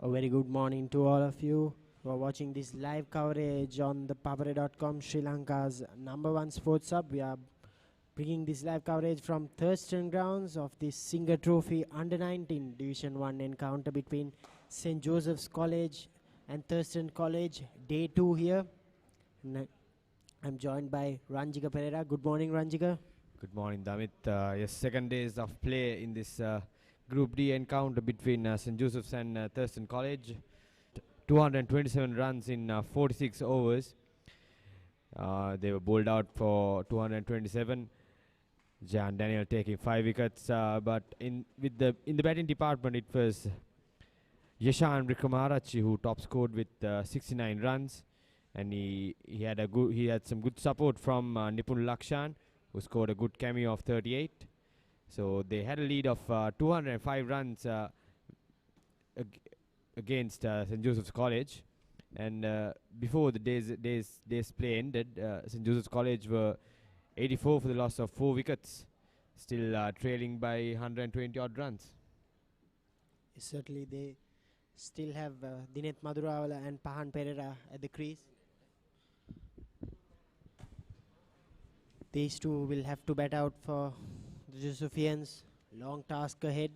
A very good morning to all of you who are watching this live coverage on ThePapare.com, Sri Lanka's #1 sports hub. We are bringing this live coverage from Thurstan grounds of the Singer Trophy Under-19 Division 1 encounter between St. Joseph's College and Thurstan College, day 2 here. I'm joined by Ranjika Pereira. Good morning, Ranjika. Good morning, Damit. Yes, second days of play in this Group D encounter between St. Joseph's and Thurstan College. 227 runs in 46 overs. They were bowled out for 227. Jan Daniel taking 5 wickets, but in the batting department it was Yashan Rikramarachi who top scored with 69 runs, and he had some good support from Nipun Lakshan, who scored a good cameo of 38. So they had a lead of 205 runs against St. Joseph's College, and before the day's play ended, St. Joseph's College were 84 for the loss of 4 wickets, still trailing by 120 odd runs. Certainly they still have Dinet Madhurawala and Pahan Pereira at the crease. These two will have to bat out for the Josephians. Long task ahead.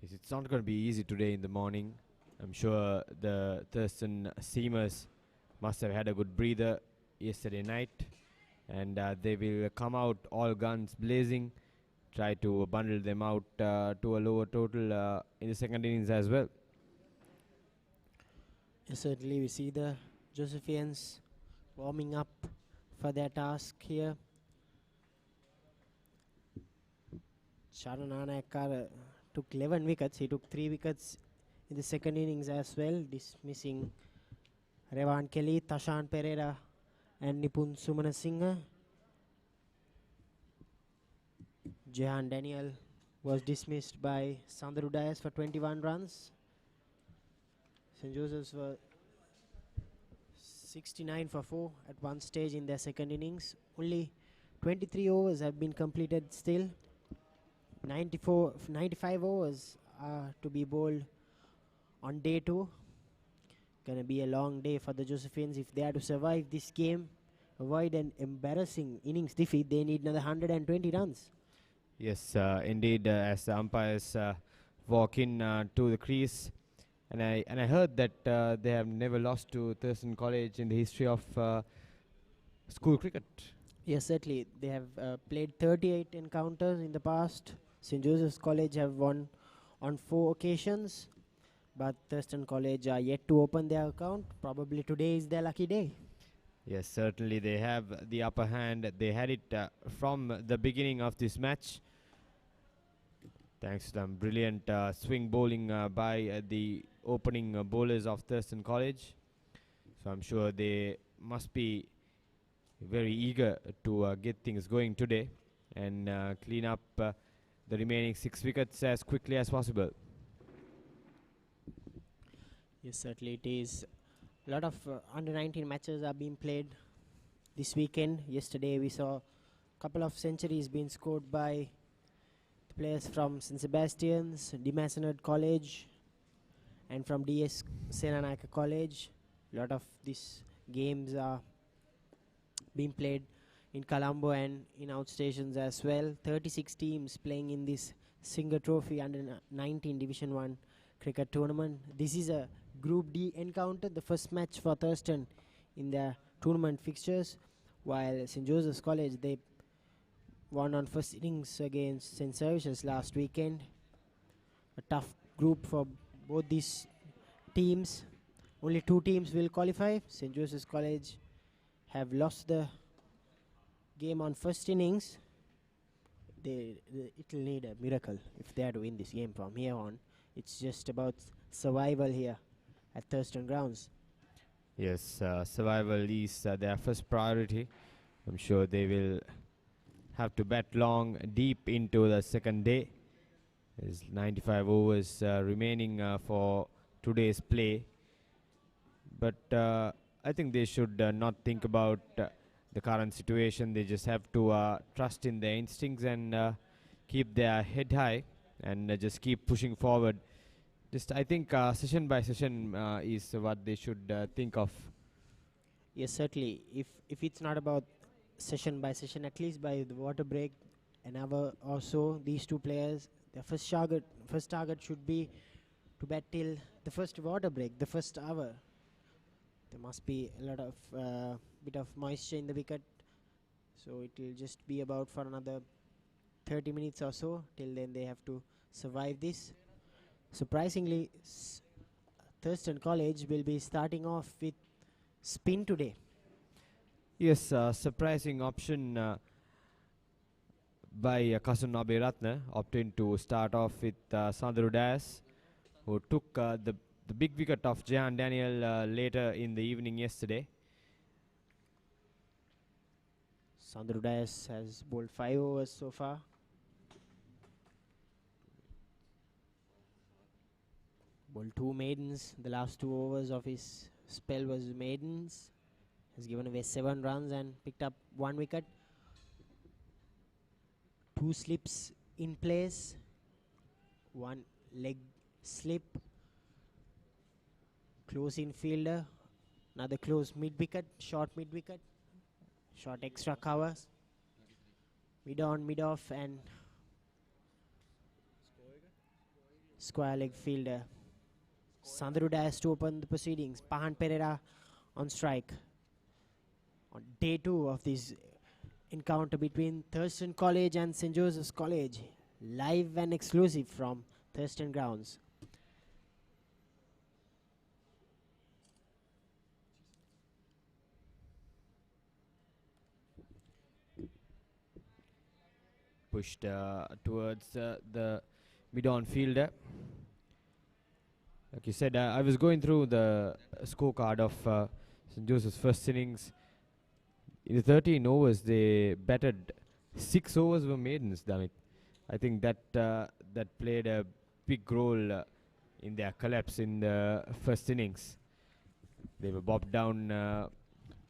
Yes, it's not going to be easy today in the morning. I'm sure the Thurstan seamers must have had a good breather yesterday night, and they will come out all guns blazing, try to bundle them out to a lower total in the second innings as well. Yes, certainly we see the Josephians warming up for their task here. Sharan Anayakar took 11 wickets. He took 3 wickets in the second innings as well, dismissing Revan Kelly, Tashan Pereira and Nipun Sumanasinghe. Jehan Daniel was dismissed by Sandaru Dias for 21 runs. St. Joseph's were 69 for 4 at one stage in their second innings. Only 23 overs have been completed still. 95 overs are to be bowled on day 2. Gonna be a long day for the Josephians. If they are to survive this game, avoid an embarrassing innings defeat, they need another 120 runs. Yes, indeed, as the umpires walk in to the crease. And I heard that they have never lost to Thurstan College in the history of school cricket. Yes, certainly. They have played 38 encounters in the past. St. Joseph's College have won on 4 occasions, but Thurstan College are yet to open their account. Probably today is their lucky day. Yes, certainly they have the upper hand. They had it from the beginning of this match, thanks to some brilliant swing bowling by the opening bowlers of Thurstan College. So I'm sure they must be very eager to get things going today and clean up the remaining 6 wickets as quickly as possible. Yes, certainly it is. A lot of under-19 matches are being played this weekend. Yesterday we saw a couple of centuries being scored by the players from St. Sebastian's, Dimasonad College and from DS Senanayaka College. A lot of these games are being played in Colombo and in outstations as well. 36 teams playing in this Singer Trophy Under-19 Division 1 cricket tournament. This is a Group D encounter, the first match for Thurstan in their tournament fixtures, while St. Joseph's College, they won on first innings against St. Services last weekend. A tough group for both these teams. Only 2 teams will qualify. St. Joseph's College have lost the game on first innings. It will need a miracle if they are to win this game from here on. It's just about survival here at Thurstan grounds. Yes, survival is their first priority. I'm sure they will have to bat long, deep into the second day. There's 95 overs remaining for today's play. But I think they should not think about the current situation. They just have to trust in their instincts and keep their head high and just keep pushing forward. Just I think session by session is what they should think of. Yes, certainly. If it's not about session by session, at least by the water break, an hour or so, these two players, their first target should be to bat till the first water break, the first hour. There must be a lot of bit of moisture in the wicket, so it will just be about for another 30 minutes or so. Till then, they have to survive this. Surprisingly, Thurstan College will be starting off with spin today. Yes, surprising option by Kasun Abiratna, opting to start off with Sandru Dias, who took the big wicket of Jahan Daniel later in the evening yesterday. Sandru Dias has bowled 5 overs so far. Bowled 2 maidens. The last 2 overs of his spell was maidens. Has given away 7 runs and picked up 1 wicket. 2 slips in place. 1 leg slip. Close infielder. Another close mid wicket. Short mid wicket. Short extra covers. Mid on, mid off, and square leg fielder. Sandru Dias to open the proceedings. Pahan Pereira on strike. On day 2 of this encounter between Thurstan College and St. Joseph's College. Live and exclusive from Thurstan grounds. Pushed towards the mid-on fielder. Like you said, I was going through the scorecard of St. Joseph's first innings. In the 13 overs, they batted 6 overs were maidens, damn it. I think that played a big role in their collapse in the first innings. They were bobbed down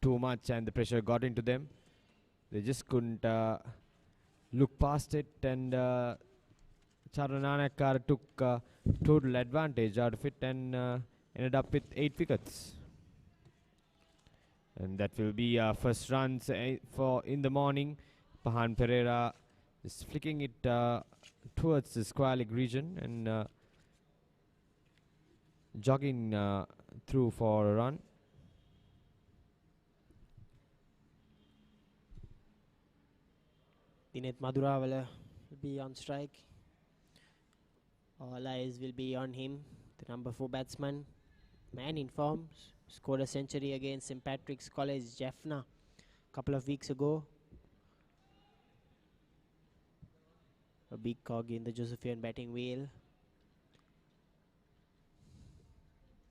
too much and the pressure got into them. They just couldn't look past it, and Charananakar took total advantage out of it and ended up with 8 wickets. And that will be first runs for in the morning. Pahan Pereira is flicking it towards the square leg region and jogging through for a run. Dinesh Madhurawala will be on strike. All eyes will be on him, the number 4 batsman. Man in form, scored a century against St. Patrick's College, Jaffna, a couple of weeks ago. A big cog in the Josephian batting wheel.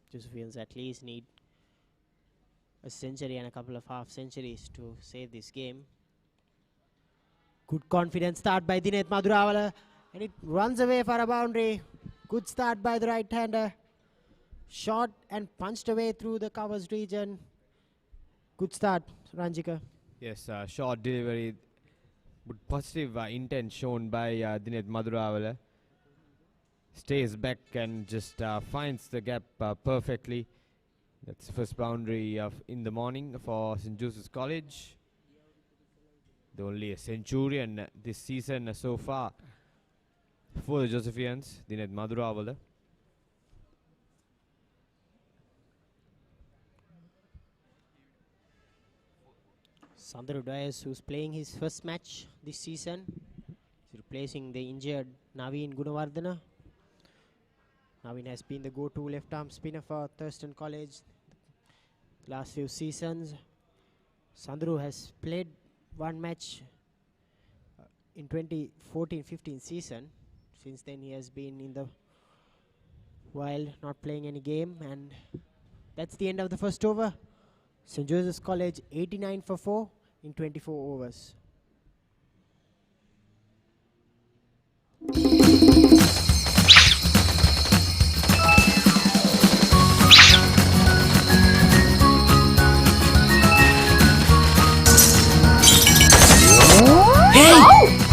Josephians at least need a century and a couple of half centuries to save this game. Good confident start by Dinesh Madhurawala, and it runs away for a boundary. Good start by the right-hander. Shot and punched away through the covers region. Good start, Ranjika. Yes, short delivery, but positive intent shown by Dinesh Madhurawala. Stays back and just finds the gap perfectly. That's the first boundary in the morning for St. Joseph's College. The only a centurion this season so far for the Josephians, Dinesh Madhurawala. Sandru Dias, who's playing his first match this season, is replacing the injured Naveen Gunawardena. Naveen has been the go-to left-arm spinner for Thurstan College the last few seasons. Sandru has played 1 match in 2014-15 season. Since then he has been in the wild, not playing any game, and that's the end of the first over. St. Joseph's College 89 for 4 in 24 overs.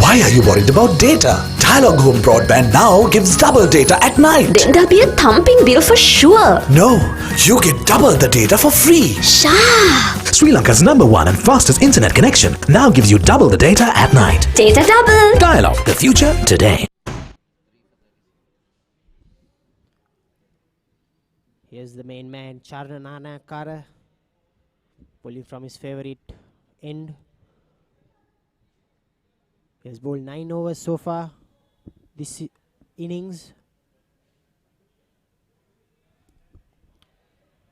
Why are you worried about data? Dialog Home Broadband now gives double data at night. Then there'll be a thumping bill for sure. No, you get double the data for free. Sha! Sri Lanka's #1 and fastest internet connection now gives you double the data at night. Data double. Dialog, the future today. Here's the main man, Charnana Kara, pulling from his favorite end. He has bowled 9 overs so far this innings.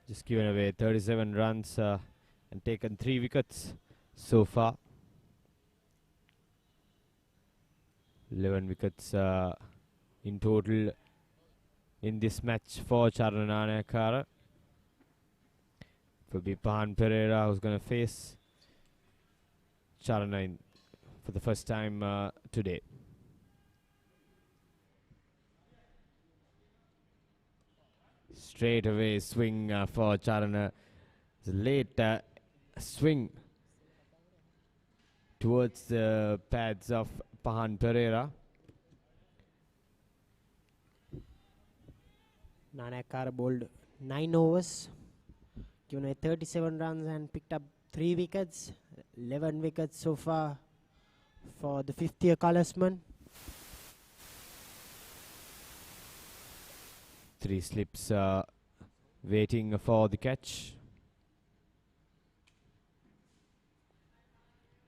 Just given away 37 runs and taken 3 wickets so far. 11 wickets in total in this match for Charananayakara. It will be Pahan Pereira who's going to face Charana for the first time today. Straight away swing for Charana. It's a late swing towards the pads of Pahan Pereira. Nanakara bowled 9 overs, given away 37 runs and picked up 3 wickets. 11 wickets so far for the 5th-year colorsman. 3 slips waiting for the catch.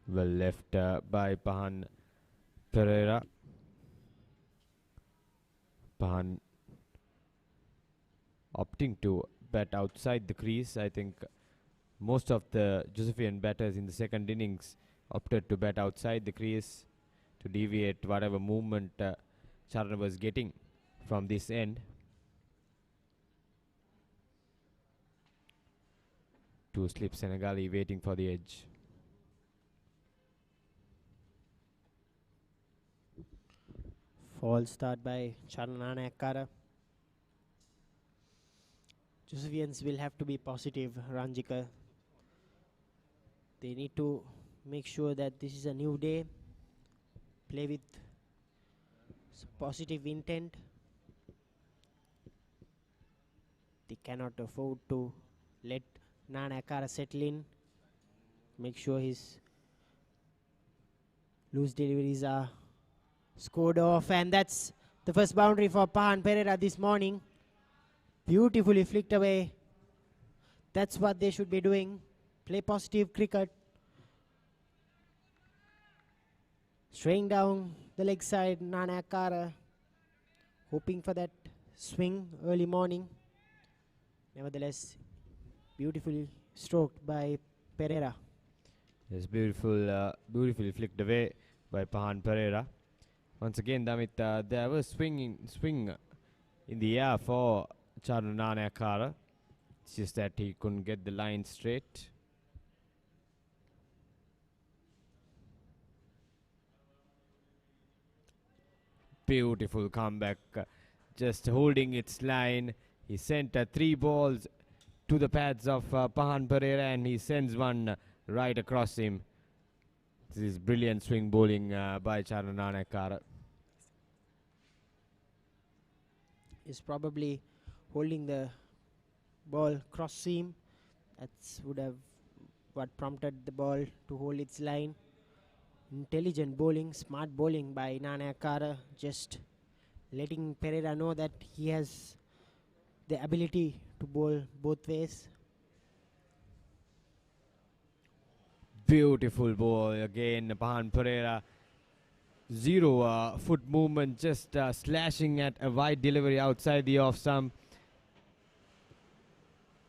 Well left by Pahan Pereira. Pahan opting to bat outside the crease. I think most of the Josephian batters in the second innings opted to bat outside the crease to deviate whatever movement Charana was getting from this end. 2 slips and a gully waiting for the edge. False start by Charananayakara. Josephians will have to be positive, Ranjika. They need to make sure that this is a new day. Play with positive intent. They cannot afford to let Nanakara settle in. Make sure his loose deliveries are scored off, and that's the first boundary for Pahan Pereira this morning. Beautifully flicked away. That's what they should be doing. Play positive cricket. Straying down the leg side, Nanakara hoping for that swing early morning. Nevertheless, beautifully stroked by Pereira. Yes, beautifully flicked away by Pahan Pereira. Once again, Damit, there was swing in the air for Charananayakara. It's just that he couldn't get the line straight. Beautiful comeback, just holding its line. He sent 3 balls to the pads of Pahan Pereira, and he sends one right across him. This is brilliant swing bowling by Charananayakara. Is probably holding the ball cross seam. That's would have what prompted the ball to hold its line. Intelligent bowling, smart bowling by Nanakara, just letting Pereira know that he has the ability to bowl both ways. Beautiful ball again, Pahan Pereira. 0 foot movement, just slashing at a wide delivery outside the off stump.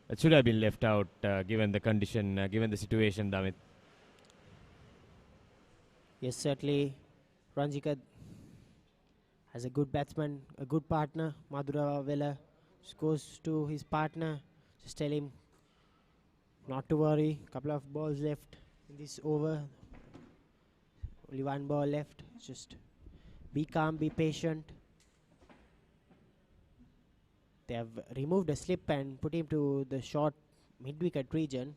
It should have been left out given the condition, given the situation, Damit. Yes, certainly. Ranjika has a good batsman, a good partner. Madhura Vela just goes to his partner. Just tell him not to worry. Couple of balls left in this over. Only 1 ball left. Just be calm, be patient. They have removed a slip and put him to the short mid-wicket region.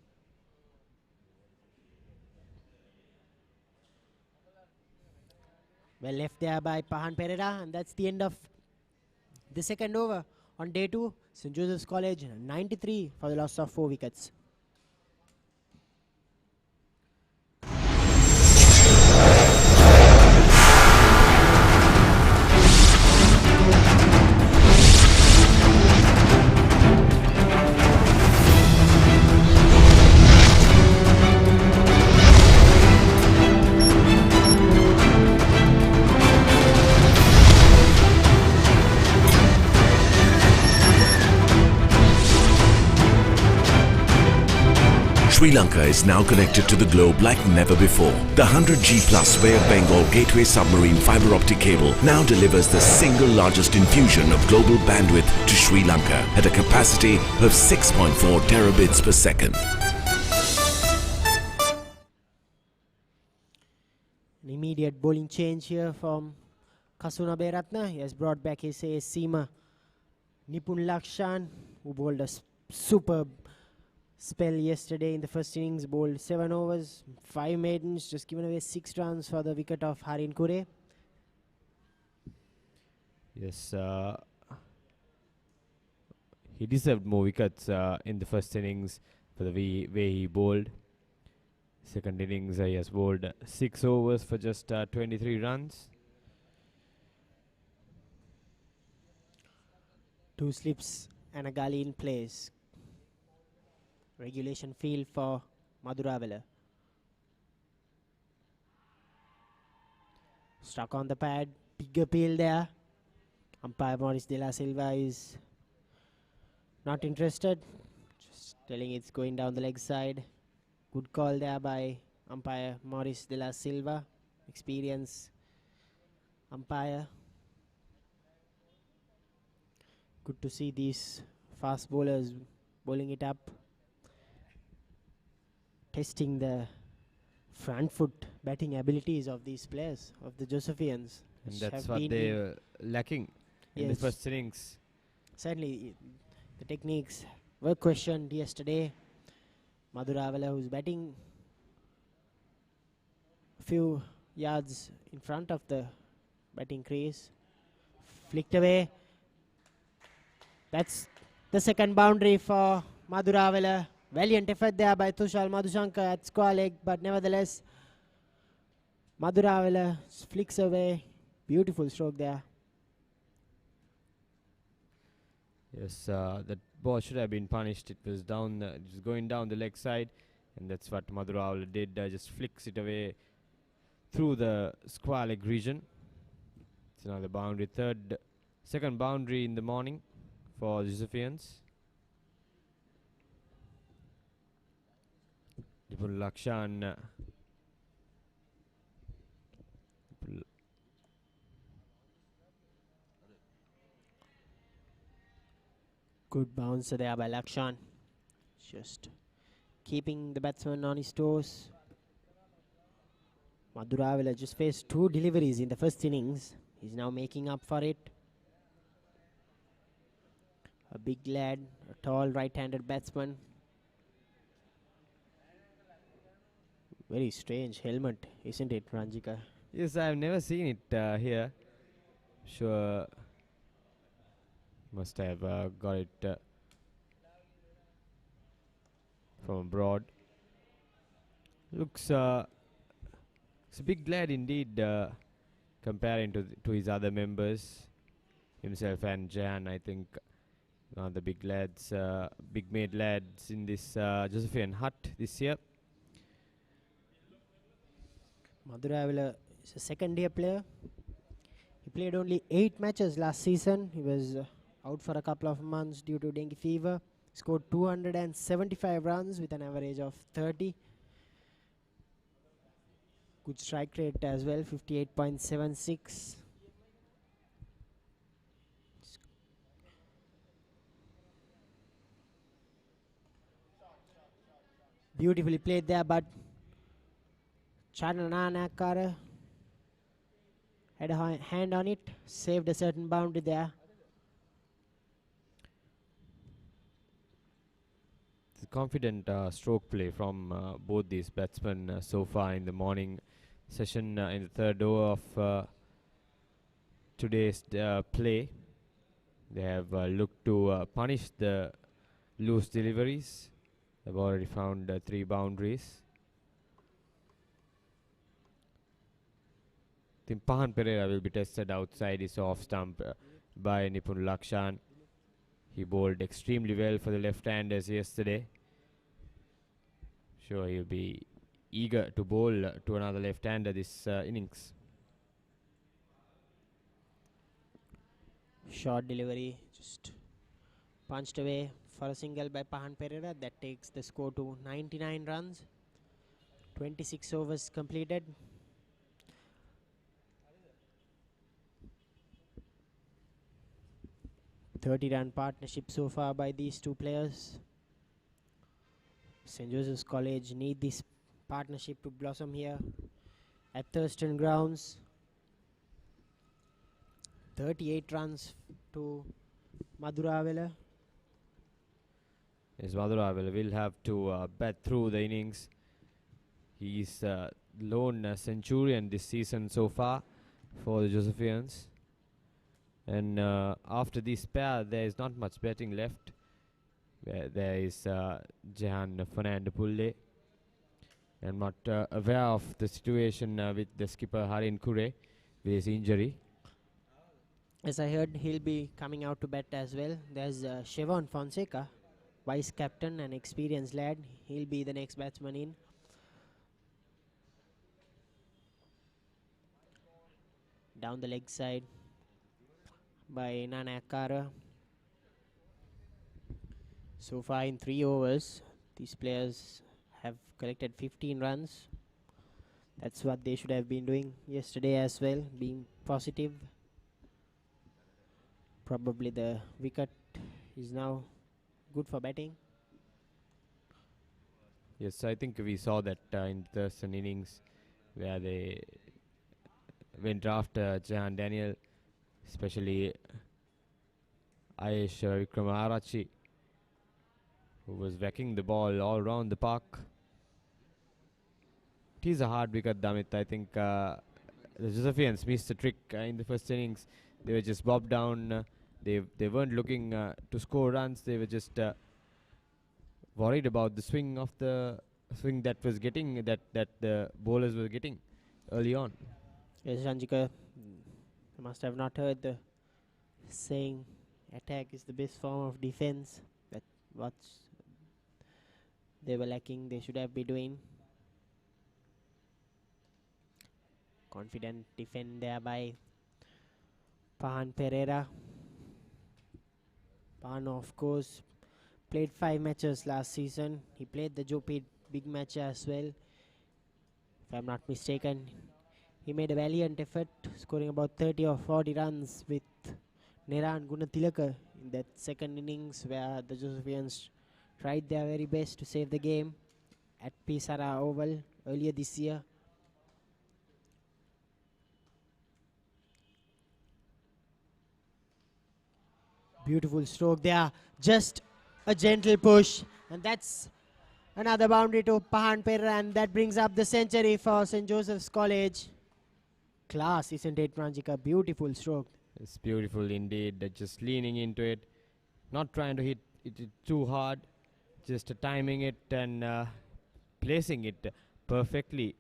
Well left there by Pahan Pereira, and that's the end of the second over on day 2. St. Joseph's College 93 for the loss of 4 wickets. Sri Lanka is now connected to the globe like never before. The 100G Plus Bay of Bengal Gateway Submarine Fiber Optic Cable now delivers the single largest infusion of global bandwidth to Sri Lanka at a capacity of 6.4 terabits per second. An immediate bowling change here from Kasuna Beratna. He has brought back his ace seamer Nipun Lakshan, who bowled a superb spell yesterday in the first innings. Bowled 7 overs, 5 maidens, just given away 6 runs for the wicket of Harin Kure. Yes, he deserved more wickets in the first innings for the way he bowled. Second innings, he has bowled 6 overs for just 23 runs. 2 slips and a gully in place. Regulation field for Maduravela. Stuck on the pad, big appeal there. Umpire Maurice De La Silva is not interested, just telling it's going down the leg side. Good call there by umpire Maurice De La Silva, experienced umpire. Good to see these fast bowlers bowling it up, testing the front foot batting abilities of these players, of the Josephians. And which that's have what been they're lacking in the Yes. first innings. Certainly, the techniques were questioned yesterday. Maduravela, who's batting a few yards in front of the batting crease, flicked away. That's the second boundary for Maduravela. Valiant effort there by Tushal Madhushankar at square leg, but nevertheless, Maduravela flicks away. Beautiful stroke there. Yes, that ball should have been punished. It was down, it was going down the leg side, and that's what Maduravela did. Just flicks it away through the square leg region. It's another boundary, second boundary in the morning for the Josephians. Nipun Lakshan. Good bouncer there by Lakshan. Just keeping the batsman on his toes. Maduravela just faced 2 deliveries in the first innings. He's now making up for it. A big lad, a tall right-handed batsman. Very strange helmet, isn't it, Ranjika? Yes, I've never seen it here. Sure, must have got it from abroad. Looks it's a big lad indeed, comparing to his other members, himself and Jan. I think the big lads, big made lads in this Josephian hut this year. Maduravela is a second-year player. He played only 8 matches last season. He was out for a couple of months due to dengue fever. Scored 275 runs with an average of 30. Good strike rate as well, 58.76. Beautifully played there, but Chananakara had a hand on it, saved a certain boundary there. It's a confident stroke play from both these batsmen so far in the morning session in the third over of today's play. They have looked to punish the loose deliveries. They've already found 3 boundaries. I think Pahan Pereira will be tested outside his off stump by Nipun Lakshan. He bowled extremely well for the left-handers yesterday. Sure, he'll be eager to bowl to another left-hander this innings. Short delivery, just punched away for a single by Pahan Pereira. That takes the score to 99 runs. 26 overs completed. .30-run partnership so far by these two players. St. Joseph's College need this partnership to blossom here at Thurstan grounds. 38 runs to Maduravela. Yes, Maduravela will have to bat through the innings. He's lone centurion this season so far for the Josephians. And after this pair, there is not much betting left. There is Jehan Fernando Pulle. I'm not aware of the situation with the skipper Harin Kure with his injury. As I heard, he'll be coming out to bat as well. There's Chevon Fonseca, vice captain and experienced lad. He'll be the next batsman in. Down the leg side by Nana Akara. So far in 3 overs, these players have collected 15 runs. That's what they should have been doing yesterday as well, being positive. Probably the wicket is now good for batting. Yes, I think we saw that in the Thurstan innings where they went after Jahan Daniel, especially Ayesh Vikramararachi, who was whacking the ball all around the park. It is a hard wicket, Damit. I think the Josephians missed the trick in the first innings. They were just bobbed down. They weren't looking to score runs. They were just worried about the swing of the swing that was getting that the bowlers were getting early on. Yes, Ranjika, you must have not heard the saying, attack is the best form of defense. That what they were lacking, they should have been doing. Confident defend there by Pahan Pereira. Pahan, of course, played 5 matches last season. He played the Jopit big match as well, if I'm not mistaken. He made a valiant effort, scoring about 30 or 40 runs with Neran Gunatilaka in that second innings where the Josephians tried their very best to save the game at Pisara Oval earlier this year. Beautiful stroke there, just a gentle push, and that's another boundary to Pahan Pereira, and that brings up the century for St. Joseph's College. Class, isn't it, Ranjika? Beautiful stroke. It's beautiful indeed. Just leaning into it, not trying to hit it too hard, just timing it and placing it perfectly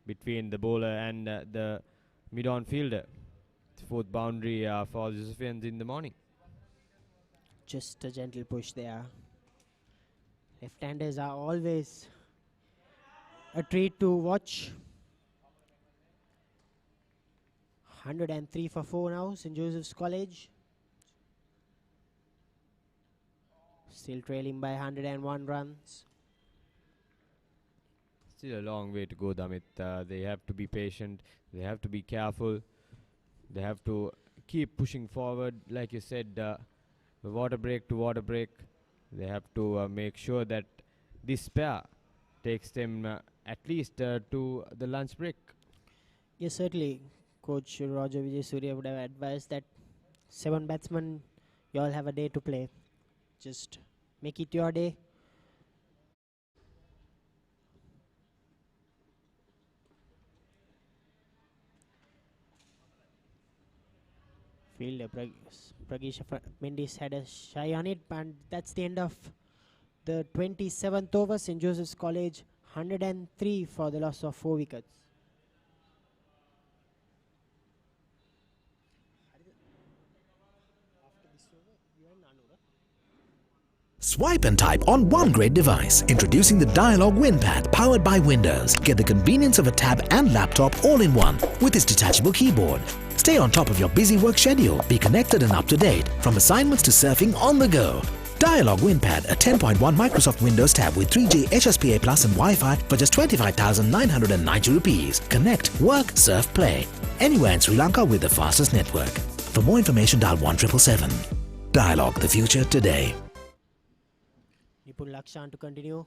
between the bowler and the mid-on fielder. 4th boundary for the Josephians in the morning. Just a gentle push there. Left-handers are always a treat to watch. 103 for 4 now, St. Joseph's College. Still trailing by 101 runs. Still a long way to go, Damit. They have to be patient. They have to be careful. They have to keep pushing forward. Like you said, water break to water break. They have to make sure that this pair takes them at least to the lunch break. Yes, certainly. Coach Roger Vijay Surya would have advised that 7 batsmen, you all have a day to play. Just make it your day. Fielder Pragisha Mendes had a shy on it, and that's the end of the 27th over. St. Joseph's College 103 for the loss of 4 wickets. Swipe and type on one great device. Introducing the Dialog WinPad powered by Windows. Get the convenience of a tab and laptop all in one with its detachable keyboard. Stay on top of your busy work schedule. Be connected and up to date from assignments to surfing on the go. Dialog WinPad, a 10.1 Microsoft Windows tab with 3G HSPA Plus and Wi-Fi for just 25,990 rupees. Connect, work, surf, play. Anywhere in Sri Lanka with the fastest network. For more information, dial 1777. Dialog, the future today. Nipun Lakshan to continue.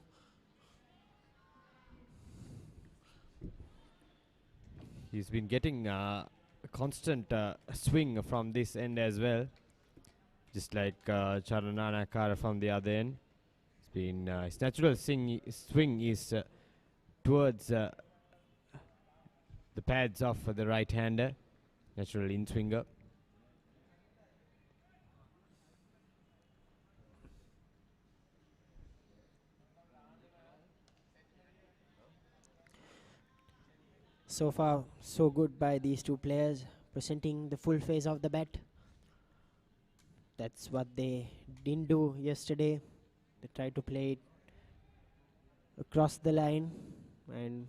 He's been getting a constant swing from this end as well, just like Charanana Kara from the other end. It's been his natural swing is towards the pads of the right-hander, natural in-swinger. So far, so good by these two players, presenting the full face of the bat. That's what they didn't do yesterday. They tried to play it across the line, and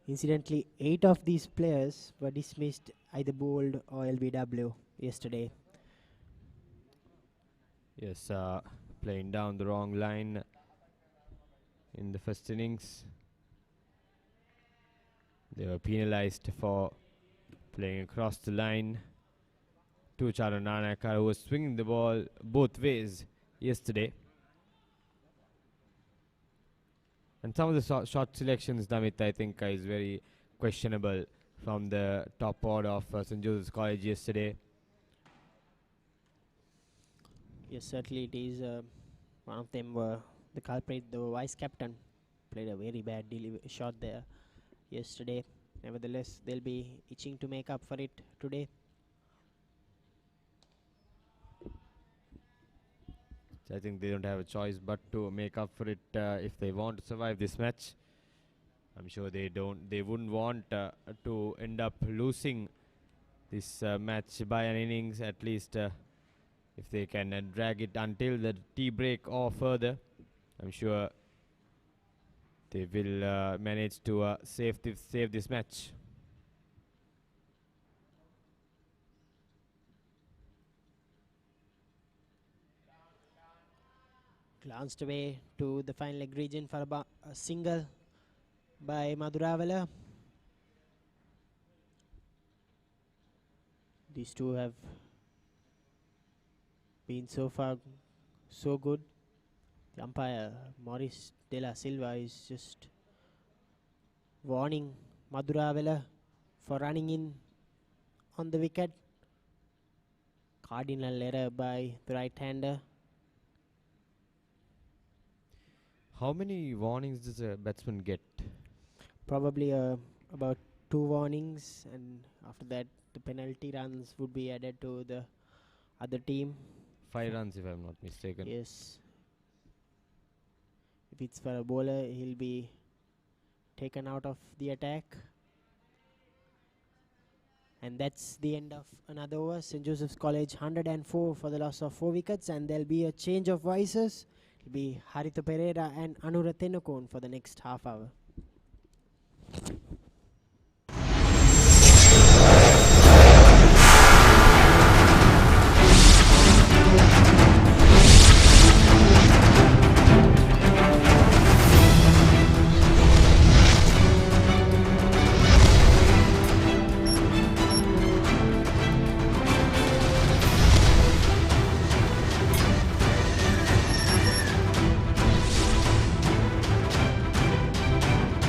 incidentally, 8 of these players were dismissed, either bowled or LBW yesterday. Yes, playing down the wrong line in the first innings. They were penalized for playing across the line to Charananakar, who was swinging the ball both ways yesterday. And some of the shot selections, Damit, I think is very questionable from the top order of St. Joseph's College yesterday. Yes, certainly it is. One of them were the culprit, the vice captain, played a very bad shot there yesterday. Nevertheless, they'll be itching to make up for it today. So I think they don't have a choice but to make up for it if they want to survive this match. I'm sure they wouldn't want to end up losing this match by an innings. At least if they can drag it until the tea break or further, I'm sure they will manage to save this match. Glanced away to the final leg region for a single by Madhuravala. These two have been so far so good. The umpire Maurice De La Silva is just warning Madhuravala for running in on the wicket. Cardinal error by the right-hander. How many warnings does a batsman get? Probably about 2 warnings, and after that the penalty runs would be added to the other team. 5 runs if I'm not mistaken. Yes. If it's for a bowler, he'll be taken out of the attack. And that's the end of another over. St. Joseph's College 104 for the loss of 4 wickets, and there'll be a change of voices. It'll be Haritha Pereira and Anura Tenokon for the next half hour.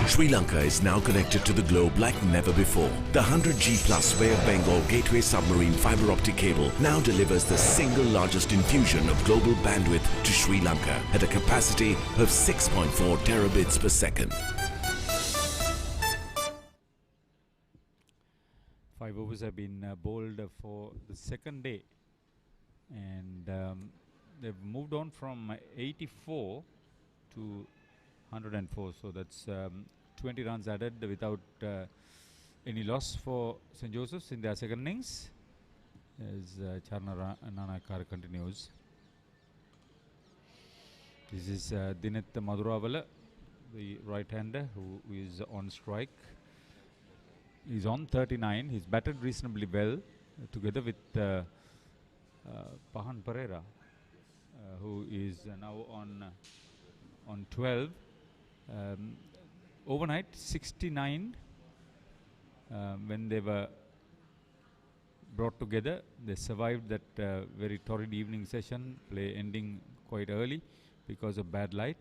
Sri Lanka is now connected to the globe like never before. The 100G Plus Bay of Bengal Gateway Submarine Fiber Optic Cable now delivers the single largest infusion of global bandwidth to Sri Lanka at a capacity of 6.4 terabits per second. 5 overs have been bowled for the second day, and they've moved on from 84 to 104. So that's 20 runs added without any loss for St. Joseph's in their second innings, as Charna Nanakara continues. This is Dineth Maduravala, the right-hander who is on strike. He's on 39. He's batted reasonably well together with Pahan Pereira, who is now on 12. Overnight 69 when they were brought together. They survived that very torrid evening session, play ending quite early because of bad light.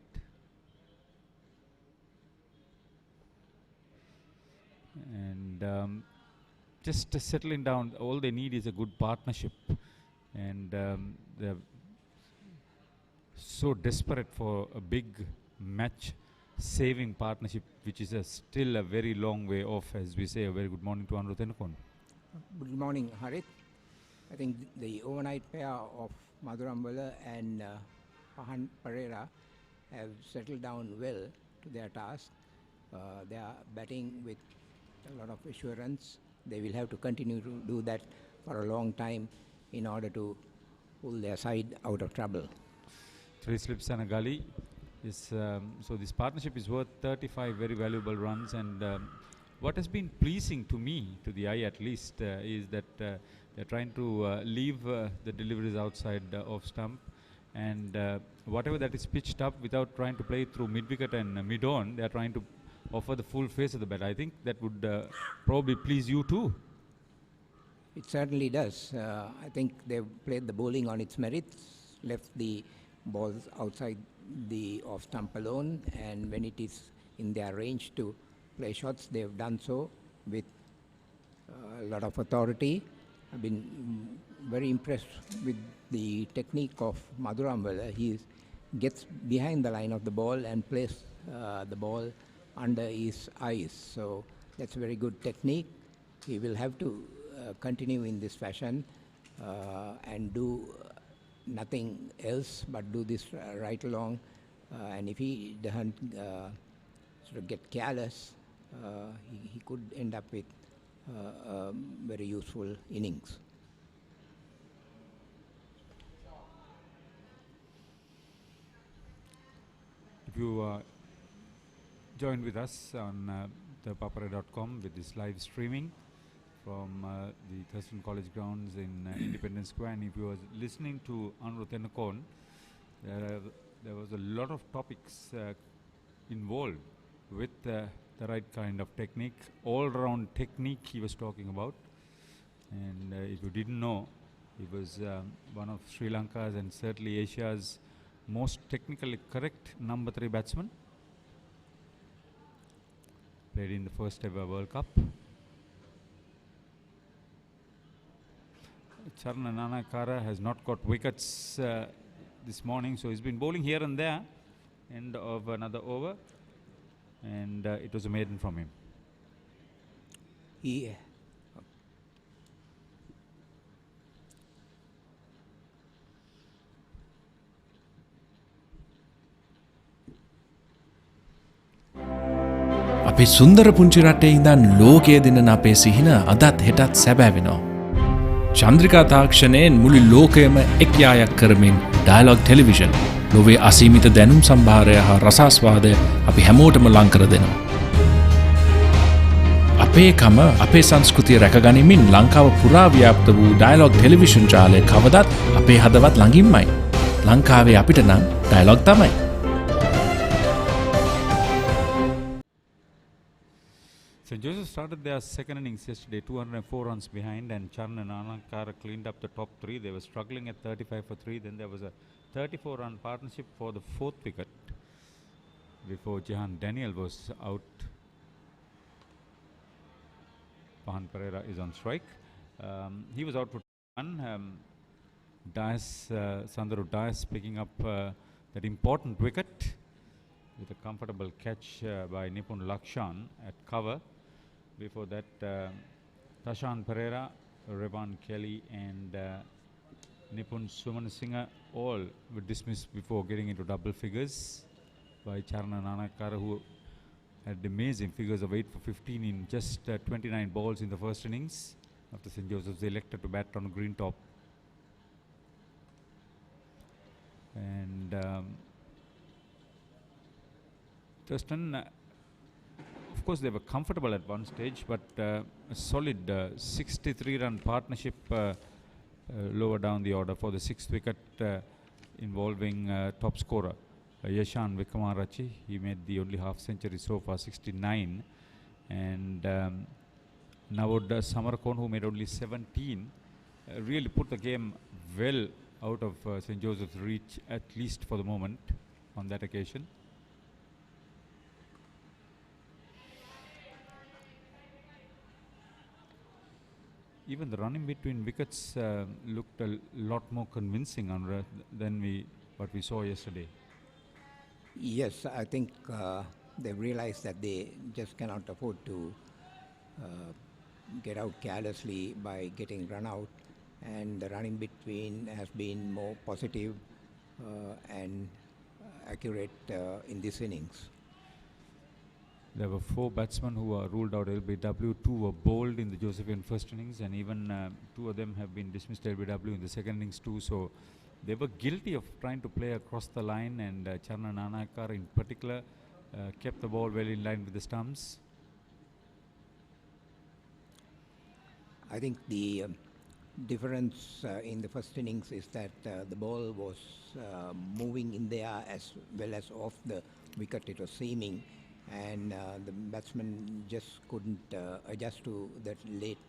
And just settling down, all they need is a good partnership, and they're so desperate for a big match saving partnership, which is still a very long way off, as we say. A very good morning to Anru Tenukon. Good morning, Harit. I think the overnight pair of Madurambala and Pahan Pereira have settled down well to their task. They are batting with a lot of assurance. They will have to continue to do that for a long time in order to pull their side out of trouble. 3 slips and a gully. So this partnership is worth 35 very valuable runs, and what has been pleasing to me, to the eye at least, is that they're trying to leave the deliveries outside off stump, and whatever that is pitched up, without trying to play through mid-wicket and mid-on, they're trying to offer the full face of the bat. I think that would probably please you too. It certainly does. I think they've played the bowling on its merits, left the balls outside the off stump alone, and when it is in their range to play shots, they've done so with a lot of authority. I've been very impressed with the technique of Madurambala. He gets behind the line of the ball and plays the ball under his eyes. So that's a very good technique. He will have to continue in this fashion and do nothing else but do this right along. And if he doesn't sort of get careless, he could end up with a very useful innings. If you join with us on ThePapare.com with this live streaming from the Thurstan College grounds in Independence Square, and if you are listening to Anru Tenukon, there was a lot of topics involved with the right kind of technique, all-round technique he was talking about. And if you didn't know, he was one of Sri Lanka's and certainly Asia's most technically correct number 3 batsman. Played in the first ever World Cup. Charna Nanakara has not got wickets this morning, so he's been bowling here and there. End of another over, and it was a maiden from him. Yeah. අපි සුන්දර පුංචි රටේ ඉඳන් ලෝකයේ දිනන අපේ සිහින අදත් හෙටත් සැබෑ වෙනවා. චන්ද්‍රිකා තාක්ෂණයෙන් මුළු ලෝකයම එක් යායක් කරමින් ඩයලොග් ටෙලිවිෂන් ලොවේ අසීමිත දැනුම් සම්භාරය හා රසාස්වාදය අපි හැමෝටම ලං කර දෙනවා. අපේ කම අපේ සංස්කෘතිය රැකගනිමින් ලංකාව පුරා ව්‍යාප්ත වූ ඩයලොග් ටෙලිවිෂන් ජාලය කවදත් අපේ හදවත් ළඟින්මයි. ලංකාවේ අපිට නම් ඩයලොග් තමයි. St. Joseph started their second innings yesterday, 204 runs behind, and Charna Nanakara cleaned up the top 3. They were struggling at 35 for 3. Then there was a 34-run partnership for the 4th wicket before Jehan Daniel was out. Pahan Pereira is on strike. He was out for 1. Sandaru Dias picking up that important wicket with a comfortable catch by Nipun Lakshan at cover. Before that, Tashan Pereira, Revan Kelly and Nipun Suman Singh all were dismissed before getting into double figures by Charna Nanakar, who had amazing figures of 8 for 15 in just 29 balls in the first innings after St. Joseph's elected to bat on green top. And Thurstan, of course, they were comfortable at one stage, but a solid 63-run partnership lower down the order for the 6th wicket involving top scorer Yashan Vikamarachi. He made the only half century so far, 69. And Navod Samarkon, who made only 17, really put the game well out of St. Joseph's reach, at least for the moment, on that occasion. Even the running between wickets looked a lot more convincing than what we saw yesterday. Yes, I think they've realized that they just cannot afford to get out carelessly by getting run out, and the running between has been more positive and accurate in this innings. There were 4 batsmen who were ruled out LBW. 2 were bowled in the Josephian first innings, and even 2 of them have been dismissed LBW in the second innings too. So they were guilty of trying to play across the line, and Charna Nanakar in particular kept the ball well in line with the stumps. I think the difference in the first innings is that the ball was moving in the air as well as off the wicket. It was seaming, and the batsman just couldn't adjust to that late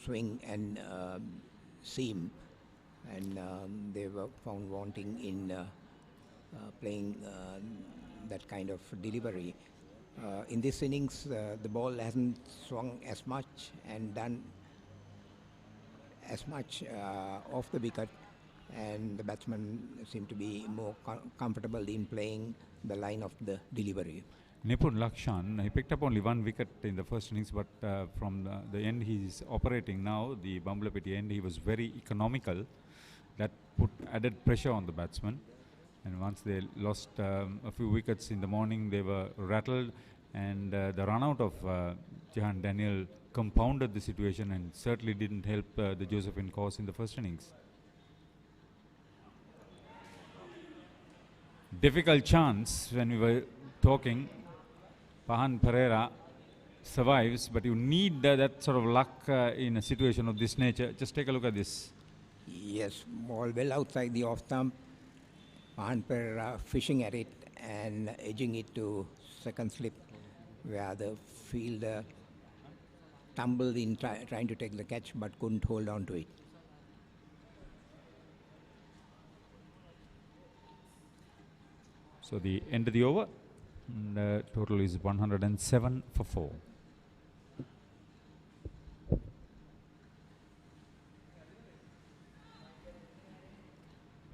swing and seam, and they were found wanting in playing that kind of delivery. In this innings, the ball hasn't swung as much and done as much off the wicket, and the batsman seemed to be more comfortable in playing the line of the delivery. Nipun Lakshan, he picked up only 1 wicket in the first innings, but from the end he's operating now, the Bambalapiti end, he was very economical. That put added pressure on the batsman, and once they lost a few wickets in the morning, they were rattled, and the run out of Jahan Daniel compounded the situation and certainly didn't help the Josephian cause in the first innings. Difficult chance when we were talking. Pahan Pereira survives, but you need that sort of luck in a situation of this nature. Just take a look at this. Yes, ball well outside the off stump. Pahan Pereira fishing at it and edging it to second slip, where the fielder tumbled in trying to take the catch but couldn't hold on to it. So the end of the over, and the total is 107 for 4.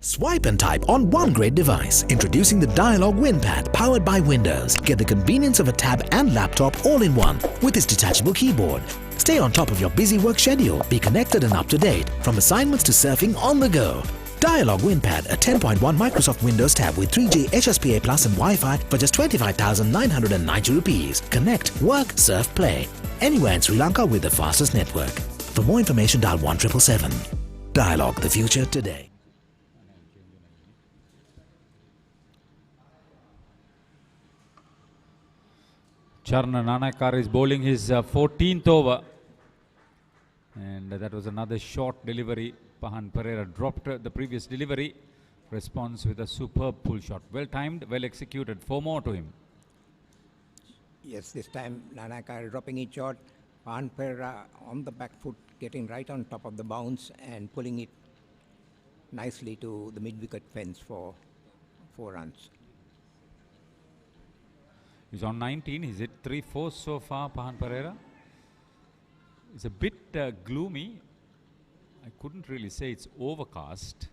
Swipe and type on one great device. Introducing the Dialog WinPad powered by Windows. Get the convenience of a tab and laptop all in one with this detachable keyboard. Stay on top of your busy work schedule. Be connected and up to date, from assignments to surfing on the go. Dialog WinPad, a 10.1 Microsoft Windows tab with 3G HSPA Plus and Wi-Fi for just 25,990 rupees. Connect, work, surf, play. Anywhere in Sri Lanka with the fastest network. For more information, dial 1777. Dialog, the future today. Charna Nanakar is bowling his 14th over, and that was another short delivery. Pahan Pereira dropped the previous delivery. Response with a superb pull shot. Well timed, well executed. 4 more to him. Yes, this time Nanakar dropping it short. Pahan Pereira on the back foot, getting right on top of the bounce and pulling it nicely to the mid-wicket fence for 4 runs. He's on 19. He's hit 3/4 so far, Pahan Pereira. It's a bit gloomy. I couldn't really say it's overcast.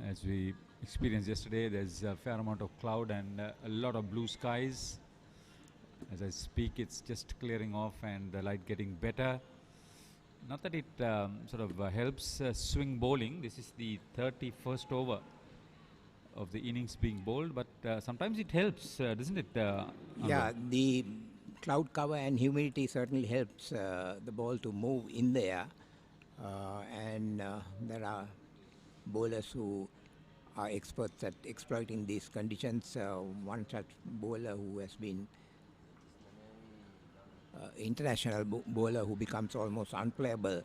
As we experienced yesterday, there's a fair amount of cloud and a lot of blue skies. As I speak, it's just clearing off and the light getting better. Not that it sort of helps swing bowling. This is the 31st over of the innings being bowled, but sometimes it helps, doesn't it? Yeah, the cloud cover and humidity certainly helps the ball to move in there. And there are bowlers who are experts at exploiting these conditions. One such bowler who has been international bowler who becomes almost unplayable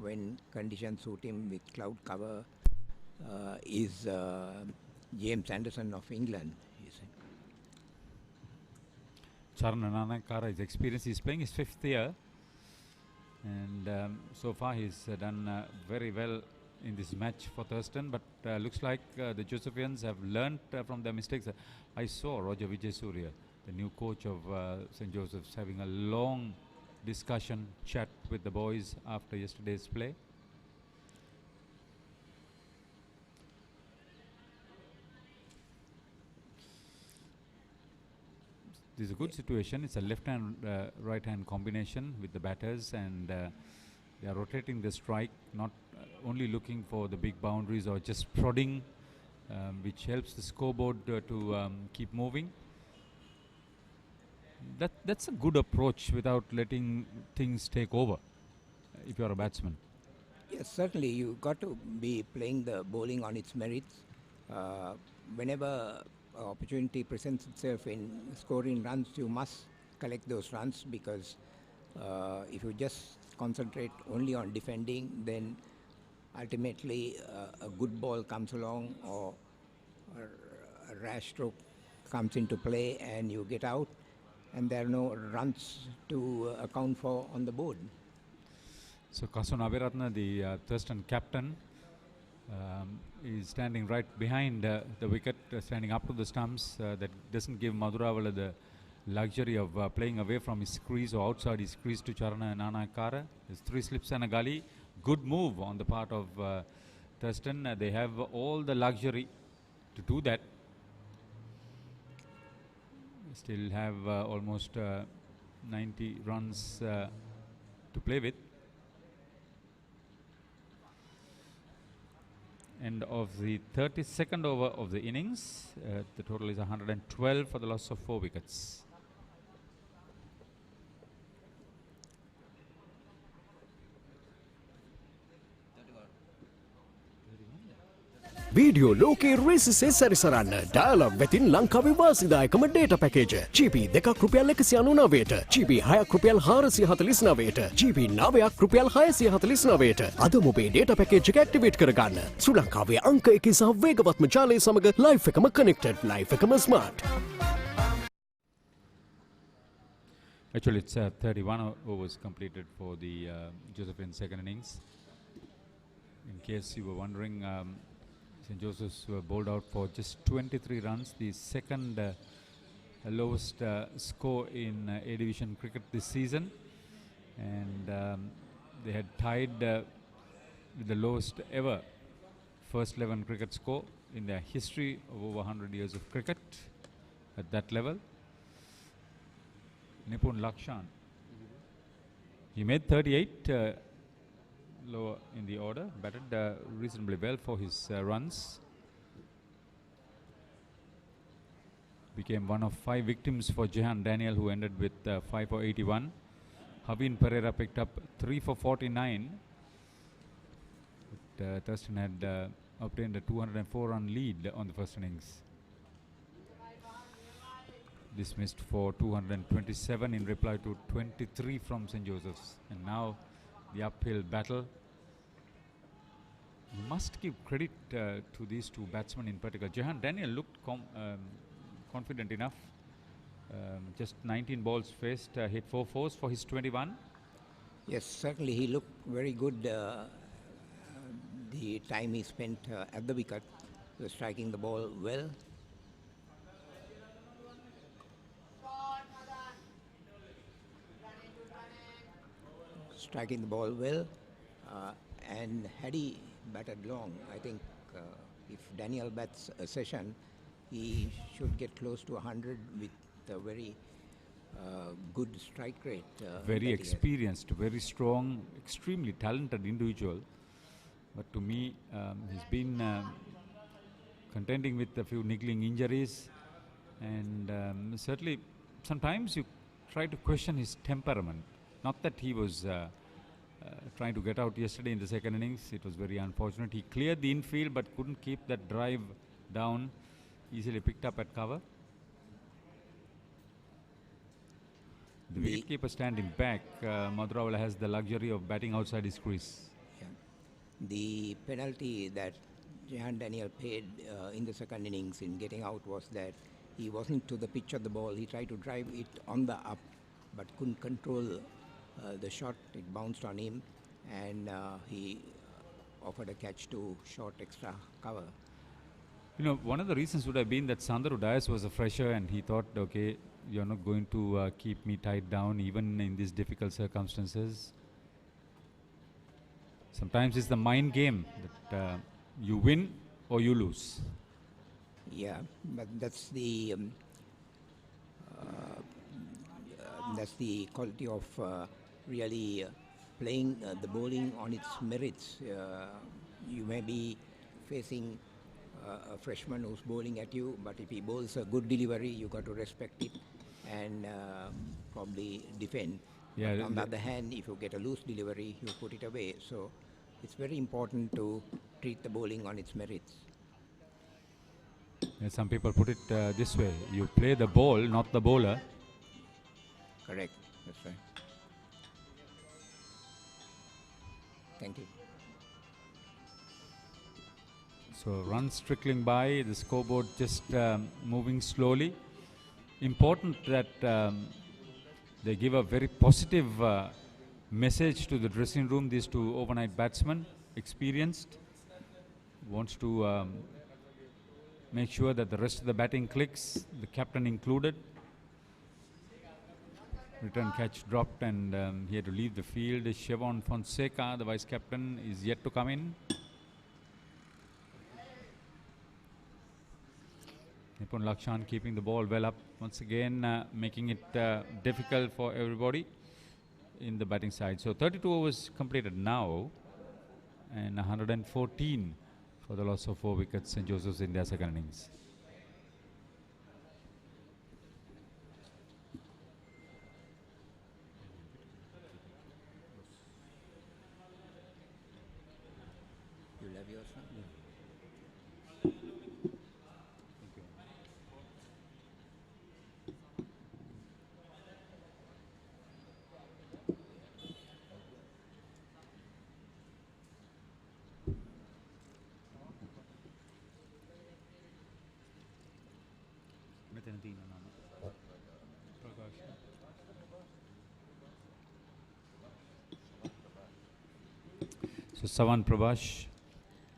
when conditions suit him with cloud cover is James Anderson of England. Charana Nanakara is experienced. He's playing his 5th year, and so far he's done very well in this match for Thurstan, but looks like the Josephians have learnt from their mistakes. I saw Roger Vijaysurya, the new coach of St. Joseph's, having a long discussion, chat with the boys after yesterday's play. This is a good situation. It's a left-hand, right-hand combination with the batters, and they are rotating the strike, not only looking for the big boundaries or just prodding, which helps the scoreboard to keep moving. That's a good approach without letting things take over if you're a batsman. Yes, certainly you've got to be playing the bowling on its merits. Whenever opportunity presents itself in scoring runs, you must collect those runs, because if you just concentrate only on defending, then ultimately a good ball comes along or a rash stroke comes into play and you get out, and there are no runs to account for on the board. So Kasun Abiratna, the Thurstan captain, is standing right behind the wicket, standing up to the stumps. That doesn't give Maduravala the luxury of playing away from his crease or outside his crease to Charana Nanakara. There's 3 slips and a gully. Good move on the part of Thurstan. They have all the luxury to do that. Still have almost 90 runs to play with. End of the 32nd over of the innings. The total is 112 for the loss of 4 wickets. Video ලෝකයේ රේසිසේ සැරිසරන්න dialogue වෙතින් ලංකාවේ වාසිදායකම data package GB 2ක් රුපියල් 199ට GB 6ක් රුපියල් 449ට GB 9ක් රුපියල් 649ට අද ඔබේ data package එක ඇක්ටිවේට් කරගන්න. ශ්‍රී ලංකාවේ අංක 1 සහ වේගවත්ම ජාලය සමග ලයිෆ් එකම කනෙක්ටඩ්, ලයිෆ් එකම smart. Actually, it's 31 overs completed for the Josephian second innings. In case you were wondering, St. Joseph's were bowled out for just 23 runs, the second lowest score in A Division cricket this season, and they had tied with the lowest ever first 11 cricket score in their history of over 100 years of cricket at that level. Nipun Lakshan, he made 38. Lower in the order, batted reasonably well for his runs. Became one of 5 victims for Jehan Daniel, who ended with 5 for 81. Havin Pereira picked up 3 for 49. But, Thurstan had obtained a 204-run lead on the first innings. Dismissed for 227 in reply to 23 from St. Joseph's. And now the uphill battle. You must give credit to these 2 batsmen in particular. Jehan Daniel looked confident enough. Just 19 balls faced, hit 4 fours for his 21. Yes, certainly he looked very good the time he spent at the wicket. He was striking the ball well. Striking the ball well, and had he batted long, I think if Daniel bats a session, he should get close to 100 with a very good strike rate. Very experienced, very strong, extremely talented individual. But to me, he's been contending with a few niggling injuries, and certainly sometimes you try to question his temperament. Not that he was trying to get out yesterday in the second innings. It was very unfortunate. He cleared the infield but couldn't keep that drive down. Easily picked up at cover. The wicketkeeper standing back. Madhuravalla has the luxury of batting outside his crease. Yeah. The penalty that Jehan Daniel paid in the second innings in getting out was that he wasn't to the pitch of the ball. He tried to drive it on the up but couldn't control the shot. It bounced on him, and he offered a catch to short extra cover. You know, one of the reasons would have been that Sandaru Dias was a fresher, and he thought, okay, you're not going to keep me tied down even in these difficult circumstances. Sometimes it's the mind game that you win or you lose. Yeah, but that's the quality of really playing the bowling on its merits. You may be facing a freshman who's bowling at you, but if he bowls a good delivery, you got to respect it and probably defend. Yeah, on the other hand, if you get a loose delivery, you put it away. So it's very important to treat the bowling on its merits. Yeah, some people put it this way: you play the ball, not the bowler. Correct. That's right. Thank you. So runs trickling by, the scoreboard just moving slowly. Important that they give a very positive message to the dressing room. These two overnight batsmen, experienced, wants to make sure that the rest of the batting clicks, the captain included. Return catch dropped, and he had to leave the field. Chevon Fonseca, the vice captain, is yet to come in. Nipun Lakshan keeping the ball well up once again, making it difficult for everybody in the batting side. So 32 overs completed now, and 114 for the loss of 4 wickets. St. Joseph's in their second innings. You'll have yours now? So Savan Prabhash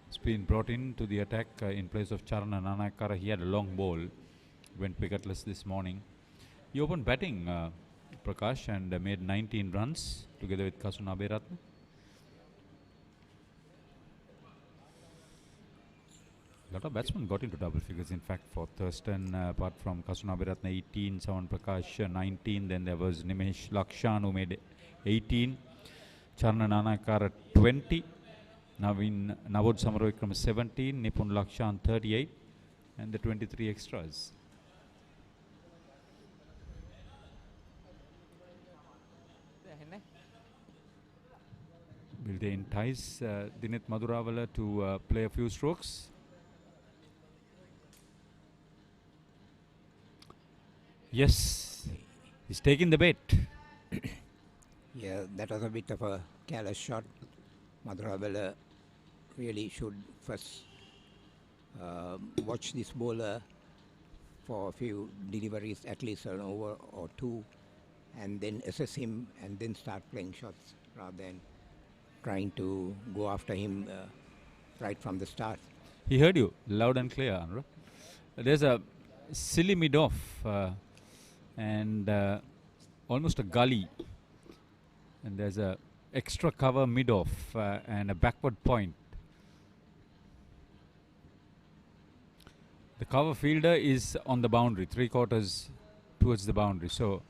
has been brought in to the attack in place of Charana Nanakara. He had a long ball, went wicketless this morning. He opened batting, Prakash, and made 19 runs together with Kasuna Aberatne. A lot of batsmen got into double figures, in fact, for Thurstan, apart from Kasuna Aberatne 18, Savan Prakash 19, then there was Nimesh Lakshan who made 18, Charna Nanakara 20, Navod Samarovikram 17, Nipun Lakshan 38, and the 23 extras. Will they entice Dinit Madhuravalla to play a few strokes? Yes, he's taking the bait. Yeah, that was a bit of a careless shot. Madhuravalla really should first watch this bowler for a few deliveries, at least an over or two, and then assess him and then start playing shots rather than trying to go after him right from the start. He heard you loud and clear, Anura. There's a silly mid-off and almost a gully, and there's a extra cover mid-off and a backward point. The cover fielder is on the boundary, 3/4 towards the boundary. So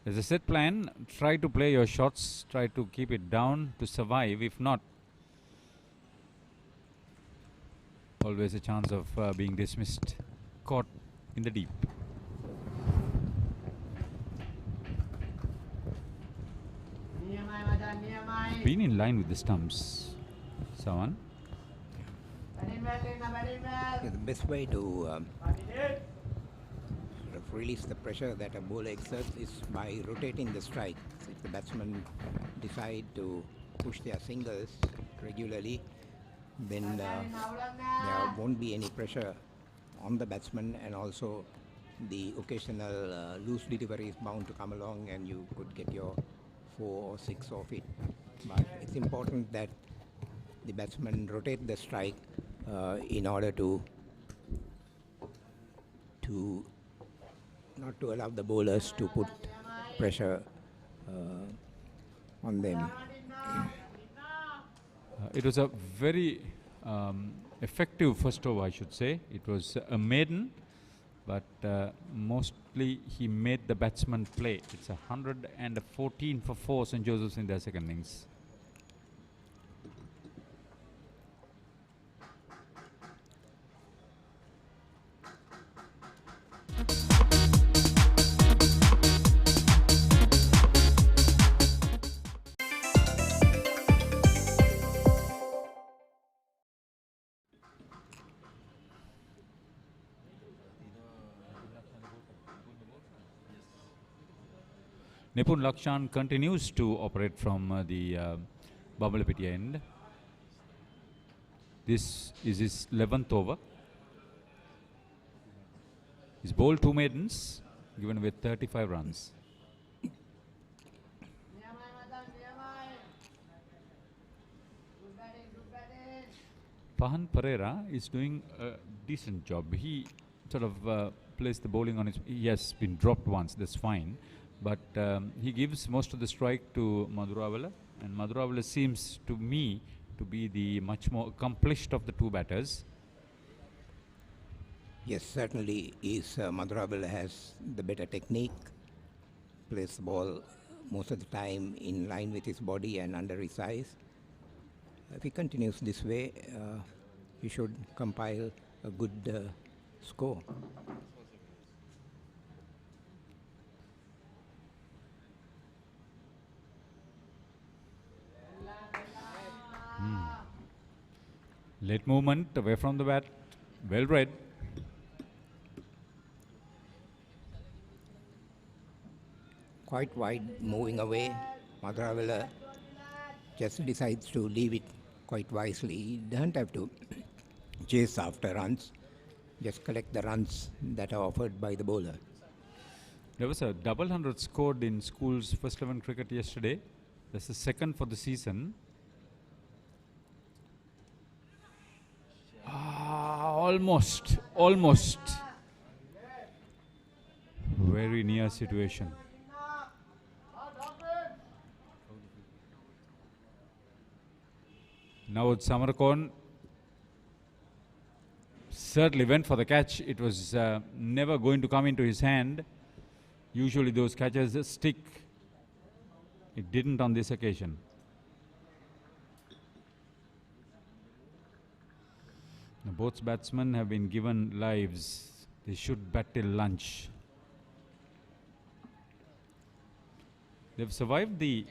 As a set plan, try to play your shots, try to keep it down to survive. If not, always a chance of being dismissed, caught in the deep. Been in line with the stumps, Sawan. Yeah, the best way to sort of release the pressure that a bowler exerts is by rotating the strike. If the batsmen decide to push their singles regularly, then there won't be any pressure on the batsman, and also the occasional loose delivery is bound to come along and you could get your 4 or 6 off it. But it's important that the batsmen rotate the strike in order to not to allow the bowlers to put pressure on them. It was a very effective first over, I should say. It was a maiden, but mostly he made the batsman play. It's 114 for 4 St. Joseph's in their second innings. Nipun Lakshan continues to operate from the Bambalapiti end. This is his 11th over. He's bowled 2 maidens, given away 35 runs. Pahan Pereira is doing a decent job. He sort of placed the bowling on his... He has been dropped once, that's fine. But he gives most of the strike to Madhuravela, and Madhuravela seems to me to be the much more accomplished of the 2 batters. Yes, certainly Madhuravela has the better technique, plays the ball most of the time in line with his body and under his eyes. If he continues this way, he should compile a good score. Late movement away from the bat, well read. Quite wide, moving away. Madhuravela just decides to leave it quite wisely. He doesn't have to chase after runs, just collect the runs that are offered by the bowler. There was a double 100 scored in school's first 11 cricket yesterday. That's the second for the season. Almost. Very near situation. Now Samarkon certainly went for the catch. It was never going to come into his hand. Usually those catches stick. It didn't on this occasion. Now both batsmen have been given lives. They should bat till lunch. They've survived the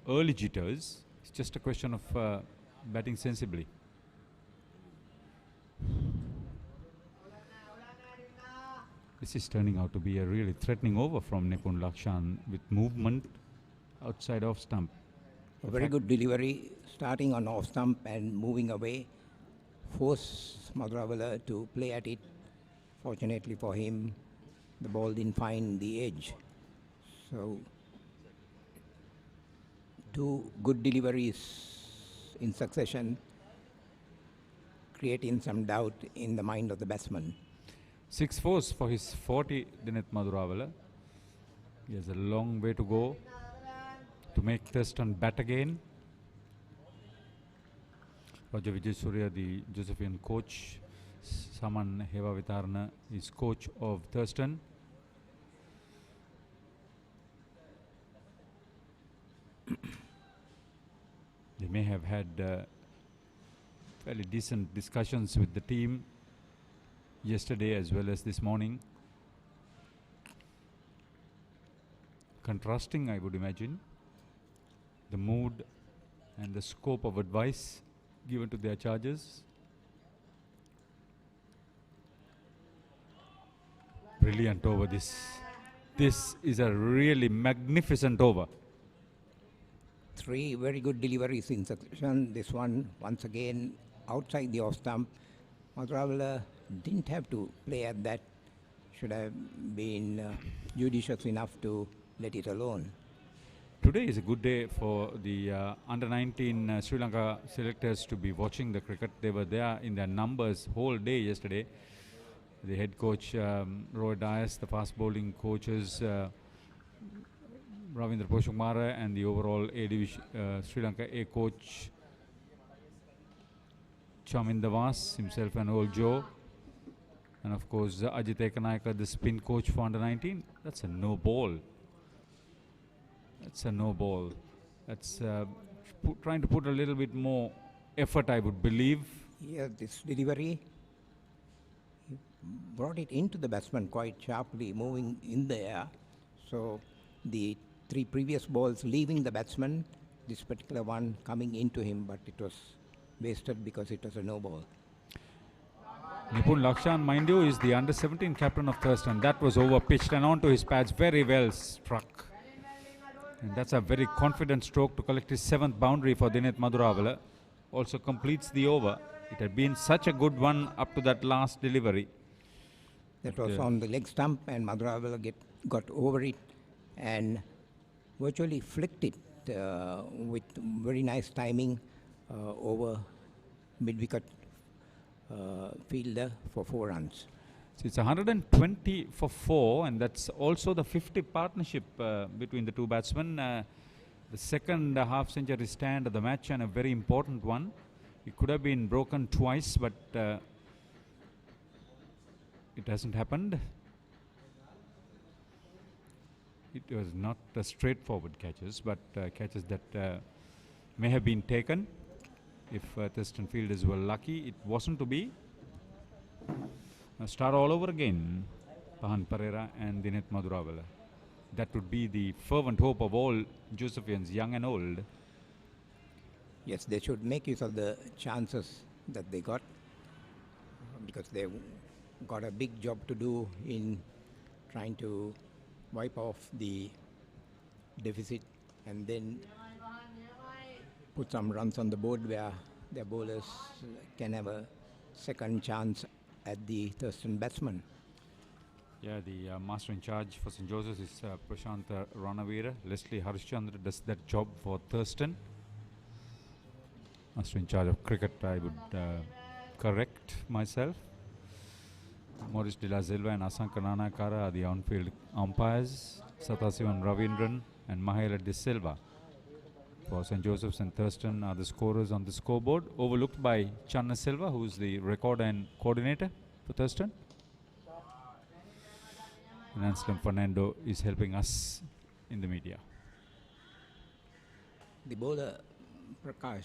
early jitters. It's just a question of batting sensibly. This is turning out to be a really threatening over from Nipun Lakshan with movement outside off stump. A very good delivery, starting on off stump and moving away, force Madhuravela to play at it. Fortunately for him, the ball didn't find the edge. So, 2 good deliveries in succession, creating some doubt in the mind of the batsman. 6 fours for his 40, Dineth Madhuravela. He has a long way to go to make Thurstan bat again. Roger Vijay Surya, the Josephian coach. Saman Heva Vitarna is coach of Thurstan. They may have had fairly decent discussions with the team yesterday as well as this morning. Contrasting, I would imagine, the mood and the scope of advice given to their charges. Brilliant over this. This is a really magnificent over. 3 very good deliveries in succession. This one, once again, outside the off stump. Mathuravala didn't have to play at that. Should have been judicious enough to let it alone. Today is a good day for the under-19 Sri Lanka selectors to be watching the cricket. They were there in their numbers whole day yesterday. The head coach, Roy Dias, the fast bowling coaches, Ravindra Poshukumara, and the overall A division Sri Lanka A coach, Chaminda Vas, himself and old Joe. And of course, Ajit Ekanayaka, the spin coach for under-19. That's a no ball. That's a no ball. That's trying to put a little bit more effort, I would believe. Yeah, this delivery brought it into the batsman quite sharply, moving in the air. So the 3 previous balls leaving the batsman, this particular one coming into him, but it was wasted because it was a no ball. Nipun Lakshan, mind you, is the under-17 captain of Thurstan. That was over pitched and onto his pads, very well struck. And that's a very confident stroke to collect his 7th boundary for Dineth Mathuravala. Also completes the over. It had been such a good one up to that last delivery. That was on the leg stump, and Mathuravala got over it and virtually flicked it with very nice timing over mid-wicket fielder for 4 runs. So it's 120 for 4, and that's also the 50 partnership between the two batsmen. The second half-century stand of the match, and a very important one. It could have been broken twice, but it hasn't happened. It was not straightforward catches, but catches that may have been taken if Thurstan fielders were lucky. It wasn't to be. Now start all over again, Pahan Pereira and Dineth Mathuravala. That would be the fervent hope of all Josephians, young and old. Yes, they should make use of the chances that they got, because they got a big job to do in trying to wipe off the deficit and then put some runs on the board where their bowlers can have a second chance at the Thurstan batsman. Yeah, the master in charge for St. Joseph's is Prashant Ranavira. Leslie Harishchandra does that job for Thurstan. Master in charge of cricket, I would correct myself. Maurice De La Silva and Asanka Nanakara are the on-field umpires. Satasivan Ravindran and Mahela De Silva for St. Joseph's and Thurstan are the scorers on the scoreboard, overlooked by Channa Silva, who is the record and coordinator for Thurstan. And Anselm Fernando is helping us in the media. The bowler Saman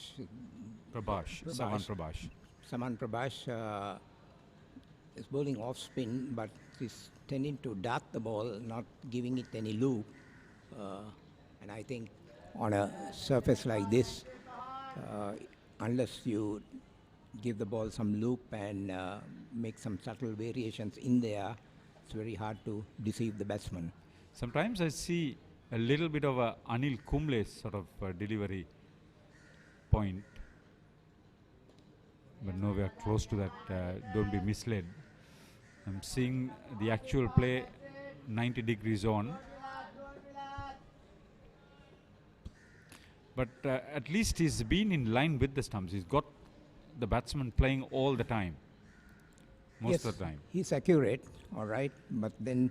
Prabhash is bowling off spin, but is tending to dart the ball, not giving it any loop. And I think on a surface like this, unless you give the ball some loop and make some subtle variations in there, it's very hard to deceive the batsman. Sometimes I see a little bit of a Anil Kumble sort of delivery point, but nowhere close to that. Don't be misled. I'm seeing the actual play 90 degrees on. But at least he's been in line with the stumps. He's got the batsman playing all the time, most of the time. He's accurate, all right, but then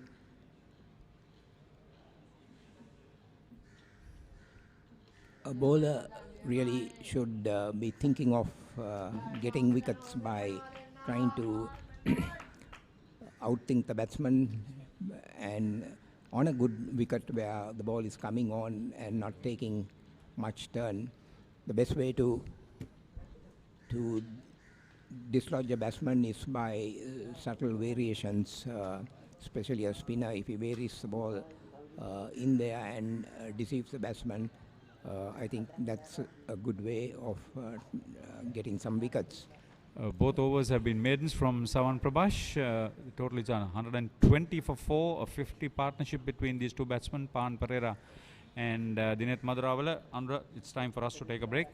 a bowler really should be thinking of getting wickets by trying to outthink the batsman, and on a good wicket where the ball is coming on and not taking much turn. The best way to dislodge a batsman is by subtle variations, especially a spinner. If he varies the ball in there and deceives the batsman, I think that's a good way of getting some wickets. Both overs have been maidens from Sawan Prabhash. Total is 120 for 4, a 50 partnership between these two batsmen, Pahan Pereira and Dinet Madhurawala. Andra, it's time for us to take a break.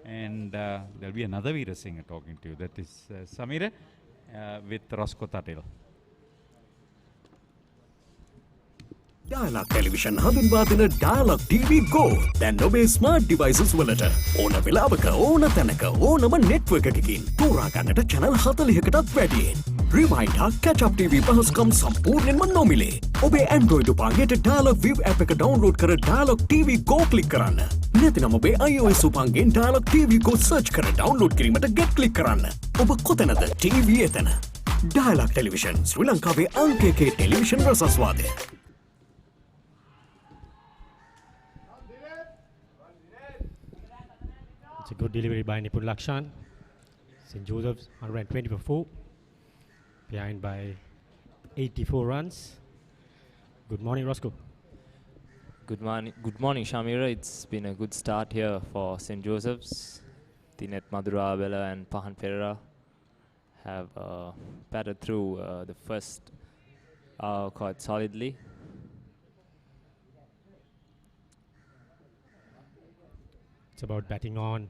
And there'll be another Veera Singer talking to you. That is Samira with Roscoe Tatil. Dialog Television හඳුන්වා දෙන Dialog TV Go දැන් ඔබේ smart devices වලට ඕන වෙලාවක ඕන තැනක ඕනම network එකකින් තෝරා ගන්නට channel 40කටත් වැඩියෙන්. Rewind හා catch up TV පහසුකම් සම්පූර්ණයෙන්ම නොමිලේ. ඔබේ Android උපංගයට Dialog View app එක download කර Dialog TV Go click කරන්න. නැතිනම් ඔබේ iOS උපංගෙන් Dialog TV Go search කර download කිරීමට get click කරන්න. ඔබ කොතැනද TV එතන. Dialog Television ශ්‍රී ලංකාවේ අංක 1 television රසස්වාදය. It's a good delivery by Nipun Lakshan. St. Joseph's 120 for 4. Behind by 84 runs. Good morning, Roscoe. Good morning, Shamira. It's been a good start here for St. Joseph's. Dinet Madhurawala and Pahan Pereira have batted through the first hour quite solidly. It's about batting on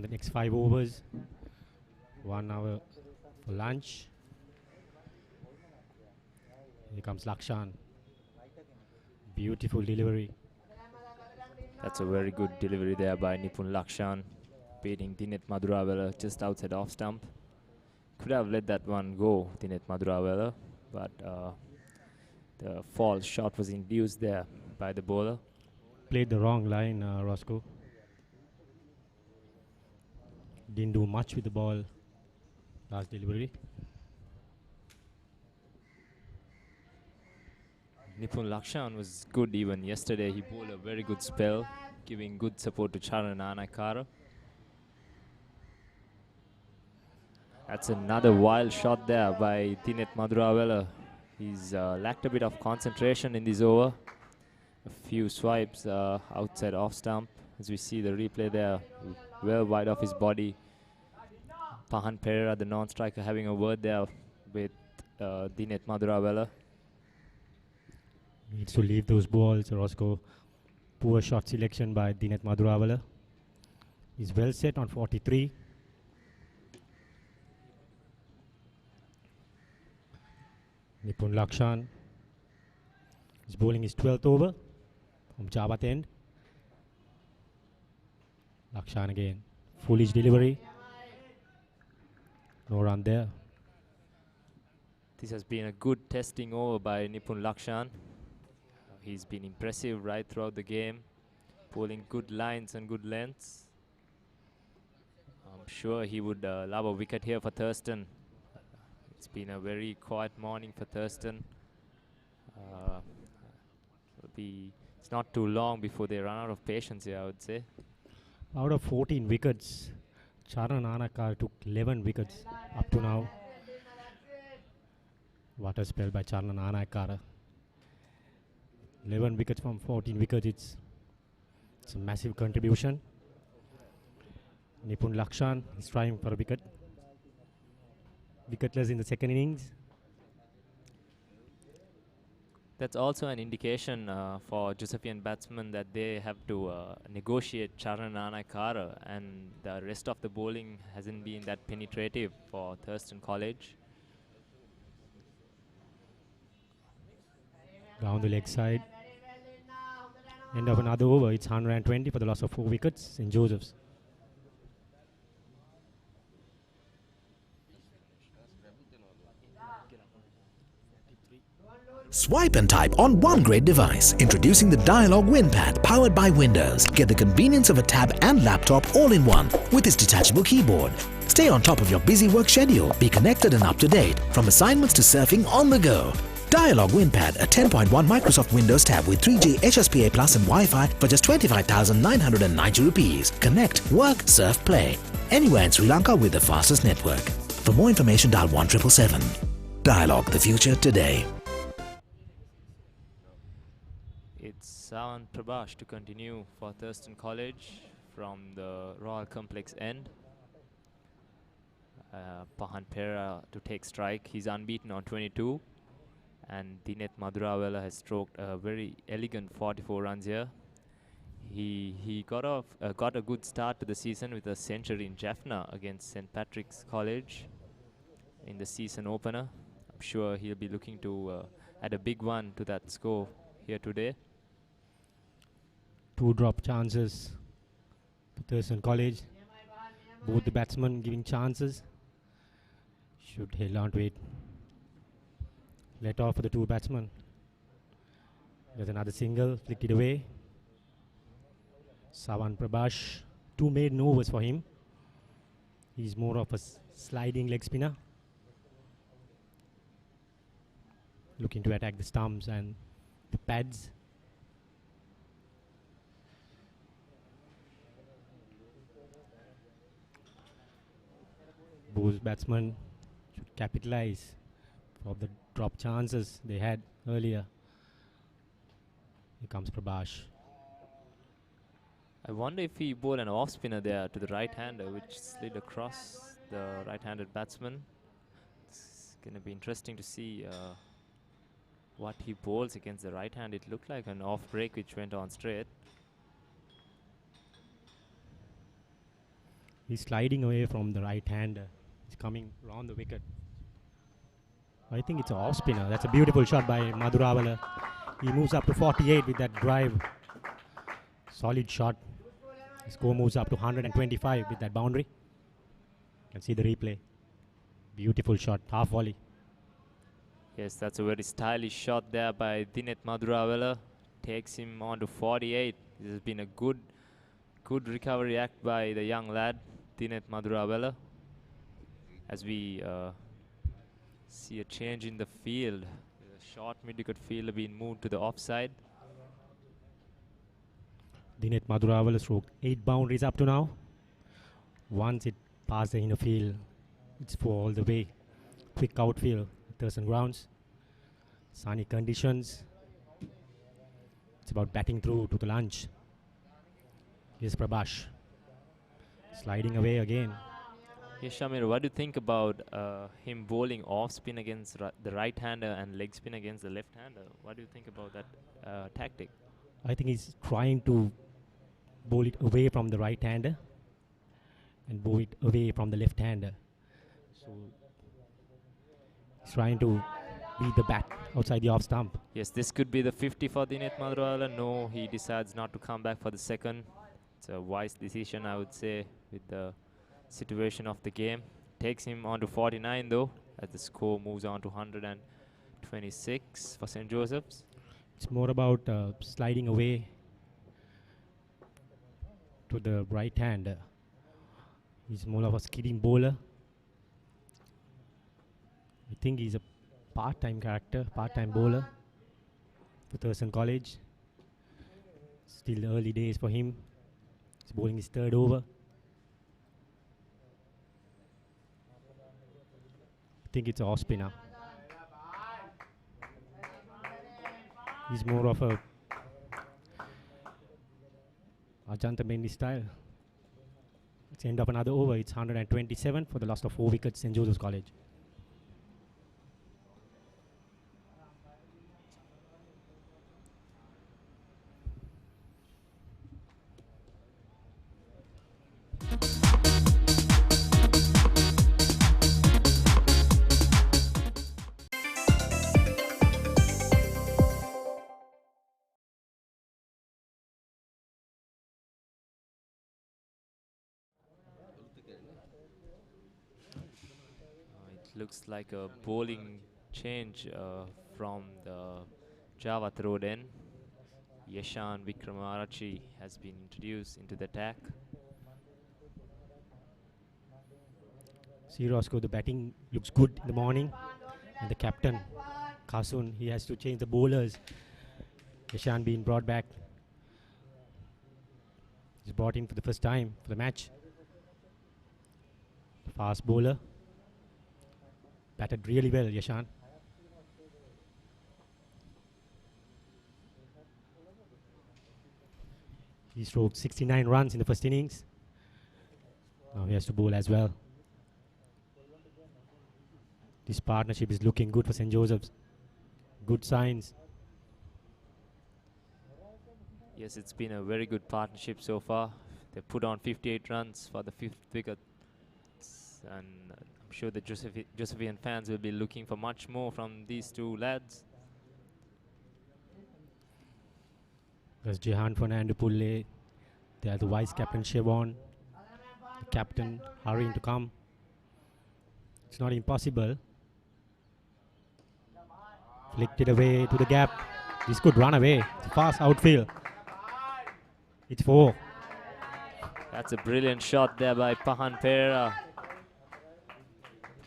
the next 5 overs. 1 hour for lunch. Here comes Lakshan. Beautiful delivery. That's a very good delivery there by Nipun Lakshan, beating Dinet Madhurawala just outside off stump. Could have let that one go, Dinet Madhurawala, but the false shot was induced there by the bowler. Played the wrong line, Roscoe. Didn't do much with the ball last delivery. Nipun Lakshan was good even yesterday. He bowled a very good spell, giving good support to Charan Anakara. That's another wild shot there by Dinet Madhurawala. He's lacked a bit of concentration in this over. A few swipes outside off stump. As we see the replay there, well wide of his body. Pahan Pereira, the non-striker, having a word there with Dinet Madhurawala. Needs to leave those balls, Roscoe. Poor shot selection by Dinet Madhurawala. He's well set on 43. Nipun Lakshan is bowling his 12th over from Javath end. Lakshan again. Foolish delivery. No run there. This has been a good testing over by Nipun Lakshan. He's been impressive right throughout the game, bowling good lines and good lengths. I'm sure he would love a wicket here for Thurstan. It's been a very quiet morning for Thurstan. It's not too long before they run out of patience here, I would say. Out of 14 wickets, Charan Anakar took 11 wickets up to now. What a spell by Charan Anakara. 11 wickets from 14 wickets. It's a massive contribution. Nipun Lakshan is trying for a wicket. Wicketless in the second innings. That's also an indication for Josephian batsmen that they have to negotiate Charan Anakara, and the rest of the bowling hasn't been that penetrative for Thurstan College. Down the leg side. End of another over. It's 120 for the loss of 4 wickets in Joseph's. Swipe and type on one great device. Introducing the Dialog WinPad powered by Windows. Get the convenience of a tab and laptop all in one with its detachable keyboard. Stay on top of your busy work schedule. Be connected and up to date from assignments to surfing on the go. Dialog WinPad, a 10.1 Microsoft Windows tab with 3G HSPA Plus and Wi-Fi for just 25,990 rupees. Connect, work, surf, play. Anywhere in Sri Lanka with the fastest network. For more information, dial 1777. Dialog, the future today. It's Savan Prabhash to continue for Thurstan College from the Royal Complex end. Pahan Pera to take strike. He's unbeaten on 22. And Dinet Madurawala has stroked a very elegant 44 runs here. He got a good start to the season with a century in Jaffna against St. Patrick's College in the season opener. I'm sure he'll be looking to add a big one to that score here today. 2 drop chances for Thurstan College. Both the batsmen giving chances. Should hold on to it. Let off for the 2 batsmen. There's another single, flicked it away. Savan Prabhash, 2 maiden overs for him. He's more of a sliding leg spinner. Looking to attack the stumps and the pads. Both batsmen should capitalize for the drop chances they had earlier. Here comes Prabhash. I wonder if he bowled an off spinner there to the right-hander, which slid across the right-handed batsman. It's going to be interesting to see what he bowls against the right hand. It looked like an off break which went on straight. He's sliding away from the right-hander. He's coming round the wicket. I think it's an off spinner. That's a beautiful shot by Madurawala. He moves up to 48 with that drive. Solid shot. The score moves up to 125 with that boundary. You can see the replay. Beautiful shot, half volley. Yes, that's a very stylish shot there by Dinet Madurawala. Takes him on to 48. This has been a good recovery act by the young lad, Dinet Madurawala. As we see a change in the field. The short mid-wicket fielder being moved to the offside. Dinet Madurawala stroked 8 boundaries up to now. Once it passed the inner field, it's 4 all the way. Quick outfield, Thurstan grounds. Sunny conditions. It's about batting through to the lunch. Here's Prabhash. Sliding away again. Yes, Shamir, what do you think about him bowling off spin against the right-hander and leg spin against the left-hander? What do you think about that tactic? I think he's trying to bowl it away from the right-hander and bowl it away from the left-hander. So he's trying to beat the bat outside the off stump. Yes, this could be the 50 for Dinet Madurawala. No, he decides not to come back for the second. It's a wise decision, I would say, with the situation of the game. Takes him on to 49 though, as the score moves on to 126 for St. Joseph's. It's more about sliding away to the right hand. He's more of a skidding bowler. I think he's a part-time character, part-time bowler for Thurstan College. Still the early days for him. He's bowling his 3rd over. I think it's a off spinner. He's more of a Ajanta Mendy style. It's the end of another over. It's 127 for the loss of 4 wickets in Joseph's College. Looks like a bowling change from the Javath Road end. Yeshan Wickramarachchi has been introduced into the attack. See, Roscoe, the batting looks good in the morning, and the captain Kasun, he has to change the bowlers. Yashan being brought back. He's brought in for the first time for the match. Fast bowler. Batted really well, Yashan. He stroked 69 runs in the first innings. Now he has to bowl as well. This partnership is looking good for St. Joseph's. Good signs. Yes, it's been a very good partnership so far. They put on 58 runs for the 5th wicket. And I'm sure the Josephian fans will be looking for much more from these two lads. There's Jehan Fernando Pulle. There's the vice captain Chevon. The captain hurrying to come. It's not impossible. Flicked it away to the gap. This could run away. It's a fast outfield. It's 4. That's a brilliant shot there by Pahan Pereira.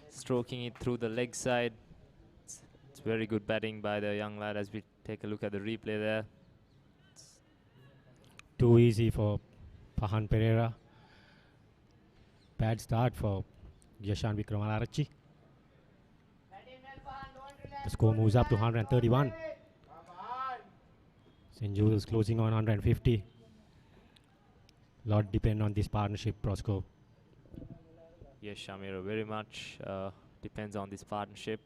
Stroking it through the leg side. It's very good batting by the young lad as we take a look at the replay there. Too easy for Pahan Pereira. Bad start for Yashan Wickramararachi. The score moves up to 131. St. Jules closing on 150. Lot depend on this partnership, Prosco. Yes, Shamir, very much depends on this partnership.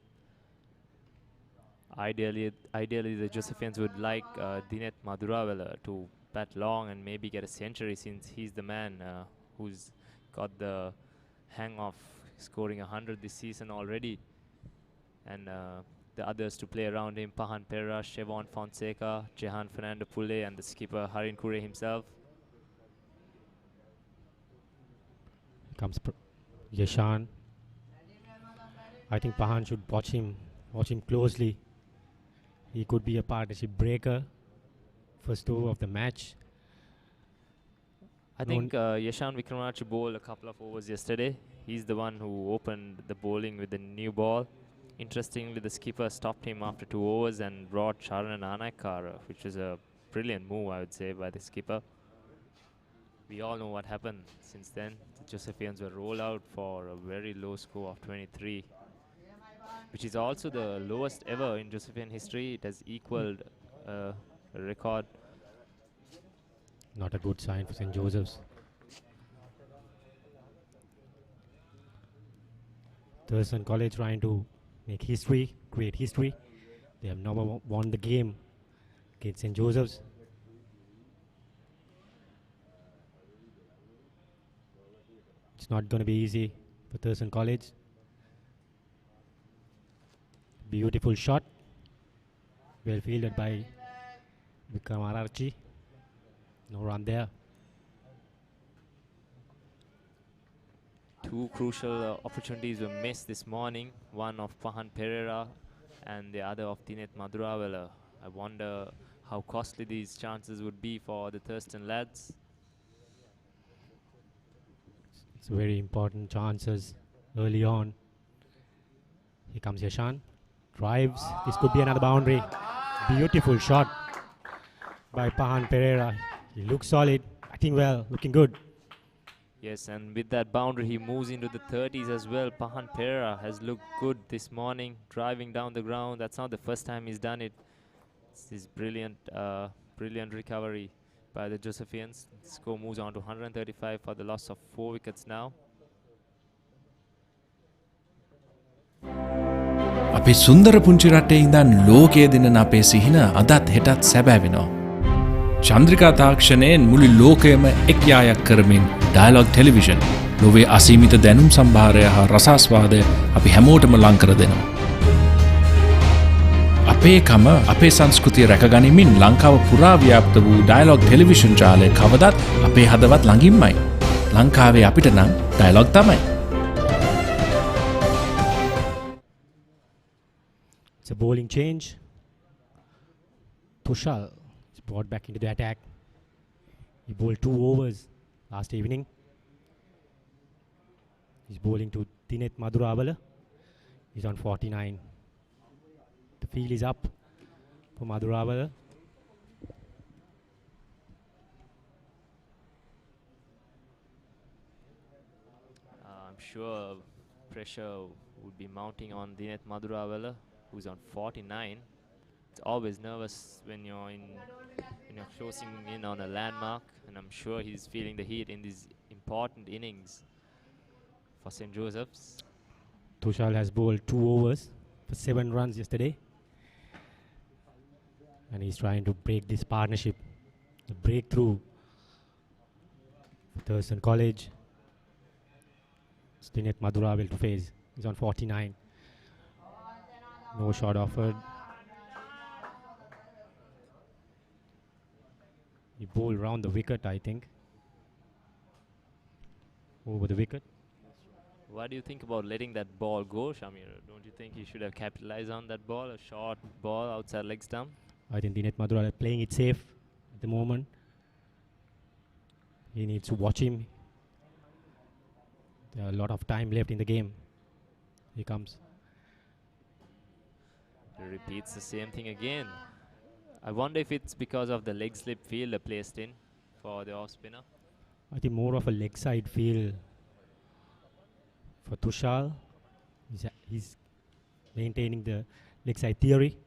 Ideally the Josephians would like Dinet Maduravela to bat long and maybe get a century, since he's the man who's got the hang of scoring 100 this season already. And the others to play around him, Pahan Pereira, Chevon Fonseca, Jehan Fernando Pulle, and the skipper Harin Kure himself. Comes Yashan. I think Pahan should watch him closely. He could be a partnership breaker. First over of the match. I think Yashan Wickramararachi bowled a couple of overs yesterday. He's the one who opened the bowling with the new ball. Interestingly, the skipper stopped him after 2 overs and brought Sharan Anaikar, which was a brilliant move, I would say, by the skipper. We all know what happened since then. The Josephians were rolled out for a very low score of 23, which is also the lowest ever in Josephian history. It has equaled a record. Not a good sign for St. Joseph's. Thurstan College trying to make history, create history. They have never won the game against St. Joseph's. It's not going to be easy for Thurstan College. Beautiful shot. Well fielded by Wickramararachi. No run there. 2 crucial opportunities were missed this morning. One of Pahan Pereira and the other of Dinet Maduravela. I wonder how costly these chances would be for the Thurstan lads. It's very important chances early on. Here comes Yashan. Drives. This could be another boundary. Beautiful shot by Pahan Pereira. He looks solid. Acting well. Looking good. Yes, and with that boundary, he moves into the 30s as well. Pahan Pereira has looked good this morning, driving down the ground. That's not the first time he's done it. It's this brilliant recovery by the Josephians. Score moves on to 135 for the loss of 4 wickets now. අපි සුන්දර පුංචි රටේ ඉඳන් ලෝකයේ දිනන අපේ සිහින අදත් හෙටත් සැබෑවෙනවා. චන්ද්‍රිකා තාක්ෂණයෙන් මුළු ලෝකයම එක් යායක් කරමින් ඩයලොග් ටෙලිවිෂන් ලොවේ අසීමිත දැනුම් සම්භාරය හා රසාස්වාදය අපි හැමෝටම ලං කර දෙනවා. අපේ කම අපේ සංස්කෘතිය රැකගනිමින් ලංකාව පුරා ව්‍යාප්ත වූ ඩයලොග් ටෙලිවිෂන් ජාලය කවදත් අපේ හදවත් ළඟින්මයි. ලංකාවේ අපිට නම් ඩයලොග් තමයි. It's a bowling change. Tushal is brought back into the attack. He bowled 2 overs last evening. He's bowling to Dinet Maduravela. He's on 49. The field is up for Madurawala. I'm sure pressure would be mounting on Dinet Madurawala, who's on 49. It's always nervous when you're closing in on a landmark, and I'm sure he's feeling the heat in these important innings for St. Joseph's. Tushal has bowled 2 overs for 7 runs yesterday, and he's trying to break this partnership, the breakthrough for Thurstan College. Dinet Madurawala to face. He's on 49. No shot offered. He bowled round the wicket, I think. Over the wicket. What do you think about letting that ball go, Shamir? Don't you think he should have capitalized on that ball? A short ball outside leg stump? I think Dinet Madurawala playing it safe at the moment. He needs to watch him. There are a lot of time left in the game. He comes. He repeats the same thing again. I wonder if it's because of the leg slip fielder placed in for the off spinner. I think more of a leg side feel for Tushal. He's maintaining the leg side theory.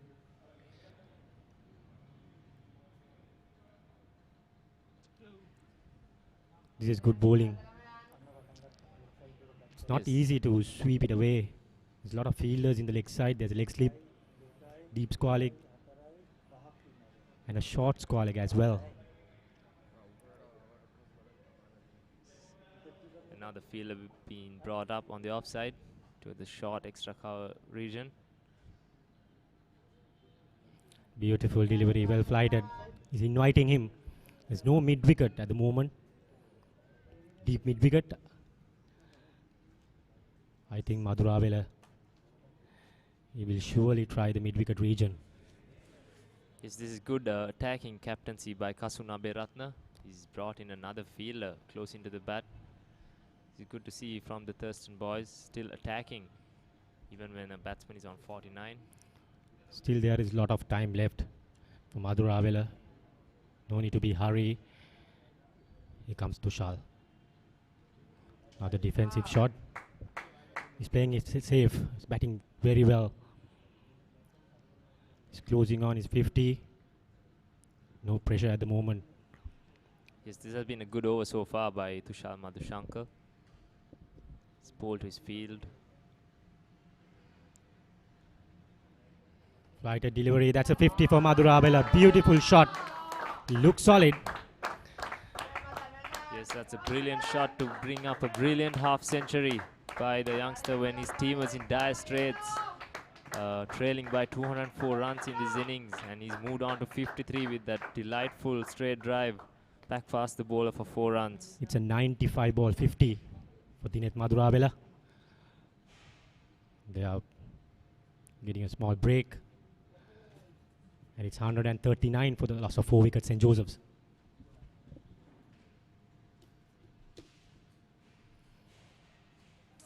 This is good bowling. It's not easy to sweep it away. There's a lot of fielders in the leg side. There's a leg slip, deep square leg, and a short square leg as well. And now the fielder being brought up on the offside to the short extra cover region. Beautiful delivery, well flighted. He's inviting him. There's no mid-wicket at the moment. Deep mid-wicket. I think Madurawala, he will surely try the mid-wicket region. Yes, this is good attacking captaincy by Kasuna Beratna. He's brought in another fielder close into the bat. It's good to see from the Thurstan boys still attacking, even when a batsman is on 49. Still there is a lot of time left for Madurawala. No need to be hurry. Here comes Tushal. Another defensive shot. He's playing it safe. He's batting very well. He's closing on his 50. No pressure at the moment. Yes, this has been a good over so far by Tushal Madhushankar. He's bowled to his field. Flighted delivery. That's a 50 for Madurawala. Beautiful shot. He looks solid. Yes, that's a brilliant shot to bring up a brilliant half century by the youngster when his team was in dire straits, trailing by 204 runs in this innings, and he's moved on to 53 with that delightful straight drive back past the bowler for 4 runs. It's a 95 ball 50 for Dinet Madurawala. They are getting a small break, and it's 139 for the loss of 4 wickets St. Joseph's.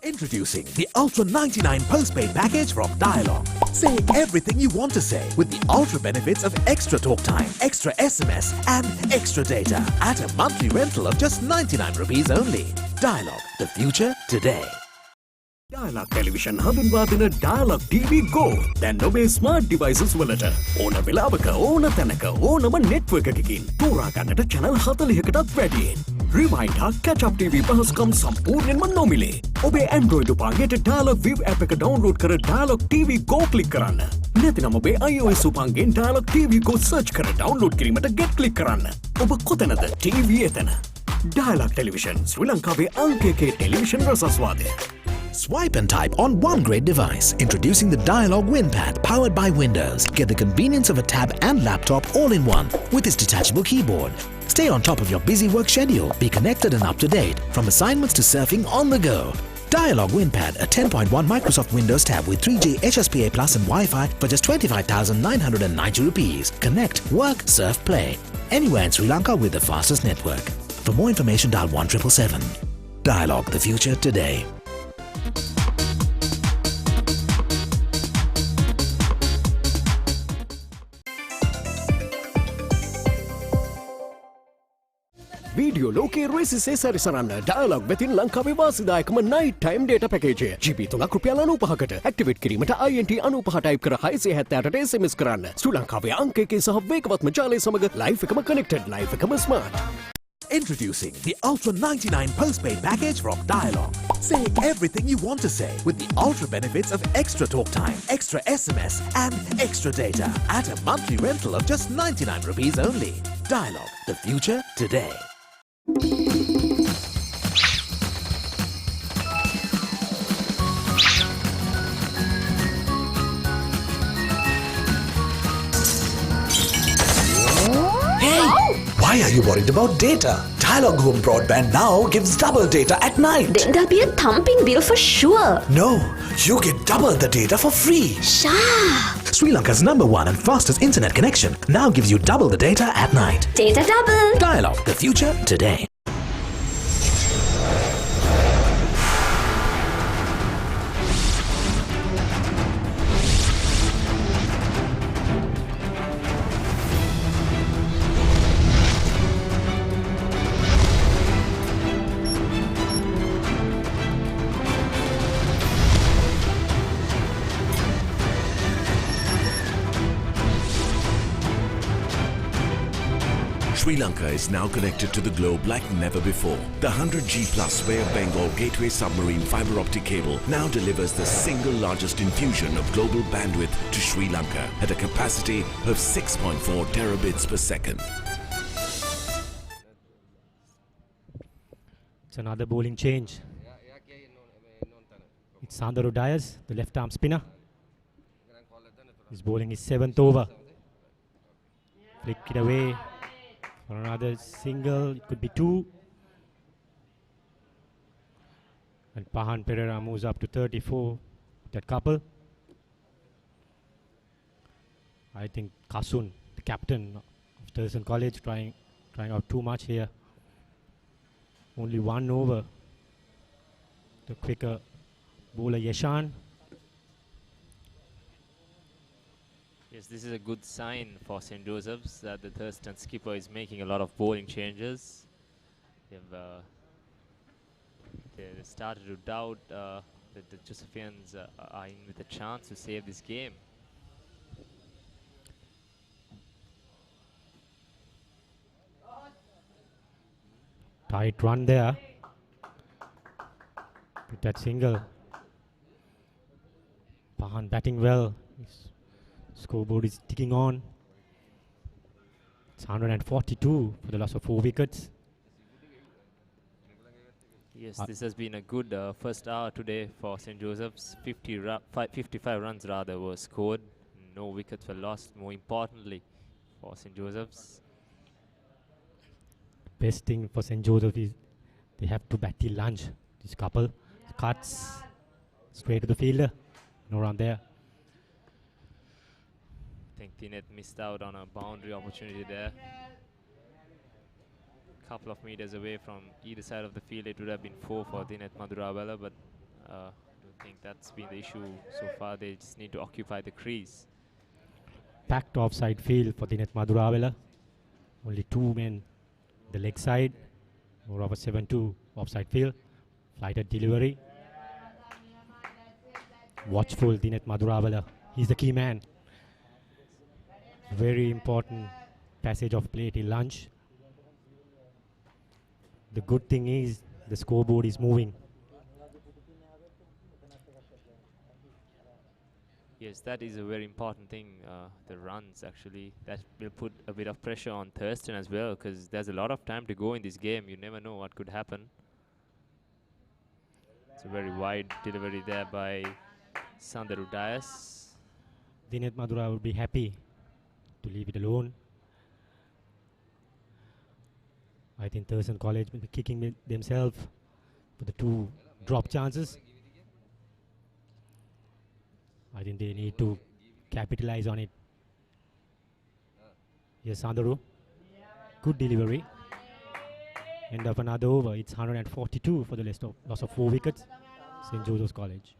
Introducing the Ultra 99 postpaid package from Dialog. Say everything you want to say with the ultra benefits of extra talk time, extra SMS and extra data at a monthly rental of just 99 rupees only. Dialog, the future today. Dialog Television හඳුන්වා දෙන Dialog TV Go දැන් ඔබේ smart devices වලට ඕන වෙලාවක ඕන තැනක ඕනම network එකකින් තෝරා ගන්නට channel 40කටත් වැඩියෙන් Rewind හා Catch Up TV පහසුකම් සම්පූර්ණයෙන්ම නොමිලේ ඔබේ Android උපංගයට Dialog Viv app එක download කර Dialog TV Go click කරන්න නැතිනම් ඔබේ iOS උපංගෙන් Dialog TV Go search කර download කිරීමට get click කරන්න ඔබ කොතැනද TV එතන Dialog Television ශ්‍රී ලංකාවේ අංක 1 television රසස්වාදය Swipe and type on one great device. Introducing the Dialog WinPad powered by Windows. Get the convenience of a tab and laptop all in one with its detachable keyboard. Stay on top of your busy work schedule. Be connected and up to date from assignments to surfing on the go. Dialog WinPad, a 10.1 Microsoft Windows tab with 3G HSPA Plus and Wi-Fi for just 25,990 rupees. Connect, work, surf, play. Anywhere in Sri Lanka with the fastest network. For more information, dial 1777. Dialog, the future today. Video ලෝකයේ රෙසිසේ සැරිසරන්න dialogue වෙතින් ලංකාවේ වාසිදායකම night time data package GB 3ක් රුපියල් 95කට activate කිරීමට INT 95 type කර 678ට SMS කරන්න ශ්‍රී ලංකාවේ අංකයකින් සහ වේගවත්ම ජාලය සමග ලයිෆ් එකම connected life එකම smart. Introducing the Ultra 99 postpaid package from Dialog. Say everything you want to say with the ultra benefits of extra talk time, extra SMS and extra data at a monthly rental of just 99 rupees only. Dialog, the future today. Why are you worried about data? Dialog Home Broadband now gives double data at night. Then there'll be a thumping bill for sure. No, you get double the data for free. Sha! Sri Lanka's #1 and fastest internet connection now gives you double the data at night. Data double. Dialog, the future today. Sri Lanka is now connected to the globe like never before. The 100G Plus Bay of Bengal Gateway Submarine Fiber Optic Cable now delivers the single largest infusion of global bandwidth to Sri Lanka at a capacity of 6.4 terabits per second. It's another bowling change. It's Sandaru Dias, the left arm spinner. His bowling is 7th over. Flick it away. For another single, it could be 2. And Pahan Pereira moves up to 34. That couple. I think Kasun, the captain of Thurstan College, trying out too much here. Only 1 over. The quicker bowler Yeshan. Yes, this is a good sign for St. Joseph's that the Thurstan skipper is making a lot of bowling changes. They started to doubt that the Josephians are in with a chance to save this game. Tight run there. With that single. Pahan batting well. Scoreboard is ticking on. It's 142 for the loss of 4 wickets. Yes, this has been a good first hour today for St. Joseph's. 55 runs rather were scored. No wickets were lost, more importantly, for St. Joseph's. Best thing for St. Joseph is they have to bat till lunch. This couple cuts straight to the fielder. No run there. I think Tinet missed out on a boundary opportunity there. Couple of meters away from either side of the field, it would have been 4 for Tinet Madurawala, but I don't think that's been the issue so far. They just need to occupy the crease. Packed offside field for Tinet Madurawala. Only 2 men the leg side. More of a 7-2 offside field. Flighted delivery. Watchful Tinet Madurawala. He's the key man. Very important passage of play till lunch. The good thing is the scoreboard is moving. Yes, that is a very important thing, the runs actually. That will put a bit of pressure on Thurstan as well, because there's a lot of time to go in this game. You never know what could happen. It's a very wide delivery there by Sandaru Dias. Tinet Madura would be happy to leave it alone. I think Thurstan College will be kicking themselves for the 2 drop chances. I think they need to capitalize on it. Yes, Sandaru. Good delivery. End of another over. It's 142 for the loss of 4 wickets. St. Joseph's College.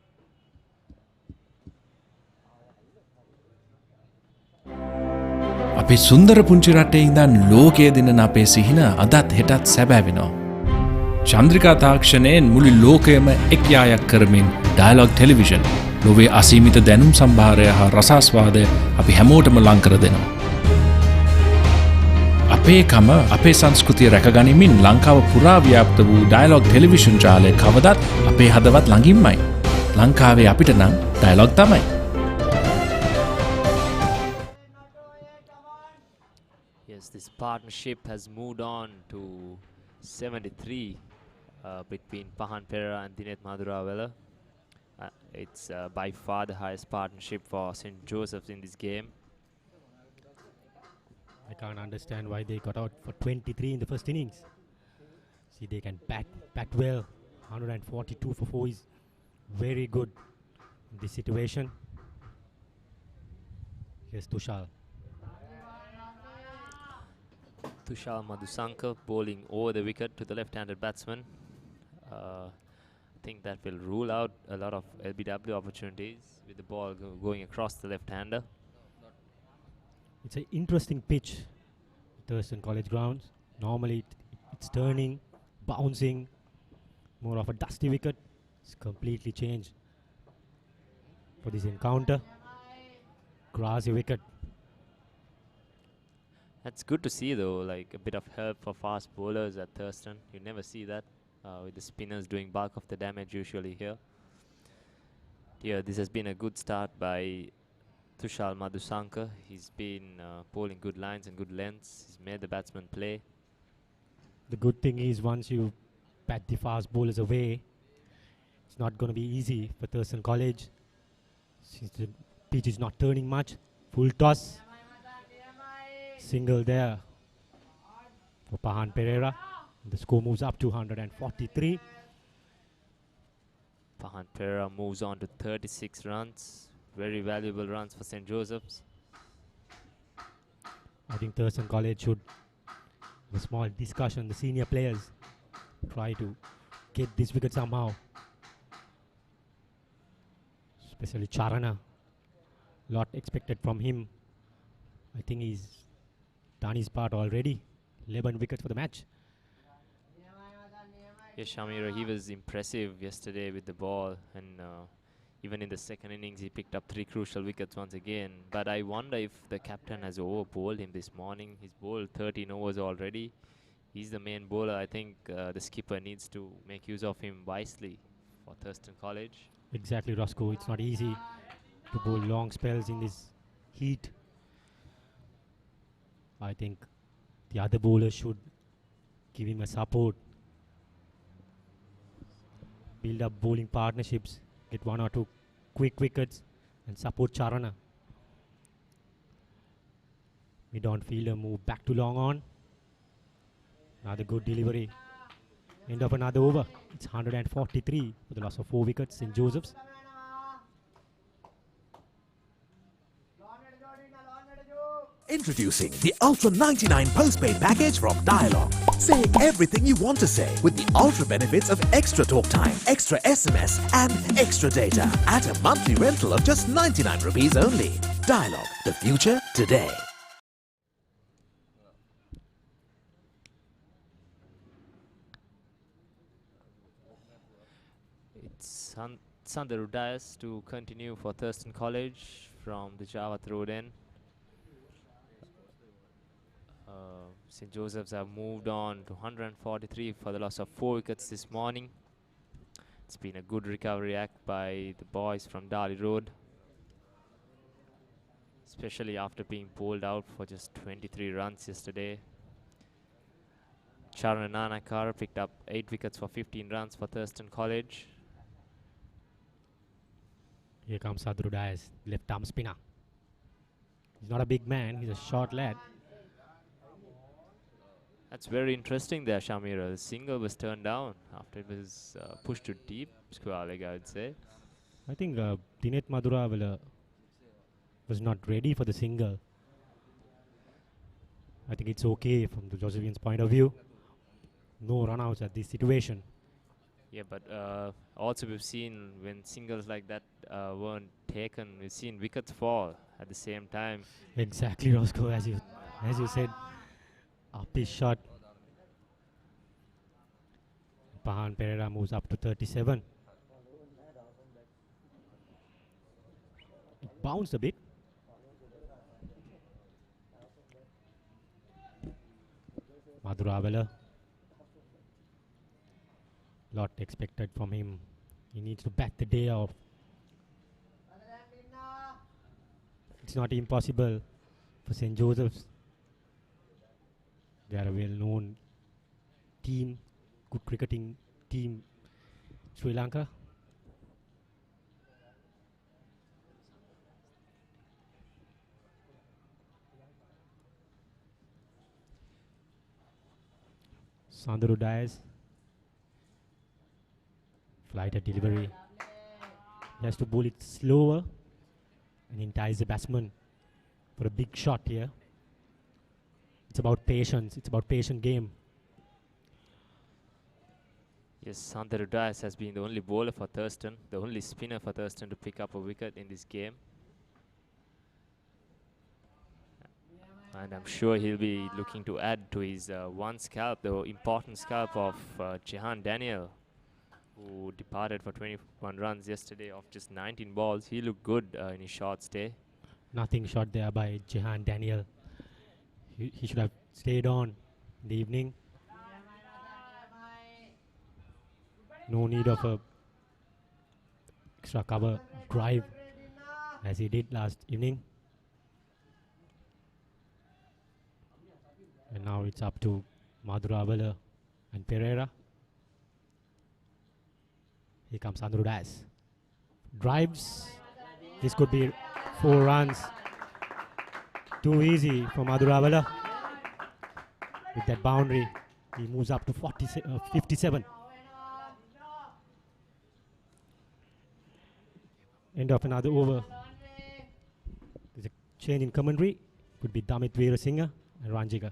අපි සුන්දර පුංචි රටේ ඉඳන් ලෝකයේ දිනන අපේ සිහින අදත් හෙටත් සැබෑ චන්ද්‍රිකා තාක්ෂණයෙන් මුළු ලෝකයම එක් යායක් කරමින් ඩයලොග් ටෙලිවිෂන් ලොවේ අසීමිත දැනුම් සම්භාරය හා රසාස්වාදය අපි හැමෝටම ලං කර දෙනවා. අපේකම අපේ සංස්කෘතිය රැකගනිමින් ලංකාව පුරා ව්‍යාප්ත වූ ඩයලොග් ටෙලිවිෂන් ජාලය කවදත් අපේ හදවත් ළඟින්මයි. ලංකාවේ අපිට නම් ඩයලොග් තමයි. Yes, this partnership has moved on to 73 between Pahan Pereira and Dinet Madurawala. It's by far the highest partnership for St. Joseph's in this game. I can't understand why they got out for 23 in the first innings. See, they can bat well. 142 for 4 is very good in this situation. Here's Tushal. Tushal Madhusankar bowling over the wicket to the left-handed batsman. I think that will rule out a lot of LBW opportunities with the ball going across the left-hander. It's an interesting pitch, Thurstan College grounds. Normally it's turning, bouncing, more of a dusty wicket. It's completely changed for this encounter. Grassy wicket. That's good to see though, like a bit of help for fast bowlers at Thurstan. You never see that with the spinners doing bulk of the damage usually here. Yeah, this has been a good start by Tushal Madhusankar. He's been bowling good lines and good lengths. He's made the batsman play. The good thing is once you bat the fast bowlers away, it's not going to be easy for Thurstan College. Since the pitch is not turning much, full toss. Single there for Pahan Pereira. The score moves up to 143. Pahan Pereira moves on to 36 runs. Very valuable runs for St. Joseph's. I think Thurstan College should have a small discussion. The senior players try to get this wicket somehow. Especially Charana. Lot expected from him. I think he's done his part already. 11 wickets for the match. Yeah, Shamira, he was impressive yesterday with the ball, and even in the second innings he picked up 3 crucial wickets once again. But I wonder if the captain has over-bowled him this morning. He's bowled 13 overs already. He's the main bowler. I think the skipper needs to make use of him wisely for Thurstan College. Exactly, Roscoe. It's not easy to bowl long spells in this heat. I think the other bowlers should give him a support. Build up bowling partnerships. Get 1 or 2 quick wickets and support Charana. Mid-on fielder move back to long on. Another good delivery. End of another over. It's 143 for the loss of 4 wickets in Joseph's. Introducing the Ultra 99 postpaid package from Dialog. Say everything you want to say with the ultra benefits of extra talk time, extra SMS and extra data at a monthly rental of just 99 rupees only. Dialog, the future today. It's Sandar Udayas to continue for Thurstan College from the Jawat Road end. St. Joseph's have moved on to 143 for the loss of 4 wickets this morning. It's been a good recovery act by the boys from Dali Road, especially after being bowled out for just 23 runs yesterday. Charan Nanakar picked up 8 wickets for 15 runs for Thurstan College. Here comes Sadru Dias, left arm spinner. He's not a big man, he's a short lad. That's very interesting there, Shamira. The single was turned down after it was pushed to deep square leg, I would say. I think Dinet Madurawala was not ready for the single. I think it's okay from the Josephians' point of view. No run-outs at this situation. Yeah, but also we've seen when singles like that weren't taken, we've seen wickets fall. at the same time. Exactly, Roscoe, as you said, up his shot. Pahan Pereira moves up to 37. It bounced a bit. Madhuravela. Lot expected from him. He needs to bat the day off. It's not impossible for St. Joseph's. They are a well-known team, good cricketing team, Sri Lanka. Sandro Dias. Flighted delivery. He has to bowl it slower and entice the batsman for a big shot here. It's about patience. It's about patient game. Yes, Sandro Dias has been the only bowler for Thurstan, the only spinner for Thurstan to pick up a wicket in this game. And I'm sure he'll be looking to add to his one scalp, the important scalp of Jehan Daniel, who departed for 21 runs yesterday off just 19 balls. He looked good in his short stay. Nothing shot there by Jehan Daniel. He should have stayed on in the evening. No need of a extra cover drive as he did last evening. And now it's up to Madhuravela and Pereira. Here comes Sandro Dias. Drives. This could be 4 runs. Too easy for Madhuravela. With that boundary, he moves up to 57. End of another over. There's a change in commentary. Could be Damit Veerasinghe and Ranjika.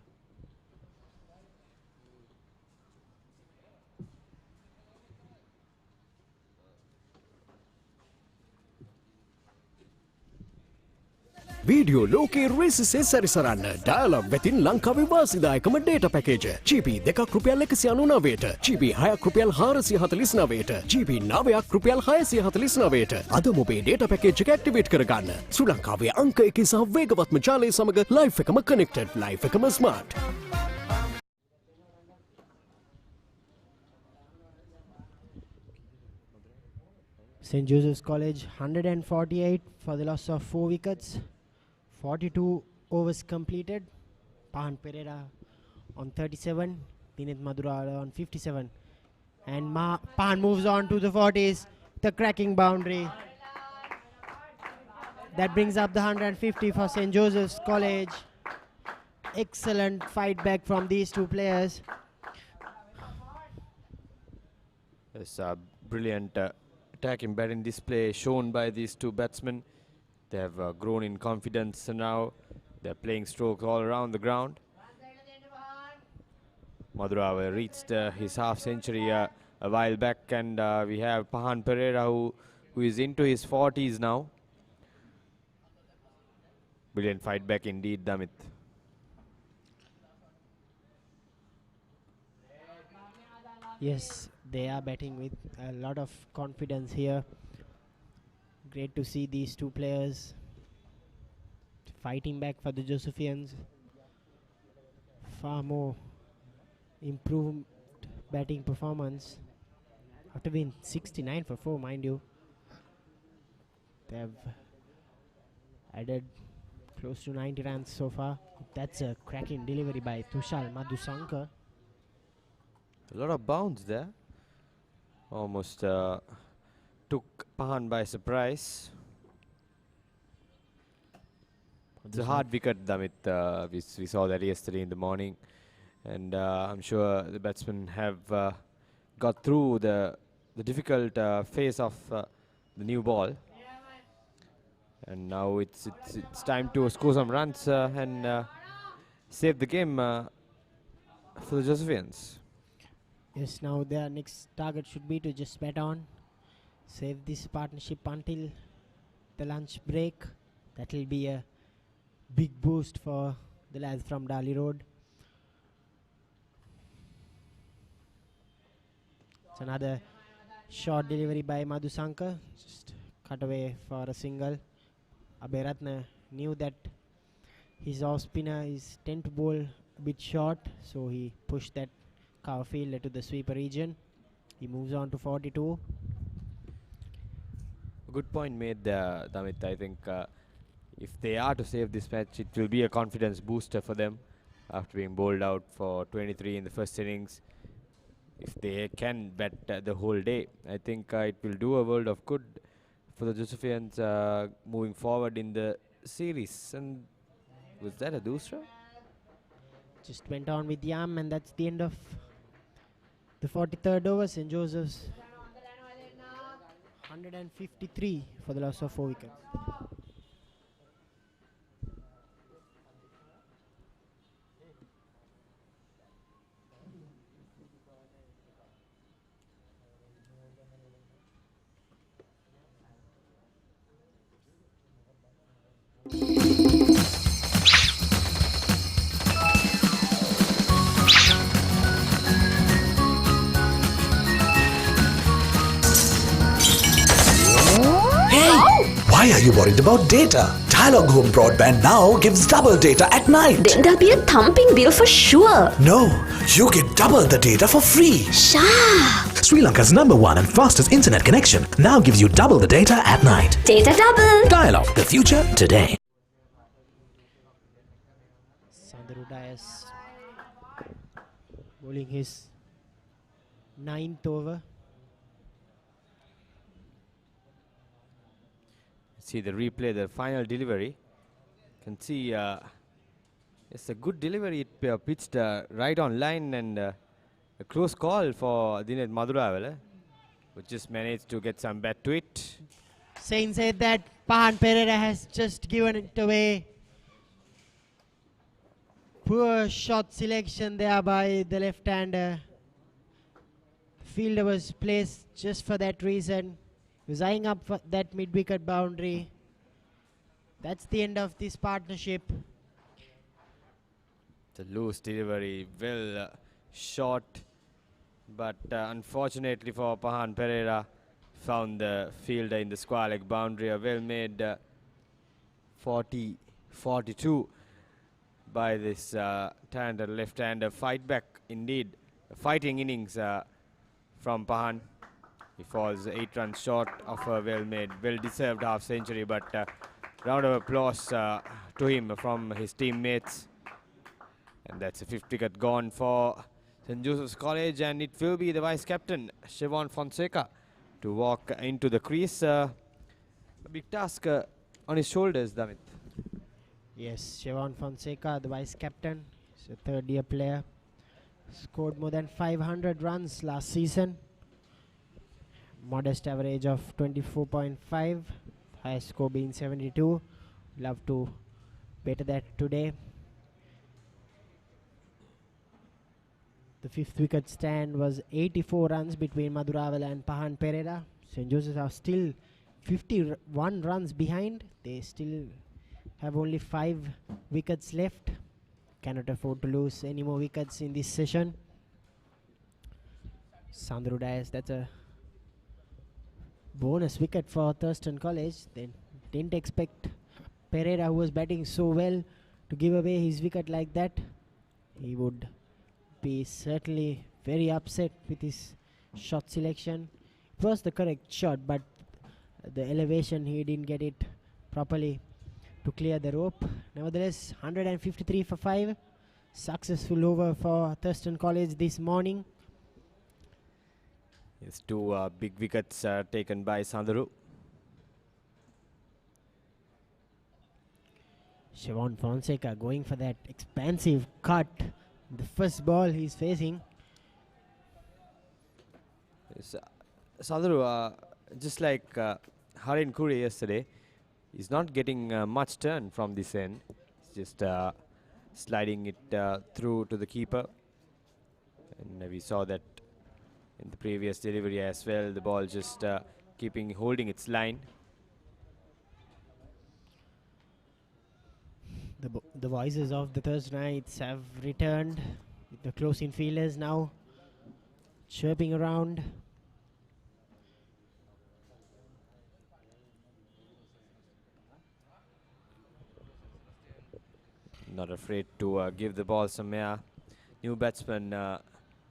Video ලෝකයේ රේසිසේ සැරිසරන්න dialogue වෙතින් ලංකාවේ වාසිදායකම data package GB 2ක් රුපියල් 199ට GB 6ක් රුපියල් 449ට GB 9ක් රුපියල් 649ට අද ඔබේ data package එක ඇක්ටිවේට් කරගන්න ශ්‍රී ලංකාවේ අංක 1 සහ වේගවත්ම ජාලය සමග ලයිෆ් එකම කනෙක්ටඩ් ලයිෆ් එකම smart St. Joseph's College 148 for the loss of 4 wickets. 42 overs completed. Pahan Pereira on 37. Dinet Madhuravela on 57. And Pahan moves on to the 40s. The cracking boundary. That brings up the 150 for St. Joseph's College. Excellent fight back from these two players. It's a brilliant attacking batting display shown by these two batsmen. They have grown in confidence now. They're playing strokes all around the ground. Madhuravela reached his half century a while back, and we have Pahan Pereira who is into his 40s now. Brilliant fight back indeed, Damit. Yes, they are batting with a lot of confidence here. Great to see these two players fighting back for the Josephians. Far more improved batting performance after being 69 for 4, mind you. They have added close to 90 runs so far. That's a cracking delivery by Tushal Madhusankar. A lot of bounce there. Almost took Pahan by surprise. It's a hard wicket, Damit. We saw that yesterday in the morning. And I'm sure the batsmen have got through the difficult phase of the new ball. And now it's time to score some runs and save the game for the Josephians. Yes, now their next target should be to just bat on, save this partnership until the lunch break. That will be a big boost for the lads from Dali Road. It's another short delivery by Madhusankar. Just cut away for a single. Abhiratna knew that his off spinner is tend to bowl a bit short, so he pushed that cover fielder to the sweeper region. He moves on to 42. Good point made, Damit. I think if they are to save this match, it will be a confidence booster for them after being bowled out for 23 in the first innings. If they can bat the whole day, I think it will do a world of good for the Josephians moving forward in the series. And was that a doosra? Just went on with Yam, and that's the end of the 43rd over. St. Joseph's 153 for the loss of 4 wickets. Why are you worried about data? Dialog Home Broadband now gives double data at night. Then there'll be a thumping bill for sure. No, you get double the data for free. Sha! Sri Lanka's #1 and fastest internet connection now gives you double the data at night. Data double. Dialog, the future today. Sandharu Dias bowling his 9th over. See the replay, the final delivery. Can see it's a good delivery. It pitched right on line, and a close call for Dinet Madhuravela, who just managed to get some bat to it. Saying said that Pahan Pereira has just given it away. Poor shot selection there by the left-hander. Fielder was placed just for that reason. He was eyeing up for that mid-wicket boundary. That's the end of this partnership. The loose delivery, well shot, but unfortunately for Pahan Pereira, found the fielder in the square leg boundary. A well-made 40-42 by this talented left-hander. Fight back indeed, a fighting innings from Pahan. He falls 8 runs short of a well-made, well-deserved half-century, but round of applause to him from his teammates. And that's a 5th wicket gone for St. Joseph's College, and it will be the vice-captain, Siobhan Fonseca, to walk into the crease. A big task on his shoulders, Damit. Yes, Siobhan Fonseca, the vice-captain. He's a third-year player. Scored more than 500 runs last season. Modest average of 24.5. Highest score being 72. Love to better that today. The 5th wicket stand was 84 runs between Madhuravela and Pahan Pereira. St. Joseph's are still 51 runs behind. They still have only 5 wickets left. Cannot afford to lose any more wickets in this session. Sandharu Dias, that's a bonus wicket for Thurstan College. They didn't expect Pereira, who was batting so well, to give away his wicket like that. He would be certainly very upset with his shot selection. It was the correct shot, but the elevation, he didn't get it properly to clear the rope. Nevertheless, 153 for 5. Successful over for Thurstan College this morning. Yes, 2 big wickets taken by Sandharu. Siobhan Fonseca going for that expansive cut. The first ball he's facing. Yes, Sandharu, just like Harin Kuri yesterday, he's not getting much turn from this end. He's just sliding it through to the keeper. And we saw that in the previous delivery as well. The ball just holding its line. The voices of the Thurstanites have returned, with the close infielders now chirping around. Not afraid to give the ball some air. New batsman.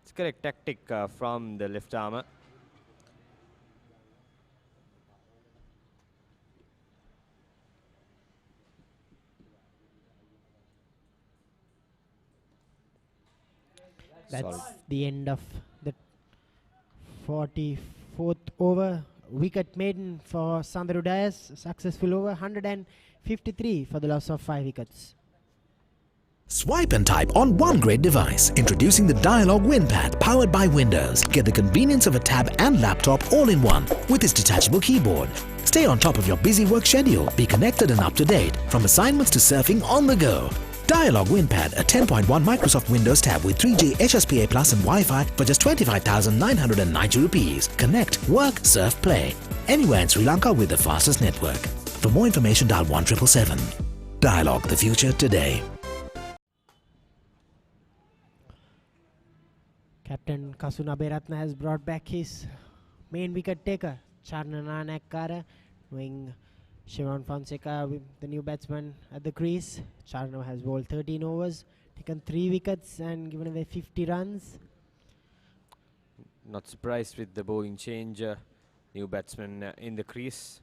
It's correct tactic from the left armour. That's the end of the 44th over. Wicket maiden for Sandru Dias. Successful over, 153 for the loss of 5 wickets. Swipe and type on one great device. Introducing the Dialog WinPad powered by Windows. Get the convenience of a tab and laptop all in one with its detachable keyboard. Stay on top of your busy work schedule. Be connected and up to date. From assignments to surfing on the go. Dialog WinPad, a 10.1 Microsoft Windows tab with 3G HSPA Plus and Wi-Fi for just 25,990 rupees. Connect, work, surf, play. Anywhere in Sri Lanka with the fastest network. For more information, dial 1777. Dialog, the future today. Captain Kasuna Beratna has brought back his main wicket taker, Charnana Nakkara, knowing Shivan Fonseca, with the new batsman at the crease. Charno has bowled 13 overs, taken 3 wickets and given away 50 runs. Not surprised with the bowling change. New batsman in the crease.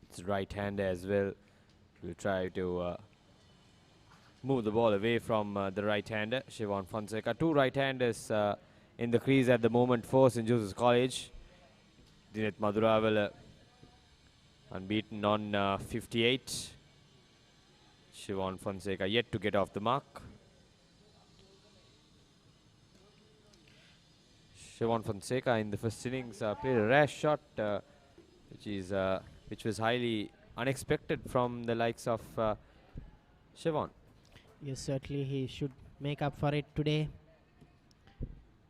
It's right-hander as well. We'll try to move the ball away from the right-hander, Shivan Fonseca. 2 right-handers in the crease at the moment for St. Joseph's College. Dinet Madhuravela unbeaten on 58. Shivan Fonseca yet to get off the mark. Shivan Fonseca in the first innings played a rash shot, which was highly unexpected from the likes of Shivan. Yes, certainly he should make up for it today.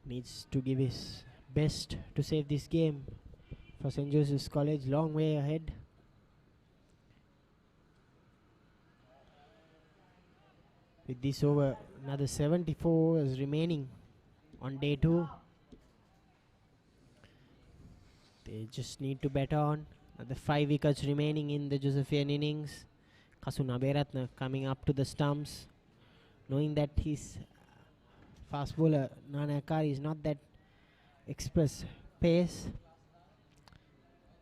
Needs to give his best to save this game for St. Joseph's College. Long way ahead. With this over, another 74 is remaining on day 2. They just need to bet on. Another 5 wickets remaining in the Josephian innings. Kasuna Beratna coming up to the stumps, knowing that his fast bowler Nana Akari is not that express pace,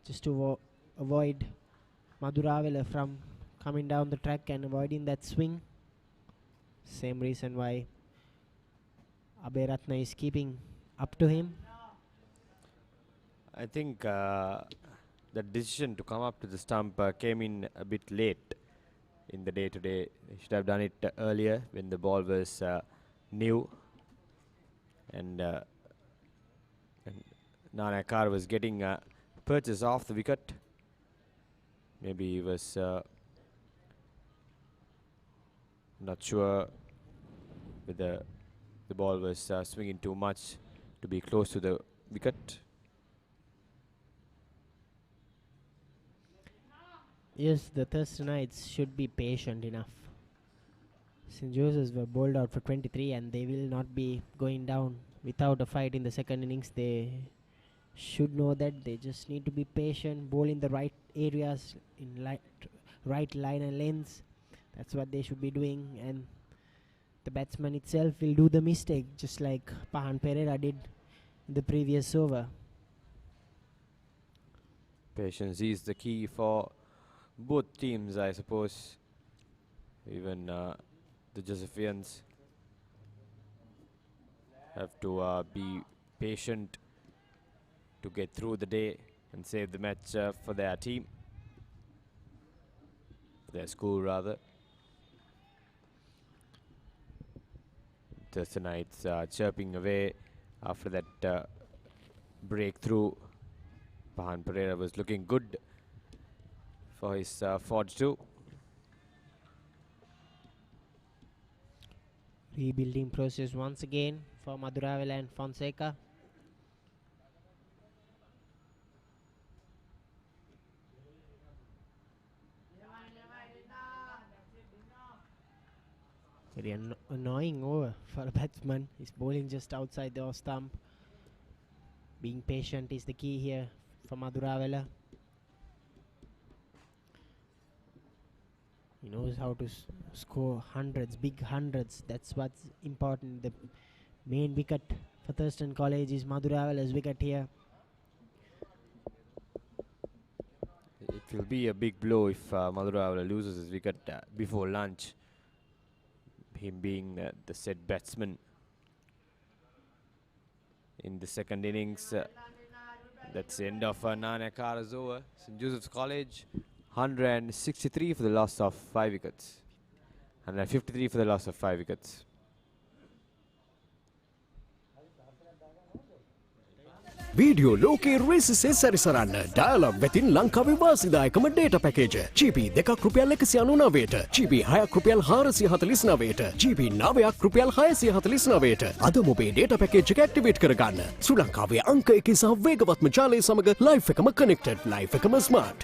just to avoid Madhuravela from coming down the track and avoiding that swing. Same reason why Aberatna is keeping up to him. I think the decision to come up to the stump came in a bit late in the day today. They should have done it earlier when the ball was new and Nana Akar was getting purchase off the wicket. Maybe he was not sure whether the ball was swinging too much to be close to the wicket. Yes, the Thurstanites should be patient enough. St. Joseph's were bowled out for 23 and they will not be going down without a fight in the second innings. They should know that. They just need to be patient, bowl in the right areas, in right line and lanes. That's what they should be doing, and the batsman itself will do the mistake, just like Pahan Pereira did in the previous over. Patience is the key for both teams, I suppose. Even the Josephians have to be patient to get through the day and save the match for their team, for their school rather. Tonight's chirping away after that breakthrough. Pahan Pereira was looking good for his forge too. Rebuilding process once again for Madhuravela and Fonseca. Very annoying over for a batsman. He's bowling just outside the off stump. Being patient is the key here for Maduravela. He knows how to score hundreds, big hundreds. That's what's important. The main wicket for Thurstan College is Maduravela's wicket here. It will be a big blow if Maduravela loses his wicket before lunch. Him being the set batsman in the second innings. That's the end of Nanakara's over. St. Joseph's College, 163 for the loss of 5 wickets. 153 for the loss of 5 wickets. Video ලෝකයේ රේසිසේ සැරිසරන්න dialogue වෙතින් ලංකාවේ වාසිදායකම data package GB 2ක් රුපියල් 199ට GB 6ක් රුපියල් 449ට GB 9ක් රුපියල් 649ට අද ඔබේ data package එක ඇක්ටිවේට් කරගන්න ශ්‍රී ලංකාවේ අංක 1 සහ වේගවත්ම ජාලය සමග ලයිෆ් එකම කනෙක්ටඩ් ලයිෆ් එකම smart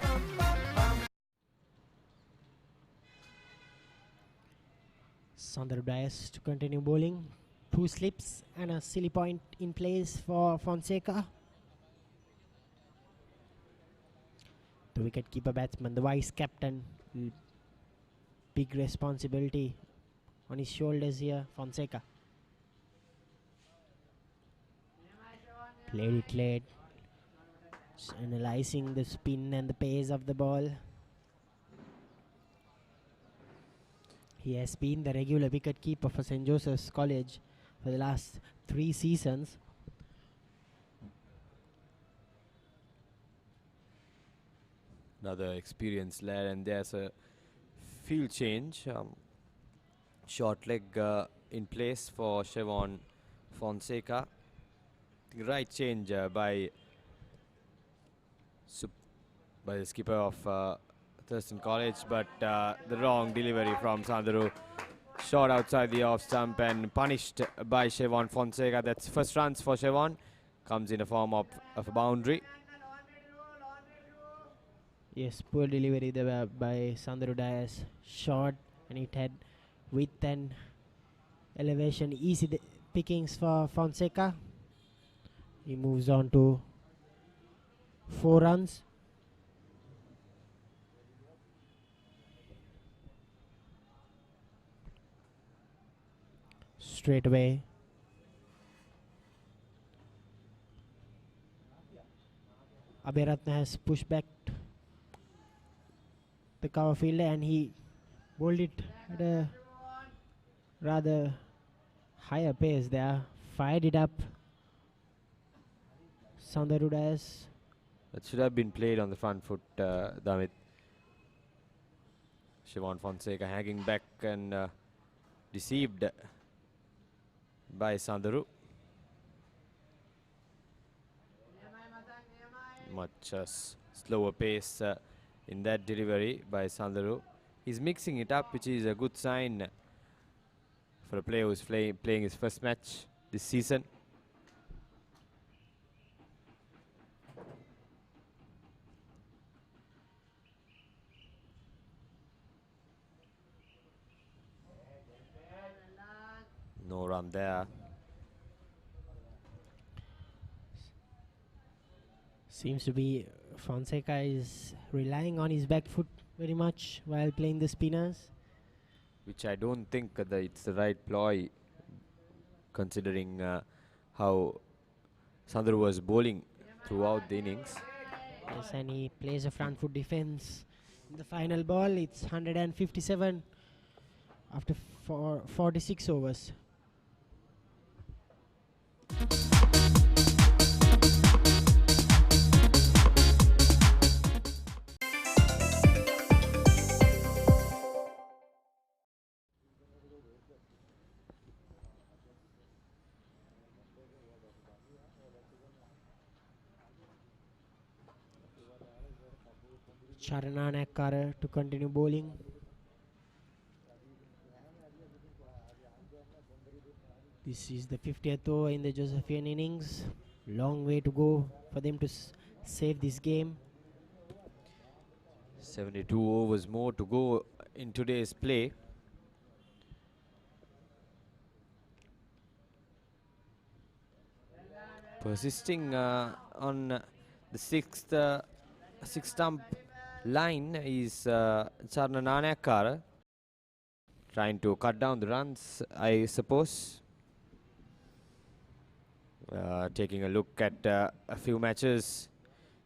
Sandra Dias to continue bowling. 2 slips and a silly point in place for Fonseca. The wicket-keeper batsman, the vice captain, big responsibility on his shoulders here, Fonseca. Played it late, just analysing the spin and the pace of the ball. He has been the regular wicket-keeper for St. Joseph's College for the last 3 seasons. Another experienced lad, and there's a field change. Short leg in place for Chevon Fonseca. Right change by the skipper of Thurstan College, but the wrong delivery from Sandharu. Shot outside the off stump and punished by Chevon Fonseca. That's first runs for Chevon. Comes in the form of a boundary. Yes, poor delivery there by Sandharu Dias. Short, and it had width and elevation. Easy pickings for Fonseca. He moves on to 4 runs. Straight away. Abhiratna has pushed back the cover fielder and he bowled it at a rather higher pace there. Fired it up. Sandharu Dias. That should have been played on the front foot, Damit. Chevon Fonseca hanging back and deceived by Sandharu. Much slower pace in that delivery by Sandharu. He's mixing it up, which is a good sign for a player who's playing his first match this season. No run there. Seems to be Fonseca is relying on his back foot very much while playing the spinners. Which I don't think it's the right ploy, considering how Sandharu was bowling throughout the innings. Yes, and he plays a front foot defense. In the final ball, it's 157 after 46 overs. Charana Nakkara to continue bowling. This is the 50th over in the Josephian innings. Long way to go for them to save this game. 72 overs more to go in today's play. Persisting on the sixth stump line is Charna Nanakara, trying to cut down the runs, I suppose. Taking a look at a few matches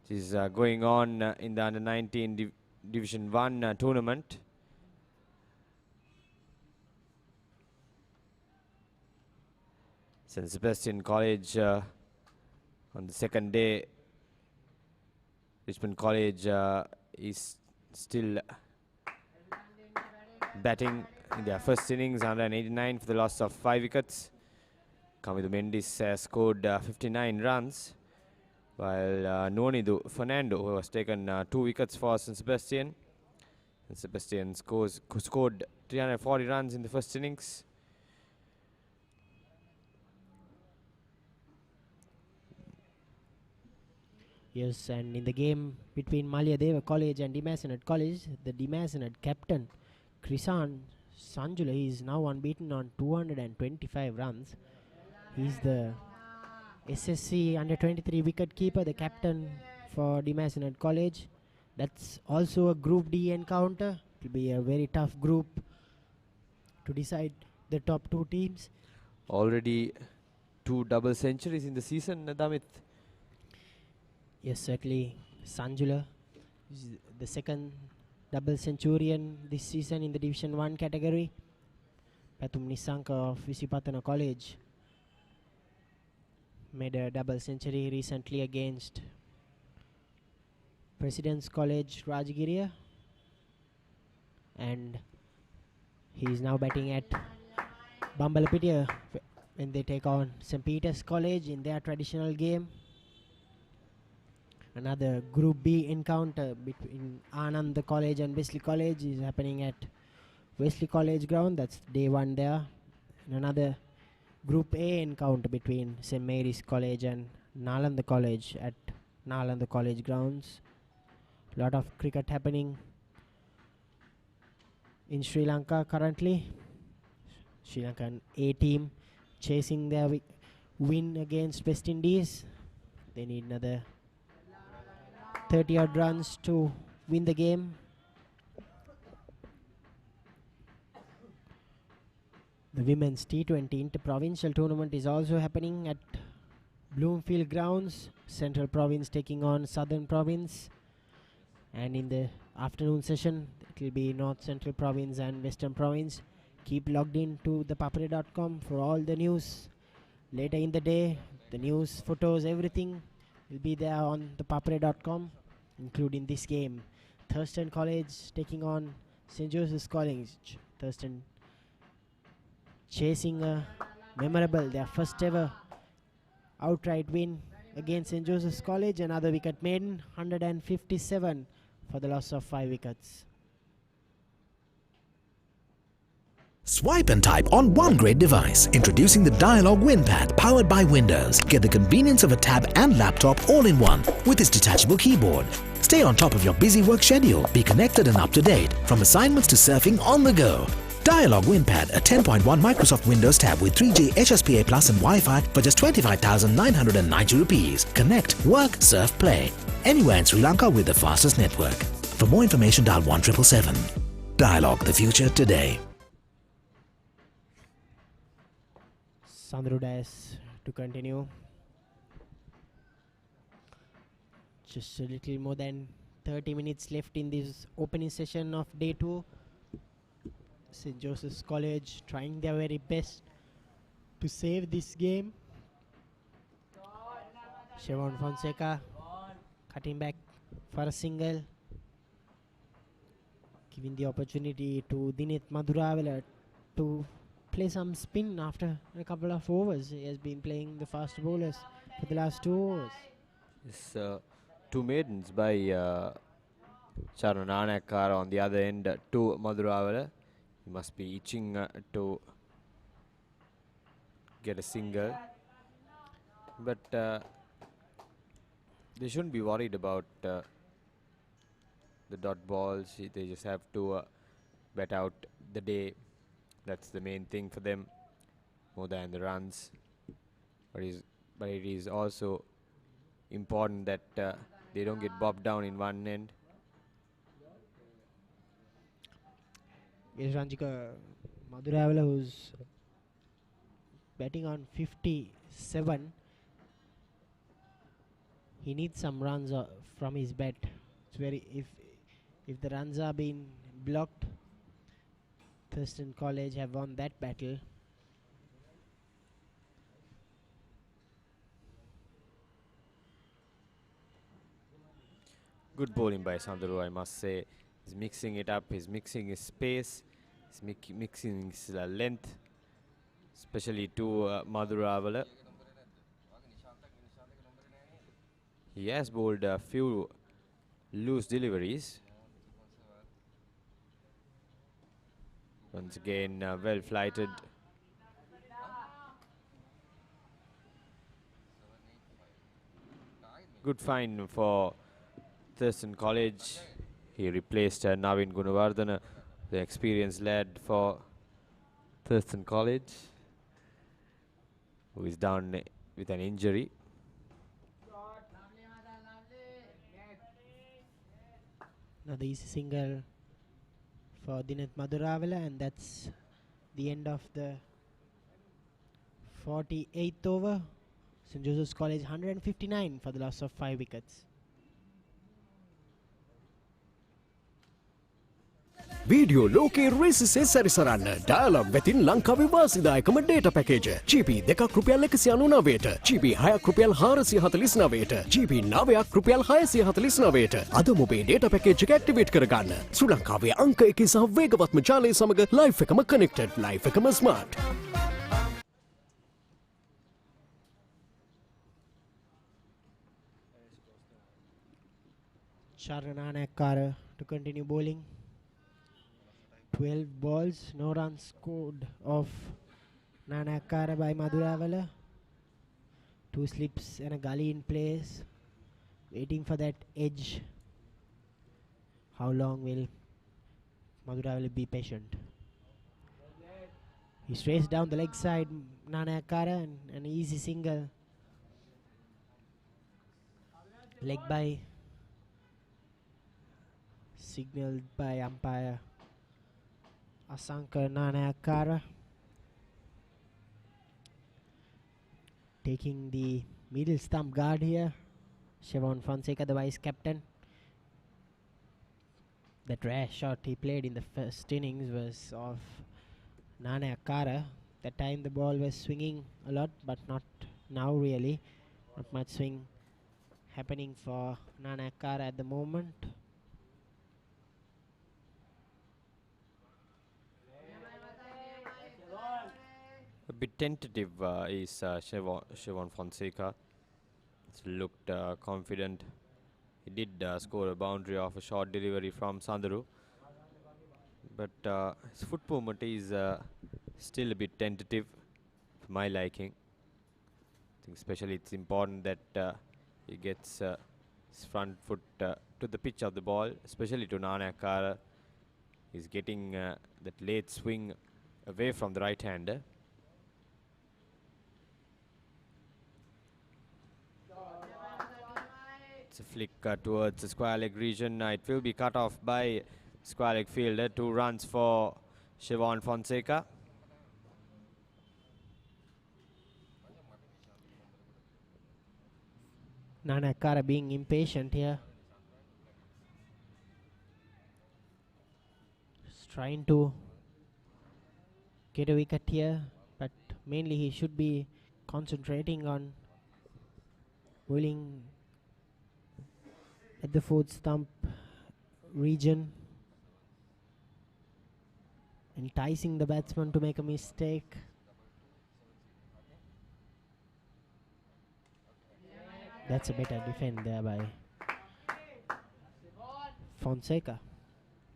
which is going on in the under-19 Division 1 tournament. St. Sebastian College on the second day. Richmond College is still batting in their first innings, 189 for the loss of 5 wickets. Kamidu Mendis scored 59 runs, while Nuanidu Fernando, who has taken 2 wickets for St. Sebastian. St. Sebastian scored 340 runs in the first innings. Yes, and in the game between Malyadeva College and Dimasanet College, the Dimasanet captain, Krisan Sanjula, is now unbeaten on 225 runs. He's the SSC under-23 wicket keeper, the captain for Dimasanet College. That's also a Group D encounter. It will be a very tough group to decide the top 2 teams. Already 2 double centuries in the season, Damit. Yes, certainly. Sanjula is the second double centurion this season in the Division 1 category. Patum Nisanka of Visipatana College made a double century recently against President's College Rajagiriya, and he is now batting at Bambalapitiya when they take on St. Peter's College in their traditional game. Another Group B encounter between Anand College and Wesley College is happening at Wesley College ground. That's day 1 there. And another Group A encounter between St. Mary's College and Nalanda College at Nalanda College grounds. A lot of cricket happening in Sri Lanka currently. Sri Lankan A team chasing their win against West Indies. They need another 30-odd runs to win the game. The women's T20 Inter-Provincial Tournament is also happening at Bloomfield Grounds. Central Province taking on Southern Province. And in the afternoon session, it will be North Central Province and Western Province. Keep logged in to ThePapare.com for all the news. Later in the day, the news, photos, everything will be there on ThePapare.com, including this game. Thurstan College taking on St. Joseph's College. Thurstan chasing a memorable, their first ever outright win against St. Joseph's College. Another wicket maiden, 157 for the loss of 5 wickets. Swipe and type on one great device. Introducing the Dialog WinPad powered by Windows. Get the convenience of a tab and laptop all in one with its detachable keyboard. Stay on top of your busy work schedule. Be connected and up to date. From assignments to surfing on the go. Dialog WinPad, a 10.1 Microsoft Windows tab with 3G HSPA Plus and Wi-Fi for just 25,990 rupees. Connect, work, surf, play. Anywhere in Sri Lanka with the fastest network. For more information, dial 1777. Dialog, the future today. Sandrudas to continue. Just a little more than 30 minutes left in this opening session of day 2. St. Joseph's College trying their very best to save this game. Chevron Fonseca cutting back for a single, giving the opportunity to Dineth Madhuravela to play some spin after a couple of overs. He has been playing the fast bowlers for the last 2 overs. Yes, 2 maidens by Charan Anakar on the other end to Madhuravela. He must be itching to get a single, but they shouldn't be worried about the dot balls. They just have to bat out the day. That's the main thing for them, more than the runs. But but it is also important that they don't get bobbed down in one end. Is Ranjika Madhuravela, who's batting on 57. He needs some runs from his bat. It's very if the runs are being blocked, Thurstan College have won that battle. Good bowling by Sandhu, I must say. He's mixing it up, he's mixing his space, he's mixing his length, especially to Madhuravela. He has bowled a few loose deliveries. Once again, well flighted. Good find for Thurstan College. He replaced Navin Gunawardana, the experienced lad for Thurstan College, who is down with an injury. Another easy single for Dineth Madhuravela, and that's the end of the 48th over. St. Joseph's College 159 for the loss of 5 wickets. Video ලෝකයේ රේසිසේ සැරිසරන්න dialogue වෙතින් ලංකාවේ වාසිදායකම data package GB 2ක් රුපියල් 199ට GB 6ක් රුපියල් 449ට GB 9ක් රුපියල් 649ට අද ඔබේ data package එක ඇක්ටිවේට් කරගන්න. ශ්‍රී ලංකාවේ අංක 1 සහ වේගවත්ම ජාලය සමග ලයිෆ් එකම කනෙක්ටඩ්, ලයිෆ් එකම smart. Charananakara to continue bowling. 12 balls, no runs scored off Nanakara by Madhuravela. 2 slips and a gully in place, waiting for that edge. How long will Madhuravela be patient? He strays down the leg side, Nanakara, and an easy single. Leg by, signaled by umpire Asanka Nanakara. Taking the middle stump guard here, Siobhan Fonseca, the vice captain. That rare shot he played in the first innings was of Nanakara. That time the ball was swinging a lot, but not now really. Not much swing happening for Nanakara at the moment. A bit tentative is Siobhan Fonseca. It's looked confident. He did score a boundary off a short delivery from Sandhu, but his foot movement is still a bit tentative for my liking. I think especially it's important that he gets his front foot to the pitch of the ball, especially to Nanakara. He's getting that late swing away from the right hander. It's a flick towards the square leg region. It will be cut off by square leg fielder. 2 runs for Siobhan Fonseca. Nanakara being impatient here. Just trying to get a wicket here, but mainly he should be concentrating on bowling at the fourth stump region, enticing the batsman to make a mistake. That's a better defend there by Fonseca.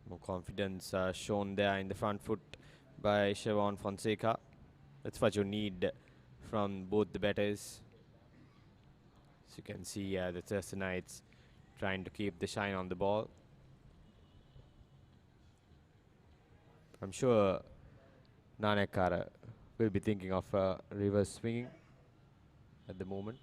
More confidence shown there in the front foot by Siobhan Fonseca. That's what you need from both the batters. As you can see, the Thurstanites trying to keep the shine on the ball. I'm sure Nanakara will be thinking of reverse swinging. at the moment.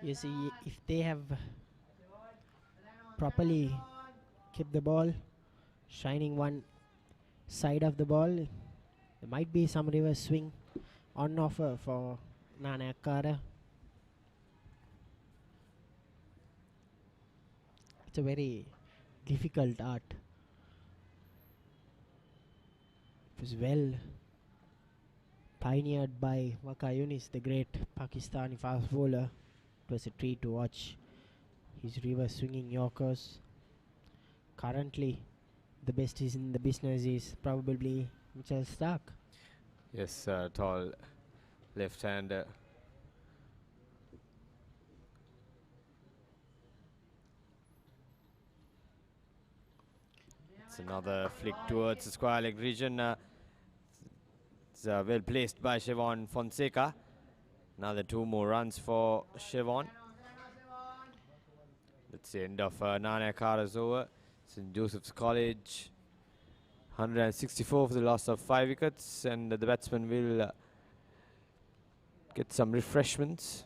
You see, if they have properly kept the ball shining one side of the ball, there might be some reverse swing on offer for Nanakara. It's a very difficult art. It was well pioneered by Waka Yunis, the great Pakistani fast bowler. It was a treat to watch his reverse swinging Yorkers. Currently, the best is in the business is probably Mitchell Stark. Yes, tall left-hander. It's another flick towards the square leg region. It's well placed by Siobhan Fonseca. Another 2 more runs for Siobhan. That's the end of Nanakara's over. St. Joseph's College 164 for the loss of 5 wickets, and the batsman will get some refreshments.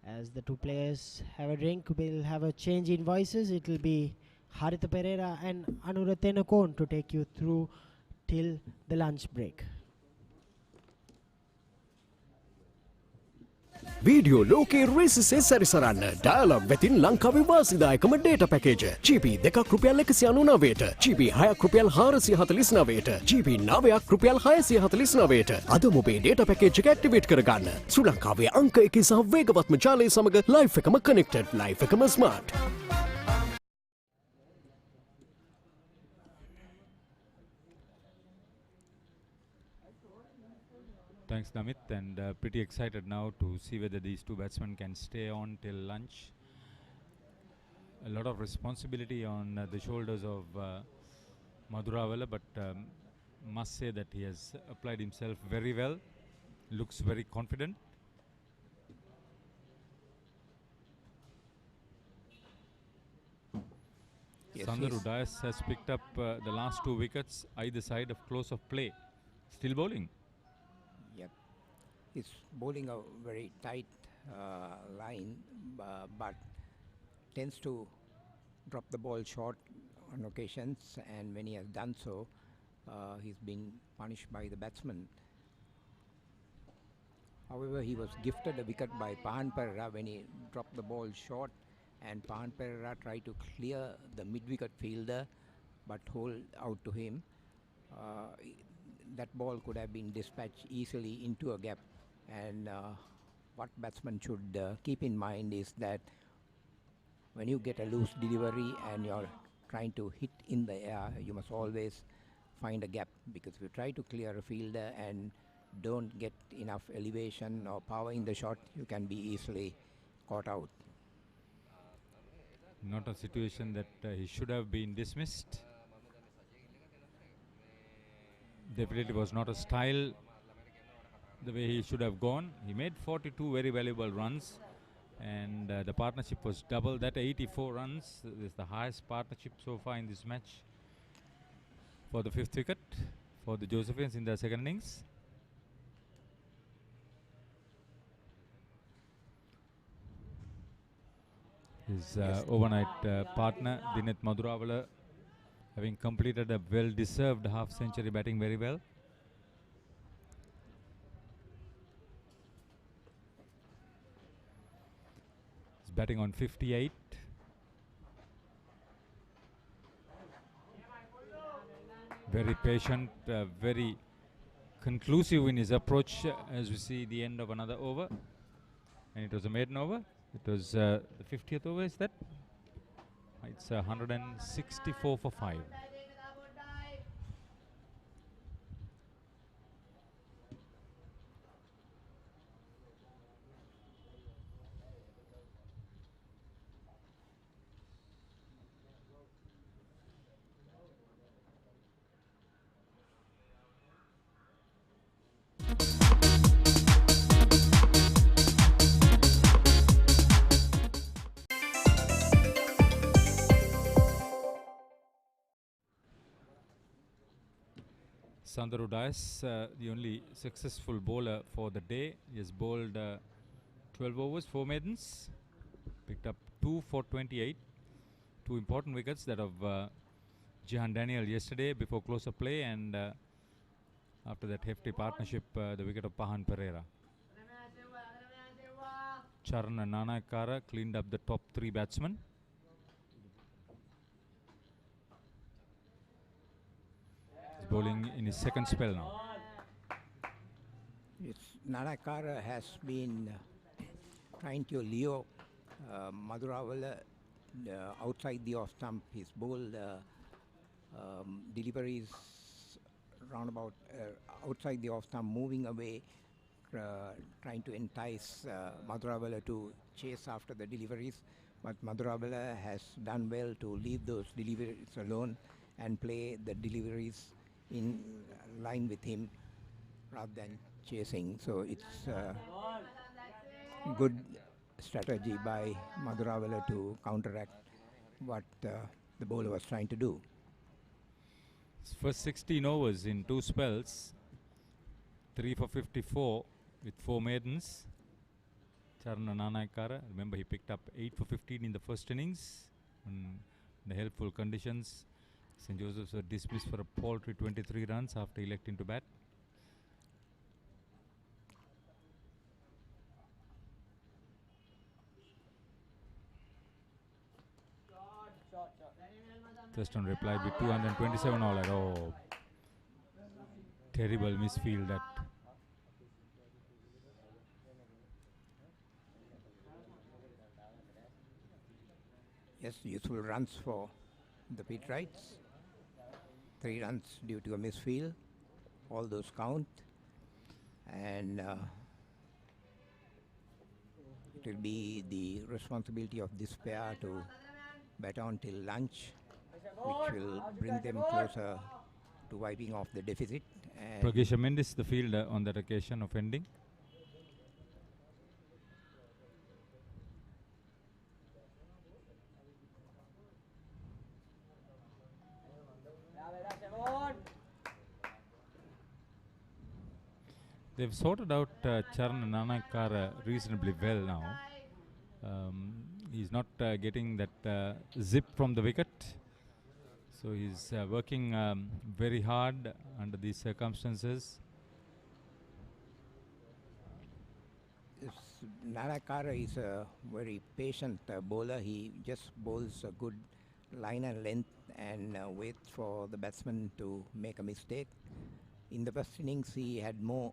As the two players have a drink, we'll have a change in voices. It will be Haritha Pereira and Anuratena Kon to take you through till the lunch break. Video ලෝකයේ රේසිසේ සැරිසරන්න dialogue වෙතින් ලංකාවේ වාසිදායකම data package GB 2ක් රුපියල් 199ට GB 6ක් රුපියල් 449ට GB 9ක් රුපියල් 649ට අද මොබේ data package එක activate කරගන්න ශ්‍රී ලංකාවේ අංක 1 සහ වේගවත්ම ජාලය සමග ලයිෆ් එකම කනෙක්ටඩ් ලයිෆ් එකම smart. Thanks, Namit, and pretty excited now to see whether these two batsmen can stay on till lunch. A lot of responsibility on the shoulders of Madhuravela, but must say that he has applied himself very well. Looks very confident. Yes, Sandaru Dias has picked up the last 2 wickets either side of close of play. Still bowling. Yep. He's bowling a very tight line, but tends to drop the ball short on occasions, and when he has done so, he's been punished by the batsman. However, he was gifted a wicket by Pahan Pereira when he dropped the ball short, and Pahan Pereira tried to clear the mid-wicket fielder, but hold out to him. That ball could have been dispatched easily into a gap, and what batsman should keep in mind is that when you get a loose delivery and you're trying to hit in the air, you must always find a gap, because if you try to clear a fielder and don't get enough elevation or power in the shot, you can be easily caught out. Not a situation that he should have been dismissed. Definitely was not a style the way he should have gone. He made 42 very valuable runs, and the partnership was double that, 84 runs. This is the highest partnership so far in this match for the 5th wicket for the Josephians in their second innings. His overnight partner Dineth Madhuravela having completed a well-deserved half-century, batting very well. He's batting on 58. Very patient, very conclusive in his approach as we see the end of another over. And it was a maiden over. It was the 50th over, is that? It's 164 for 5. Sandaru Dias, the only successful bowler for the day. He has bowled 12 overs, 4 maidens, picked up 2 for 28. 2 important wickets, that of Jihan Daniel yesterday before close of play, and after that hefty partnership, the wicket of Pahan Pereira. Charan Nanakara cleaned up the top 3 batsmen. He's bowling in his second spell now. Yes, Nanakara has been trying to lure Madhuravalla outside the off stump. His bowled deliveries roundabout outside the off stump, moving away, trying to entice Madhuravalla to chase after the deliveries. But Madhuravalla has done well to leave those deliveries alone and play the deliveries in line with him rather than chasing. So it's good strategy by Madhuravalla to counteract what the bowler was trying to do. His first 16 overs in 2 spells, 3 for 54 with 4 maidens. Charana Nanakara, remember he picked up 8 for 15 in the first innings. In the helpful conditions, St. Joseph's were dismissed for a paltry 23 runs after electing to bat. Thurstan replied with 227 all at all. Terrible misfield that. Yes, useful runs for the Pitwrights. 3 runs due to a misfield. All those count. And it will be the responsibility of this pair to bat on till lunch, which will bring them closer to wiping off the deficit. Pragesha Mendis, the fielder on that occasion of ending. They've sorted out Charan Nanakara reasonably well now. He's not getting that zip from the wicket. So he's working very hard under these circumstances. Nanakara is a very patient bowler. He just bowls a good line and length and waits for the batsman to make a mistake. In the first innings, he had more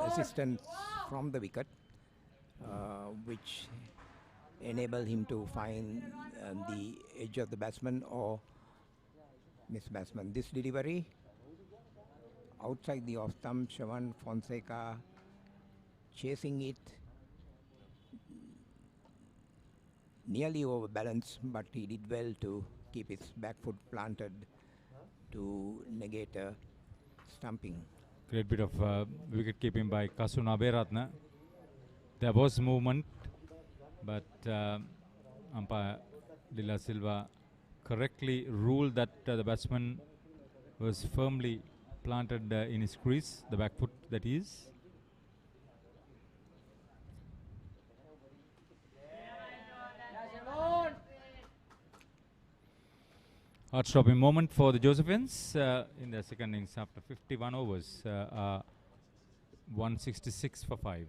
assistance from the wicket, which enabled him to find the edge of the batsman or miss batsman. This delivery outside the off stump, Shawan Fonseca chasing it, nearly overbalanced, but he did well to keep his back foot planted to negate a stumping. Great bit of wicket keeping by Kasun Aberatna. There was movement, but umpire Lila Silva correctly ruled that the batsman was firmly planted in his crease, the back foot that is. Heart-stopping moment for the Josephines in their second innings after 51 overs. 166 for 5.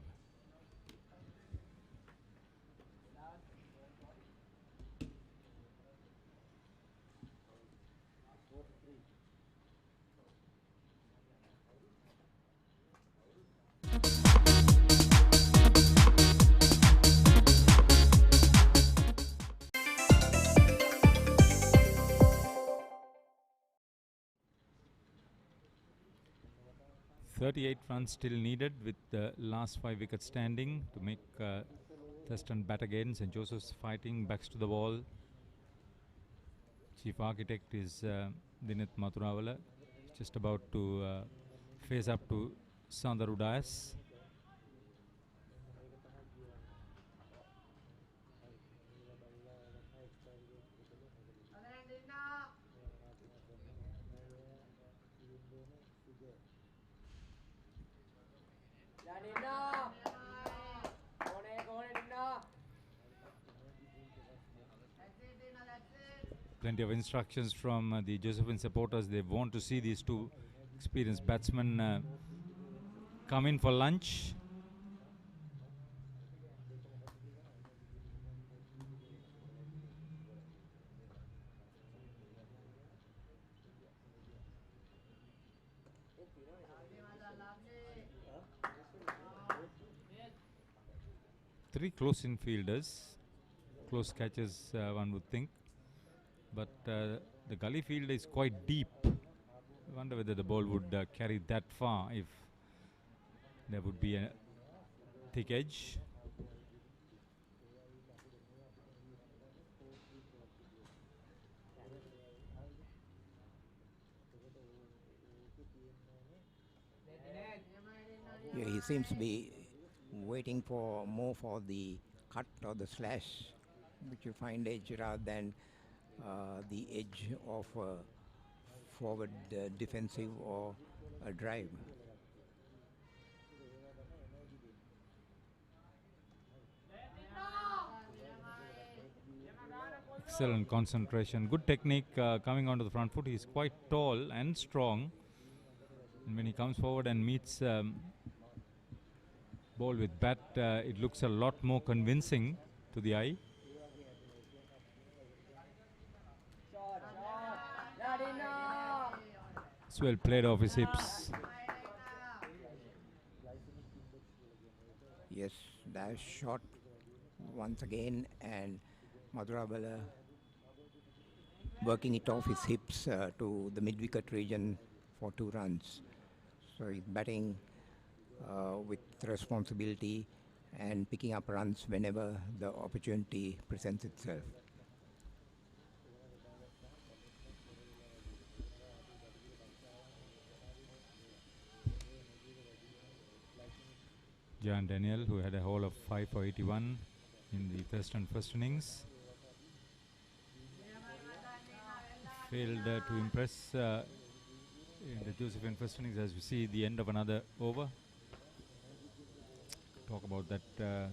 .38 runs still needed with the last 5 wickets standing to make Thurstan bat again. St. Joseph's fighting, backs to the wall. Chief architect is Dineth Madhuravalla, just about to face up to Sandaru Dias. Plenty of instructions from the Josephine supporters. They want to see these two experienced batsmen come in for lunch. Three close infielders, close catches one would think, but the gully field is quite deep. I wonder whether the ball would carry that far if there would be a thick edge. Yeah, he seems to be waiting for more for the cut or the slash, which you find edge rather than the edge of forward defensive or a drive. Excellent concentration, good technique coming onto the front foot. He's quite tall and strong, and when he comes forward and meets ball with bat, it looks a lot more convincing to the eye. It's well played off his hips. Yes, dash shot once again, and Madhuravela working it off his hips to the mid-wicket region for 2 runs. So he's batting with responsibility and picking up runs whenever the opportunity presents itself. John Daniel, who had a haul of 5 for 81 in the Thurstan first innings, failed to impress in the Josephine first innings, as we see the end of another over. Talk about that the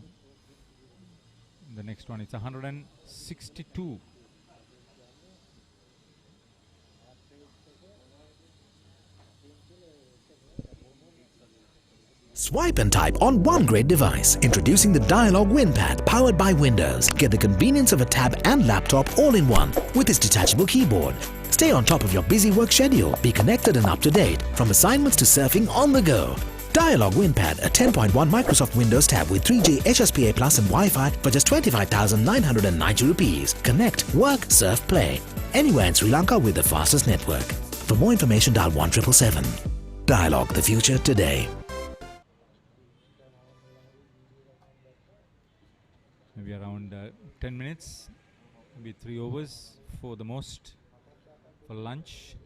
next one. It's 162. Swipe and type on one great device. Introducing the Dialog WinPad powered by Windows. Get the convenience of a tab and laptop all in one with its detachable keyboard. Stay on top of your busy work schedule. Be connected and up to date from assignments to surfing on the go. Dialog WinPad, a 10.1 Microsoft Windows tab with 3G HSPA Plus and Wi-Fi for just 25,990 rupees. Connect, work, surf, play. Anywhere in Sri Lanka with the fastest network. For more information, dial 1777. Dialog, the future today. Maybe around 10 minutes, maybe 3 overs for the most for lunch.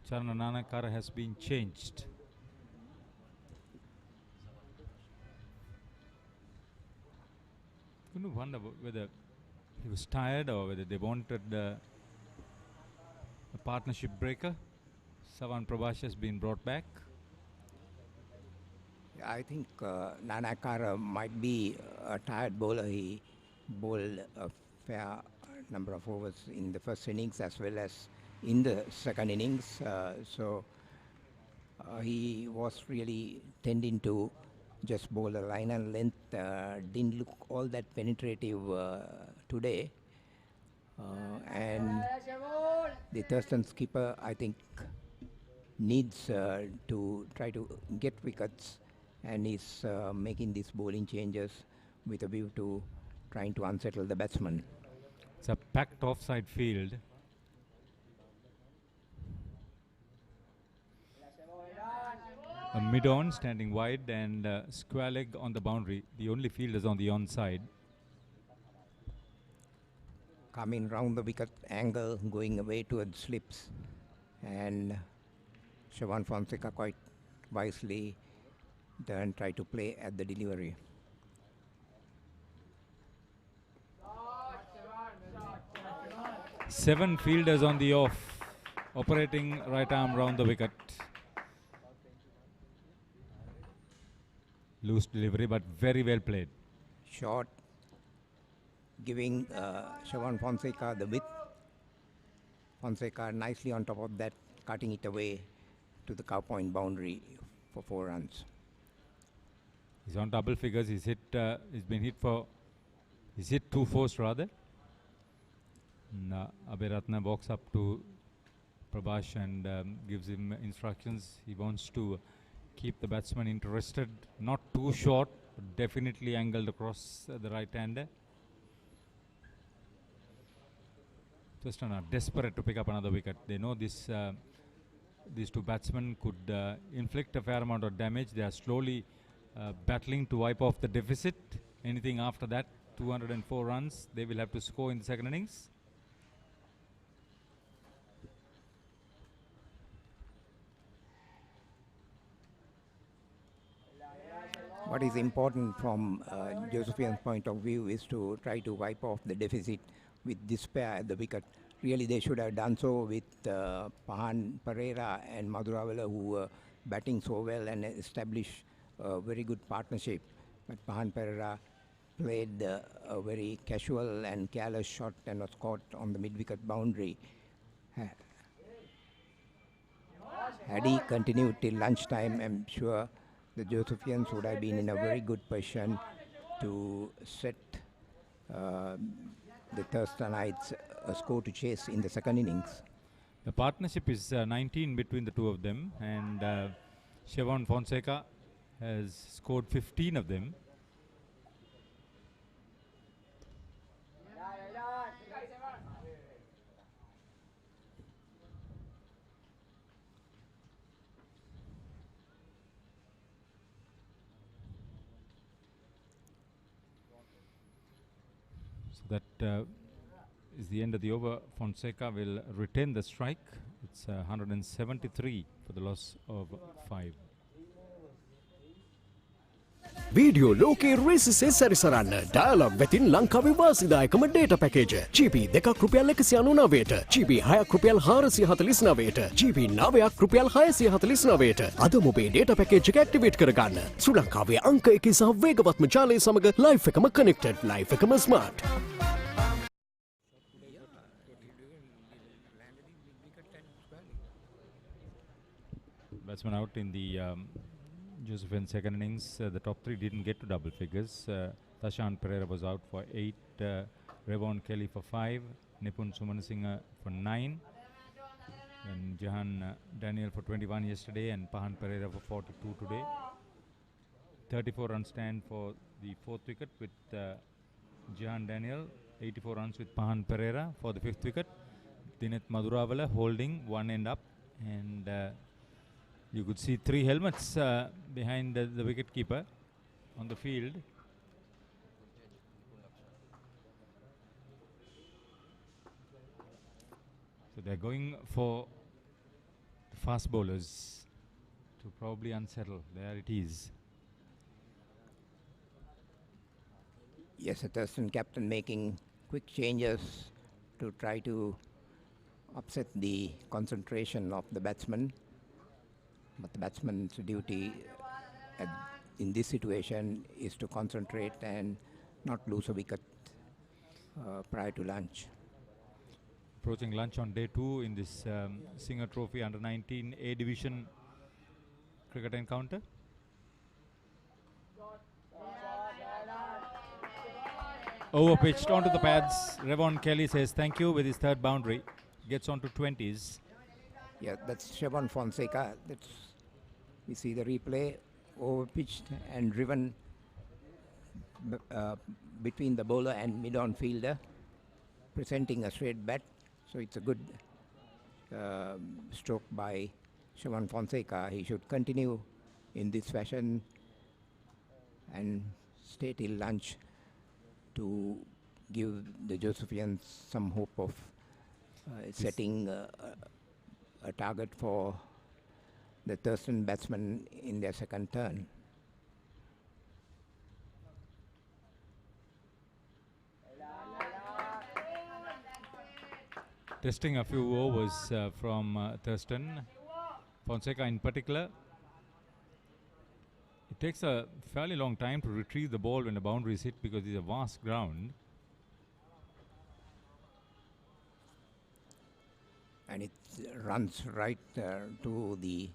Charana Nanakara has been changed. You wonder whether he was tired or whether they wanted a partnership breaker. Savan Prabhash has been brought back. I think Nanakara might be a tired bowler. He bowled a fair number of overs in the first innings as well as in the second innings. So he was really tending to just bowl a line and length. Didn't look all that penetrative today. And the Thurstan skipper, I think, needs to try to get wickets, and is making these bowling changes with a view to trying to unsettle the batsman. It's a packed offside field. A mid-on standing wide and square leg on the boundary. The only fielders on the onside. Coming round the wicket angle, going away towards slips, and Siobhan Fonseca quite wisely then try to play at the delivery. Seven fielders on the off, operating right arm round the wicket. Loose delivery, but very well played. Short, giving Siobhan Fonseca the width. Fonseca nicely on top of that, cutting it away to the cow point boundary for 4 runs. He's on double figures. He's hit. He's been hit for. He's hit 2 fours rather. Abhiratna walks up to Prabhash and gives him instructions. He wants to keep the batsman interested, not too short, but definitely angled across the right-hander. Thurstan are desperate to pick up another wicket. They know this. These 2 batsmen could inflict a fair amount of damage. They are slowly battling to wipe off the deficit. Anything after that, 204 runs, they will have to score in the second innings. What is important from Josephian's point of view is to try to wipe off the deficit with this pair at the wicket. Really, they should have done so with Pahan Pereira and Madhuravela, who were batting so well and established a very good partnership. But Pahan Pereira played a very casual and careless shot and was caught on the mid-wicket boundary. Had he continued till lunchtime, I'm sure the Josephians would have been in a very good position to set the Thurstanites a score to chase in the second innings. The partnership is 19 between the 2 of them, and Siobhan Fonseca has scored 15 of them. That is the end of the over. Fonseca will retain the strike. It's 173 for the loss of 5. Video ලෝකයේ රේසිසේ සැරිසරන්න dialogue වෙතින් ලංකාවේ වාසිදායකම data package GB 2ක් රුපියල් 199ට GB 6ක් රුපියල් 449ට GB 9ක් රුපියල් 649ට අද මොබේ data package එක activate කරගන්න ශ්‍රී ලංකාවේ අංක 1 සහ වේගවත්ම ජාලය සමග ලයිෆ් එකම කනෙක්ටඩ් ලයිෆ් එකම smart. Batsman out in the Josephian second innings. The top 3 didn't get to double figures. Tashan Pereira was out for 8, Revon Kelly for 5, Nipun Sumanasinghe for 9, and Jahan Daniel for 21 yesterday, and Pahan Pereira for 42 today. 34 run stand for the 4th wicket with Jahan Daniel, 84 runs with Pahan Pereira for the 5th wicket. Dineth Madhuravela holding one end up, and you could see 3 helmets behind the wicket-keeper on the field. So they're going for the fast bowlers to probably unsettle. There it is. Yes, the Thurstan captain making quick changes to try to upset the concentration of the batsman. But the batsman's duty in this situation is to concentrate and not lose a wicket prior to lunch. Approaching lunch on day 2 in this Singer Trophy Under-19 A Division cricket encounter. Over pitched onto the pads. Revon Kelly says thank you with his 3rd boundary. Gets on to 20s. Yeah, that's Siobhan Fonseca. We see the replay, over-pitched and driven between the bowler and mid-on fielder, presenting a straight bat. So it's a good stroke by Siobhan Fonseca. He should continue in this fashion and stay till lunch to give the Josephians some hope of setting a target for the Thurstan batsmen in their second turn. Testing a few overs from Thurstan. Fonseca in particular. takes a fairly long time to retrieve the ball when the boundary is hit because it's a vast ground. And it runs right to the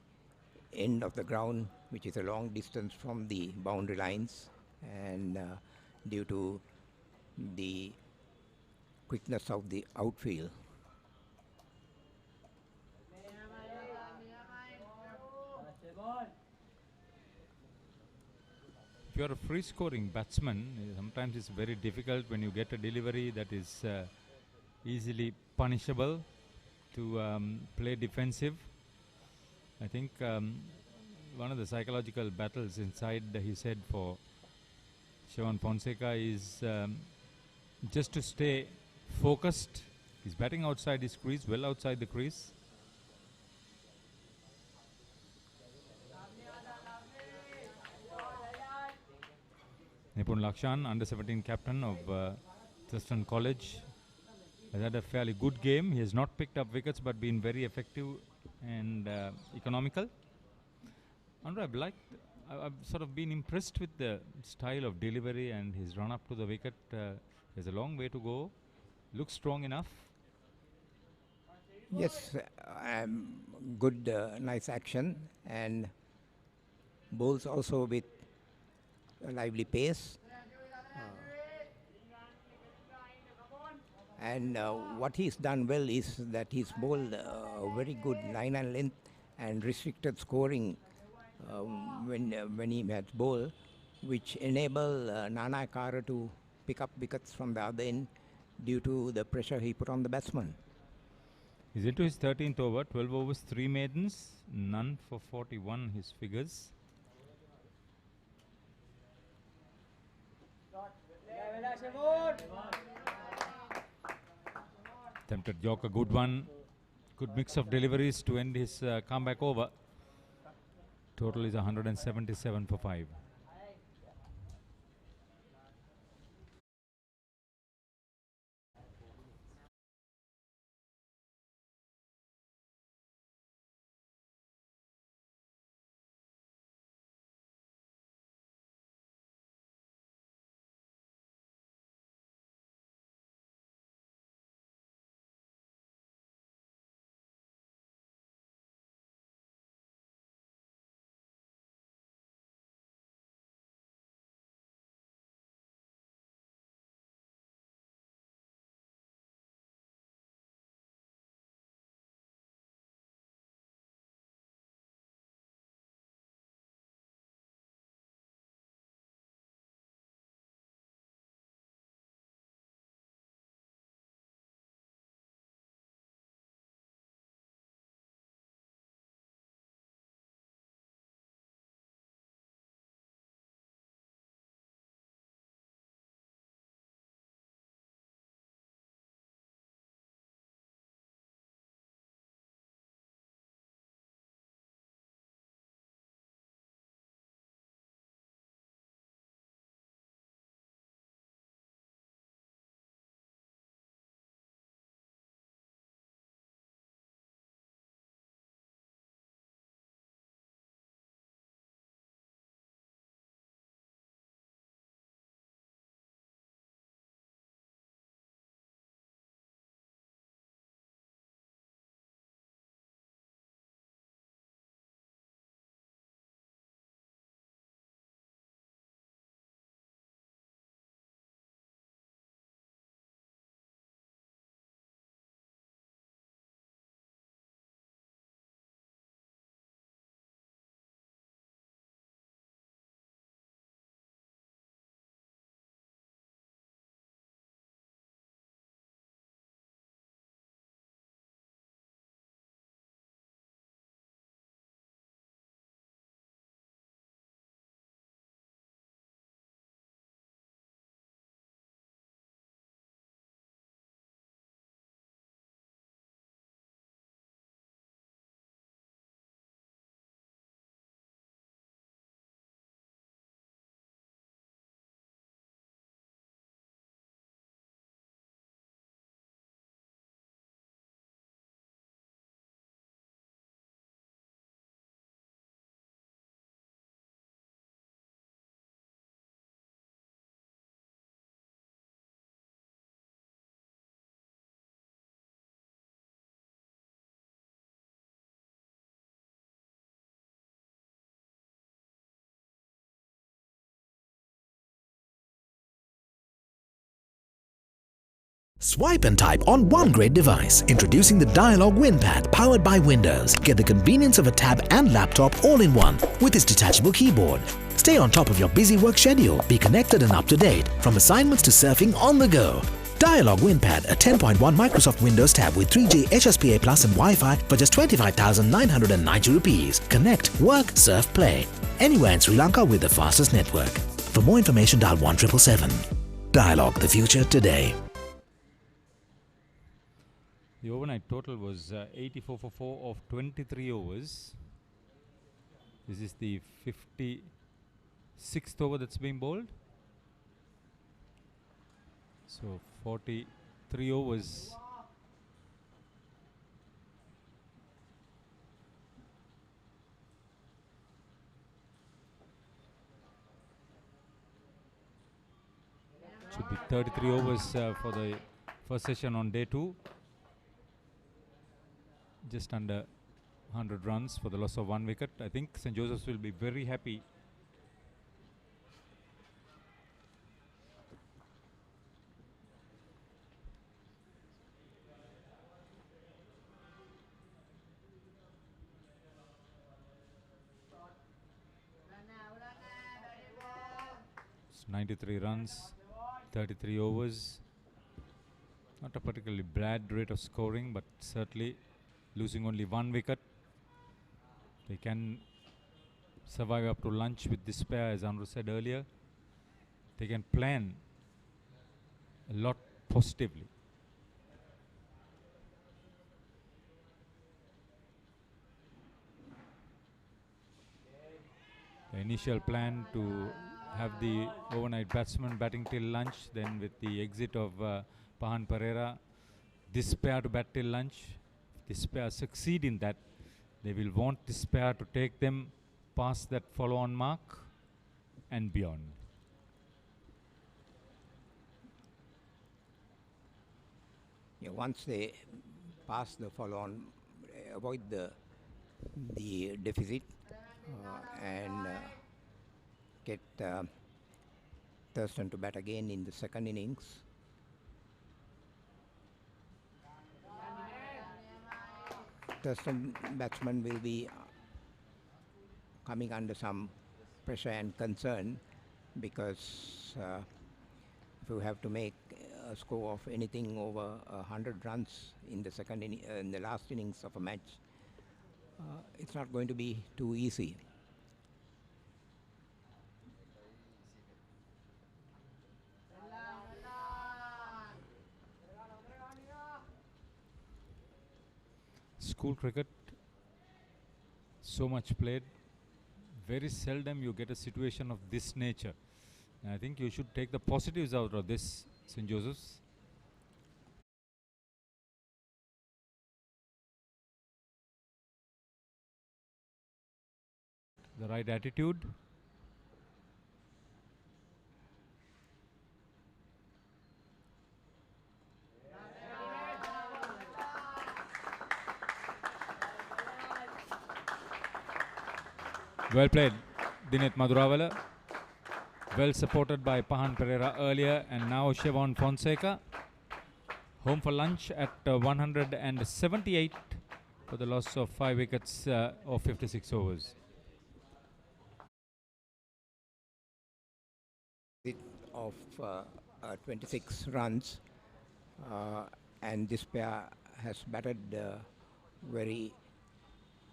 end of the ground, which is a long distance from the boundary lines. And due to the quickness of the outfield, If you're a free scoring batsman, sometimes it's very difficult when you get a delivery that is easily punishable to play defensive. I think one of the psychological battles inside his head for Shivan Fonseca is just to stay focused. He's batting outside his crease, well outside the crease. Nipun Lakshan, under 17 captain of Thurstan College, has had a fairly good game. He has not picked up wickets but been very effective and economical. I've sort of been impressed with the style of delivery and his run up to the wicket. There's a long way to go. Looks strong enough. yes, good, nice action, and bowls also with a lively pace. And what he's done well is that he's bowled a very good line and length and restricted scoring when he has bowled, which enable Nana Kara to pick up wickets from the other end due to the pressure he put on the batsman. He's into his 13th over, 12 overs, 3 maidens, none for 41, his figures. Attempted Yorker, good one. Good mix of deliveries to end his comeback over. Total is 177 for 5. Swipe and type on one great device. Introducing the Dialog WinPad powered by Windows. Get the convenience of a tab and laptop all in one with its detachable keyboard. Stay on top of your busy work schedule. Be connected and up to date from assignments to surfing on the go. Dialog WinPad, a 10.1 Microsoft Windows tab with 3G HSPA Plus and Wi-Fi for just 25,990 rupees. Connect, work, surf, play. Anywhere in Sri Lanka with the fastest network. For more information, dial 1777. Dialog, the future today. The overnight total was 84 for 4 of 23 overs. This is the 56th over that's being bowled. So 43 overs. Should be 33 overs for the first session on day 2. Just under 100 runs for the loss of 1 wicket. I think St. Joseph's will be very happy. It's 93 runs, 33 overs. Not a particularly bad rate of scoring, but certainly losing only 1 wicket. They can survive up to lunch with this pair, as Andrew said earlier. They can plan a lot positively. The initial plan to have the overnight batsman batting till lunch, then with the exit of Pahan Pereira, this pair to bat till lunch. If this pair succeed in that, they will want this pair to take them past that follow-on mark and beyond. Yeah, once they pass the follow-on, avoid the deficit and get Thurstan to bat again in the second innings. Thurstan batsman will be coming under some pressure and concern, because if you have to make a score of anything over 100 runs in the in the last innings of a match, it's not going to be too easy. School cricket, so much played. Very seldom you get a situation of this nature. And I think you should take the positives out of this, St. Joseph's. The right attitude. Well played, Dineth Madhurawala. Well supported by Pahan Pereira earlier, and now Siobhan Fonseca. Home for lunch at 178 for the loss of 5 wickets of 56 overs. Of 26 runs, and this pair has batted very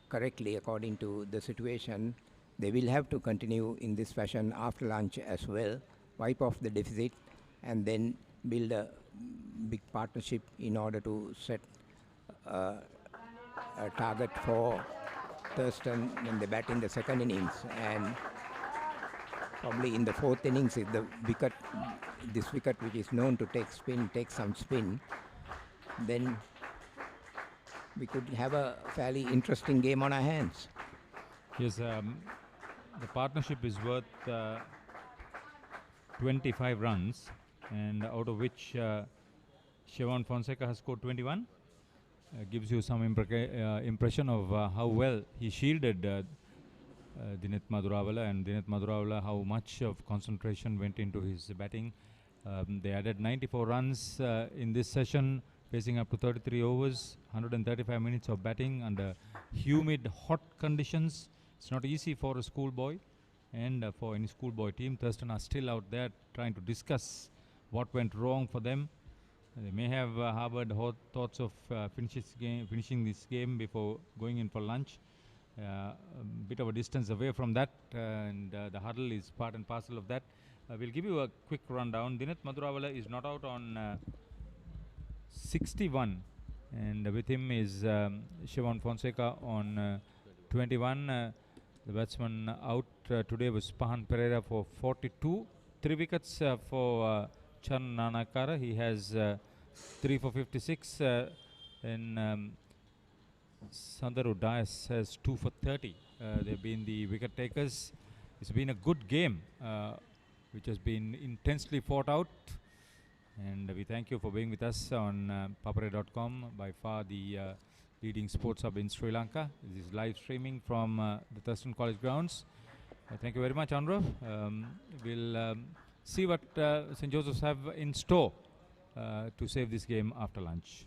correctly according to the situation. They will have to continue in this fashion after lunch as well, wipe off the deficit and then build a big partnership in order to set a target for Thurstan when they bat in the second innings. And probably in the fourth innings, if the wicket, this wicket which is known to take some spin, then we could have a fairly interesting game on our hands. Yes, the partnership is worth 25 runs, and out of which Siobhan Fonseca has scored 21. Gives you some impression of how well he shielded Dineth Madhurawala, and Dineth Madhurawala, how much of concentration went into his batting, They added 94 runs in this session, facing up to 33 overs, 135 minutes of batting under humid, hot conditions. It's not easy for a schoolboy and for any schoolboy team. Thurstan are still out there trying to discuss what went wrong for them. They may have harbored thoughts of finishing this game before going in for lunch. A bit of a distance away from that, and the huddle is part and parcel of that. We'll give you a quick rundown. Dineth Madhurawala is not out on 61, and with him is Sivan Fonseca on 21. The batsman out today was Pahan Pereira for 42. 3 wickets for Charan Nanakara. He has 3 for 56. And Sandaru Dias has 2 for 30. They've been the wicket takers. It's been a good game, which has been intensely fought out. And we thank you for being with us on ThePapare.com, by far the leading sports hub in Sri Lanka. This is live streaming from the Thurstan College grounds. Thank you very much, Andhra. We'll see what St. Joseph's have in store to save this game after lunch.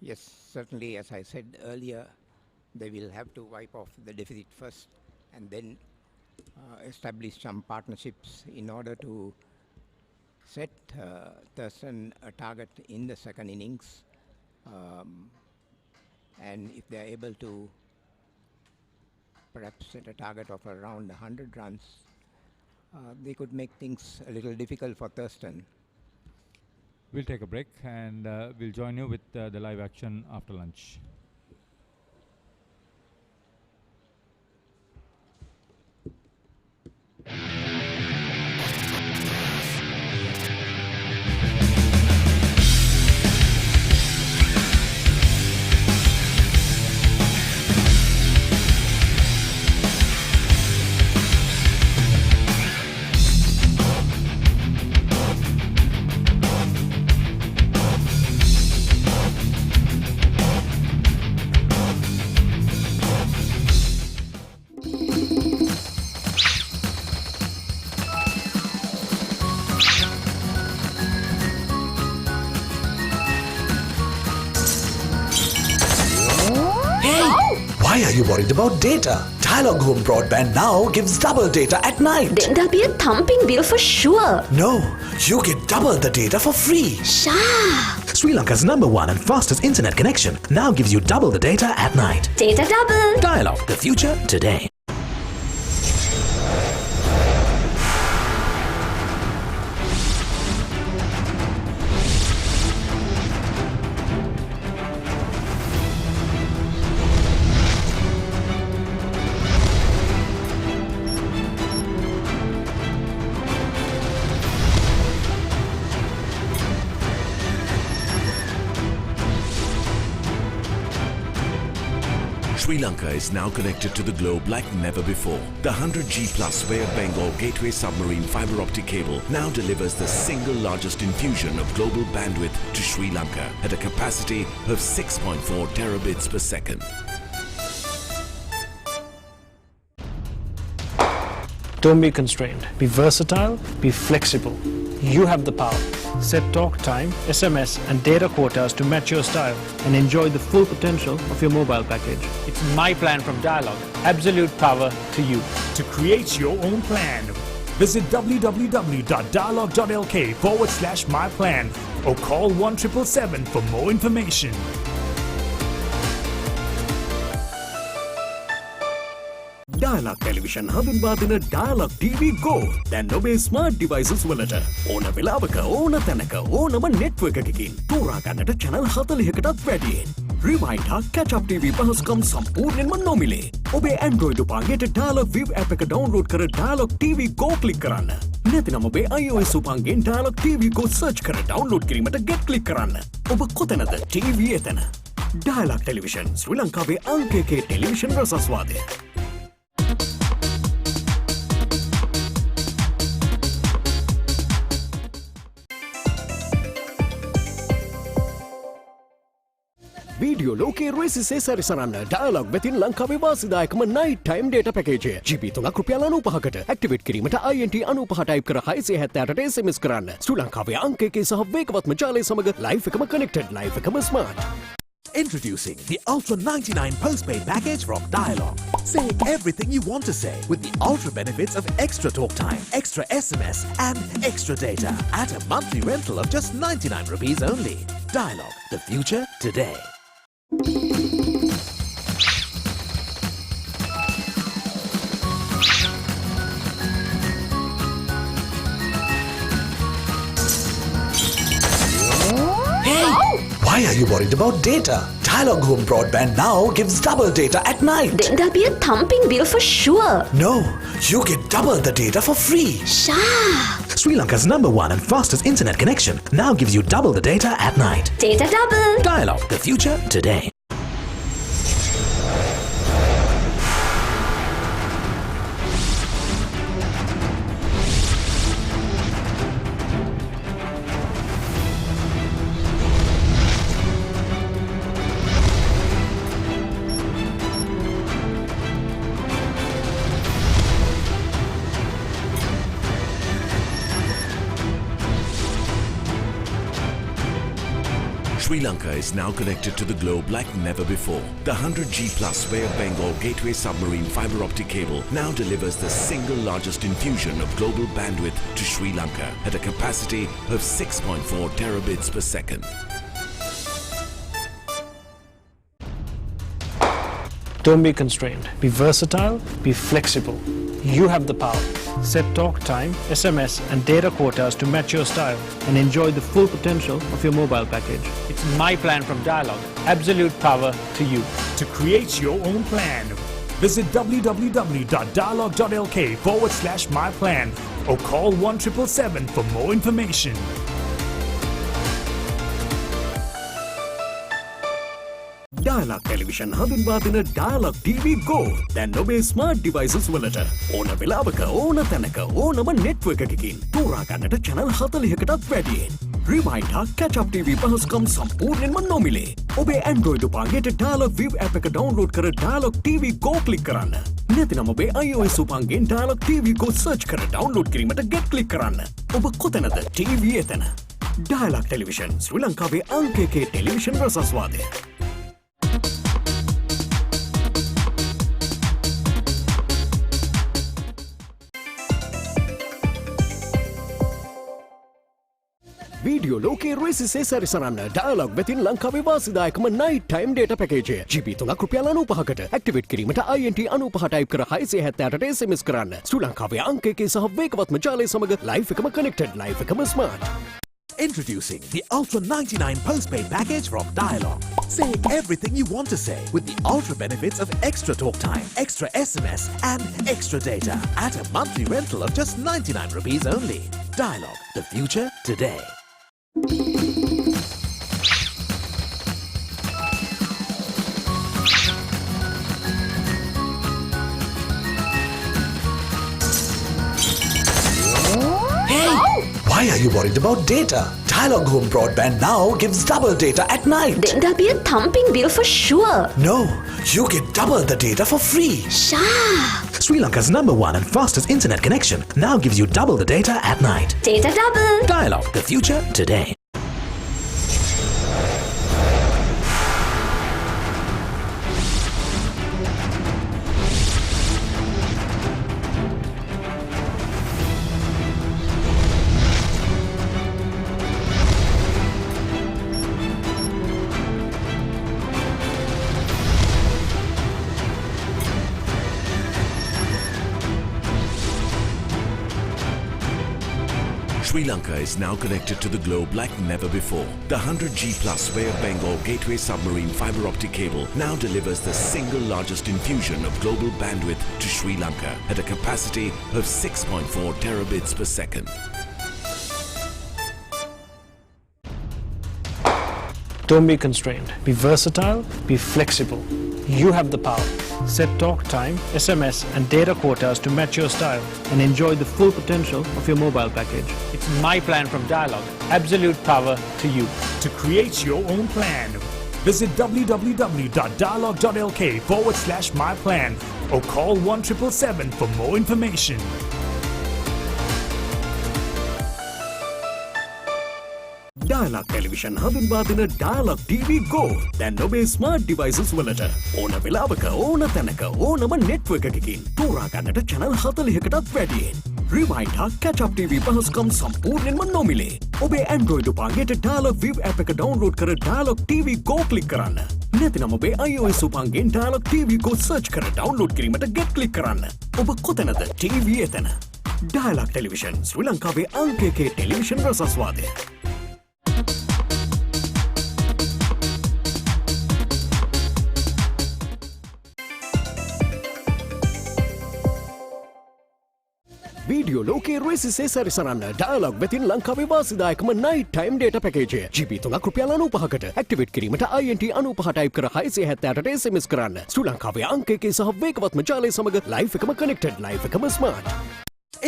Yes, certainly, as I said earlier, they will have to wipe off the deficit first and then establish some partnerships in order to set Thurstan a target in the second innings. And if they are able to perhaps set a target of around 100 runs, they could make things a little difficult for Thurstan. We'll take a break and we'll join you with the live action after lunch. Why are you worried about data? Dialog Home Broadband now gives double data at night. Then there'll be a thumping bill for sure. No, you get double the data for free. Sha! Sri Lanka's #1 and fastest internet connection now gives you double the data at night. Data double. Dialog, the future today. Sri Lanka is now connected to the globe like never before. The 100G Plus Bay of Bengal Gateway Submarine Fiber Optic Cable now delivers the single largest infusion of global bandwidth to Sri Lanka at a capacity of 6.4 terabits per second. Don't be constrained. Be versatile, be flexible. You have the power. Set talk time, SMS and data quotas to match your style and enjoy the full potential of your mobile package. It's my plan from Dialog. Absolute power to you. To create your own plan, visit www.dialog.lk/myplan or call 1777 for more information. Dialog Television හඳුන්වා දෙන Dialog TV Go දැන් ඔබේ smart devices වලට ඕන වෙලාවක ඕන තැනක ඕනම network එකකින් තෝරා ගන්නට channel 40කටත් වැඩියෙන්. Rewind හා catch up TV පහසුකම් සම්පූර්ණයෙන්ම නොමිලේ. ඔබේ Android උපංගයට Dialog Viv app එක download කර Dialog TV Go click කරන්න. නැතිනම් ඔබේ iOS උපංගෙන් Dialog TV Go search කර download කිරීමට get click කරන්න. ඔබ කොතැනද TV එතන. Dialog Television ශ්‍රී ලංකාවේ අංක 1 ටෙලිවිෂන් රසස්වාදය. වීඩියෝ ලෝකයේ රේසිසේ සැරිසරන්න ඩයලොග් වෙතින් ලංකාවේ වාසිදායකම night time data package GB 3ක් රුපියල් 95කට ඇක්ටිවේට් කිරීමට INT 95 ටයිප් කර 670ට SMS කරන්න ශ්‍රී ලංකාවේ අංක එකේ සහ වේගවත්ම ජාලය සමග ලයිෆ් එකම කනෙක්ටඩ් ලයිෆ් එකම smart. Introducing the Ultra 99 postpaid package from Dialog. Say everything you want to say with the ultra benefits of extra talk time, extra SMS and extra data at a monthly rental of just 99 rupees only. Dialog, the future today. Why are you worried about data? Dialog Home Broadband now gives double data at night. Then there'll be a thumping bill for sure. No, you get double the data for free. Sha! Sri Lanka's #1 and fastest internet connection now gives you double the data at night. Data double. Dialog, the future today. Sri Lanka is now connected to the globe like never before. The 100G Plus Bay of Bengal Gateway submarine fiber optic cable now delivers the single largest infusion of global bandwidth to Sri Lanka at a capacity of 6.4 terabits per second. Don't be constrained. Be versatile, be flexible. You have the power. Set talk time, SMS and data quotas to match your style and enjoy the full potential of your mobile package. It's my plan from Dialog. Absolute power to you. To create your own plan, visit www.dialog.lk/myplan or call 1777 for more information. Dialog Television හඳුන්වා දෙන Dialog TV Go දැන් ඔබේ smart devices වලට ඕන වෙලාවක ඕන තැනක ඕනම network එකකින් තෝරා ගන්නට channel 40කටත් වැඩියෙන්. Rewind හා catch up TV පහසුකම් සම්පූර්ණයෙන්ම නොමිලේ. ඔබේ Android උපංගයට Dialog View app එක download කර Dialog TV Go click කරන්න. නැතිනම් ඔබේ iOS උපංගෙන් Dialog TV Go search කර download කිරීමට get click කරන්න. ඔබ කොතැනද TV එතන. Dialog Television ශ්‍රී ලංකාවේ අංක එකේ ටෙලිවිෂන් රසස්වාදය. වීඩියෝ ලෝකයේ රේසිසේ සැරිසරන්න ඩයලොග් වෙතින් ලංකාවේ වාසිදායකම night time data package GB 3ක් රුපියල් 95කට ඇක්ටිවේට් කිරීමට INT 95 ටයිප් කර 670ට SMS කරන්න ශ්‍රී ලංකාවේ අංක එකේ සහ වේගවත්ම ජාලය සමග ලයිෆ් එකම කනෙක්ටඩ් ලයිෆ් එකම smart. Introducing the Ultra 99 postpaid package from Dialog. Say everything you want to say with the ultra benefits of extra talk time, extra SMS and extra data at a monthly rental of just 99 rupees only. Dialog, the future today. Why are you worried about data? Dialog Home Broadband now gives double data at night. Then there'll be a thumping bill for sure. No, you get double the data for free. Sha! Sri Lanka's #1 and fastest internet connection now gives you double the data at night. Data double. Dialog, the future today. Sri Lanka is now connected to the globe like never before. The 100G Plus Bay of Bengal Gateway submarine fiber optic cable now delivers the single largest infusion of global bandwidth to Sri Lanka at a capacity of 6.4 terabits per second. Don't be constrained. Be versatile, be flexible. You have the power. Set talk time, SMS and data quotas to match your style and enjoy the full potential of your mobile package. It's my plan from Dialog. Absolute power to you. To create your own plan, Visit www.dialogue.lk/myplan or call 1777 for more information. Dialog Television හඳුන්වා දෙන Dialog TV Go දැන් ඔබේ smart devices වලට ඕන වෙලාවක ඕන තැනක ඕනම network එකකින් තෝරා ගන්නට channel 40කටත් වැඩියෙන්. Rewind හා catch up TV පහසුකම් සම්පූර්ණයෙන්ම නොමිලේ. ඔබේ Android උපකරණයට Dialog Viv app එක download කර Dialog TV Go click කරන්න. නැතිනම් ඔබේ iOS උපකරණයෙන් Dialog TV Go search කර download කිරීමට get click කරන්න. ඔබ කොතැනද TV එතන. Dialog Television ශ්‍රී ලංකාවේ අංක 1 ටෙලිවිෂන් රසස්වාදය. වීඩියෝ ලෝකයේ රෙසිසේ සැරිසරන්න ඩයලොග් වෙතින් ලංකාවේ වාසිදායකම night time data package GB 3ක් රුපියල් 95කට ඇක්ටිවේට් කිරීමට INT 95 ටයිප් කර 670ට SMS කරන්න. ශ්‍රී ලංකාවේ අංක 1 සහ වේගවත්ම ජාලය සමග ලයිෆ් එකම connected ලයිෆ් එකම smart.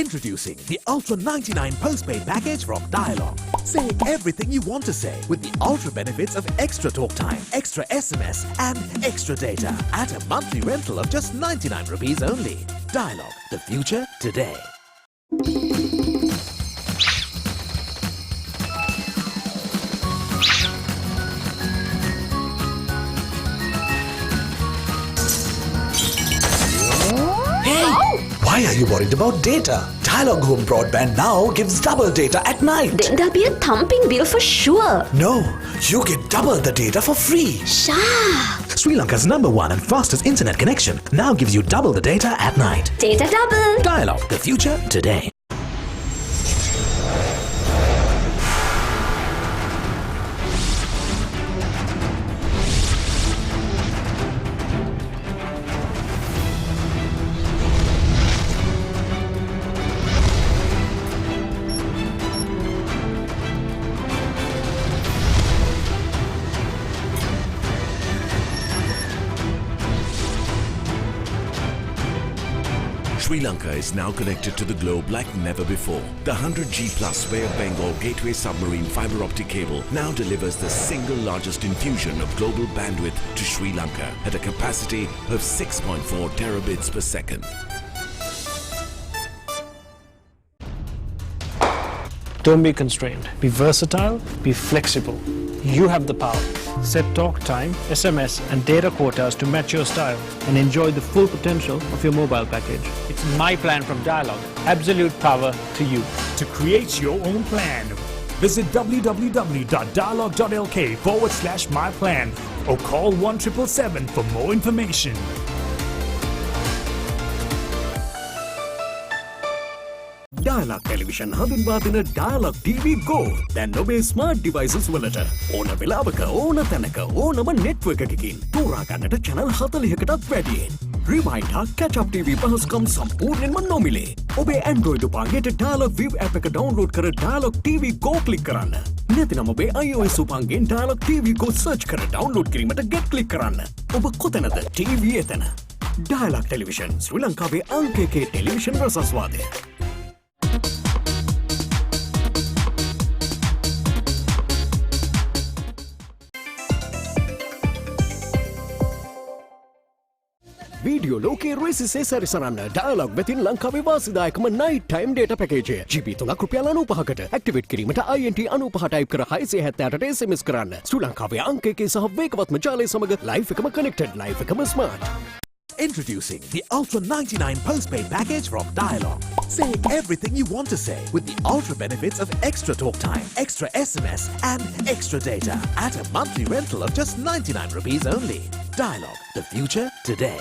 Introducing the Ultra 99 postpaid package from Dialog. Say everything you want to say with the ultra benefits of extra talk time, extra SMS and extra data at a monthly rental of just 99 rupees only. Dialog, the future today. Why are you worried about data? Dialog Home Broadband now gives double data at night. Then there'll be a thumping bill for sure. No, you get double the data for free. Sha! Sri Lanka's #1 and fastest internet connection now gives you double the data at night. Data double. Dialog, the future today. Sri Lanka is now connected to the globe like never before. The 100G Plus Bay of Bengal Gateway Submarine Fiber Optic Cable now delivers the single largest infusion of global bandwidth to Sri Lanka at a capacity of 6.4 terabits per second. Don't be constrained. Be versatile, be flexible. You have the power. Set talk time, SMS and data quotas to match your style and enjoy the full potential of your mobile package. It's my plan from Dialog. Absolute power to you. To create your own plan, visit www.dialogue.lk/myplan or call 1777 for more information. Dialog Television හඳුන්වා දෙන Dialog TV Go දැන් ඔබේ smart devices වලට ඕන වෙලාවක ඕන තැනක ඕනම network එකකින් තෝරා ගන්නට channel 40කටත් වැඩියෙන්. Rewind හා catch up TV පහසුකම් සම්පූර්ණයෙන්ම නොමිලේ. ඔබේ Android උපකරණයට Dialog Viv app එක download කර Dialog TV Go click කරන්න. නැතිනම් ඔබේ iOS උපකරණයෙන් Dialog TV Go search කර download කිරීමට get click කරන්න. ඔබ කොතැනද TV එතන. Dialog Television ශ්‍රී ලංකාවේ අංක 1 ටෙලිවිෂන් රසස්වාදය. වීඩියෝ ලෝකයේ රෙසිසේ සැරිසරන්න ඩයලොග් වෙතින් ලංකාවේ වාසිදායකම night time data package GB 3ක් රුපියල් 95කට ඇක්ටිවේට් කිරීමට INT 95 ටයිප් කර 670ට SMS කරන්න. ශ්‍රී ලංකාවේ අංක 1 සහ වේගවත්ම ජාලය සමග ලයිෆ් එකම connected ලයිෆ් එකම smart. Introducing the Ultra 99 postpaid package from Dialog. Say everything you want to say with the ultra benefits of extra talk time, extra SMS and extra data at a monthly rental of just 99 rupees only. Dialog, the future today.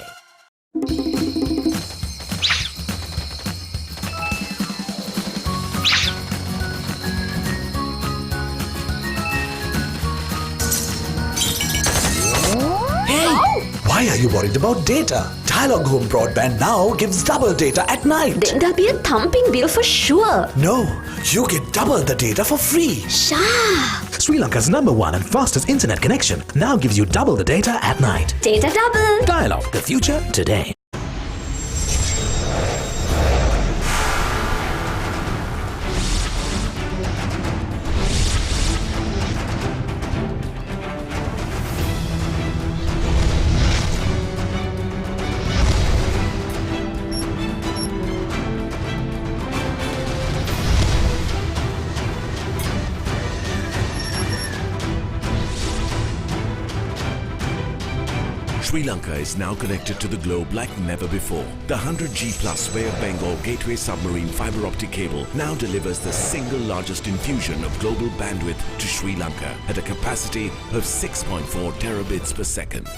Why are you worried about data? Dialog Home Broadband now gives double data at night. Then there'll be a thumping bill for sure. No, you get double the data for free. Sha! Sri Lanka's #1 and fastest internet connection now gives you double the data at night. Data double. Dialog, the future today. Sri Lanka is now connected to the globe like never before. The 100G plus Bay of Bengal Gateway submarine fiber optic cable now delivers the single largest infusion of global bandwidth to Sri Lanka at a capacity of 6.4 terabits per second.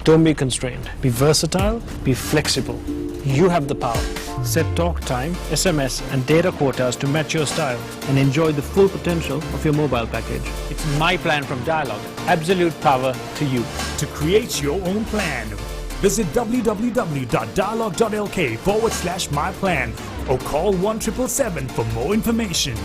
Don't be constrained. Be versatile, be flexible. You have the power. Set talk time, SMS and data quotas to match your style and enjoy the full potential of your mobile package. It's my plan from Dialog. Absolute power to you. To create your own plan, visit www.dialog.lk/myplan or call 1777 for more information.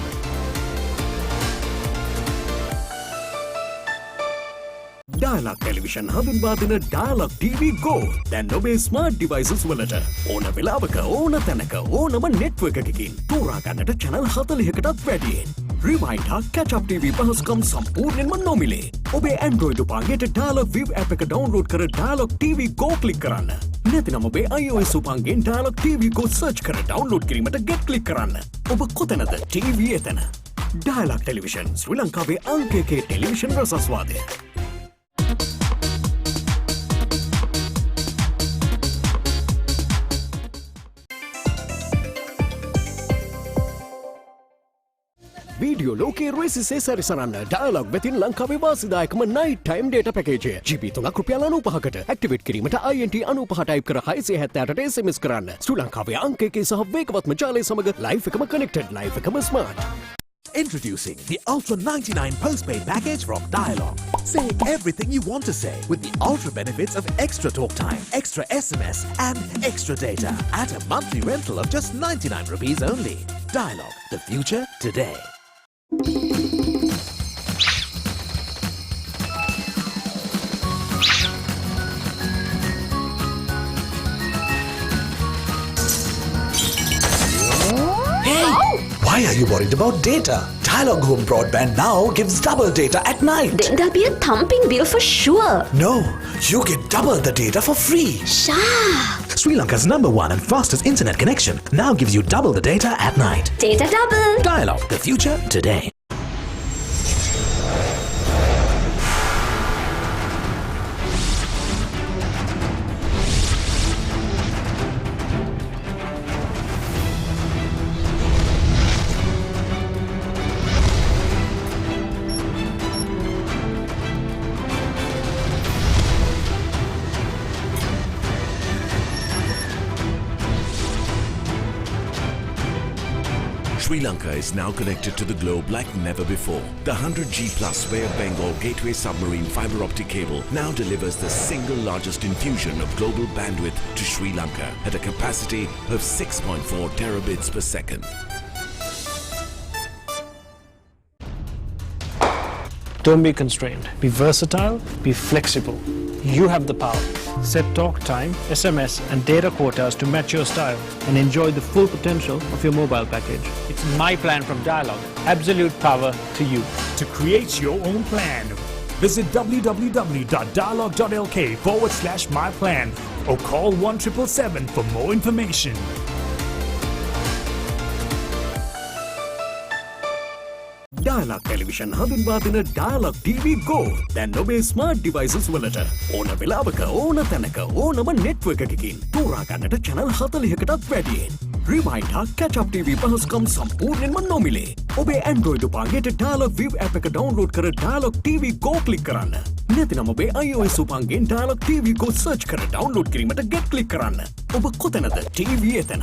Dialog Television හඳුන්වා දෙන Dialog TV Go දැන් ඔබේ smart devices වලට ඕන වෙලාවක ඕන තැනක ඕනම network එකකින් තෝරා ගන්නට channel 40කටත් වැඩියෙන්. Rewind හා catch up TV පහසුකම් සම්පූර්ණයෙන්ම නොමිලේ. ඔබේ Android උපංගයට Dialog Viv app එක download කර Dialog TV Go click කරන්න. නැතිනම් ඔබේ iOS උපංගෙන් Dialog TV Go search කර download කිරීමට get click කරන්න. ඔබ කොතැනද TV එතන. Dialog Television ශ්‍රී ලංකාවේ අංක 1 ටෙලිවිෂන් රසස්වාදය. වීඩියෝ ලෝකයේ රේසිසේ සැරිසරන්න ඩයලොග් වෙතින් ලංකාවේ වාසිදායකම night time data package GB 3ක් රුපියල් 95කට ඇක්ටිවේට් කිරීමට INT 95 ටයිප් කර 678ට SMS කරන්න ශ්‍රී ලංකාවේ අංක 1 සහ වේගවත්ම ජාලය සමග ලයිෆ් එකම connected ලයිෆ් එකම smart. Introducing the Ultra 99 postpaid package from Dialog. Say everything you want to say with the ultra benefits of extra talk time, extra SMS and extra data at a monthly rental of just 99 rupees only. Dialog, the future today. Why are you worried about data? Dialog Home Broadband now gives double data at night. Then there'll be a thumping bill for sure. No, you get double the data for free. Sha! Sri Lanka's #1 and fastest internet connection now gives you double the data at night. Data double. Dialog, the future today. Sri Lanka is now connected to the globe like never before. The 100G plus Bay of Bengal Gateway submarine fiber optic cable now delivers the single largest infusion of global bandwidth to Sri Lanka at a capacity of 6.4 terabits per second. Don't be constrained. Be versatile, be flexible. You have the power. Set talk time, SMS and data quotas to match your style and enjoy the full potential of your mobile package. It's my plan from Dialog. Absolute power to you. To create your own plan, visit www.dialog.lk/myplan or call 1777 for more information. Dialog Television හඳුන්වා දෙන Dialog TV Go දැන් ඔබේ smart devices වලට ඕන වෙලාවක ඕන තැනක ඕනම network එකකින් තෝරා ගන්නට channel 40කටත් වැඩියෙන්. Rewind හා catch up TV පහසුකම් සම්පූර්ණයෙන්ම නොමිලේ. ඔබේ Android උපංගයට Dialog Viv app එක download කර Dialog TV Go click කරන්න. නැතිනම් ඔබේ iOS උපංගෙන් Dialog TV Go search කර download කිරීමට get click කරන්න. ඔබ කොතැනද TV එතන.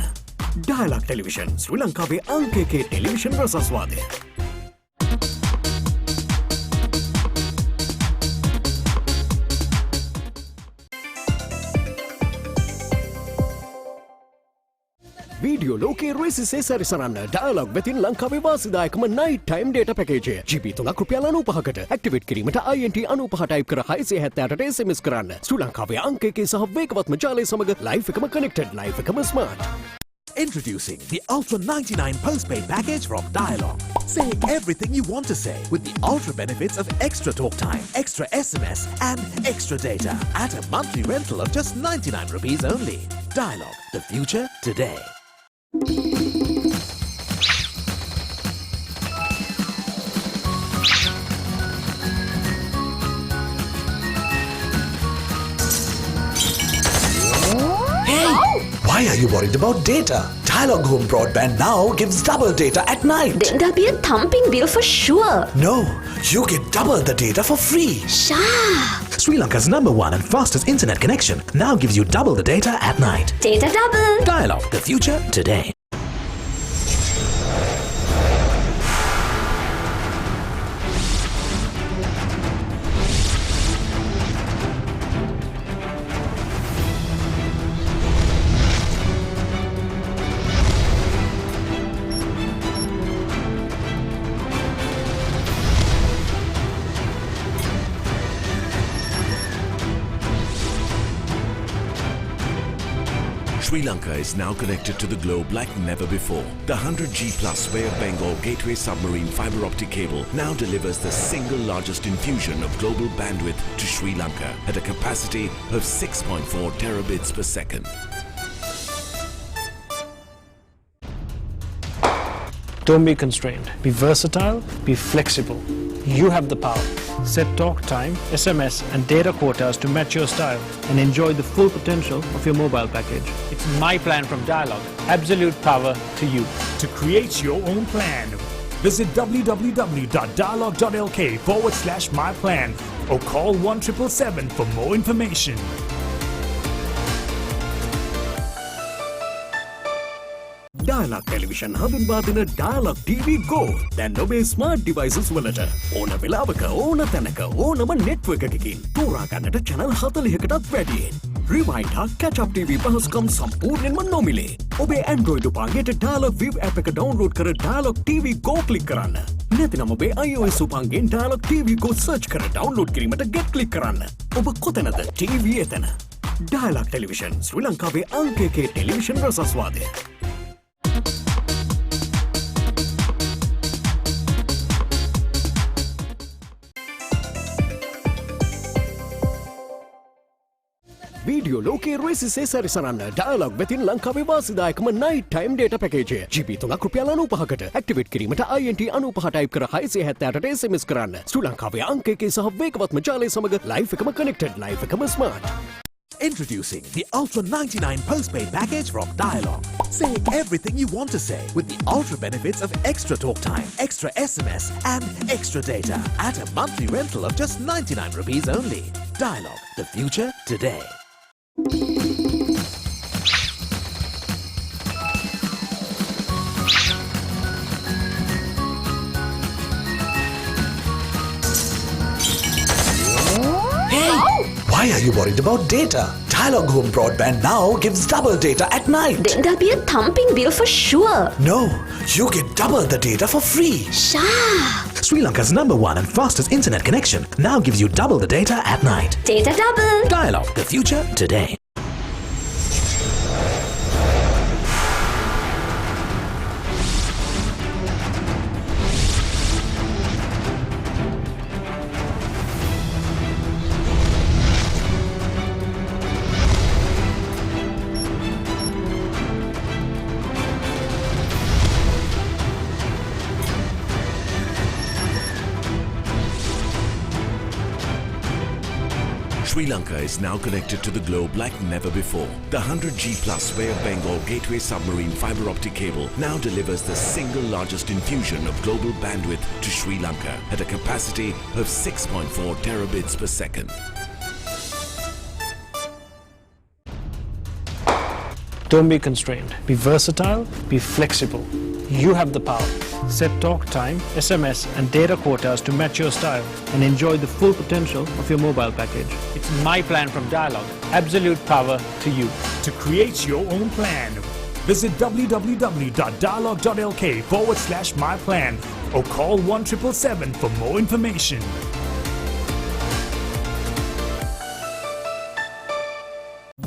Dialog Television ශ්‍රී ලංකාවේ අංක 1 ටෙලිවිෂන් රසස්වාදය. වීඩියෝ ලෝකයේ රේසිසේ සැරිසරන්න ඩයලොග් වෙතින් ලංකාවේ වාසිදායකම night time data package GB 3ක් රුපියල් 95කට ඇක්ටිවේට් කිරීමට INT 95 ටයිප් කර 678ට SMS කරන්න ශ්‍රී ලංකාවේ අංක 1 සහ වේගවත්ම ජාලය සමග ලයිෆ් එකම connected ලයිෆ් එකම smart. Introducing the Ultra 99 postpaid package from Dialog. Say everything you want to say with the ultra benefits of extra talk time, extra SMS and extra data at a monthly rental of just 99 rupees only. Dialog, the future today. Why are you worried about data? Dialog Home Broadband now gives double data at night. Then there'll be a thumping bill for sure. No, you get double the data for free. Sha! Sri Lanka's #1 and fastest internet connection now gives you double the data at night. Data double. Dialog, the future today. Sri Lanka is now connected to the globe like never before. The 100G Plus Bay of Bengal Gateway Submarine Fiber Optic Cable now delivers the single largest infusion of global bandwidth to Sri Lanka at a capacity of 6.4 terabits per second. Don't be constrained. Be versatile, be flexible. You have the power. Set talk time, SMS and data quotas to match your style and enjoy the full potential of your mobile package. It's my plan from Dialog. Absolute power to you. To create your own plan, visit www.dialog.lk/myplan or call 1777 for more information. Dialog Television හඳුන්වා දෙන Dialog TV Go දැන් ඔබේ smart devices වලට ඕන වෙලාවක ඕන තැනක ඕනම network එකකින් තෝරා ගන්නට channel 40කටත් වැඩියෙන්. Rewind හා catch up TV පහසුකම් සම්පූර්ණයෙන්ම නොමිලේ. ඔබේ Android උපංගයට Dialog Viv app එක download කර Dialog TV Go click කරන්න. නැතිනම් ඔබේ iOS උපංගෙන් Dialog TV Go search කර download කිරීමට get click කරන්න. ඔබ කොතැනද TV එතන. Dialog Television ශ්‍රී ලංකාවේ අංක 1 ටෙලිවිෂන් රසස්වාදය. Video ලෝකයේ රෙසිසේ සැරිසරන්න Dialog වෙතින් ලංකාවේ වාසිදායකම night time data package GB 3ක් රුපියල් 95කට activate කිරීමට INT 95 type කර 670ට SMS කරන්න. ශ්‍රී ලංකාවේ අංක 1 සහ වේගවත්ම ජාලය සමග live එකම connected, live එකම smart. Introducing the Ultra 99 postpaid package from Dialog. Say everything you want to say with the ultra benefits of extra talk time, extra SMS and extra data at a monthly rental of just 99 rupees only. Dialog, the future today. Why are you worried about data? Dialog Home Broadband now gives double data at night. Then there'll be a thumping bill for sure. No, you get double the data for free. Sha! Sri Lanka's #1 and fastest internet connection now gives you double the data at night. Data double. Dialog, the future today. Sri Lanka is now connected to the globe like never before. The 100G Plus Bay of Bengal Gateway Submarine Fiber Optic Cable now delivers the single largest infusion of global bandwidth to Sri Lanka at a capacity of 6.4 terabits per second. Don't be constrained. Be versatile, be flexible. You have the power. Set talk time, SMS and data quotas to match your style and enjoy the full potential of your mobile package. It's my plan from Dialog. Absolute power to you. To create your own plan, visit www.dialog.lk/myplan or call 1777 for more information.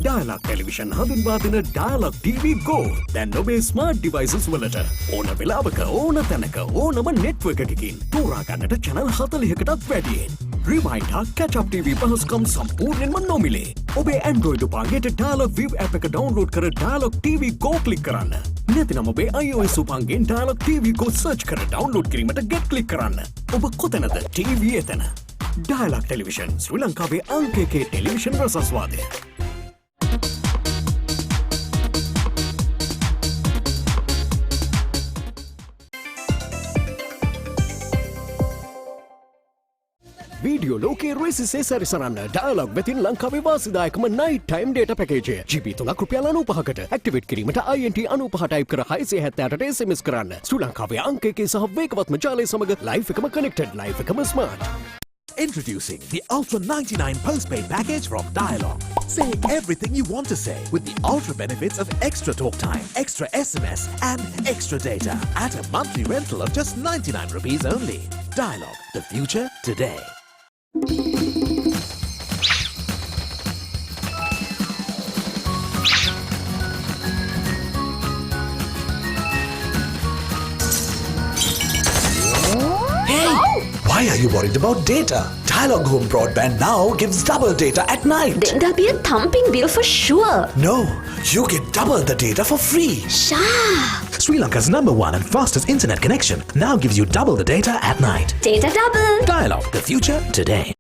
Dialog Television හඳුන්වා දෙන Dialog TV Go දැන් ඔබේ smart devices වලට ඕන වෙලාවක ඕන තැනක ඕනම network එකකින් තෝරා ගන්නට channel 40කටත් වැඩියෙන්. Rewind හා catch up TV පහසුකම් සම්පූර්ණයෙන්ම නොමිලේ. ඔබේ Android උපංගයට Dialog Viv app එක download කර Dialog TV Go click කරන්න. නැතිනම් ඔබේ iOS උපංගෙන් Dialog TV Go search කර download කිරීමට get click කරන්න. ඔබ කොතැනද TV එතන. Dialog Television ශ්‍රී ලංකාවේ අංක 1 ටෙලිවිෂන් රසස්වාදය. වීඩියෝ ලෝකයේ රේසිසේ සැරිසරන්න ඩයලොග් වෙතින් ලංකාවේ වාසිදායකම night time data package GB 3ක් රුපියල් 95කට ඇක්ටිවේට් කිරීමට INT 95 ටයිප් කර 678ට SMS කරන්න ශ්‍රී ලංකාවේ අංක එකේ සහ වේගවත්ම ජාලය සමග ලයිෆ් එකම කනෙක්ටඩ් ලයිෆ් එකම smart. Introducing the Ultra 99 postpaid package from Dialog. Say everything you want to say with the ultra benefits of extra talk time, extra SMS and extra data at a monthly rental of just 99 rupees only. Dialog, the future today. Why are you worried about data? Dialog Home Broadband now gives double data at night. Then there'll be a thumping bill for sure. No, you get double the data for free. Sharp! Sri Lanka's #1 and fastest internet connection now gives you double the data at night. Data double. Dialog, the future today.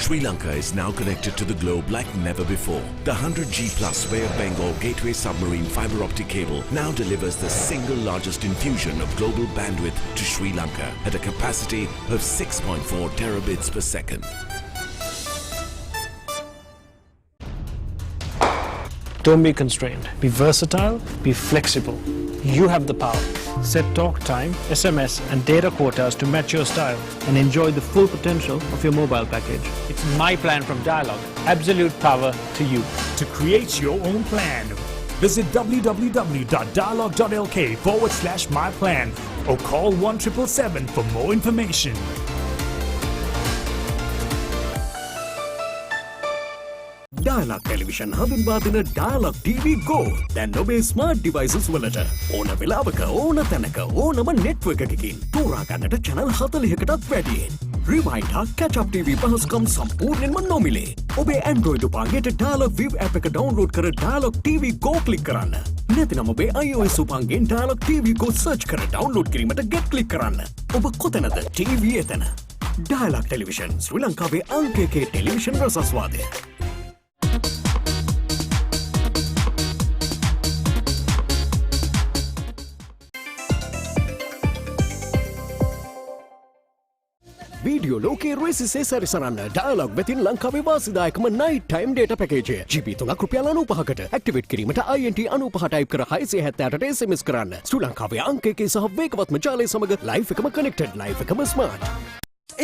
Sri Lanka is now connected to the globe like never before. The 100G Plus Bay of Bengal Gateway Submarine Fibre Optic Cable now delivers the single largest infusion of global bandwidth to Sri Lanka at a capacity of 6.4 terabits per second. Don't be constrained. Be versatile, be flexible. You have the power. Set talk time, SMS and data quotas to match your style and enjoy the full potential of your mobile package. It's my plan from Dialog. Absolute power to you. To create your own plan, visit www.dialog.lk/myplan or call 1777 for more information. Dialog Television හඳුන්වා දෙන Dialog TV Go දැන් ඔබේ smart devices වලට ඕන වෙලාවක ඕන තැනක ඕනම නෙට්වර්ක් එකකින් තෝරා ගන්නට channel 40කටත් වැඩියෙන්. Rewind හා catch up TV පහසුකම් සම්පූර්ණයෙන්ම නොමිලේ. ඔබේ Android උපංගයට Dialog Viv app එක download කර Dialog TV Go click කරන්න. නැතිනම් ඔබේ iOS උපංගෙන් Dialog TV Go search කර download කිරීමට get click කරන්න. ඔබ කොතැනද TV එතන. Dialog Television ශ්‍රී ලංකාවේ අංක එකේ ටෙලිවිෂන් රසස්වාදය. වීඩියෝ ලෝකයේ රේසිසේ සැරිසරන්න ඩයලොග් වෙතින් ලංකාවේ වාසිදායකම night time data package GB 3ක් රුපියල් 95කට ඇක්ටිවේට් කිරීමට INT 95 ටයිප් කර 678ට SMS කරන්න ශ්‍රී ලංකාවේ අංක එකේ සහ වේගවත්ම ජාලය සමග ලයිෆ් එකම කනෙක්ටඩ් ලයිෆ් එකම smart.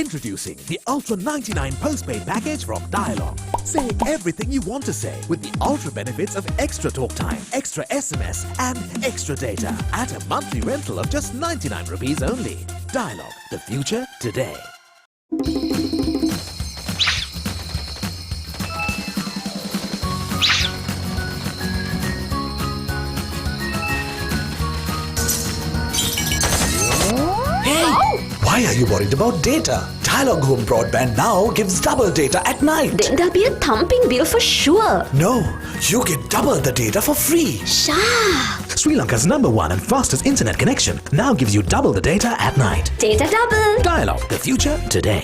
Introducing the Ultra 99 postpaid package from Dialog. Say everything you want to say with the ultra benefits of extra talk time, extra SMS and extra data at a monthly rental of just 99 rupees only. Dialog, the future today. Why are you worried about data? Dialog Home Broadband now gives double data at night. Then there'll be a thumping bill for sure. No, you get double the data for free. Sharp! Sri Lanka's #1 and fastest internet connection now gives you double the data at night. Data double. Dialog, the future today.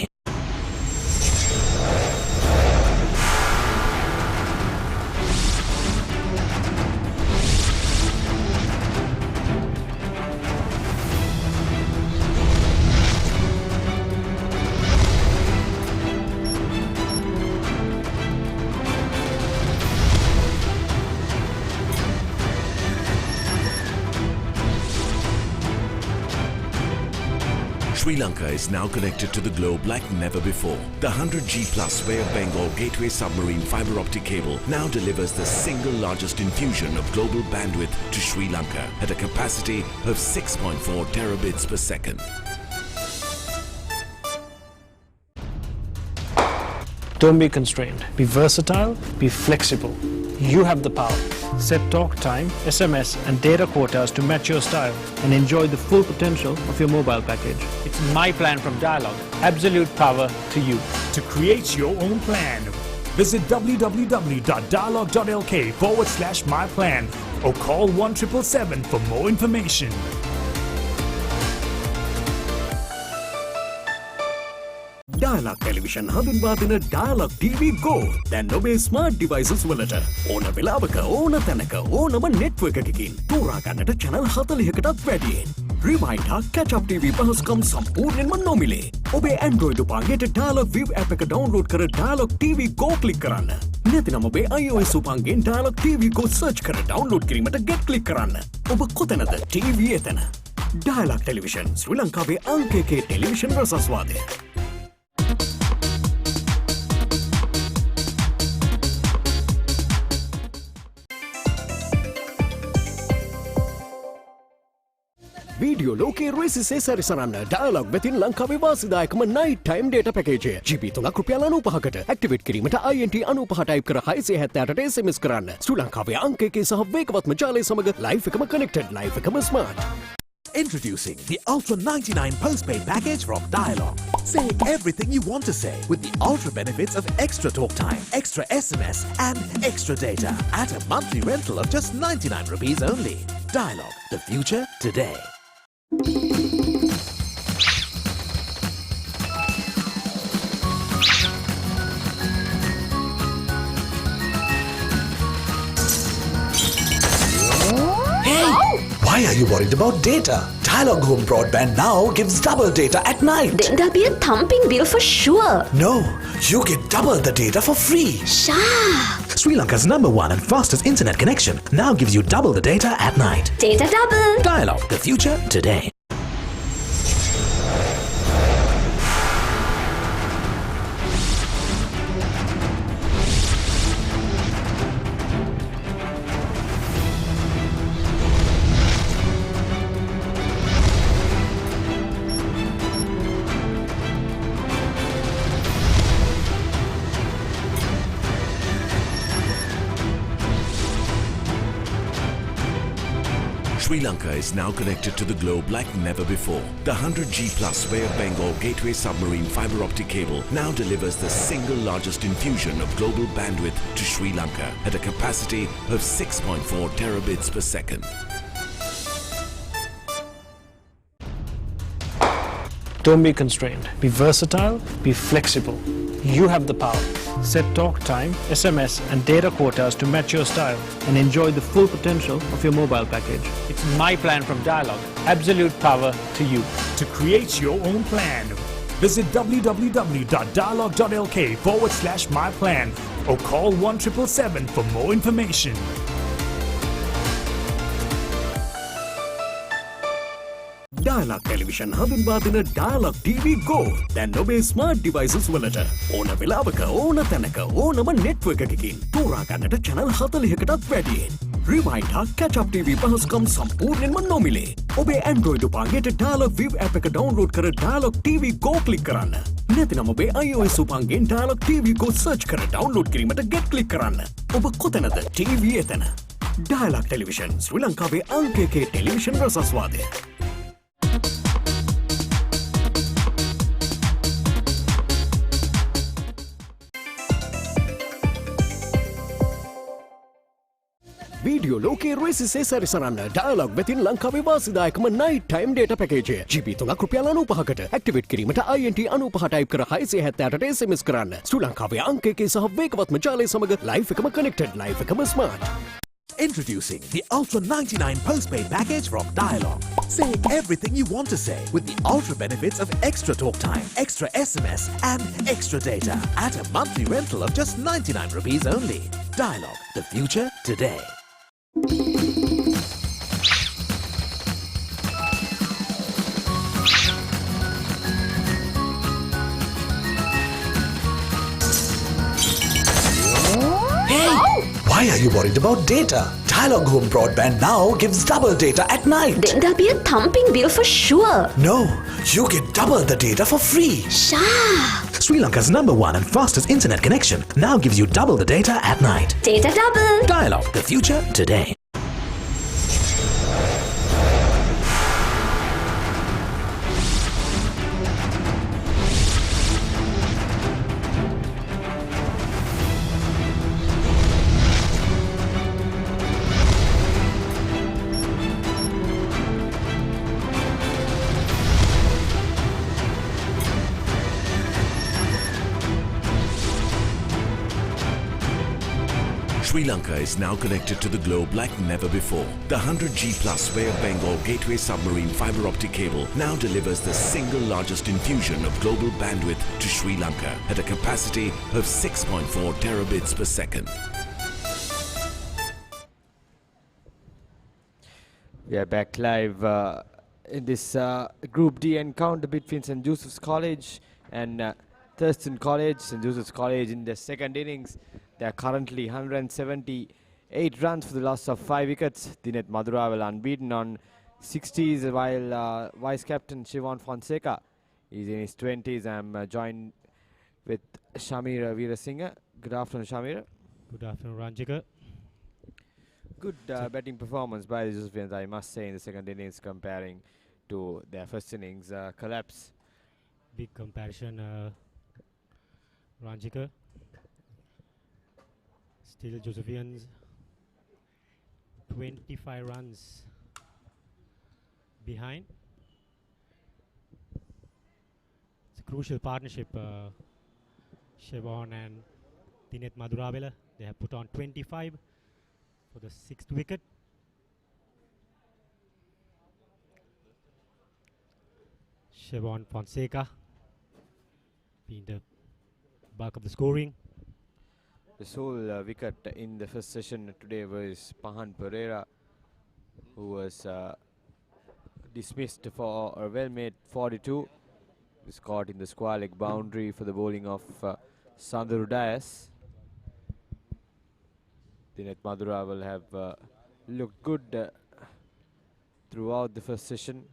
Sri Lanka is now connected to the globe like never before. The 100G Plus Bay of Bengal Gateway Submarine Fibre Optic Cable now delivers the single largest infusion of global bandwidth to Sri Lanka at a capacity of 6.4 terabits per second. Don't be constrained. Be versatile, be flexible. You have the power. Set talk time, SMS and data quotas to match your style and enjoy the full potential of your mobile package. It's my plan from Dialog. Absolute power to you. To create your own plan, Visit www.dialog.lk/myplan or call 1777 for more information. Dialog Television හඳුන්වා දෙන Dialog TV Go දැන් ඔබේ smart devices වලට ඕන වෙලාවක ඕන තැනක ඕනම network එකකින් තෝරා ගන්නට channel 40කටත් වැඩියෙන්. Rewind හා catch up TV පහසුකම් සම්පූර්ණයෙන්ම නොමිලේ. ඔබේ Android උපංගයට Dialog View app එක download කර Dialog TV Go click කරන්න. නැතිනම් ඔබේ iOS උපංගෙන් Dialog TV Go search කර download කිරීමට get click කරන්න. ඔබ කොතැනද TV එතන. Dialog Television ශ්‍රී ලංකාවේ අංක 1 ටෙලිවිෂන් රසස්වාදය. වීඩියෝ ලෝකයේ රේසිසේ සැරිසරන්න ඩයලොග් වෙතින් ලංකාවේ වාසිදායකම night time data package GB 3ක් රුපියල් 95කට ඇක්ටිවේට් කිරීමට INT 95 ටයිප් කර 678ට SMS කරන්න. ශ්‍රී ලංකාවේ අංක 1 සහ වේගවත්ම ජාලය සමග ලයිෆ් එකම connected ලයිෆ් එකම smart. Introducing the Ultra 99 postpaid package from Dialog. Say everything you want to say with the ultra benefits of extra talk time, extra SMS and extra data at a monthly rental of just 99 rupees only. Dialog, the future today. Why are you worried about data? Dialog Home Broadband now gives double data at night. Then there'll be a thumping bill for sure. No, you get double the data for free. Sharp! Sri Lanka's #1 and fastest internet connection now gives you double the data at night. Data double! Dialog, the future today. Sri Lanka is now connected to the globe like never before. The 100G plus Bay of Bengal Gateway submarine fiber optic cable now delivers the single largest infusion of global bandwidth to Sri Lanka at a capacity of 6.4 terabits per second. Don't be constrained. Be versatile, be flexible. You have the power. Set talk time, SMS and data quotas to match your style and enjoy the full potential of your mobile package. It's my plan from Dialog. Absolute power to you. To create your own plan, visit www.dialog.lk/myplan or call 1777 for more information. Dialog Television හඳුන්වා දෙන Dialog TV Go දැන් ඔබේ smart devices වලට ඕන වෙලාවක ඕන තැනක ඕනම network එකකින් තෝරා ගන්නට channel 40කටත් වැඩියෙන්. Rewind හා catch up TV පහසුකම් සම්පූර්ණයෙන්ම නොමිලේ. ඔබේ Android උපංගයට Dialog View app එක download කර Dialog TV Go click කරන්න. නැතිනම් ඔබේ iOS උපංගෙන් Dialog TV Go search කර download කිරීමට get click කරන්න. ඔබ කොතැනද TV එතන. Dialog Television ශ්‍රී ලංකාවේ අංක 1 ටෙලිවිෂන් රසස්වාදය. වීඩියෝ ලෝකයේ රේසිසේ සැරිසරන්න ඩයලොග් වෙතින් ලංකාවේ වාසිදායකම night time data package GB 3ක් රුපියල් 95කට ඇක්ටිවේට් කිරීමට INT 95 ටයිප් කර 678ට SMS කරන්න. ශ්‍රී ලංකාවේ අංක 1 සහ වේගවත්ම ජාලය සමග ලයිෆ් එකම connected ලයිෆ් එකම smart. Introducing the Ultra 99 postpaid package from Dialog. Say everything you want to say with the ultra benefits of extra talk time, extra SMS and extra data at a monthly rental of just 99 rupees only. Dialog, the future today. Why are you worried about data? Dialog Home Broadband now gives double data at night. Then there'll be a thumping bill for sure. No, you get double the data for free. Sharp! Sri Lanka's #1 and fastest internet connection now gives you double the data at night. Data double! Dialog, the future today. Sri Lanka is now connected to the globe like never before. The 100G Plus Bay of Bengal Gateway Submarine fiber optic cable now delivers the single largest infusion of global bandwidth to Sri Lanka at a capacity of 6.4 terabits per second. We are back live in this Group D encounter between St. Joseph's College and Thurstan College. St. Joseph's College in the second innings. They are currently 178 runs for the loss of 5 wickets. Dinet Maduravel unbeaten on 60s, while Vice Captain Shivan Fonseca is in his 20s. I'm joined with Shamira Veerasinghe. Good afternoon, Shamira. Good afternoon, Ranjika. Good batting performance by the Josephians, I must say, in the second innings comparing to their first innings collapse. Big comparison, Ranjika. Still Josephians 25 runs behind. It's a crucial partnership, Shivan and Dinet Maduravela. They have put on 25 for the 6th wicket. Shivan Fonseca being the bulk of the scoring. The sole wicket in the first session today was Pahan Pereira, who was dismissed for a well-made 42. He was caught in the square leg boundary for the bowling of Sandhu Dias. Dinet Madura will have looked good throughout the first session.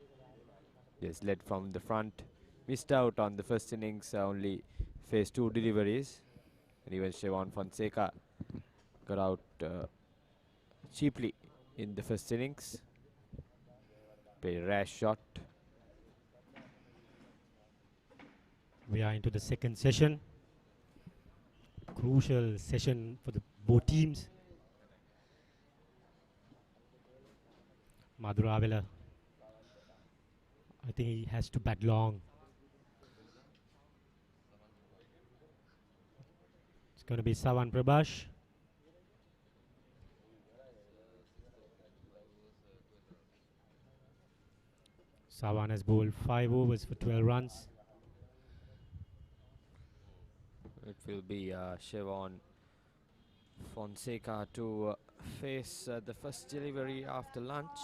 Yes, led from the front. Missed out on the first innings, only faced 2 deliveries. And even Shivan Fonseca got out cheaply in the first innings. Played a rash shot. We are into the second session. Crucial session for the both teams. Maduravela, I think he has to bat long. It's going to be Savan Prabhash. Savan has bowled 5 overs for 12 runs. It will be Shivan Fonseca to face the first delivery after lunch.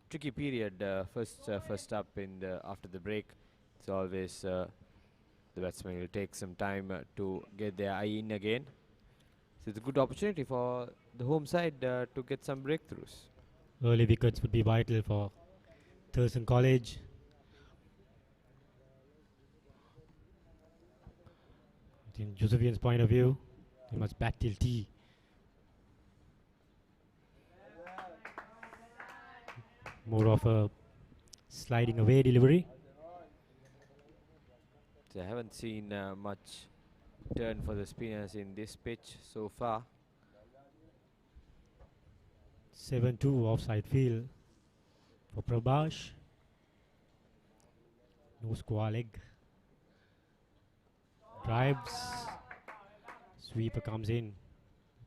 Tricky period, first up in the after the break. It's always the batsman will take some time to get their eye in again. So it's a good opportunity for the home side to get some breakthroughs. Early wickets would be vital for Thurstan College. In Josephian's point of view, they must bat till tea. More of a sliding away delivery. So I haven't seen much turn for the spinners in this pitch so far. 7-2 offside field for Prabhash. No square leg. Drives. Sweeper comes in.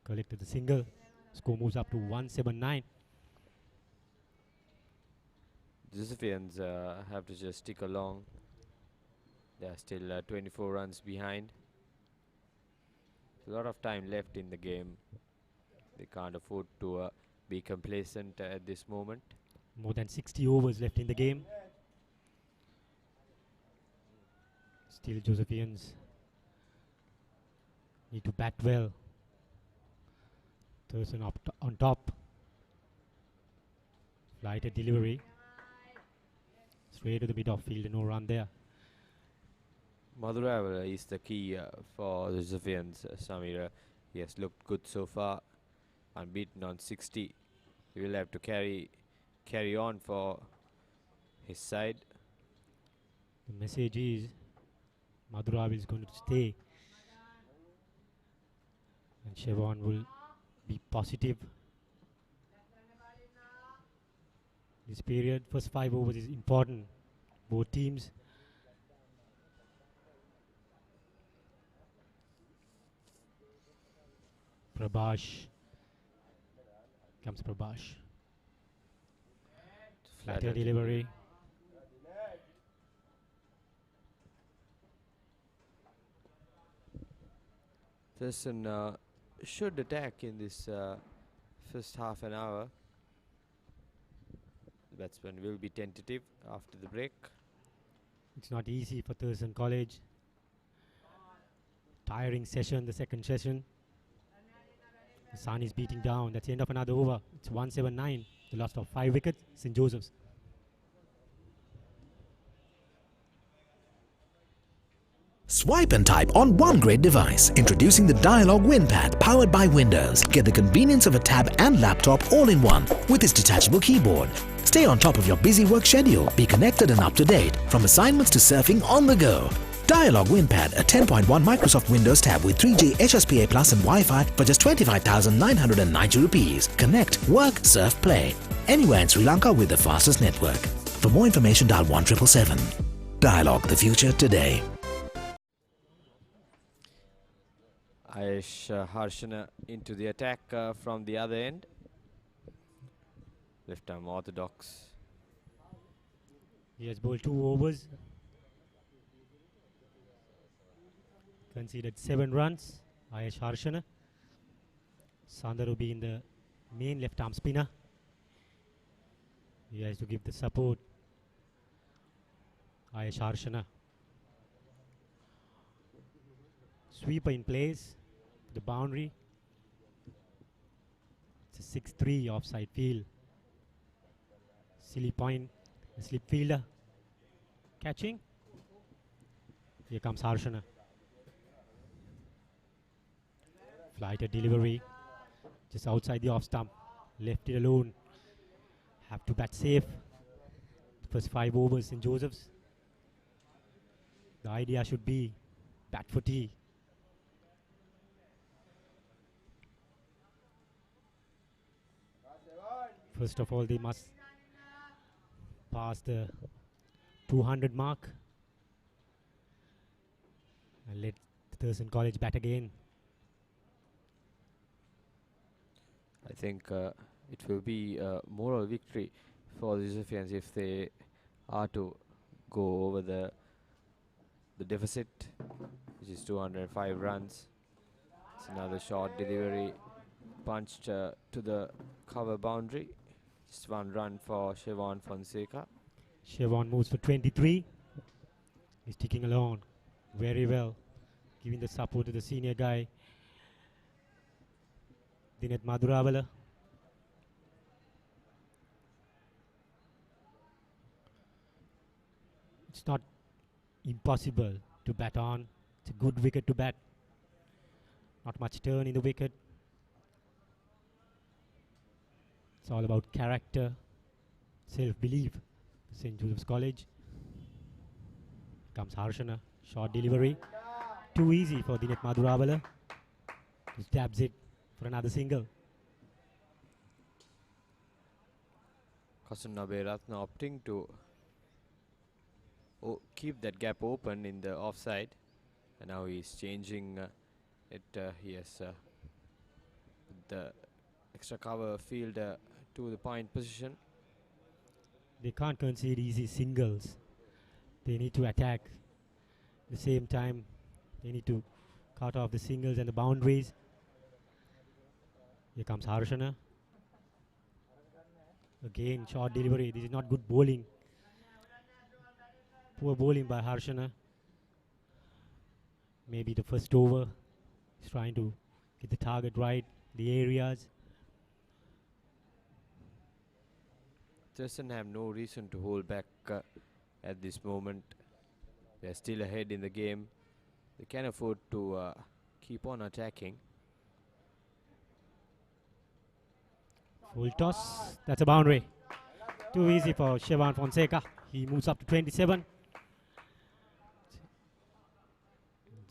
Collected the single. Score moves up to 179. Josephians have to just stick along. They are still 24 runs behind. A lot of time left in the game. They can't afford to be complacent at this moment. More than 60 overs left in the game. Still Josephians need to bat well. Thurstan up on top. Flighted delivery. Straight to the mid of field, no run there. Madura is the key for the Josephians, Samira. He has looked good so far. Unbeaten on 60. He will have to carry on for his side. The message is Madura is going to stay. And Shivan will be positive. This period, first 5 overs is important. Both teams. Prabhash. Comes Prabhash. Flatter delivery. Thurstan should attack in this first half an hour. The batsman will be tentative after the break. It's not easy for Thurstan College. Tiring session, the second session. The sun is beating down. That's the end of another over. It's 179. The loss of 5 wickets. St. Joseph's. Swipe and type on one great device. Introducing the Dialog WinPad powered by Windows. Get the convenience of a tab and laptop all in one with its detachable keyboard. Stay on top of your busy work schedule. Be connected and up to date from assignments to surfing on the go. Dialog WinPad, a 10.1 Microsoft Windows tab with 3G HSPA Plus and Wi-Fi for just 25,990 rupees. Connect, work, surf, play. Anywhere in Sri Lanka with the fastest network. For more information, dial 1777. Dialog, the future today. Ayesh Harshana into the attack from the other end. Left arm orthodox. He has bowled 2 overs. Conceded 7 runs. Ayesh Harshana. Sandar will be in the main left arm spinner. He has to give the support. Ayesh Harshana. Sweeper in place. The boundary. It's a 6-3 offside field. Silly point. The slip fielder. Catching. Here comes Harshana. Flighter delivery. Just outside the off stump. Left it alone. Have to bat safe. First 5 overs in Joseph's. The idea should be bat for tea. First of all, they must pass the 200 mark and let Thurstan College bat again. I think it will be a moral victory for the Josephians if they are to go over the deficit, which is 205 runs. It's another short delivery punched to the cover boundary. Just 1 run for Siobhan Fonseca. Siobhan moves for 23. He's ticking along very well, giving the support to the senior guy, Dinet Madhuravala. It's not impossible to bat on. It's a good wicket to bat. Not much turn in the wicket. It's all about character, self-belief. St. Joseph's College. Comes Harshana. Short delivery. Too easy for Dinet Madhuravala. He stabs it for another single. Kasun Naberatna opting to keep that gap open in the offside. And now he's changing it. He has the extra cover field to the point position. They can't concede easy singles. They need to attack. At the same time, they need to cut off the singles and the boundaries. Here comes Harshana. Again, short delivery. This is not good bowling. Poor bowling by Harshana. Maybe the first over. He's trying to get the target right, the areas. Thurstan have no reason to hold back at this moment. They're still ahead in the game. They can afford to keep on attacking. Full toss. That's a boundary. Too easy for Siobhan Fonseca. He moves up to 27.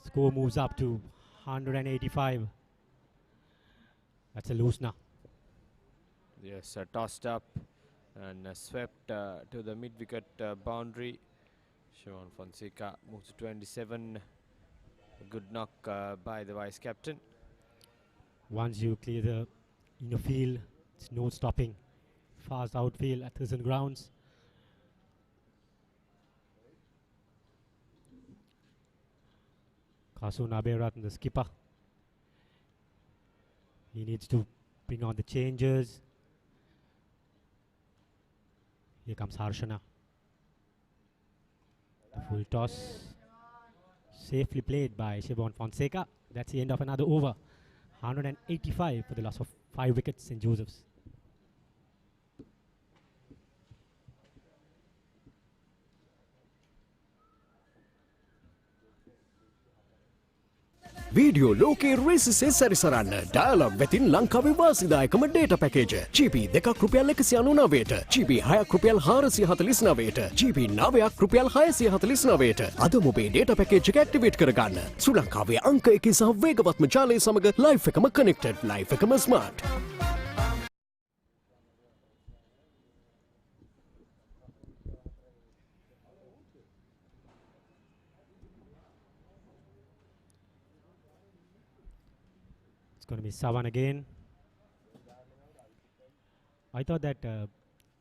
Score moves up to 185. That's a loose now. Yes, tossed up and swept to the mid-wicket boundary. Siobhan Fonseca moves to 27. A good knock by the vice captain. Once you clear the inner field, it's no stopping. Fast outfield at Thurstan grounds. Kasun Aberat, the skipper. He needs to bring on the changes. Here comes Harshana. The full toss. Safely played by Siobhan Fonseca. That's the end of another over. 185 for the loss of 5 wickets, St. Joseph's. Video ලෝකයේ රේසිසේ සැරිසරන්න dialogue වෙතින් ලංකාවේ වාසිදායකම data package GB 2ක් රුපියල් 199ට GB 6ක් රුපියල් 449ට GB 9ක් රුපියල් 649ට අද ඔබේ data package එක ඇක්ටිවේට් කරගන්න ශ්‍රී ලංකාවේ අංක 1 සහ වේගවත්ම ජාලය සමග ලයිෆ් එකම කනෙක්ටඩ් ලයිෆ් එකම smart. Going to be Savan again. I thought that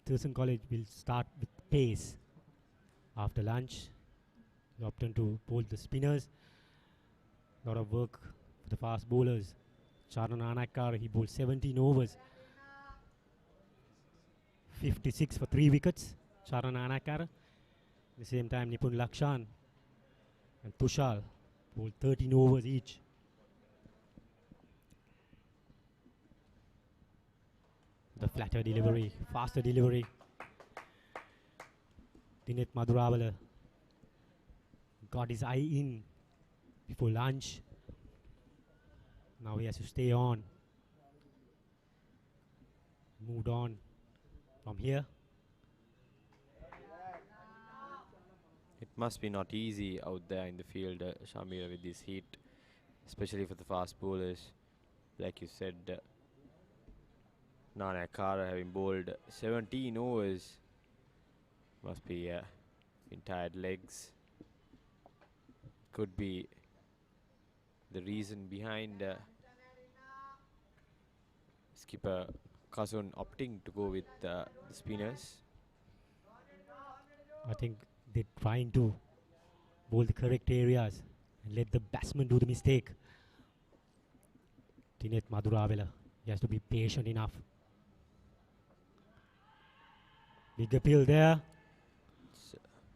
Thurstan College will start with pace after lunch. They opted to bowl the spinners. A lot of work for the fast bowlers. Charan Anakar, he bowled 17 overs. 56 for 3 wickets. Charan Anakar. At the same time, Nipun Lakshan and Tushal bowled 13 overs each. The flatter delivery, faster delivery. Dinet Madhurawala got his eye in before lunch. Now he has to stay on. Moved on from here. It must be not easy out there in the field, Shamira, with this heat, especially for the fast bowlers. Like you said, Nana Kara having bowled 17 overs. Must be in tired legs. Could be the reason behind skipper Kasun opting to go with the spinners. I think they're trying to bowl the correct areas and let the batsman do the mistake. Dinet Madhurawala, he has to be patient enough. Big appeal there.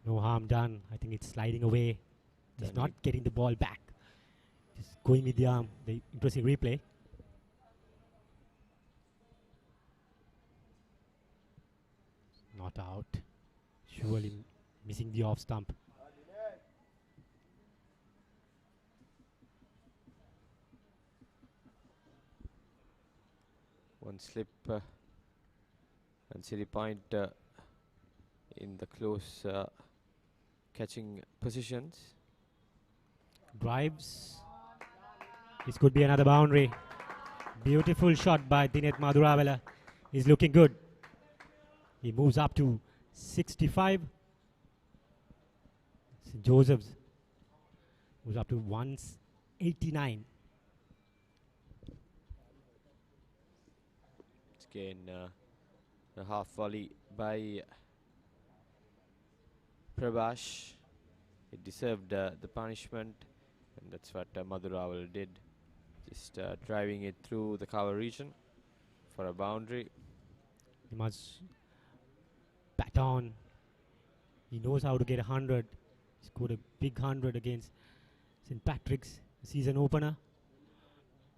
No harm done. I think it's sliding away. He's not getting the ball back. Just going with the arm. The interesting replay. Not out. Surely missing the off stump. One slip and City Point in the close catching positions. Drives. This could be another boundary. Beautiful shot by Dinet Madhurawala. He's looking good. He moves up to 65. St. Joseph's moves up to 189. Again, the half volley by Prabhash. It deserved the punishment, and that's what Madhurawal did. Just driving it through the cover region for a boundary. He must bat on. He knows how to get 100. He scored a big 100 against St. Patrick's season opener.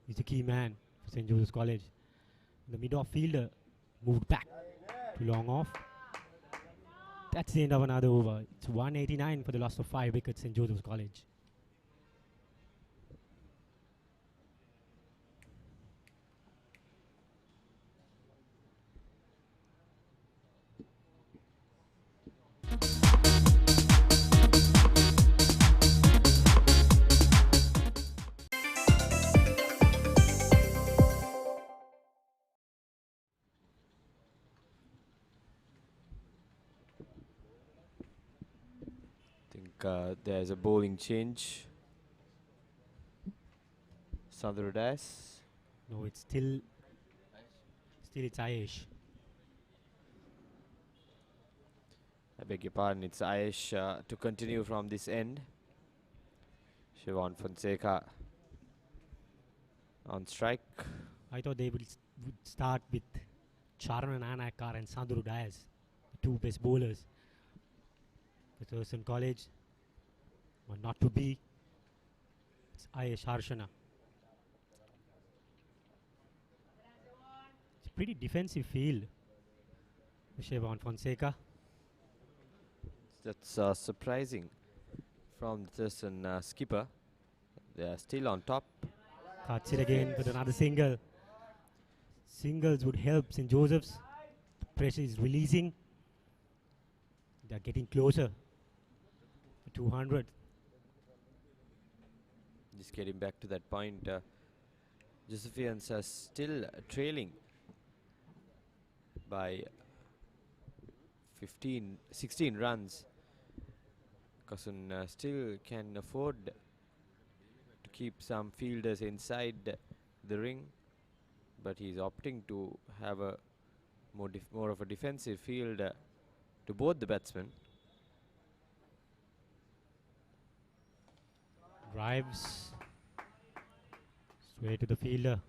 He's the key man for St. Joseph's College. The mid-off fielder moved back to long off. That's the end of another over. It's 189 for the loss of 5 wickets in Joseph's College. There's a bowling change. Sadrudas No, it's still it's Ayesh. I beg your pardon, it's Ayesh to continue from this end. Siobhan Fonseca on strike. I thought they would start with Charan Anakar and Sandru Dias, the two best bowlers. The Thurstan College, but not to be. It's Ayesh Harshana. It's a pretty defensive field. Siobhan Fonseca. That's surprising from the Thurstan skipper. They are still on top. Cuts it again with another single. Singles would help St. Joseph's. The pressure is releasing. They are getting closer to 200. Just getting back to that point, Josephians are still trailing by 16 runs. Kasun still can afford to keep some fielders inside the ring, but he's opting to have a more of a defensive field to both the batsmen. Drives straight to the fielder.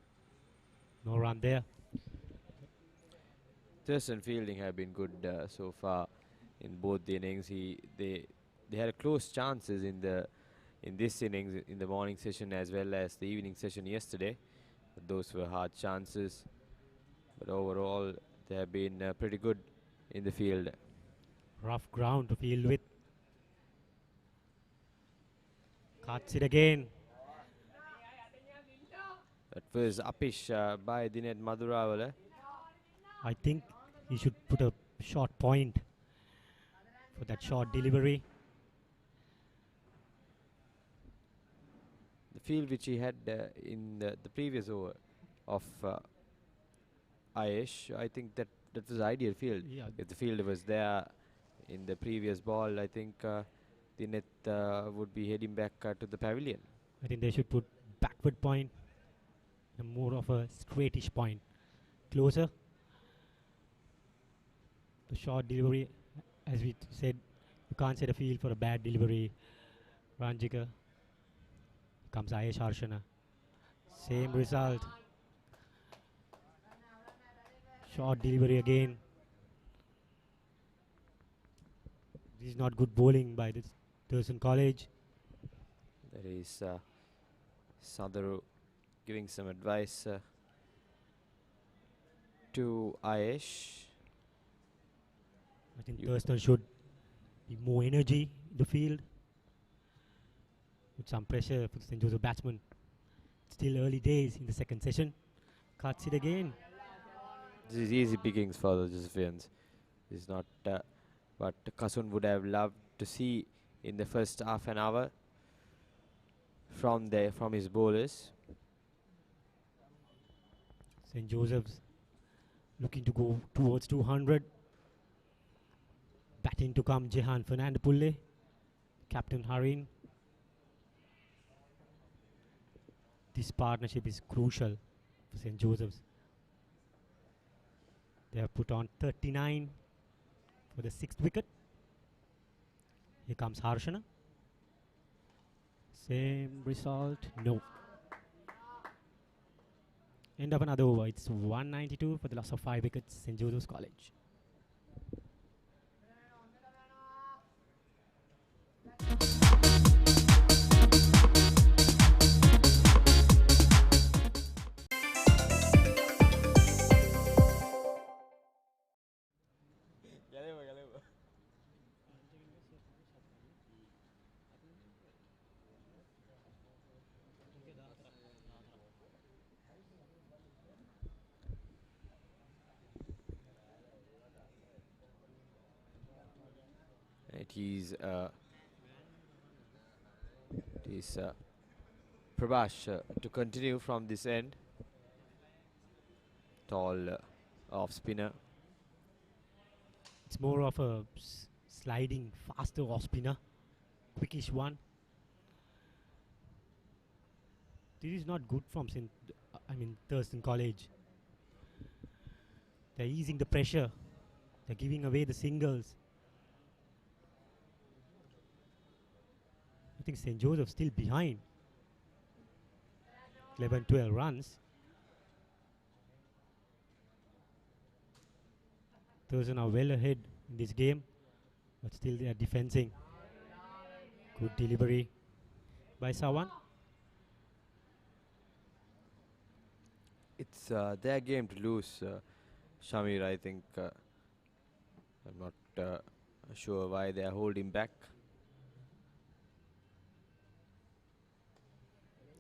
No run there. Thurstan fielding have been good so far in both the innings. They had close chances in this innings, in the morning session as well as the evening session yesterday. But those were hard chances. But overall, they have been pretty good in the field. Rough ground to field with. Cuts it again. That was uppish by Dinet Madhurawala. I think he should put a short point for that short delivery. The field which he had in the previous over of Ayesh, I think that was ideal field. Yeah. If the field was there in the previous ball, I think Dinet would be heading back to the pavilion. I think they should put backward point, more of a straightish point, closer. The short delivery, as we said, you can't set a field for a bad delivery. Ranjika. Comes Ayesh Harshana. Same result. Short delivery again. This is not good bowling by this Thurstan College. There is Sadaru giving some advice to Ayesh. I think Thurstan should be more energy in the field, with some pressure for the St. Joseph batsman. Still early days in the second session. Cuts it again. This is easy pickings for the Josephians. This is not what Kasun would have loved to see in the first half an hour from his bowlers. St. Joseph's looking to go towards 200. Batting to come Jehan Fernandopulle, Captain Harin. This partnership is crucial for St. Joseph's. They have put on 39 for the 6th wicket. Here comes Harshana. Same result. No. End of another over. It's 192 for the loss of 5 wickets, St. Joseph's College. It is Prabhash to continue from this end. Tall off spinner. It's more of a sliding, faster off spinner. Quickish one. This is not good from Thurstan College. They're easing the pressure. They're giving away the singles. I think St. Joseph's still behind. 11-12 runs. Thurstan are well ahead in this game, but still they are defending. Good delivery by Sawan. It's their game to lose, Shamir. I think I'm not sure why they are holding back.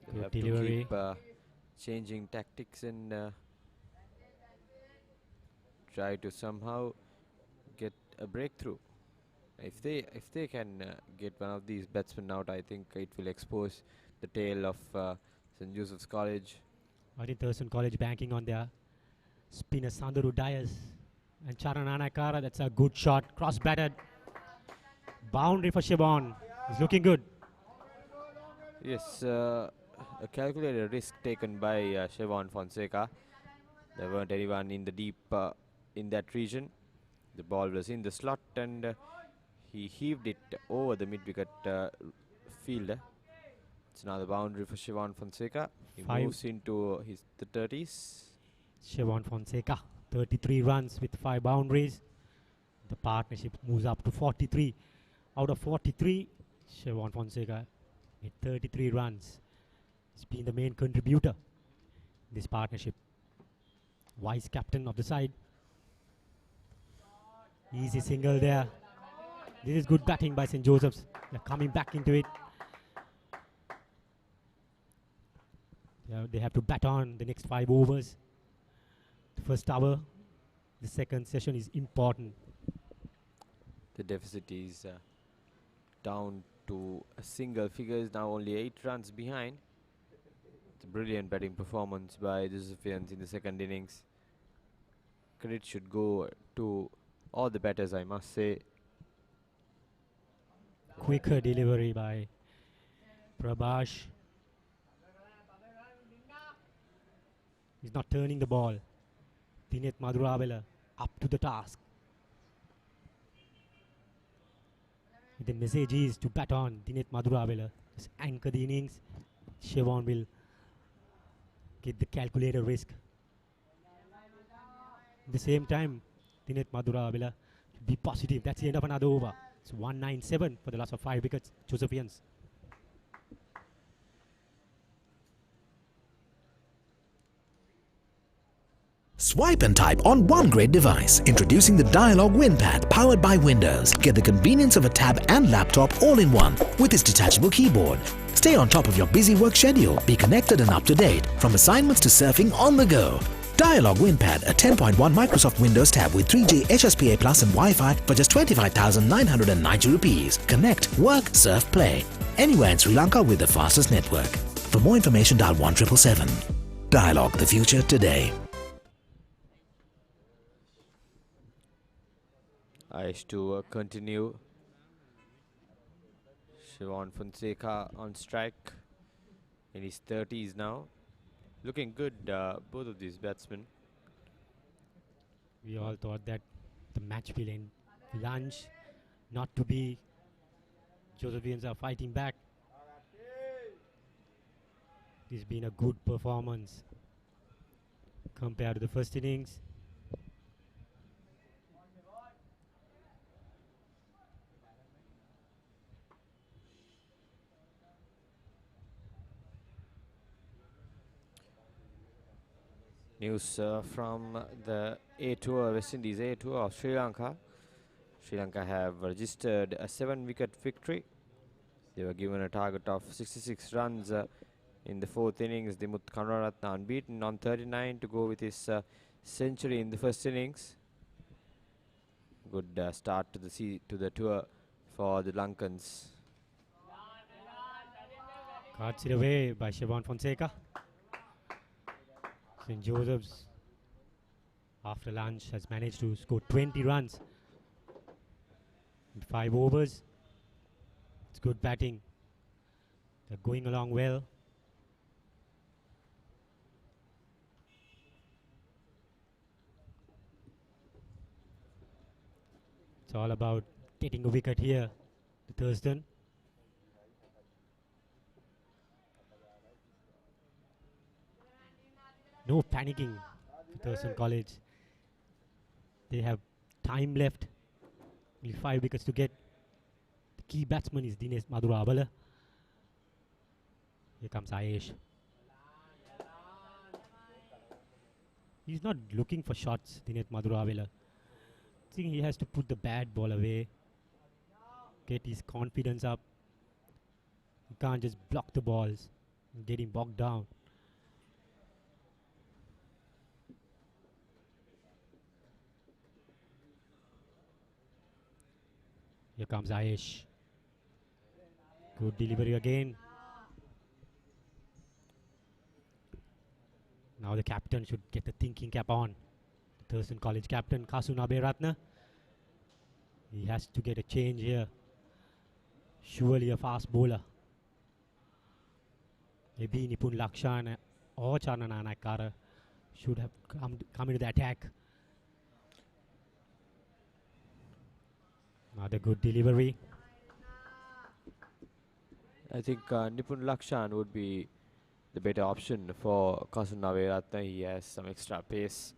They Good have delivery. to keep changing tactics and try to somehow get a breakthrough. If they can get one of these batsmen out, I think it will expose the tail of St. Joseph's College. I think Thurstan College banking on their spinner Sandaru Dias and Charan Anakara. That's a good shot. Cross batted. Boundary for Siobhan. He's looking good. Yes, a calculated risk taken by Siobhan Fonseca. There weren't anyone in the deep in that region. The ball was in the slot and he heaved it over the mid-wicket fielder. It's another boundary for Siobhan Fonseca. He moves into the 30s. Siobhan Fonseca, 33 runs with 5 boundaries. The partnership moves up to 43. Out of 43, Siobhan Fonseca made 33 runs. He's been the main contributor in this partnership. Vice captain of the side. Easy single there. This is good batting by St. Joseph's. They're coming back into it. They have to bat on the next 5 overs. The first hour, the second session is important. The deficit is down to a single figures, now only 8 runs behind. It's a brilliant batting performance by the Josefians in the second innings. Credit should go to all the batters, I must say. Quicker delivery by Prabhash. He's not turning the ball. Dinet Madhuravela up to the task. The message is to bat on Dinet Madhuravela. Just anchor the innings. Siobhan will get the calculated risk. At the same time, Dinet Madhuravela be positive. That's the end of another over. It's 197 for the loss of 5 wickets. Josefians. Swipe and type on one great device. Introducing the Dialog WinPad powered by Windows. Get the convenience of a tab and laptop all in one with its detachable keyboard. Stay on top of your busy work schedule. Be connected and up to date from assignments to surfing on the go. Dialog WinPad, a 10.1 Microsoft Windows tab with 3G HSPA Plus and Wi-Fi for just 25,990 rupees. Connect, work, surf, play. Anywhere in Sri Lanka with the fastest network. For more information, dial 1777. Dialog, the future today. Aish to continue. Siobhan Fonseca on strike in his 30s now. Looking good, both of these batsmen. We all thought that the match will end lunch. Not to be. Josefians are fighting back. This has been a good performance compared to the first innings. News from the A Tour, West Indies A Tour of Sri Lanka. Sri Lanka have registered a 7-wicket victory. They were given a target of 66 runs in the 4th innings. Dimuth Karunaratne unbeaten on 39 to go with his century in the first innings. Good start to the tour for the Lankans. Cards it away by Siobhan Fonseca. St. Joseph's, after lunch, has managed to score 20 runs in 5 overs. It's good batting. They're going along well. It's all about getting a wicket here to Thurstan. No panicking for Thurstan College. They have time left. Only 5 wickets to get. The key batsman is Dinesh Madhuravela. Here comes Ayesh. He's not looking for shots, Dinesh Madhuravela. I think he has to put the bad ball away, get his confidence up. He can't just block the balls and get him bogged down. Here comes Ayesh. Good delivery again. Now the captain should get the thinking cap on. The Thurstan College captain, Kasunabe Ratna. He has to get a change here. Surely a fast bowler. Maybe Nipun Lakshan or Charnana Nakara should have come into the attack. Another good delivery. I think Nipun Lakshan would be the better option for Kasunabe Ratna. He has some extra pace.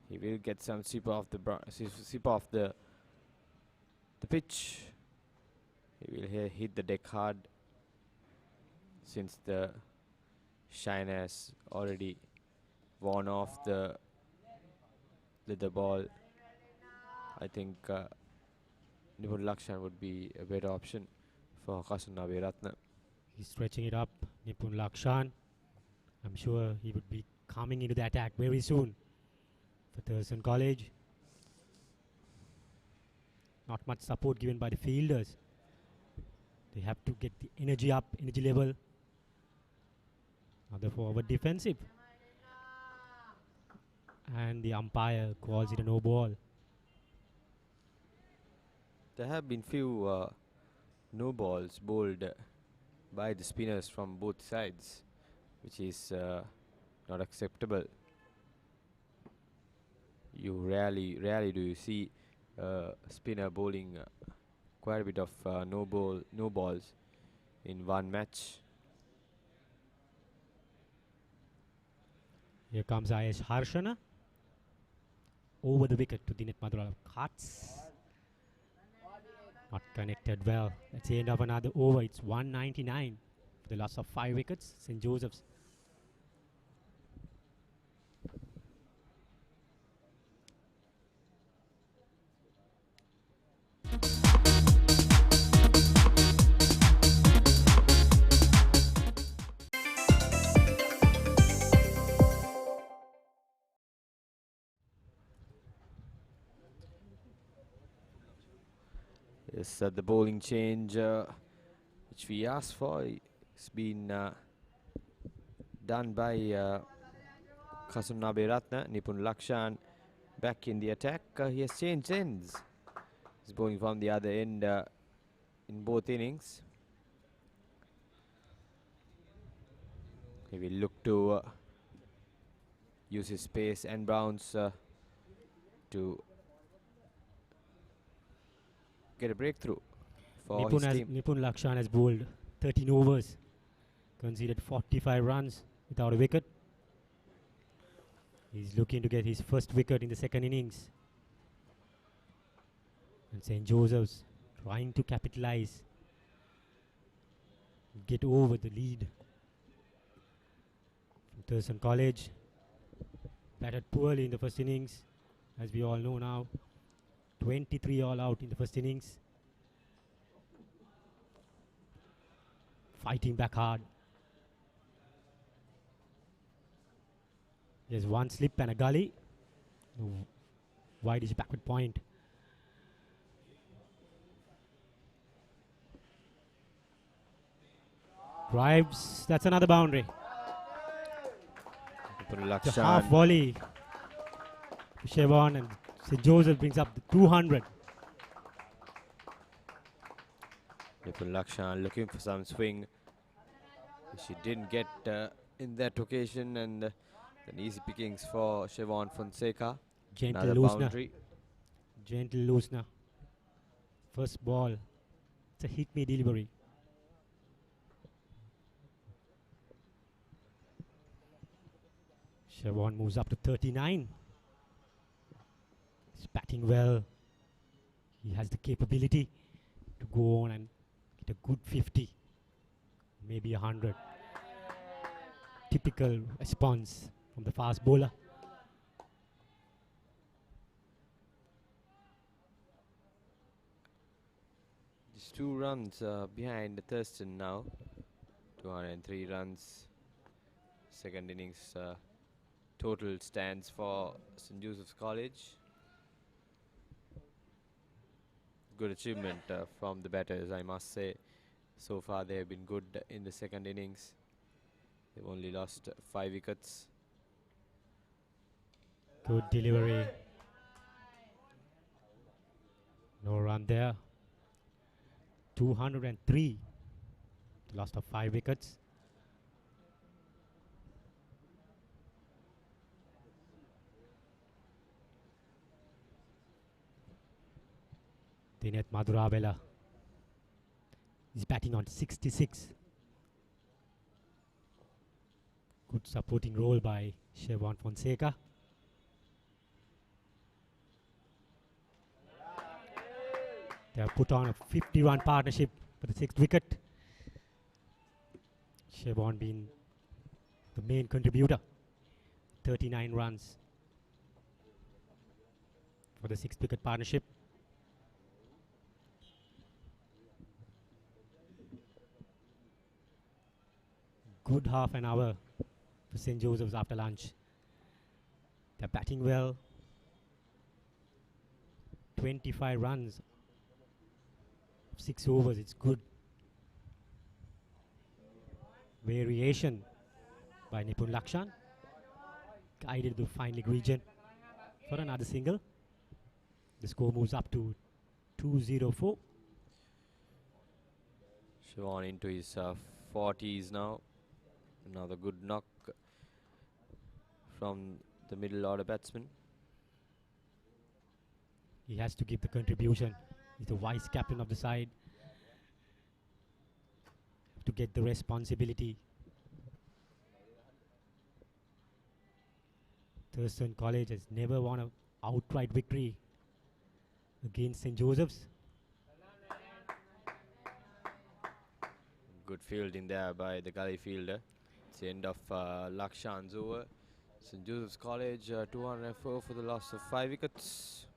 He will get some sip off the pitch. He will hit the deck hard since the shine has already worn off the ball. I think Nipun Lakshan would be a better option for Kasunabe Ratna. He's stretching it up, Nipun Lakshan. I'm sure he would be coming into the attack very soon for Thurstan College. Not much support given by the fielders. They have to get the energy up, energy level. Now the forward defensive. And the umpire calls it a no ball. There have been few no balls bowled by the spinners from both sides, which is not acceptable. You rarely do you see spinner bowling quite a bit of no balls in one match. Here comes Ayesh Harshana. Over the wicket to Dinesh Madhuravela. Cuts. Not connected well. That's the end of another over. It's 199 for the loss of 5 wickets. St. Joseph's. Yes, the bowling change which we asked for has been done by Kasunabe Ratna. Nipun Lakshan back in the attack. He has changed ends. He's bowling from the other end in both innings. He will look to use his pace and bounce to get a breakthrough for his team. Nipun Lakshan has bowled 13 overs, conceded 45 runs without a wicket. He's looking to get his first wicket in the second innings. And St. Joseph's trying to capitalize, get over the lead. From Thurstan College, batted poorly in the first innings, as we all know now. 23 all out in the first innings. Fighting back hard. There's one slip and a gully. Wide is backward point. Drives. That's another boundary. The half volley. Chevon and St. Joseph brings up the 200. Nipun Lakshan looking for some swing. She didn't get in that occasion, and then easy pickings for Chevon Fonseca. Gentle Another loosener. boundary. Gentle loosener. First ball. It's a hit me delivery. Siobhan moves up to 39. He's batting well. He has the capability to go on and get a good 50, maybe 100. Typical response from the fast bowler. Just 2 runs behind Thurstan now. 203 runs. Second innings total stands for St. Joseph's College. Good achievement from the batters, I must say. So far they have been good in the second innings. They've only lost 5 wickets. Good delivery. No run there. 203. Lost of 5 wickets. Dinet Madhuravela is batting on 66. Good supporting role by Siobhan Fonseca. They have put on a 50-run partnership for the 6th wicket. Siobhan being the main contributor. 39 runs for the 6th wicket partnership. Good half an hour for St. Joseph's after lunch. They're batting well. 25 runs. 6 overs, it's good. Variation by Nipun Lakshan. Guided the fine leg region for another single. The score moves up to 204. Siobhan into his 40s now. Another good knock from the middle order batsman. He has to give the contribution. He's the vice captain of the side. To get the responsibility. Thurstan College has never won an outright victory against St. Joseph's. Good fielding there by the gully fielder. It's the end of Lakshan's over. St. Joseph's College 204 for the loss of 5 wickets.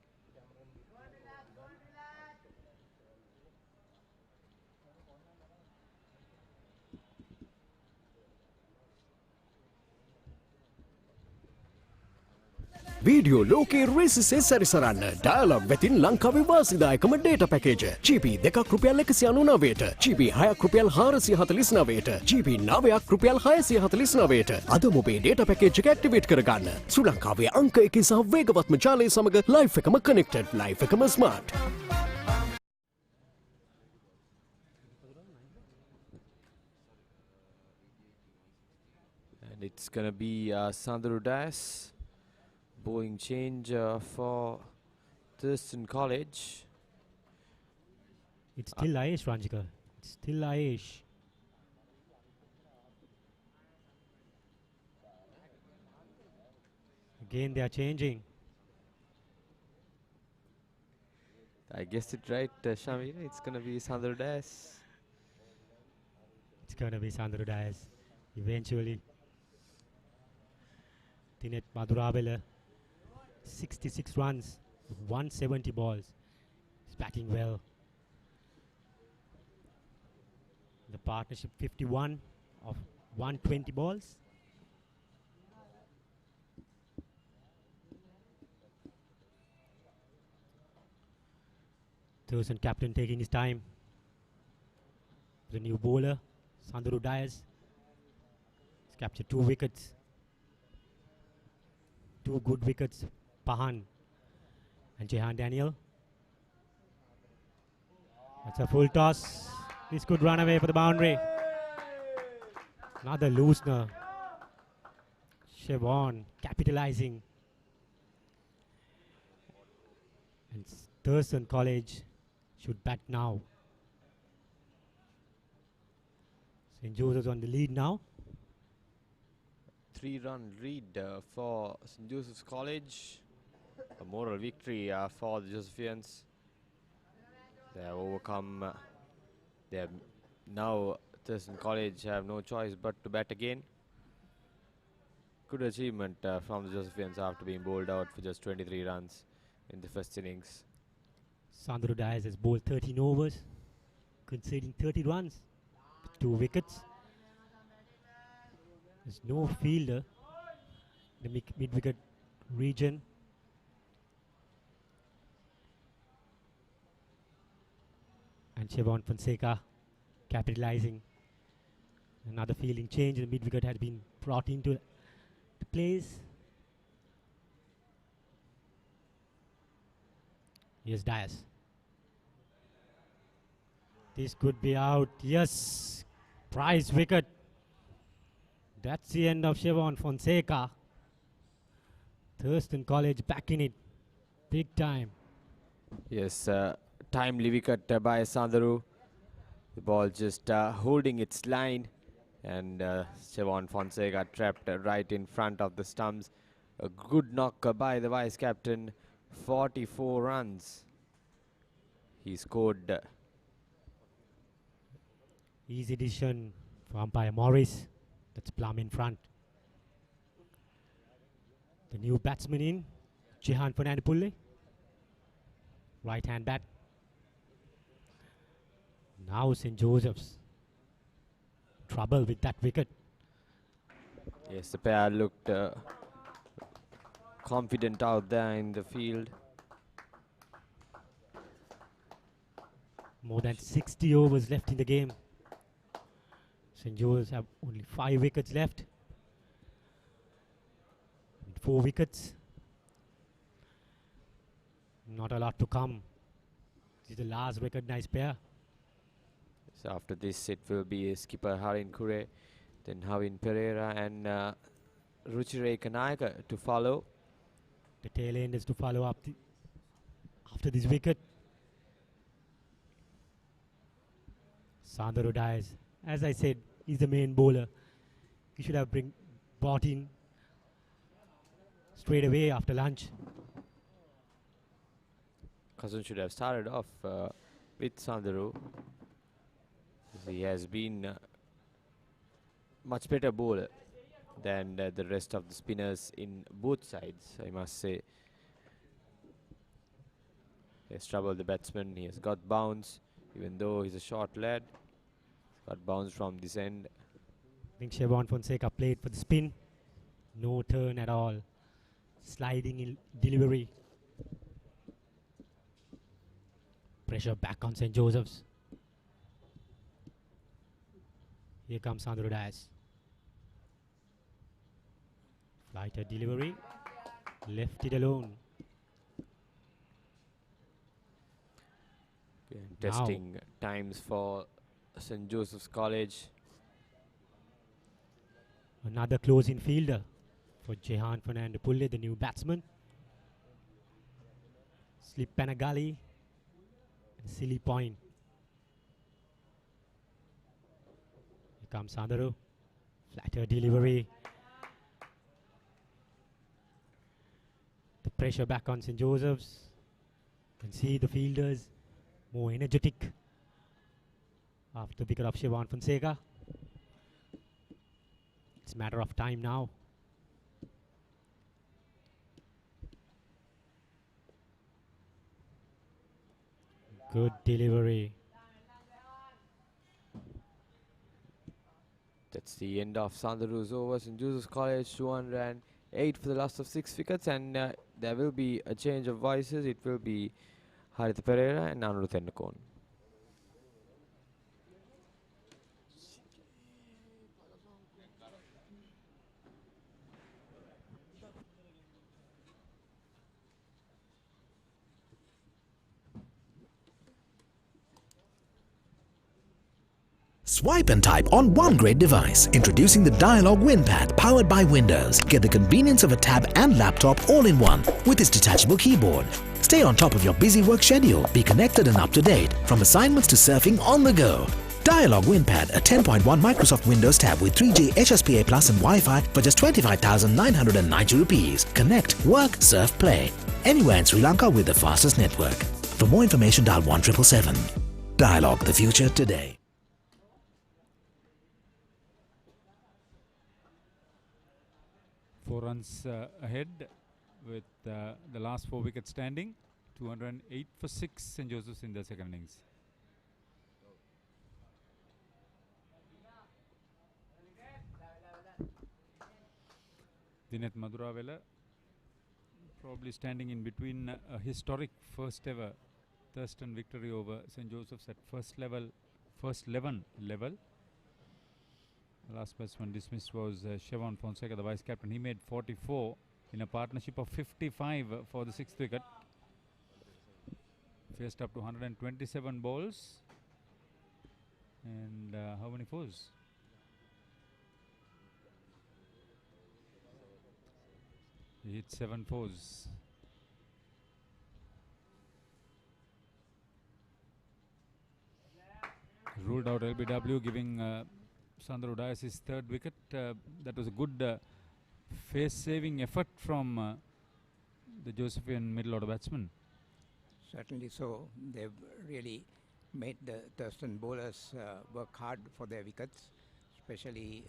Video ලෝකයේ රේසිසේ සැරිසරන්න dialogue වෙතින් ලංකාවේ වාසිදායකම data package GB 2ක් රුපියල් 199ට GB 6ක් රුපියල් 449ට GB 9ක් රුපියල් 649ට අද ඔබේ data package එක ඇක්ටිවේට් කරගන්න ශ්‍රී ලංකාවේ අංක 1 සහ වේගවත්ම ජාලය සමග ලයිෆ් එකම කනෙක්ටඩ් ලයිෆ් එකම smart. And it's gonna be Sandru Das. Bowling change for Thurstan College. It's still Aish, Ranjika. It's still Aish. Again, they are changing. I guessed it right, Shamir. It's going to be Sandru Das. It's going to be Sandru Das. Eventually. Dinet Madhuravela. 66 runs, 170 balls. He's batting well. The partnership 51 of 120 balls. Thurstan captain taking his time. The new bowler, Sandru Das. He's captured 2 wickets. 2 good wickets. Pahan and Jehan Daniel. That's a full toss. This could run away for the boundary. Another loosener. Siobhan capitalizing. And Thurstan College should bat now. St. Joseph's on the lead now. 3-run lead for St. Joseph's College. A moral victory for the Josephians. They have overcome. They have now Thurstan College have no choice but to bat again. Good achievement from the Josephians after being bowled out for just 23 runs in the first innings. Sandro Diaz has bowled 13 overs, conceding 30 runs, 2 wickets. There's no fielder in the mid-wicket region. And Siobhan Fonseca capitalizing. Another fielding change. The mid-wicket has been brought into the place. Here's Diaz. This could be out. Yes. Prize wicket. That's the end of Siobhan Fonseca. Thurstan College back in it. Big time. Yes, timely wicket by Sandaru. The ball just holding its line, and Siobhan Fonseca trapped right in front of the stumps. A good knock by the vice captain. 44 runs. He scored. Easy decision for umpire Morris. That's plumb in front. The new batsman in, Jehan Fernandes-Pulle. Right hand bat. Now St. Joseph's. Trouble with that wicket. Yes, the pair looked confident out there in the field. More than 60 overs left in the game. St. Joseph's have only 5 wickets left. 4 wickets. Not a lot to come. This is the last recognized pair. So after this, it will be skipper Harin Kure, then Havin Pereira and Ruchire Kanayaka to follow. The tail end is to follow up after this wicket. Sandro Diaz, as I said, is the main bowler. He should have brought in straight away after lunch. Cousin should have started off with Sandro. He has been much better bowler than the rest of the spinners in both sides, I must say. He has troubled the batsman. He has got bounce, even though he's a short lad. He's got bounce from this end. I think Siobhan Fonseca played for the spin. No turn at all. Sliding in delivery. Pressure back on St. Joseph's. Here comes Sandro Diaz. Flighter delivery. Left it alone. Testing times for St. Joseph's College. Another close-in fielder for Jehan Fernandes-Pulle, the new batsman. Slip Panagali. Silly point. Here comes Sandro. Flatter delivery. The pressure back on St. Joseph's. You can see the fielders more energetic after the wicket of Siobhan Fonseca. It's a matter of time now. Good delivery. That's the end of Sandro's overs in Joseph's College. 208 for the loss of 6 wickets, and there will be a change of voices. It will be Haritha Pereira and Anuruth Ennakon. Swipe and type on one great device. Introducing the Dialog WinPad powered by Windows. Get the convenience of a tab and laptop all in one with its detachable keyboard. Stay on top of your busy work schedule. Be connected and up to date from assignments to surfing on the go. Dialog WinPad, a 10.1 Microsoft Windows tab with 3G HSPA Plus and Wi-Fi for just 25,990 rupees. Connect, work, surf, play. Anywhere in Sri Lanka with the fastest network. For more information, dial 1777. Dialog, the future today. Four runs ahead with the last 4 wickets standing. 208 for 6 St. Joseph's in the second innings. Dineth Maduravela probably standing in between a historic first ever Thurstan victory over St. Joseph's at first 11 level. The last batsman dismissed was Siobhan Fonseca, the vice captain. He made 44 in a partnership of 55 for the 6th wicket. Faced up to 127 balls. And how many fours? He hit 7 fours. Ruled out LBW, giving Sandro Dias his 3rd wicket. That was a good face-saving effort from the Josephian middle order batsman. Certainly so. They've really made the Thurstan bowlers work hard for their wickets, especially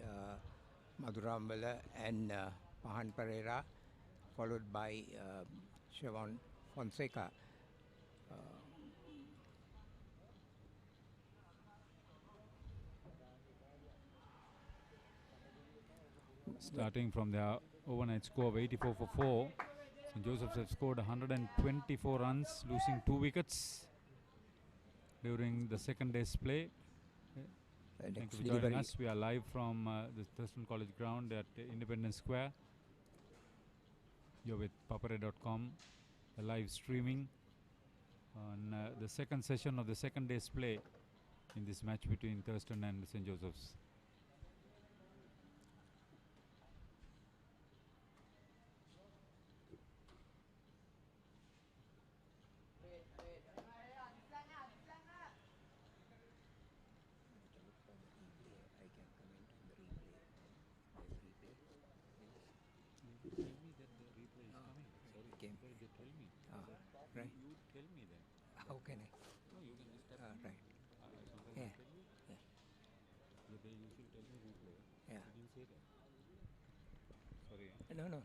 Madhuramwala and Pahan Pereira, followed by Siobhan Fonseca. Starting from their overnight score of 84 for 4, St. Joseph's have scored 124 runs, losing 2 wickets during the second day's play. Thank you for joining us. We are live from the Thurstan College ground at Independence Square. You're with ThePapare.com, live streaming on the second session of the second day's play in this match between Thurstan and St. Joseph's. How can I? No, you can just tell me. Right. Yeah. Yeah. They usually tell me replay. Yeah. You didn't say that. Sorry. No, no.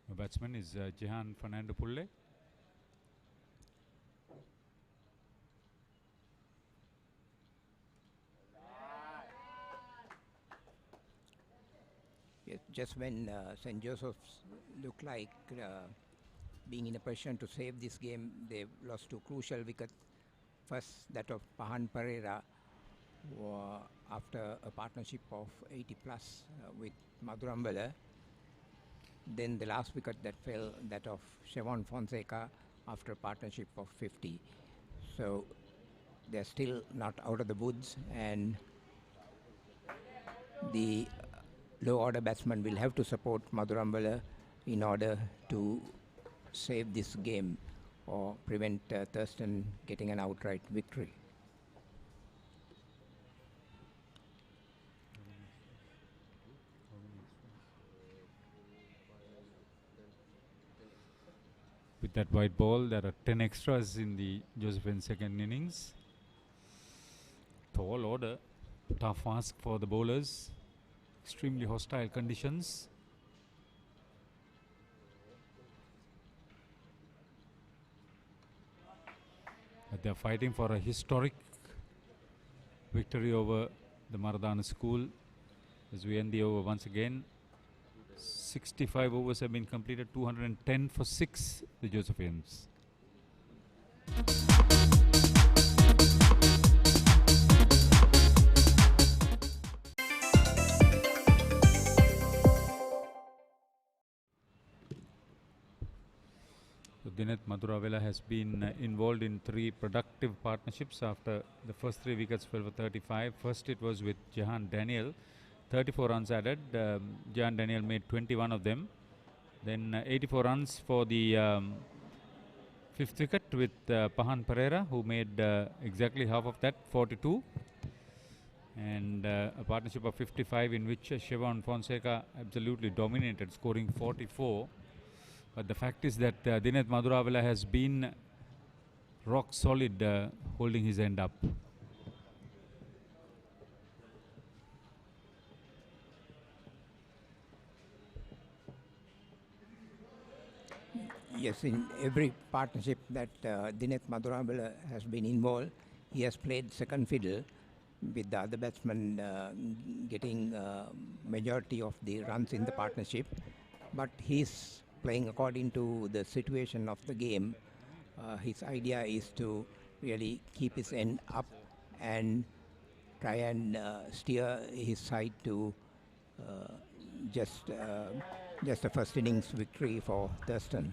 The batsman is Jehan Fernando Pulle. Just when St. Joseph's looked like being in a position to save this game, they lost 2 crucial wickets. First, that of Pahan Pereira, after a partnership of 80 plus with Madhuramwala. Then the last wicket that fell, that of Siobhan Fonseca, after a partnership of 50. So they're still not out of the woods, and the low order batsman will have to support Madhuramwala in order to save this game or prevent Thurstan getting an outright victory. With that white ball, there are 10 extras in the Josephian second innings. Tall order, tough ask for the bowlers. Extremely hostile conditions. But they're fighting for a historic victory over the Maradana School. As we end the over once again, 65 overs have been completed, 210 for 6, the Josephians. Dinesh Maduravela has been involved in 3 productive partnerships after the first 3 wickets fell for 35. First it was with Jahan Daniel, 34 runs added. Jahan Daniel made 21 of them. Then 84 runs for the 5th wicket with Pahan Pereira, who made exactly half of that, 42. And a partnership of 55 in which Siobhan Fonseca absolutely dominated, scoring 44. But the fact is that Dinesh Maduravela has been rock solid, holding his end up. Yes, in every partnership that Dinesh Maduravela has been involved, he has played second fiddle, with the other batsmen getting majority of the runs in the partnership. But he's playing according to the situation of the game. His idea is to really keep his end up and try and steer his side to just a first innings victory for Thurstan.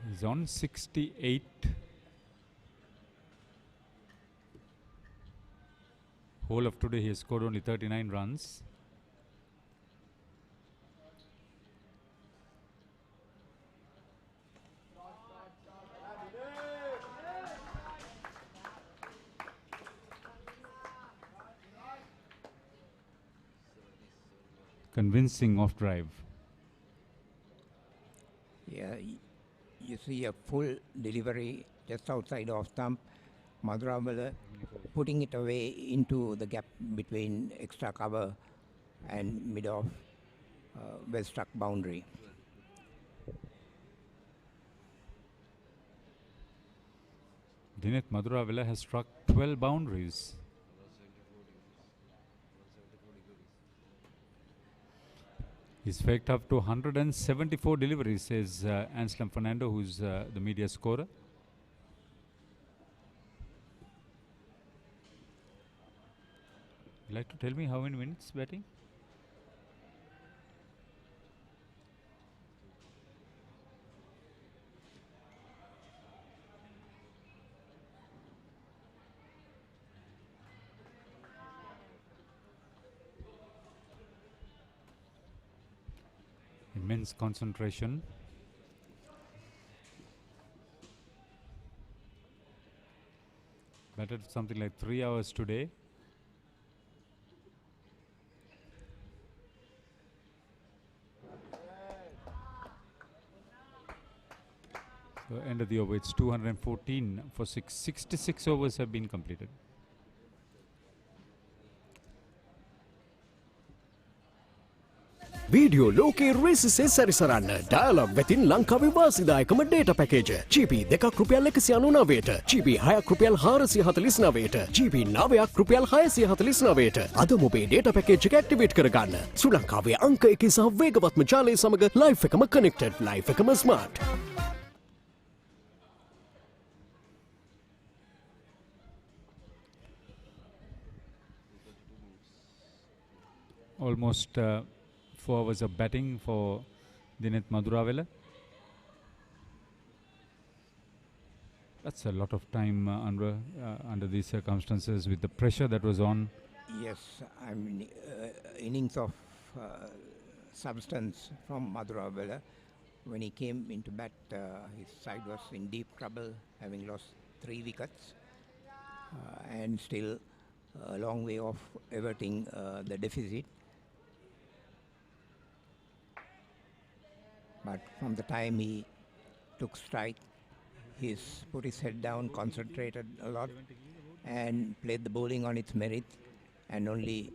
He's on 68. Whole of today he has scored only 39 runs. Convincing off drive. Yeah, you see a full delivery just outside off stump. Maduravela putting it away into the gap between extra cover and mid-off well-struck boundary. Dinesh Maduravela has struck 12 boundaries. He's faked up to 174 deliveries, says Anselm Fernando, who's the media scorer. You'd like to tell me how many minutes batting? Immense concentration. Batted something like 3 hours today. So end of the over, it's 214 for 6. 66 overs have been completed. Video ලෝකයේ රේසිසේ සැරිසරන්න dialogue වෙතින් ලංකාවේ වාසිදායකම data package GB 2ක් රුපියල් 199ට GB 6ක් රුපියල් 449ට GB 9ක් රුපියල් 649ට අද මොබේ data package එක activate කරගන්න ශ්‍රී ලංකාවේ අංක 1 සහ වේගවත්ම ජාලය සමග ලයිෆ් එකම කනෙක්ටඩ් ලයිෆ් එකම smart Almost 4 hours of batting for Dinesh Maduravela. That's a lot of time under these circumstances with the pressure that was on. Yes, I mean, innings of substance from Maduravela. When he came into bat, his side was in deep trouble, having lost 3 wickets and still a long way off averting the deficit. But from the time he took strike, he's put his head down, concentrated a lot, and played the bowling on its merit, and only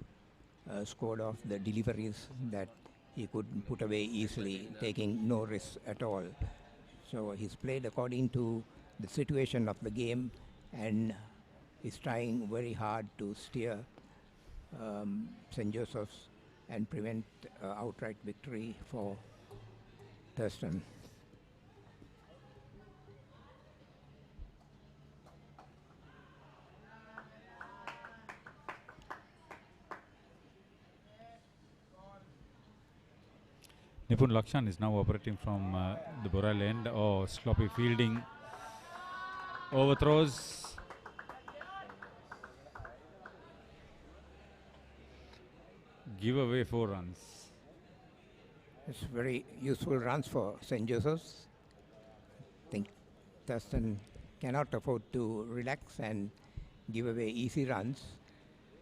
scored off the deliveries that he could put away easily, taking no risk at all. So he's played according to the situation of the game, and is trying very hard to steer St. Joseph's and prevent outright victory for Thurstan. Nipun Lakshan is now operating from the Boral end. Oh, sloppy fielding. Overthrows. Give away 4 runs. It's very useful runs for St. Joseph's. I think Thurstan cannot afford to relax and give away easy runs,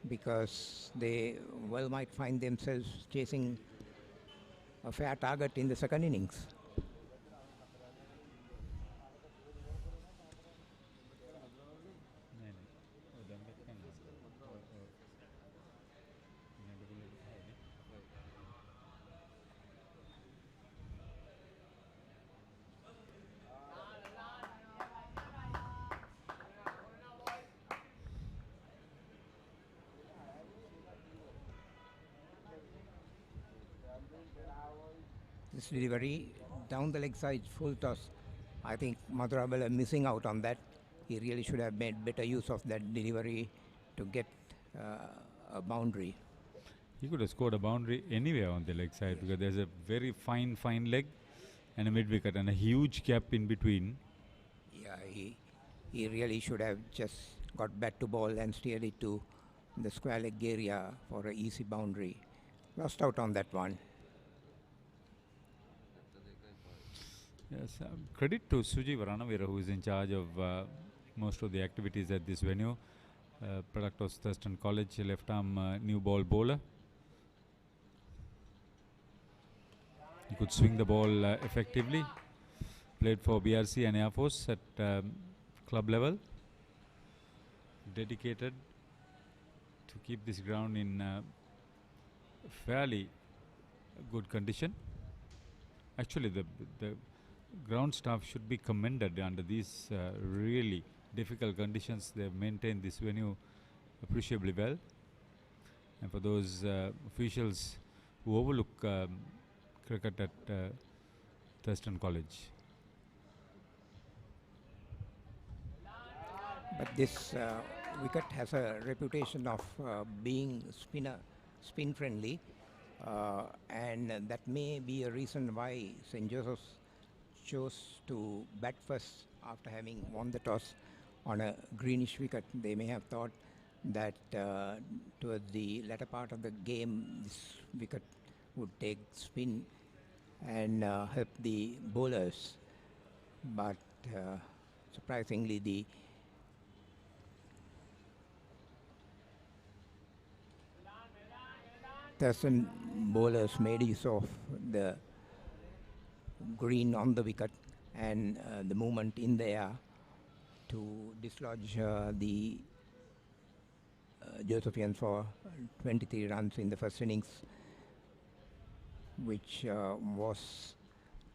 because they well might find themselves chasing a fair target in the second innings. This delivery down the leg side, full toss. I think Madhurabala missing out on that. He really should have made better use of that delivery to get a boundary. He could have scored a boundary anywhere on the leg side, because there's a very fine leg and a mid wicket and a huge gap in between. Yeah, he really should have just got bat to ball and steered it to the square leg area for an easy boundary. Lost out on that one. Yes, credit to Suji Varanavira, who is in charge of most of the activities at this venue. Product of Thurstan College, left arm new ball bowler. He could swing the ball effectively. Played for BRC and Air Force at club level. Dedicated to keep this ground in fairly good condition. Actually, the ground staff should be commended under these really difficult conditions. They've maintained this venue appreciably well. And for those officials who overlook cricket at Thurstan College. But this wicket has a reputation of being spin friendly, and that may be a reason why St. Joseph's chose to bat first after having won the toss on a greenish wicket. They may have thought that towards the latter part of the game, this wicket would take spin and help the bowlers. But surprisingly, the Thurstan bowlers made use of the green on the wicket and the movement in the air to dislodge the Josephians for 23 runs in the first innings, which was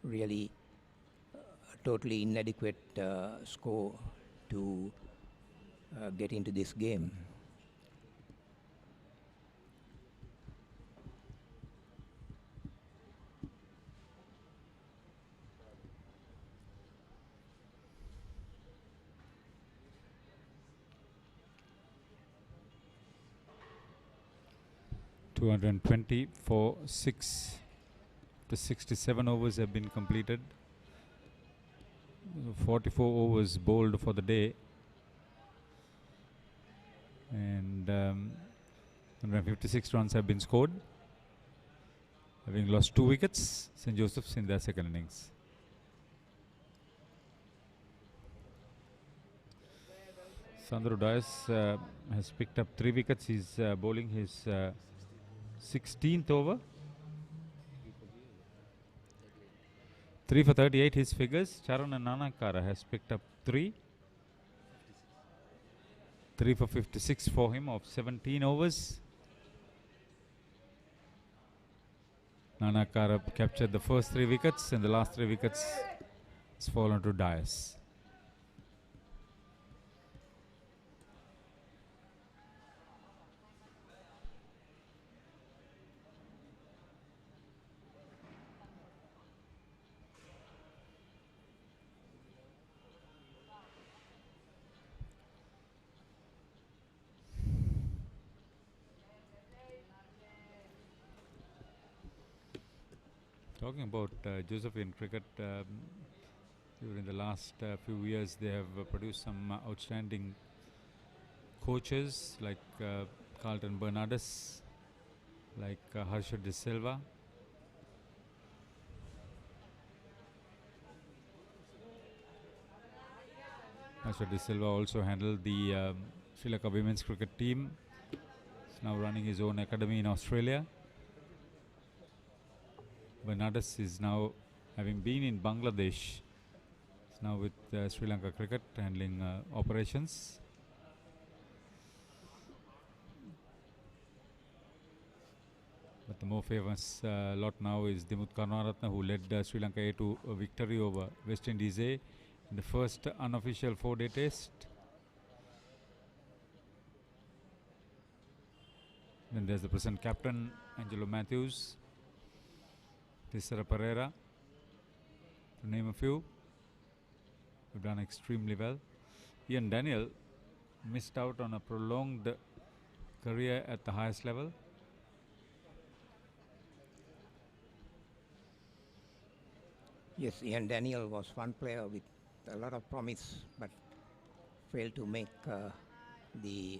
really a totally inadequate score to get into this game. .220 for 6. The 67 overs have been completed. 44 overs bowled for the day. And 156 runs have been scored. Having lost 2 wickets, St. Joseph's in their second innings. Sandro Dias has picked up 3 wickets. He's bowling his 16th over. 3 for 38 his figures. Charan Nanakara has picked up 3. 3 for 56 for him of 17 overs. Nanakara captured the first 3 wickets, and the last 3 wickets has fallen to Dias. Talking about Josephian cricket, during the last few years they have produced some outstanding coaches like Carlton Bernardes, like Harsha De Silva. Harsha De Silva also handled the Sri Lanka women's cricket team. He's now running his own academy in Australia. Bernardes is now, having been in Bangladesh, is now with Sri Lanka Cricket handling operations. But the more famous lot now is Dimuth Karunaratne, who led Sri Lanka A to a victory over West Indies A in the first unofficial 4-day test. Then there's the present captain, Angelo Matthews, Tissara Pereira, to name a few, who've done extremely well. Ian Daniel missed out on a prolonged career at the highest level. Yes, Ian Daniel was one player with a lot of promise, but failed to make the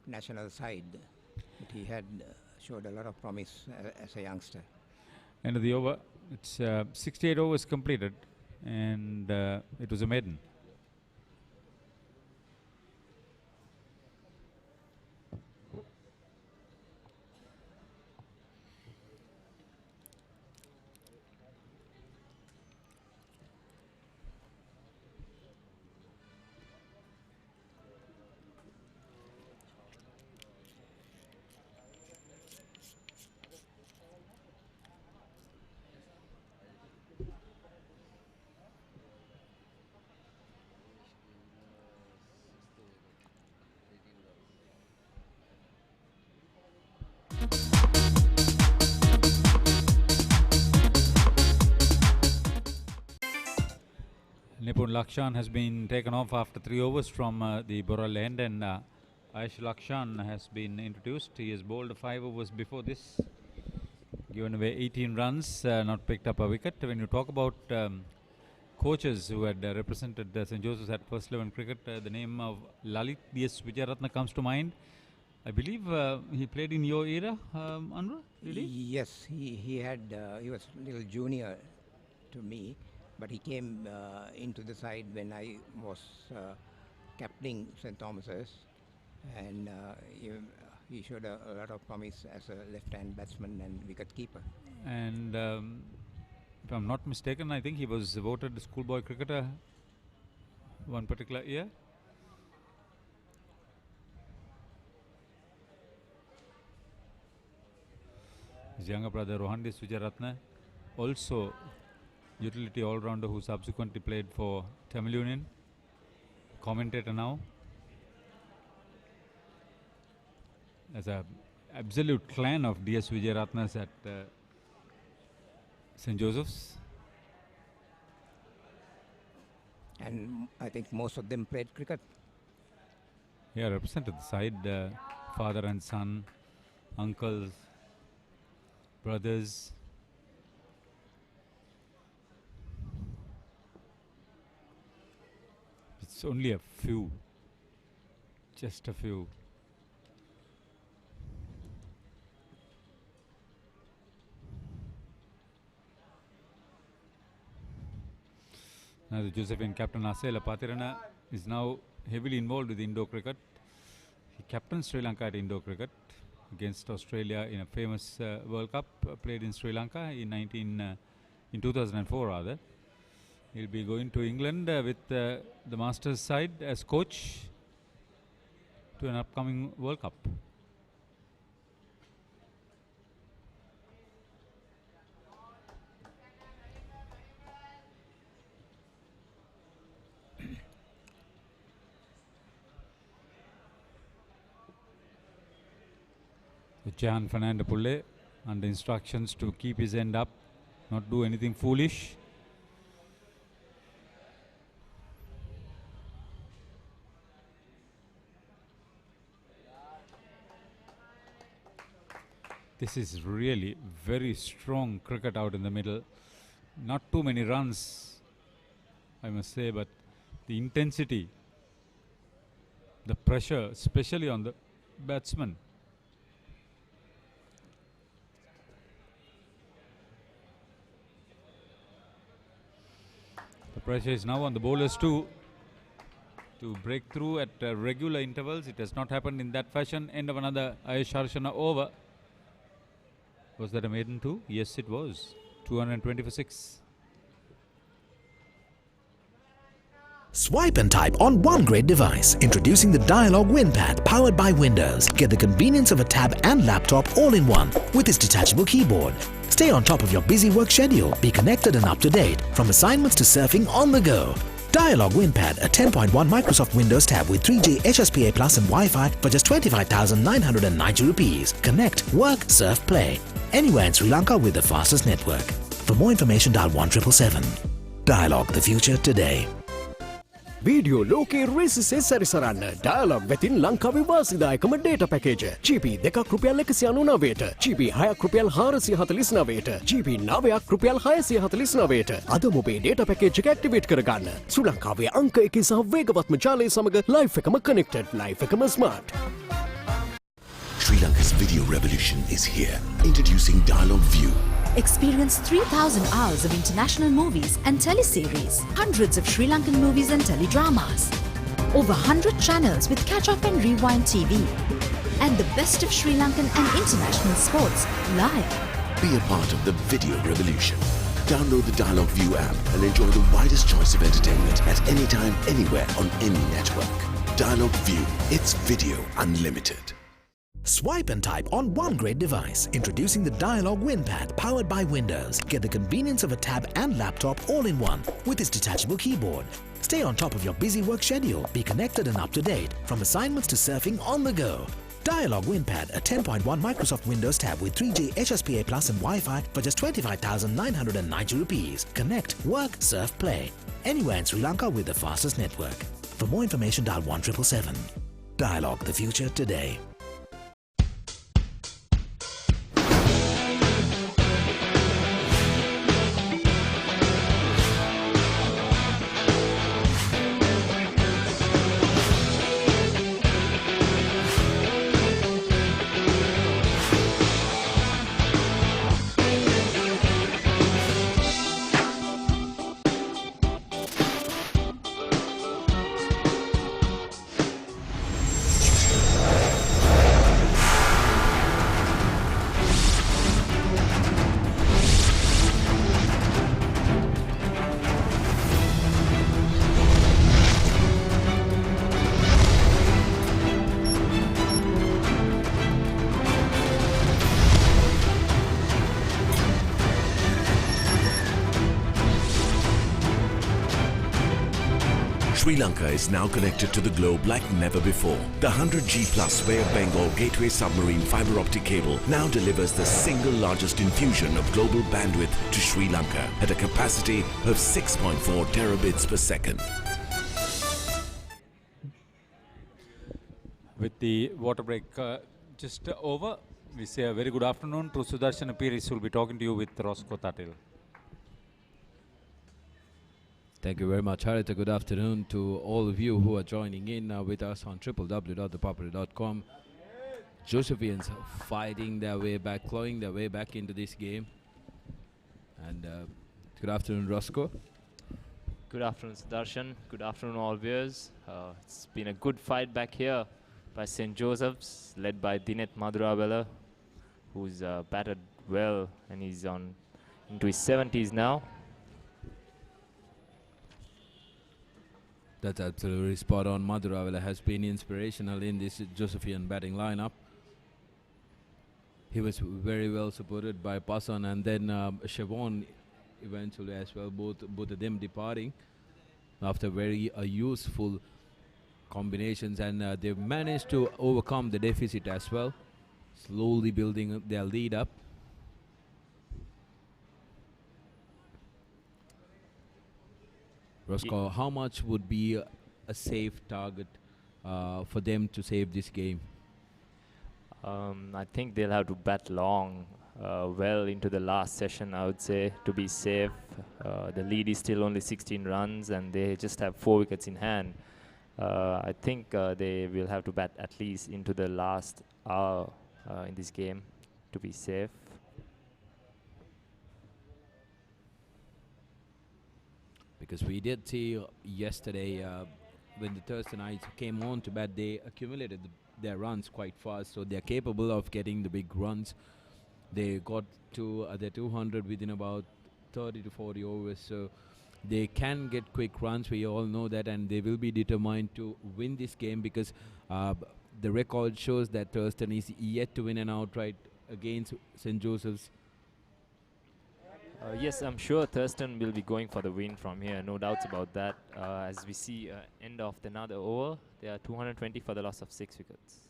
national side. But he had showed a lot of promise as a youngster. End of the over. It's 68 overs completed, and it was a maiden. Nipun Lakshan has been taken off after 3 overs from the Boral end, and Aish Lakshan has been introduced. He has bowled 5 overs before this, given away 18 runs, not picked up a wicket. When you talk about coaches who had represented St. Joseph's at first 11 cricket, the name of Lalit D.S. Vijayaratne comes to mind. I believe he played in your era, Anwar, did he? Yes, he had. He was a little junior to me, but he came into the side when I was captaining St. Thomas's, and he showed a lot of promise as a left-hand batsman and wicket-keeper. And if I'm not mistaken, I think he was voted schoolboy cricketer one particular year. His younger brother Rohandis Vijayaratne, also utility all-rounder who subsequently played for Tamil Union, commentator now. As a absolute clan of D.S. Vijayaratnes at St. Joseph's. And I think most of them played cricket. Yeah, represented the side, father and son, uncles, brothers. It's only a few, just a few. Now the Josephian captain Asela Patirana is now heavily involved with Indo cricket. He captained Sri Lanka at Indo cricket against Australia in a famous World Cup played in Sri Lanka in 2004 rather. He'll be going to England with the Masters side as coach to an upcoming World Cup. Jan Fernando Pulle under instructions to keep his end up, not do anything foolish. This is really very strong cricket out in the middle. Not too many runs, I must say, but the intensity, the pressure, especially on the batsman. The pressure is now on the bowlers too, to break through at regular intervals. It has not happened in that fashion. End of another Ayush Harshana over. Was that a maiden too? Yes, it was. 220 for 6. Swipe and type on one great device. Introducing the Dialog WinPad powered by Windows. Get the convenience of a tab and laptop all in one with its detachable keyboard. Stay on top of your busy work schedule. Be connected and up to date from assignments to surfing on the go. Dialog WinPad, a 10.1 Microsoft Windows tab with 3G HSPA Plus and Wi-Fi for just 25,990 rupees. Connect, work, surf, play. Anywhere in Sri Lanka with the fastest network. For more information, dial 1777. Dialog, the future today. Video ලෝකයේ රේසිසේ සැරිසරන්න dialogue වෙතින් ලංකාවේ වාසිදායකම data package GB 2ක් රුපියල් 199ට GB 6ක් රුපියල් 449ට GB 9ක් රුපියල් 649ට අද ඔබේ data package එක ඇක්ටිවේට් කරගන්න ශ්‍රී ලංකාවේ අංක 1 සහ වේගවත්ම ජාලය සමග ලයිෆ් එකම කනෙක්ටඩ් ලයිෆ් එකම smart Sri Lanka's video revolution is here. Introducing Dialog View. Experience 3,000 hours of international movies and teleseries, hundreds of Sri Lankan movies and teledramas, over 100 channels with catch-up and rewind TV, and the best of Sri Lankan and international sports live. Be a part of the video revolution. Download the Dialog View app and enjoy the widest choice of entertainment at any time, anywhere on any network. Dialog View. It's video unlimited. Swipe and type on one great device. Introducing the Dialog WinPad powered by Windows. Get the convenience of a tab and laptop all in one with its detachable keyboard. Stay on top of your busy work schedule. Be connected and up to date from assignments to surfing on the go. Dialog WinPad, a 10.1 Microsoft Windows tab with 3G HSPA Plus and Wi-Fi for just 25,990 rupees. Connect, work, surf, play. Anywhere in Sri Lanka with the fastest network. For more information, dial 1777. Dialog, the future today. Sri Lanka is now connected to the globe like never before. The 100G Plus Bay of Bengal Gateway Submarine Fiber Optic Cable now delivers the single largest infusion of global bandwidth to Sri Lanka at a capacity of 6.4 terabits per second. With the water break just over, we say a very good afternoon to Thurstan Piris, who will be talking to you with Roscoe Tatil. Thank you very much, Harita. Good afternoon to all of you who are joining in with us on www.ThePapare.com. Josephians fighting their way back, clawing their way back into this game. And good afternoon, Roscoe. Good afternoon, Thurstan. Good afternoon, all viewers. It's been a good fight back here by St. Joseph's, led by Dinet Madhuravela, who's batted well, and he's on into his 70s now. That's absolutely spot on. Madhuravela has been inspirational in this Josephian batting lineup. He was very well supported by Passan and then Siobhan eventually as well, both of them departing after very useful combinations, and they've managed to overcome the deficit as well, slowly building their lead up. Roscoe, how much would be a safe target for them to save this game? I think they'll have to bat long, well into the last session, I would say, to be safe. The lead is still only 16 runs, and they just have 4 wickets in hand. I think they will have to bat at least into the last hour in this game to be safe. Because we did see yesterday when the Thurstanites came on to bat, they accumulated their runs quite fast, so they're capable of getting the big runs. They got to their 200 within about 30 to 40 overs, so they can get quick runs. We all know that, and they will be determined to win this game because the record shows that Thurstan is yet to win an outright against St. Joseph's. Yes, I'm sure Thurstan will be going for the win from here, no doubts about that. As we see end of another over, they are 220 for the loss of 6 wickets.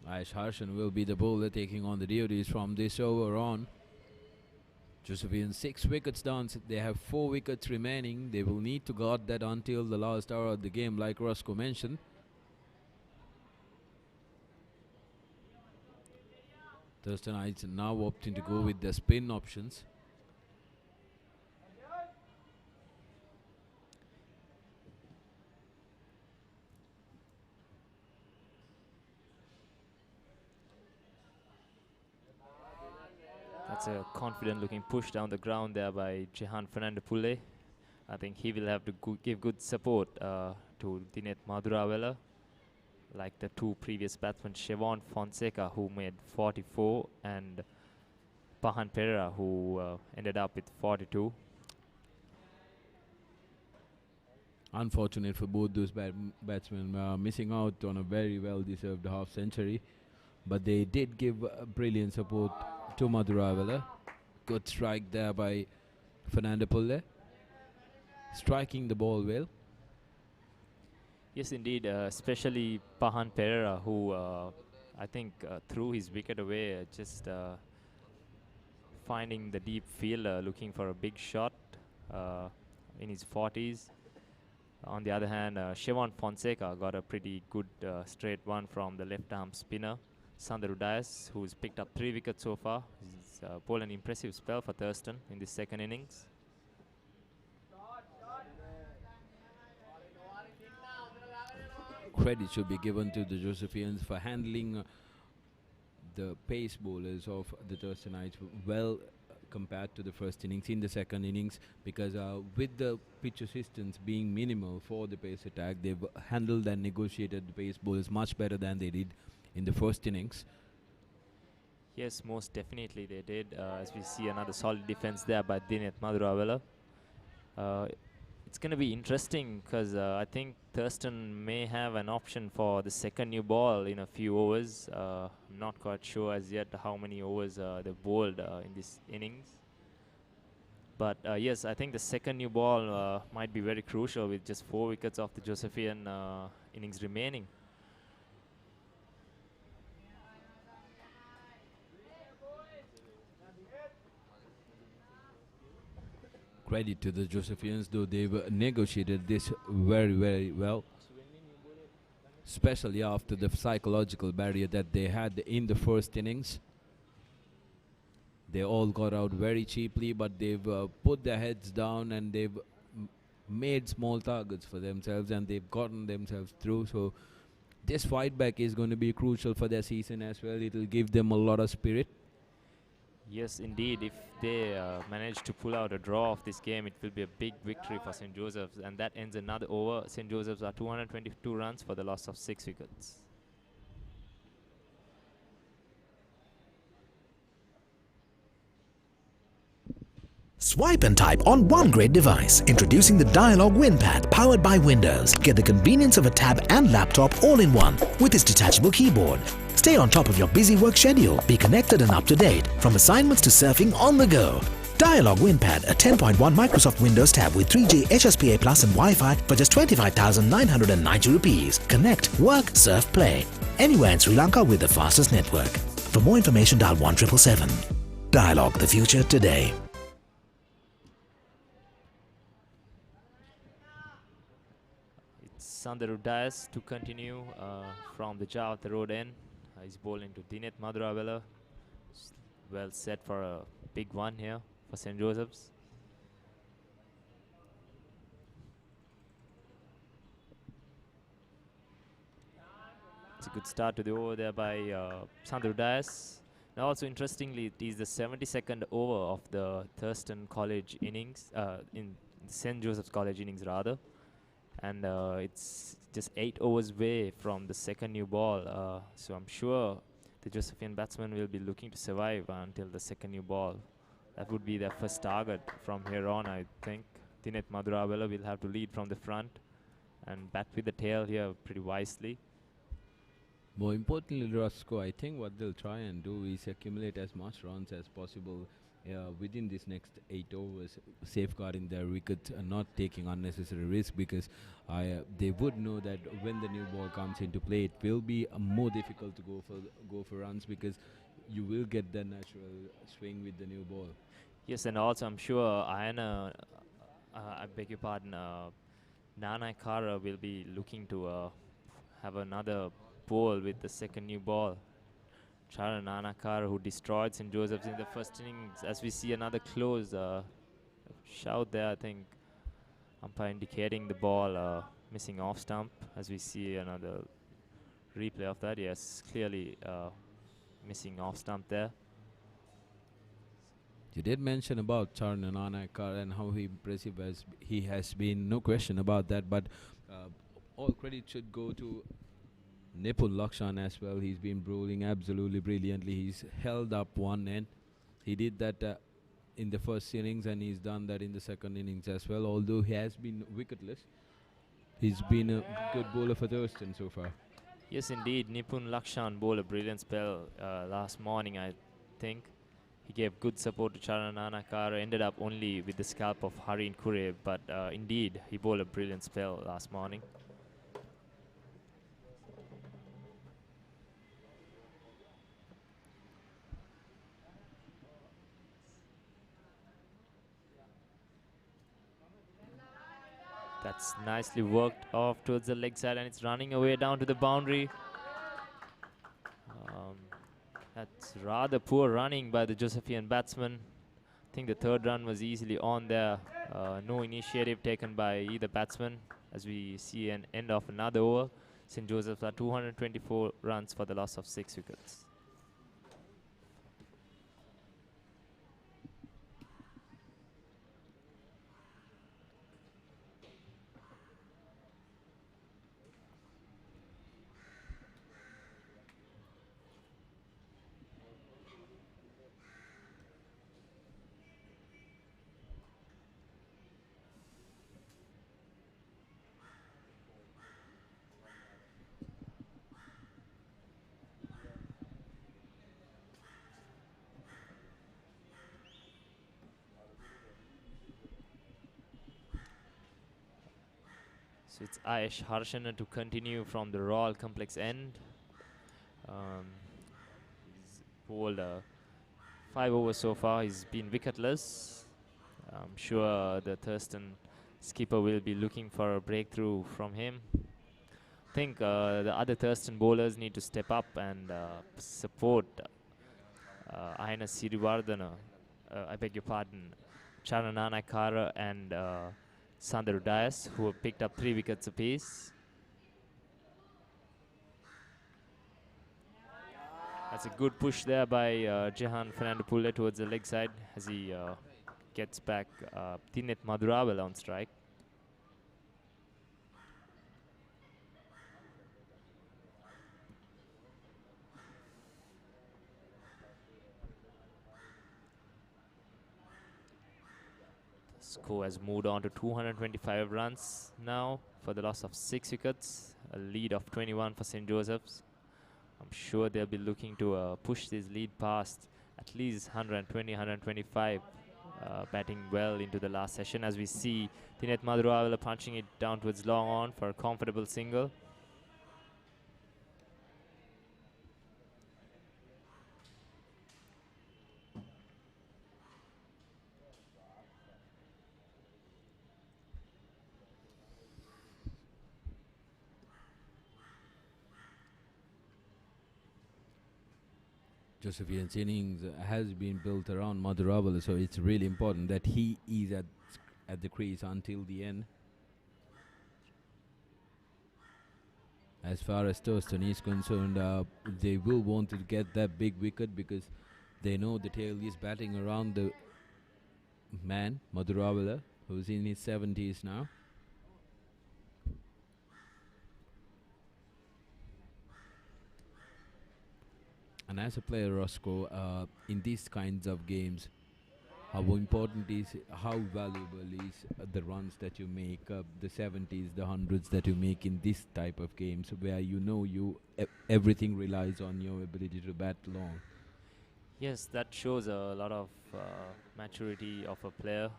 Ash Harshan will be the bowler taking on the duties from this over on. Josephian 6 wickets down. They have 4 wickets remaining. They will need to guard that until the last hour of the game, like Roscoe mentioned. Thurstanites now opting to go with the spin options. That's a confident looking push down the ground there by Jehan Fernandopoulle. I think he will have to give good support to Dinet Madhuravela, like the 2 previous batsmen, Siobhan Fonseca, who made 44, and Pahan Pereira, who ended up with 42. Unfortunate for both those batsmen, missing out on a very well-deserved half-century. But they did give brilliant support to Madhuravela. Good strike there by Fernandopoulle, striking the ball well. Yes, indeed, especially Pahan Pereira, who I think threw his wicket away, just finding the deep field, looking for a big shot in his 40s. On the other hand, Siobhan Fonseca got a pretty good straight one from the left-arm spinner, Sandaru Dias, who's picked up 3 wickets so far. He's bowled an impressive spell for Thurstan in this second innings. Credit should be given to the Josephians for handling the pace bowlers of the Thurstanites well compared to the first innings in the second innings, because with the pitch assistance being minimal for the pace attack, they've handled and negotiated the pace bowlers much better than they did in the first innings. Yes, most definitely they did. As we see another solid defense there by Dinet Madhuravela. It's going to be interesting because I think Thurstan may have an option for the second new ball in a few overs. I'm not quite sure as yet how many overs they've bowled in this innings. But yes, I think the second new ball might be very crucial with just 4 wickets of the Josephian innings remaining. Credit to the Josephians, though they've negotiated this very, very well, especially after the psychological barrier that they had in the first innings. They all got out very cheaply, but they've put their heads down and they've made small targets for themselves, and they've gotten themselves through. So this fight back is going to be crucial for their season as well. It will give them a lot of spirit. Yes, indeed. If they manage to pull out a draw of this game, it will be a big victory for St. Joseph's, and that ends another over. St. Joseph's are 222 runs for the loss of 6 wickets. Swipe and type on one great device. Introducing the Dialog WinPad powered by Windows. Get the convenience of a tab and laptop all in one with its detachable keyboard. Stay on top of your busy work schedule. Be connected and up to date from assignments to surfing on the go. Dialog WinPad, a 10.1 Microsoft Windows tab with 3G HSPA Plus and Wi-Fi for just 25,990 rupees. Connect, work, surf, play. Anywhere in Sri Lanka with the fastest network. For more information, dial 1777. Dialog, the future today. It's Sandaru Dias to continue from the jaw of the road end. He's bowling to Dinet Maduravela. Well set for a big one here for St. Joseph's. It's a good start to the over there by Sandaru Dias. Now also interestingly, it is the 72nd over of the Thurstan College innings, in St. Joseph's College innings rather. And it's just 8 overs away from the second new ball. So I'm sure the Josephian batsmen will be looking to survive until the second new ball. That would be their first target from here on, I think. Dinet Maduravela will have to lead from the front and bat with the tail here pretty wisely. More importantly, Roscoe, I think what they'll try and do is accumulate as much runs as possible within this next 8 overs, safeguarding their wicket and not taking unnecessary risk, because they would know that when the new ball comes into play, it will be more difficult to go for runs, because you will get the natural swing with the new ball. Yes, and also I'm sure I beg your pardon, Nana Kara will be looking to have another ball with the second new ball. Charan Nanakar, who destroyed St. Joseph's in the first innings. As we see another close shout there, I think umpire indicating the ball missing off stump. As we see another replay of that, yes, clearly missing off stump there. You did mention about Charan Nanakar and how impressive he has been, no question about that, but all credit should go to Nipun Lakshan as well. He's been bowling absolutely brilliantly. He's held up one end. He did that in the first innings, and he's done that in the second innings as well. Although he has been wicketless, he's been a good bowler for Thurstan so far. Yes, indeed. Nipun Lakshan bowled a brilliant spell last morning, I think. He gave good support to Charan Nanakar, ended up only with the scalp of Harin Kure, but indeed, he bowled a brilliant spell last morning. That's nicely worked off towards the leg side, and it's running away down to the boundary. That's rather poor running by the Josephian batsman. I think the third run was easily on there. No initiative taken by either batsman, as we see an end of another over. St. Joseph's are 224 runs for the loss of 6 wickets. So it's Ayesh Harshana to continue from the Royal Complex end. He's bowled 5 overs so far. He's been wicketless. I'm sure the Thurstan skipper will be looking for a breakthrough from him. I think the other Thurstan bowlers need to step up and support Aina Sirivardhana, I beg your pardon, Charanana Kara and Sandaru Dias, who have picked up 3 wickets apiece. That's a good push there by Jehan Fernando Pulle towards the leg side as he gets back Dinet Maduravela on strike. Score has moved on to 225 runs now for the loss of 6 wickets. A lead of 21 for St. Joseph's. I'm sure they'll be looking to push this lead past at least 120, 125. Batting well into the last session, as we see Thinet Madhuravela punching it down towards long on for a comfortable single. Josephian's innings has been built around Madhuravela, so it's really important that he is at the crease until the end. As far as Thurstan is concerned, they will want to get that big wicket because they know the tail is batting around the man, Madhuravela, who's in his 70s now. And as a player, Roscoe, in these kinds of games, how important is, how valuable is the runs that you make, the 70s, the hundreds that you make in this type of games, where you know everything relies on your ability to bat long. Yes, that shows a lot of maturity of a player,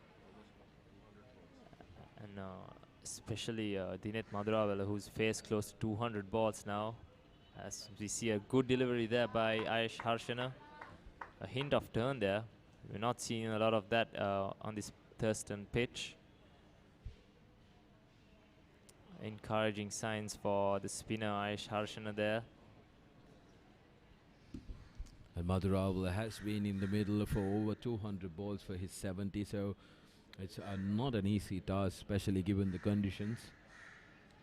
and especially Thinet Madhuravela, who's faced close to 200 balls now. As we see a good delivery there by Ayush Harshana. A hint of turn there. We're not seeing a lot of that on this Thurstan pitch. Encouraging signs for the spinner Ayush Harshana there. And Madhuravela has been in the middle for over 200 balls for his 70, so it's not an easy task, especially given the conditions.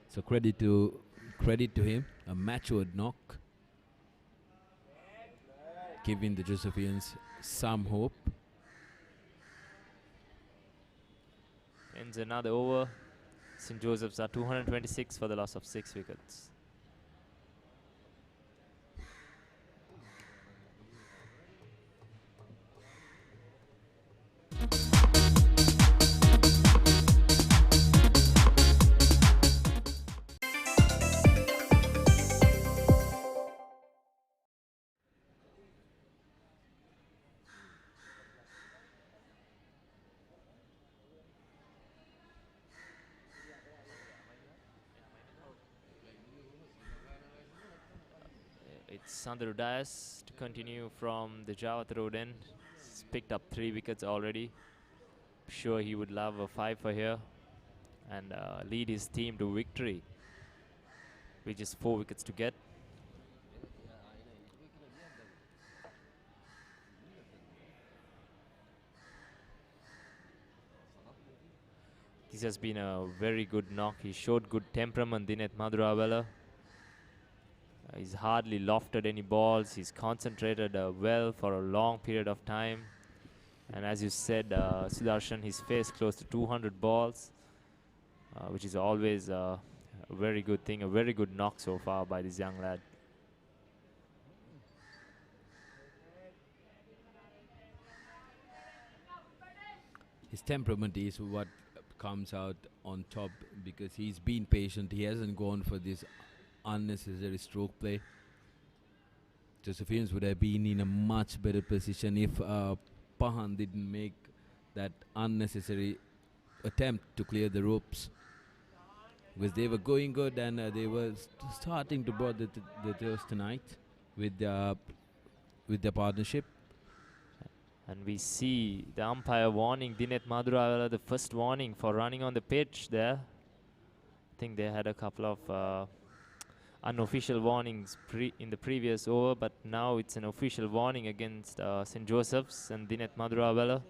So credit to him, a matured knock, giving the Josephians some hope. Ends another over. St. Joseph's are 226 for the loss of 6 wickets. It's Sandru Dias to continue from the Jawat Road end. He's picked up 3 wickets already. Sure, he would love a 5 for here and lead his team to victory, with just 4 wickets to get. This has been a very good knock. He showed good temperament, Thinet Madhuravela. He's hardly lofted any balls. He's concentrated well for a long period of time. And as you said, Sudarshan, he's faced close to 200 balls, which is always a very good thing, a very good knock so far by this young lad. His temperament is what comes out on top because he's been patient. He hasn't gone for this unnecessary stroke play. Josephians would have been in a much better position if Pahan didn't make that unnecessary attempt to clear the ropes, because they were going good and they were starting to bother the Thurstan with their partnership. And we see the umpire warning Thinet Madhuravela, the first warning for running on the pitch there. I think they had a couple of unofficial warnings in the previous over, but now it's an official warning against St. Joseph's and Thinet Madhuravela.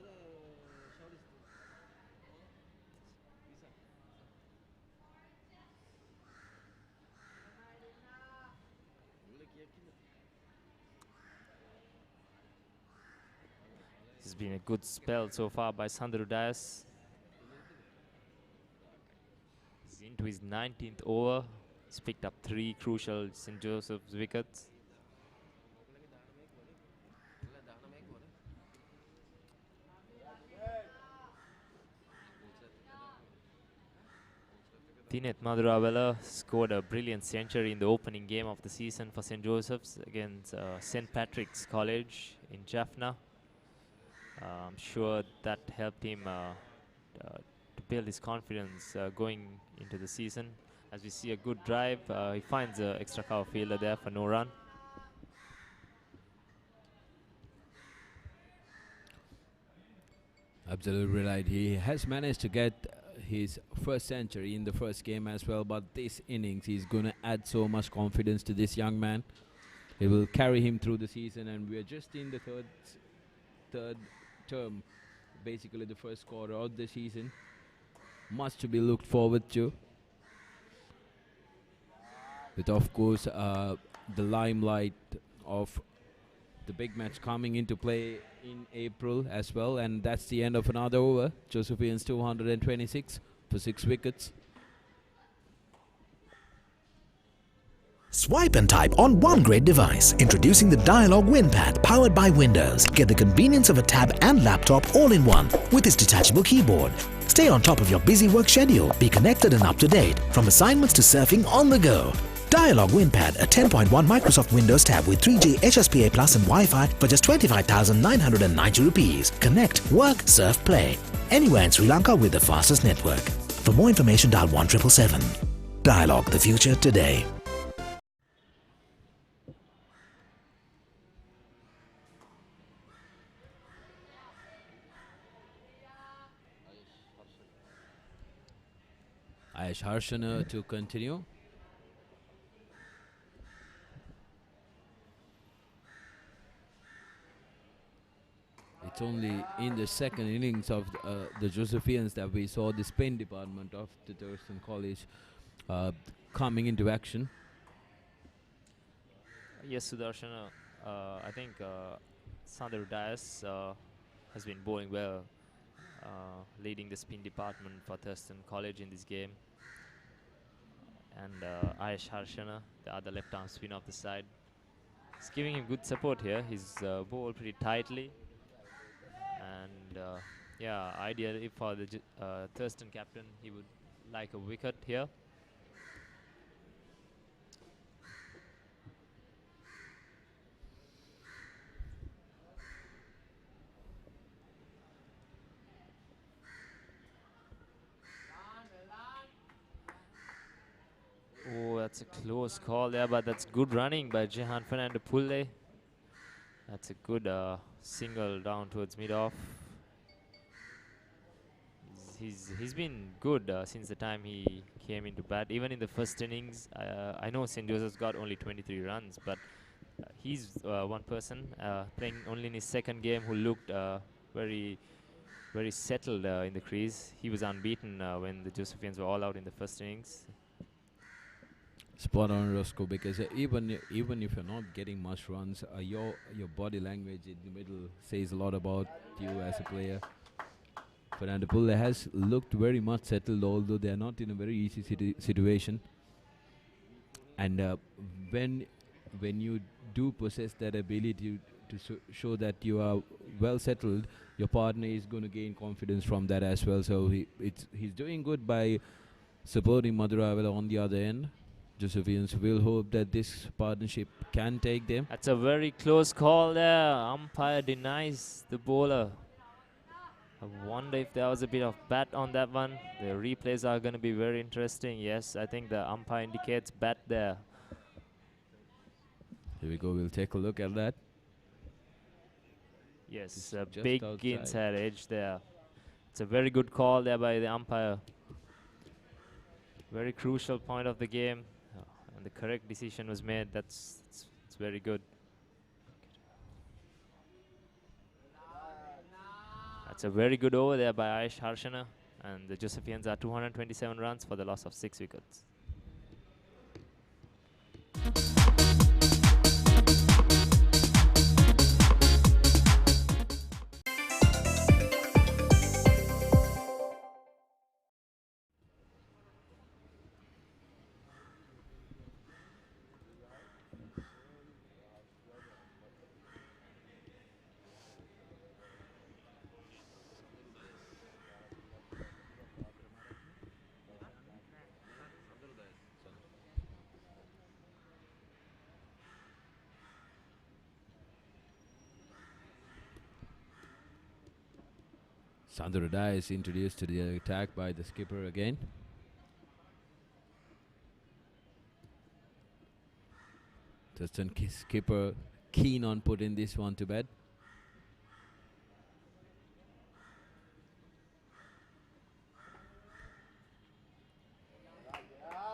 This has been a good spell so far by Sandru Dias. He's into his 19th over. He's picked up 3 crucial St. Joseph's wickets. Tinet Maduravela scored a brilliant century in the opening game of the season for St. Joseph's against St. Patrick's College in Jaffna. I'm sure that helped him to build his confidence going into the season. As we see a good drive, he finds an extra cover fielder there for no run. Absolutely right. He has managed to get his first century in the first game as well, but this innings he's going to add so much confidence to this young man. It will carry him through the season, and we are just in the third term, basically the first quarter of the season. Much to be looked forward to, with of course the limelight of the big match coming into play in April as well, and that's the end of another over. Josephians 226 for 6 wickets. Swipe and type on one great device. Introducing the Dialog WinPad powered by Windows. Get the convenience of a tab and laptop all in one with its detachable keyboard. Stay on top of your busy work schedule. Be connected and up to date from assignments to surfing on the go. Dialog WinPad, a 10.1 Microsoft Windows tab with 3G HSPA Plus and Wi-Fi for just 25,990 rupees. Connect, work, surf, play. Anywhere in Sri Lanka with the fastest network. For more information, dial 1777. Dialog, the future today. Ayesh Harshana to continue. It's only in the second innings of the Josephians that we saw the spin department of the Thurstan College coming into action. Yes, Sudarshana. I think Sandar Dias has been bowling well, leading the spin department for Thurstan College in this game. And Ayesh Harshana, the other left-arm spinner of the side, is giving him good support here. He's bowled pretty tightly. And yeah, ideally for the Thurstan captain, he would like a wicket here. Oh, that's a close call there, but that's good running by Jehan Fernando Pulle. That's a good single down towards mid-off. He's been good since the time he came into bat. Even in the first innings, I know St. Joseph's got only 23 runs, but he's one person playing only in his second game who looked very settled in the crease. He was unbeaten when the Josephians were all out in the first innings. Spot on, Roscoe, because even if you're not getting much runs, your body language in the middle says a lot about you as a player. Fernando Pulle has looked very much settled, although they are not in a very easy situation. And when you do possess that ability to show that you are well settled, your partner is going to gain confidence from that as well. So he's doing good by supporting Maduravela on the other end. Josephians will hope that this partnership can take them. That's a very close call there. Umpire denies the bowler. I wonder if there was a bit of bat on that one. The replays are going to be very interesting. Yes, I think the umpire indicates bat there. Here we go. We'll take a look at that. Yes, a big inside edge there. It's a very good call there by the umpire. Very crucial point of the game. And the correct decision was made. It's very good. That's a very good over there by Ayesh Harshana. And the Josephians are 227 runs for the loss of 6 wickets. Sandra is introduced to the attack by the skipper again. Thurstan skipper keen on putting this one to bed.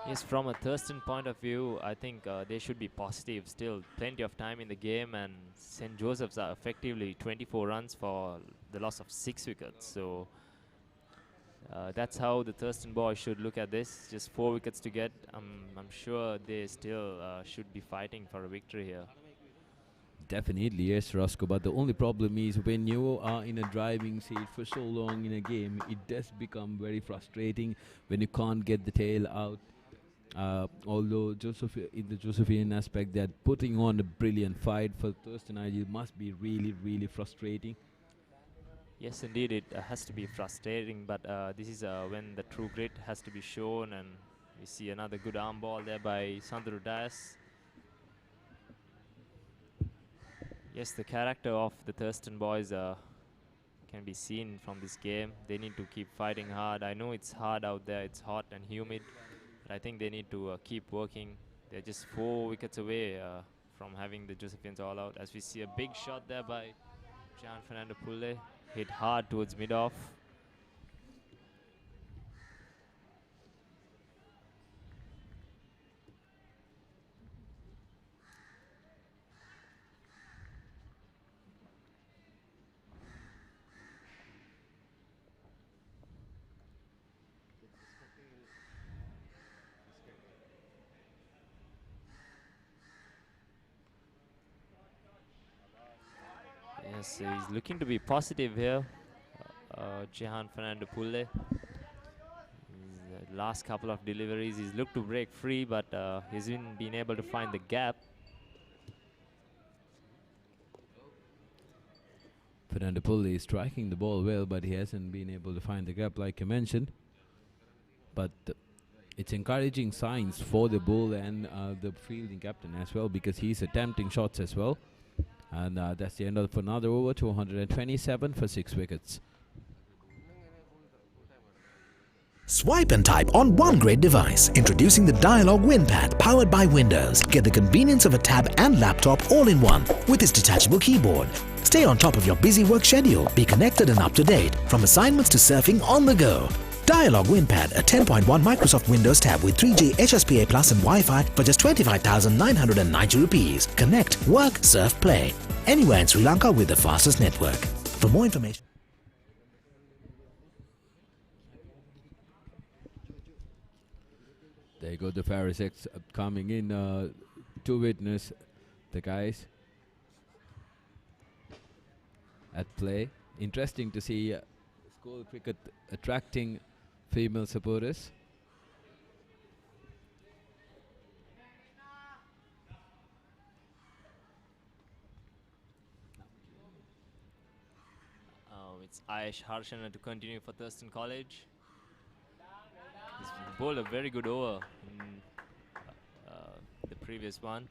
Yes, from a Thurstan point of view, I think they should be positive. Still plenty of time in the game, and St. Joseph's are effectively 24 runs for the loss of 6 wickets. So that's how the Thurstan boys should look at this. Just 4 wickets to get. I'm sure they still should be fighting for a victory here. Definitely, yes, Roscoe. But the only problem is when you are in a driving seat for so long in a game, it does become very frustrating when you can't get the tail out. Although in the Josephian aspect, they're putting on a brilliant fight for Thurstan. It must be really, really frustrating. Yes, indeed, it has to be frustrating. But this is when the true grit has to be shown, and we see another good arm ball there by Sandro Dias. Yes, the character of the Thurstan boys can be seen from this game. They need to keep fighting hard. I know it's hard out there, it's hot and humid, but I think they need to keep working. They're just 4 wickets away from having the Josephians all out. As we see a big shot there by Jehan Fernando Pulle, hit hard towards mid-off. Yes, he's looking to be positive here, Jehan Fernando Pulle. Last couple of deliveries, he's looked to break free, but he hasn't been able to find the gap. Fernando Pulle is striking the ball well, but he hasn't been able to find the gap like you mentioned. But it's encouraging signs for the bull and the fielding captain as well, because he's attempting shots as well. And that's the end of another over, 227 for 6 wickets. Swipe and type on one great device. Introducing the Dialog WinPad powered by Windows. Get the convenience of a tab and laptop all in one with its detachable keyboard. Stay on top of your busy work schedule. Be connected and up to date from assignments to surfing on the go. Dialog WinPad, a 10.1 Microsoft Windows tab with 3G HSPA Plus and Wi-Fi for just 25,990 rupees. Connect, work, surf, play. Anywhere in Sri Lanka with the fastest network. For more information. There you go, the Pharisees coming in to witness the guys at play. Interesting to see school cricket attracting female supporters. It's Ayesh Harshana to continue for Thurstan College. He's bowled a very good over in the previous one.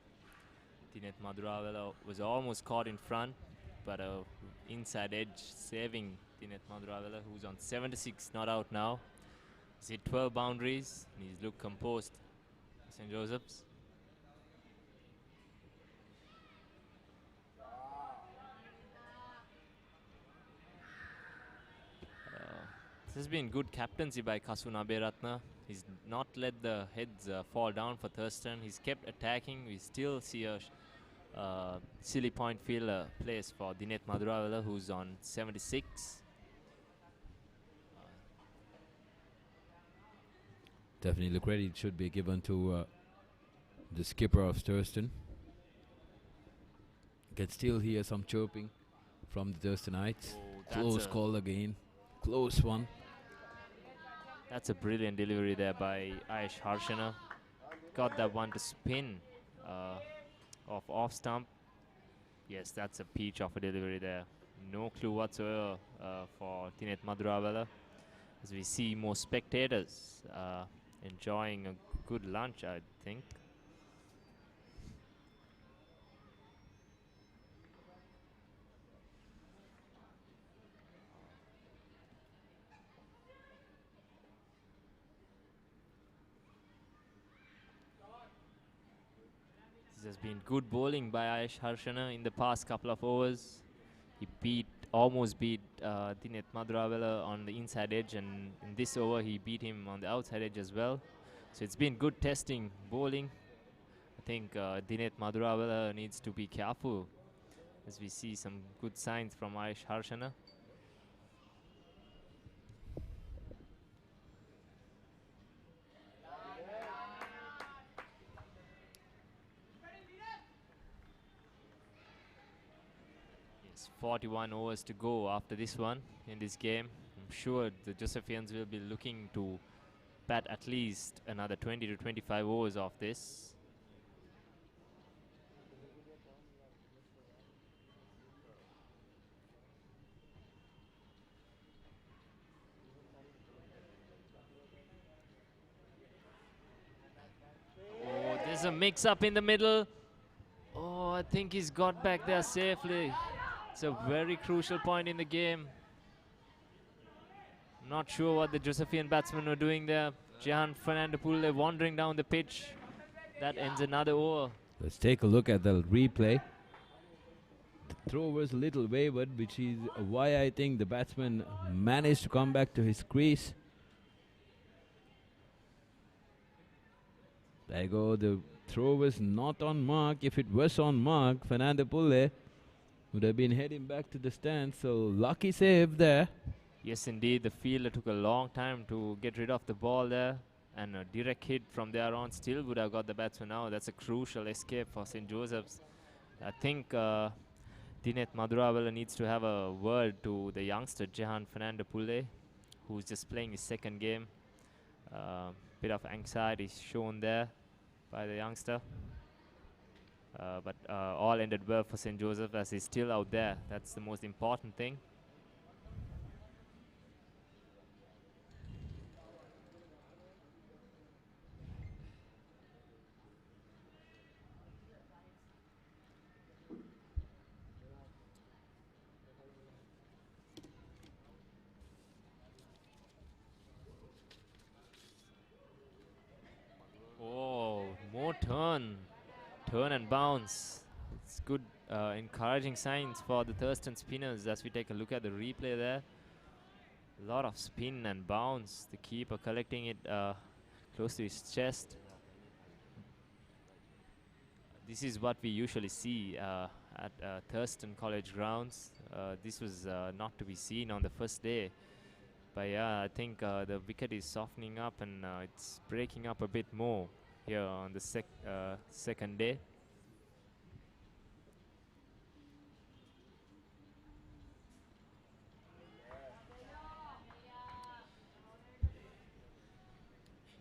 Thinet Madurawala was almost caught in front, but inside edge saving Thinet Madurawala, who's on 76, not out now. He's hit 12 boundaries, and he's looked composed. St. Joseph's. This has been good captaincy by Kasun Aberatna. He's not let the heads fall down for Thurstan. He's kept attacking. We still see a silly point fielder place for Thinet Madurawala, who's on 76. Definitely the credit should be given to the skipper of Thurstan. Can still hear some chirping from the Thurstanites. Close call again. Close one. That's a brilliant delivery there by Ayesh Harshana. Got that one to spin off stump. Yes, that's a peach of a delivery there. No clue whatsoever for Thinet Madurawala. As we see more spectators enjoying a good lunch, I think. This has been good bowling by Ayush Harshana in the past couple of overs. He almost beat Dinet Maduravela on the inside edge, and in this over he beat him on the outside edge as well. So it's been good testing bowling. I think Dinet Maduravela needs to be careful as we see some good signs from Ayush Harshana. Yes, 41 overs to go after this one in this game. I'm sure the Josephians will be looking to bat at least another 20 to 25 overs of this. Oh, there's a mix-up in the middle. Oh, I think he's got back there safely. It's a very crucial point in the game. Not sure what the Josephian batsmen were doing there. Jehan Fernandopoulos wandering down the pitch. That ends another over. Let's take a look at the replay. The throw was a little wavered, which is why I think the batsman managed to come back to his crease. There you go. The throw was not on mark. If it was on mark, Fernandopoulos would have been heading back to the stand. So lucky save there. Yes, indeed. The fielder took a long time to get rid of the ball there. And a direct hit from there on still would have got the batsman out. That's a crucial escape for St. Joseph's. I think Dinet Maduravela needs to have a word to the youngster Jehan Fernandopoulos, who's just playing his second game. Bit of anxiety shown there by the youngster. But all ended well for St. Joseph as he's still out there. That's the most important thing. Oh, more turn and bounce. It's good, encouraging signs for the Thurstan spinners as we take a look at the replay there. A lot of spin and bounce. The keeper collecting it close to his chest. This is what we usually see at Thurstan College grounds. This was not to be seen on the first day. But yeah, I think the wicket is softening up and it's breaking up a bit more here on the second day.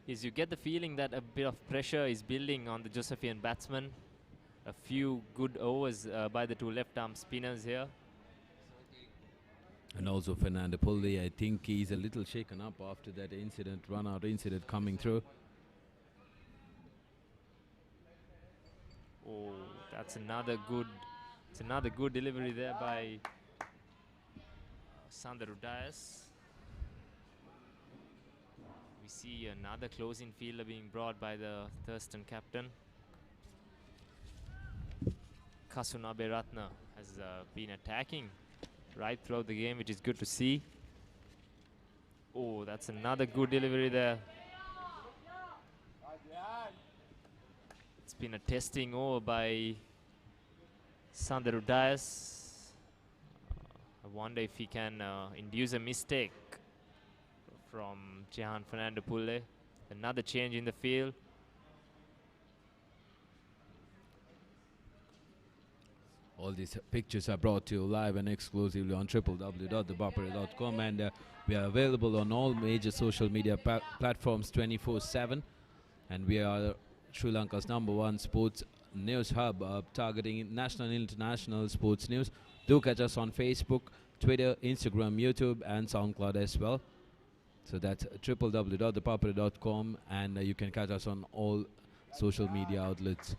Yes, you get the feeling that a bit of pressure is building on the Josephian batsmen. A few good overs by the two left-arm spinners here. And also Fernandopoulos, I think he's a little shaken up after that incident, run-out incident coming through. Oh, that's another good delivery there by Sandaru Dias. We see another close-in fielder being brought by the Thurstan captain. Kasunabe Ratna has been attacking right throughout the game, which is good to see. Oh, that's another good delivery there. It's been a testing over by Sandaru Dias. I wonder if he can induce a mistake from Jehan Fernandopoulos. Another change in the field. All these pictures are brought to you live and exclusively on www.ThePapare.com, and we are available on all major social media platforms 24/7. And we are Sri Lanka's #1 sports news hub, targeting national and international sports news. Do catch us on Facebook, Twitter, Instagram, YouTube, and SoundCloud as well. So that's www.thepapare.com, and you can catch us on all social media outlets.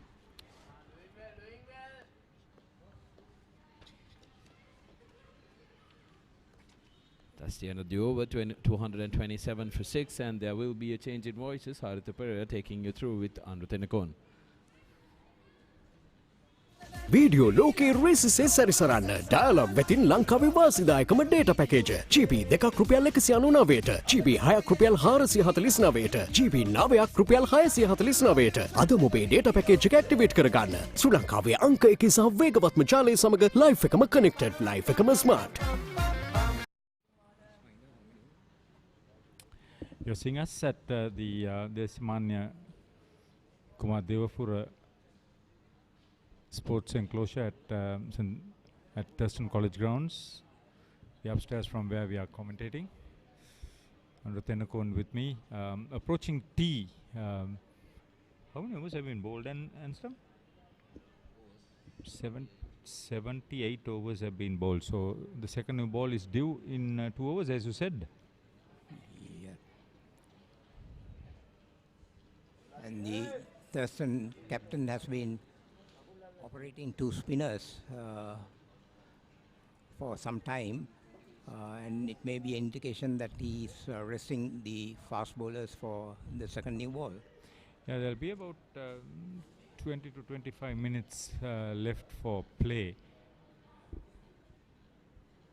That's the end of the over, 227 for 6, and there will be a change in voices. Haritha Pereira taking you through with Anru Tenakon. Video ලෝකයේ රේසිසේ සැරිසරන්න dialogue වෙතින් ලංකාවේ වාසිදායකම data package GB 2ක් රුපියල් 199ට GB 6ක් රුපියල් 449ට GB 9ක් රුපියල් 649ට අද ඔබේ data package එක ඇක්ටිවේට් කරගන්න. ශ්‍රී ලංකාවේ අංක 1 සහ වේගවත්ම ජාලය සමග ලයිෆ් එකම කනෙක්ටඩ්, ලයිෆ් එකම smart. You're seeing us at the Desimanya Kumar Devapura Sports Enclosure at Thurstan College Grounds, the upstairs from where we are commentating. Tenakon with me, approaching tea. How many overs have been bowled and stuff? 78 overs have been bowled. So the second new ball is due in 2 overs, as you said. And the Thurstan captain has been operating 2 spinners for some time, and it may be an indication that he is resting the fast bowlers for the second new ball. Yeah, there'll be about 20 to 25 minutes left for play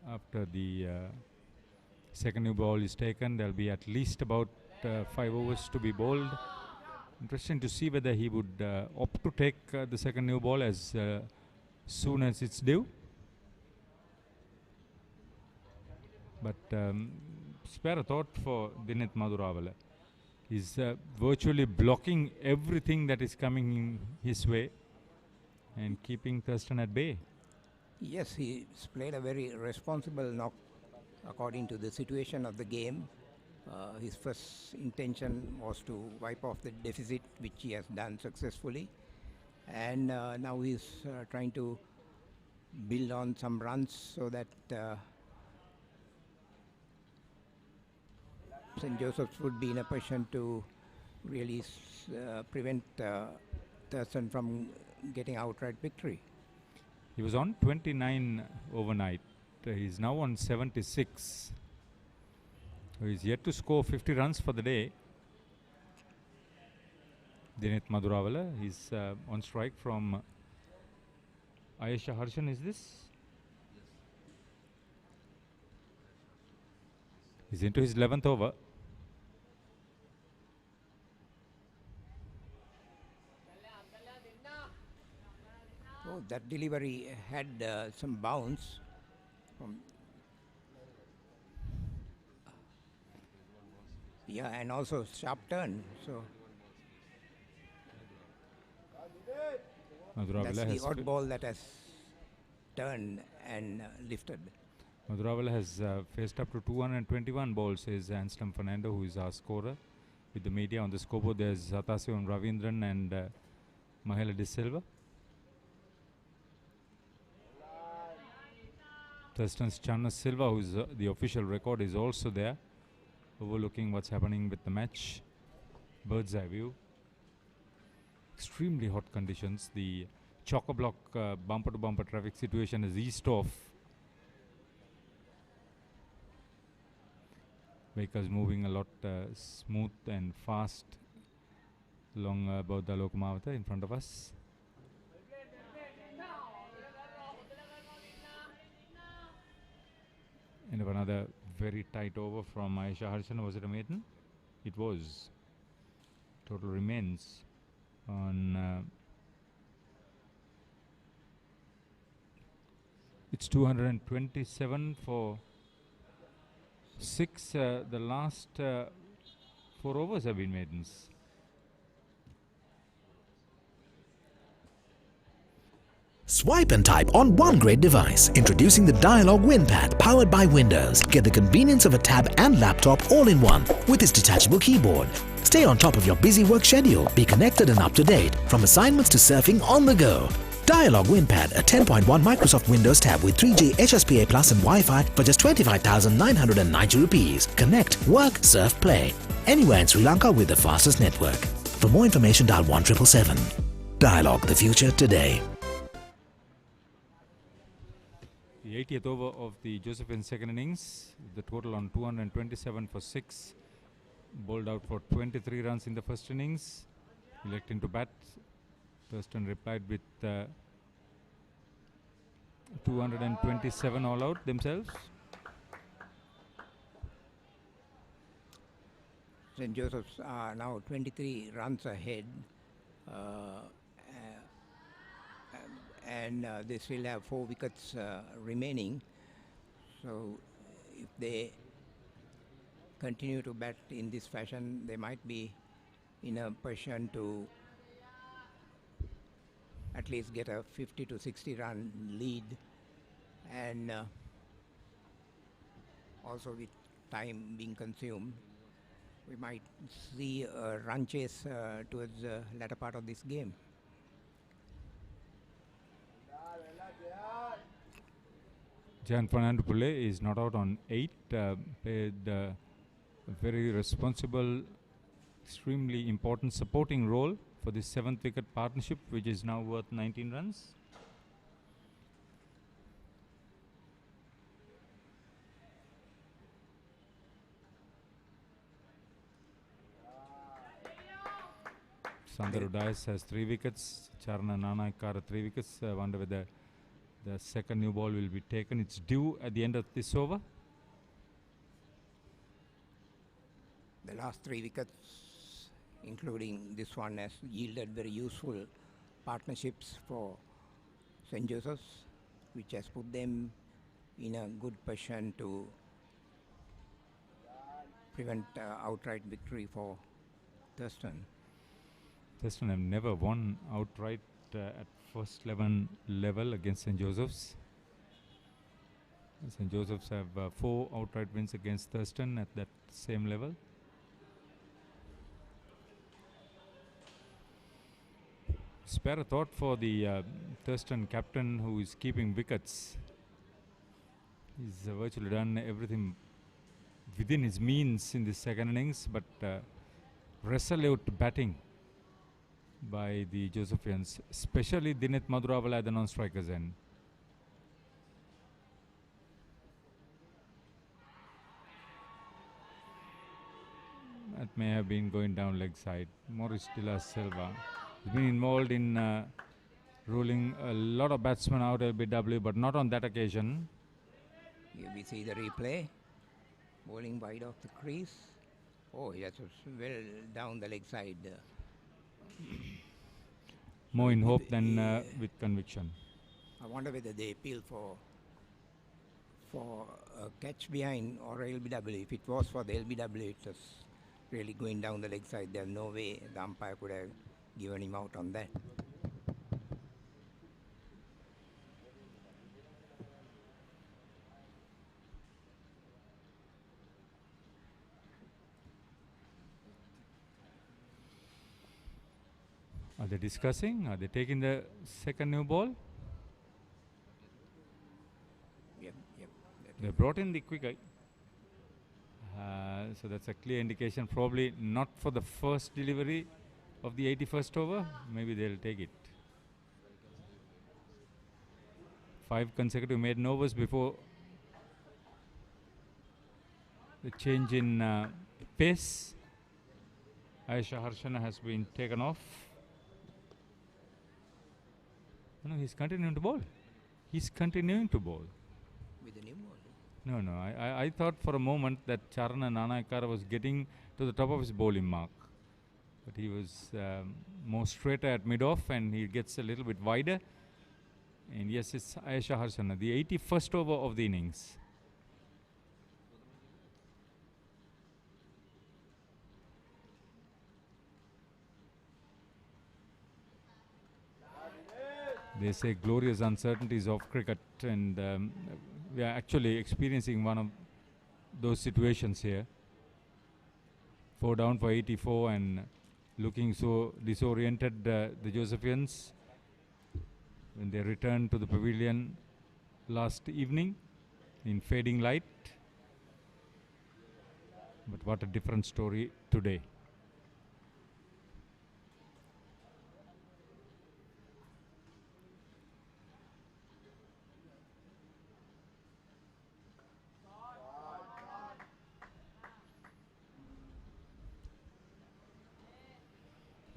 after the second new ball is taken. There'll be at least about 5 overs to be bowled. Interesting to see whether he would opt to take the second new ball as soon as it's due. But spare a thought for Dineth Madhurawala. He's virtually blocking everything that is coming in his way and keeping Thurstan at bay. Yes, he's played a very responsible knock according to the situation of the game. His first intention was to wipe off the deficit, which he has done successfully, and now he's trying to build on some runs so that St. Joseph's would be in a position to really prevent Thurstan from getting outright victory. He was on 29 overnight. He's now on 76. So he's yet to score 50 runs for the day. Dineth Madhurawala, he's on strike from Ayesha Harshan, is this? He's into his 11th over. Oh, that delivery had some bounce from. Yeah, and also sharp turn. So that's the odd ball that has turned and lifted. Madhurawala has faced up to 221 balls, says Anstam Fernando, who is our scorer. With the media on the scoreboard, there's Satasivan Ravindran and Mahela De Silva. Thurston's Channa Silva, who is the official record, is also there, overlooking what's happening with the match. Bird's eye view. Extremely hot conditions. The chock-a-block bumper-to-bumper traffic situation is eased off. Vehicles moving a lot smooth and fast along about the Lokamavata in front of us. And another very tight over from Ayesha Harshan. Was it a maiden? It was. Total remains on it's 227 for 6. The last 4 overs have been maidens. Swipe and type on one great device. Introducing the Dialog WinPad powered by Windows. Get the convenience of a tab and laptop all in one with its detachable keyboard. Stay on top of your busy work schedule. Be connected and up to date from assignments to surfing on the go. Dialog WinPad, a 10.1 Microsoft Windows tab with 3G HSPA Plus and Wi-Fi for just 25,990 rupees. Connect, work, surf, play. Anywhere in Sri Lanka with the fastest network. For more information, dial 1777. Dialog, the future today. The 80th over of the Josephine second innings. The total on 227 for 6. Bowled out for 23 runs in the first innings. Electing to bat. Thurstan replied with 227 all out themselves. St. Joseph's are now 23 runs ahead, and they still have 4 wickets remaining. So if they continue to bat in this fashion, they might be in a position to at least get a 50 to 60 run lead, and also with time being consumed, we might see a run chase towards the latter part of this game. Jan Fernando Pule is not out on 8, played a very responsible, extremely important supporting role for this 7th wicket partnership, which is now worth 19 runs. Sandar Udais has 3 wickets. Charna Nanaikara 3 wickets. Wonder whether the second new ball will be taken. It's due at the end of this over. The last 3 wickets, including this one, has yielded very useful partnerships for St. Joseph's, which has put them in a good position to prevent outright victory for Thurstan. Thurstan have never won outright at first 11 level against St. Joseph's. St. Joseph's have 4 outright wins against Thurstan at that same level. Spare a thought for the Thurstan captain, who is keeping wickets. He's virtually done everything within his means in the second innings, but resolute batting by the Josephians, especially Dineth Maduravala at the non-strikers end. That may have been going down leg side. Maurice de la Silva has been involved in ruling a lot of batsmen out LBW, but not on that occasion. Here we see the replay. Bowling wide off the crease. Oh, yes, well down the leg side. More in hope than with conviction. I wonder whether they appeal for a catch behind or LBW. If it was for the LBW, it was really going down the leg side. There's no way the umpire could have given him out on that. Are they discussing? Are they taking the second new ball? Yep. They brought in the quick eye. So that's a clear indication, probably not for the first delivery of the 81st over. Maybe they'll take it. 5 consecutive maiden overs before the change in pace. Aisha Harshana has been taken off. No, he's continuing to bowl. He's continuing to bowl. With the new ball? No. I thought for a moment that Charana Nanaikara was getting to the top of his bowling mark. But he was more straighter at mid-off, and he gets a little bit wider. And yes, it's Aisha Harshana, the 81st over of the innings. They say glorious uncertainties of cricket, and we are actually experiencing one of those situations here. 4 down for 84 and looking so disoriented, the Josephians, when they returned to the pavilion last evening in fading light. But what a different story today.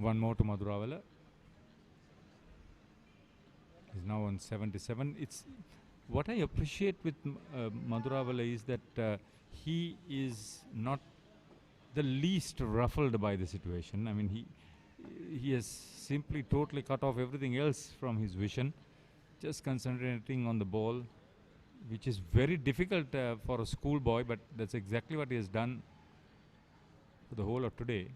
One more to Maduravala. He's now on 77. what I appreciate with Madhuravela is that he is not the least ruffled by the situation. I mean, he has simply totally cut off everything else from his vision, just concentrating on the ball, which is very difficult for a schoolboy, but that's exactly what he has done for the whole of today.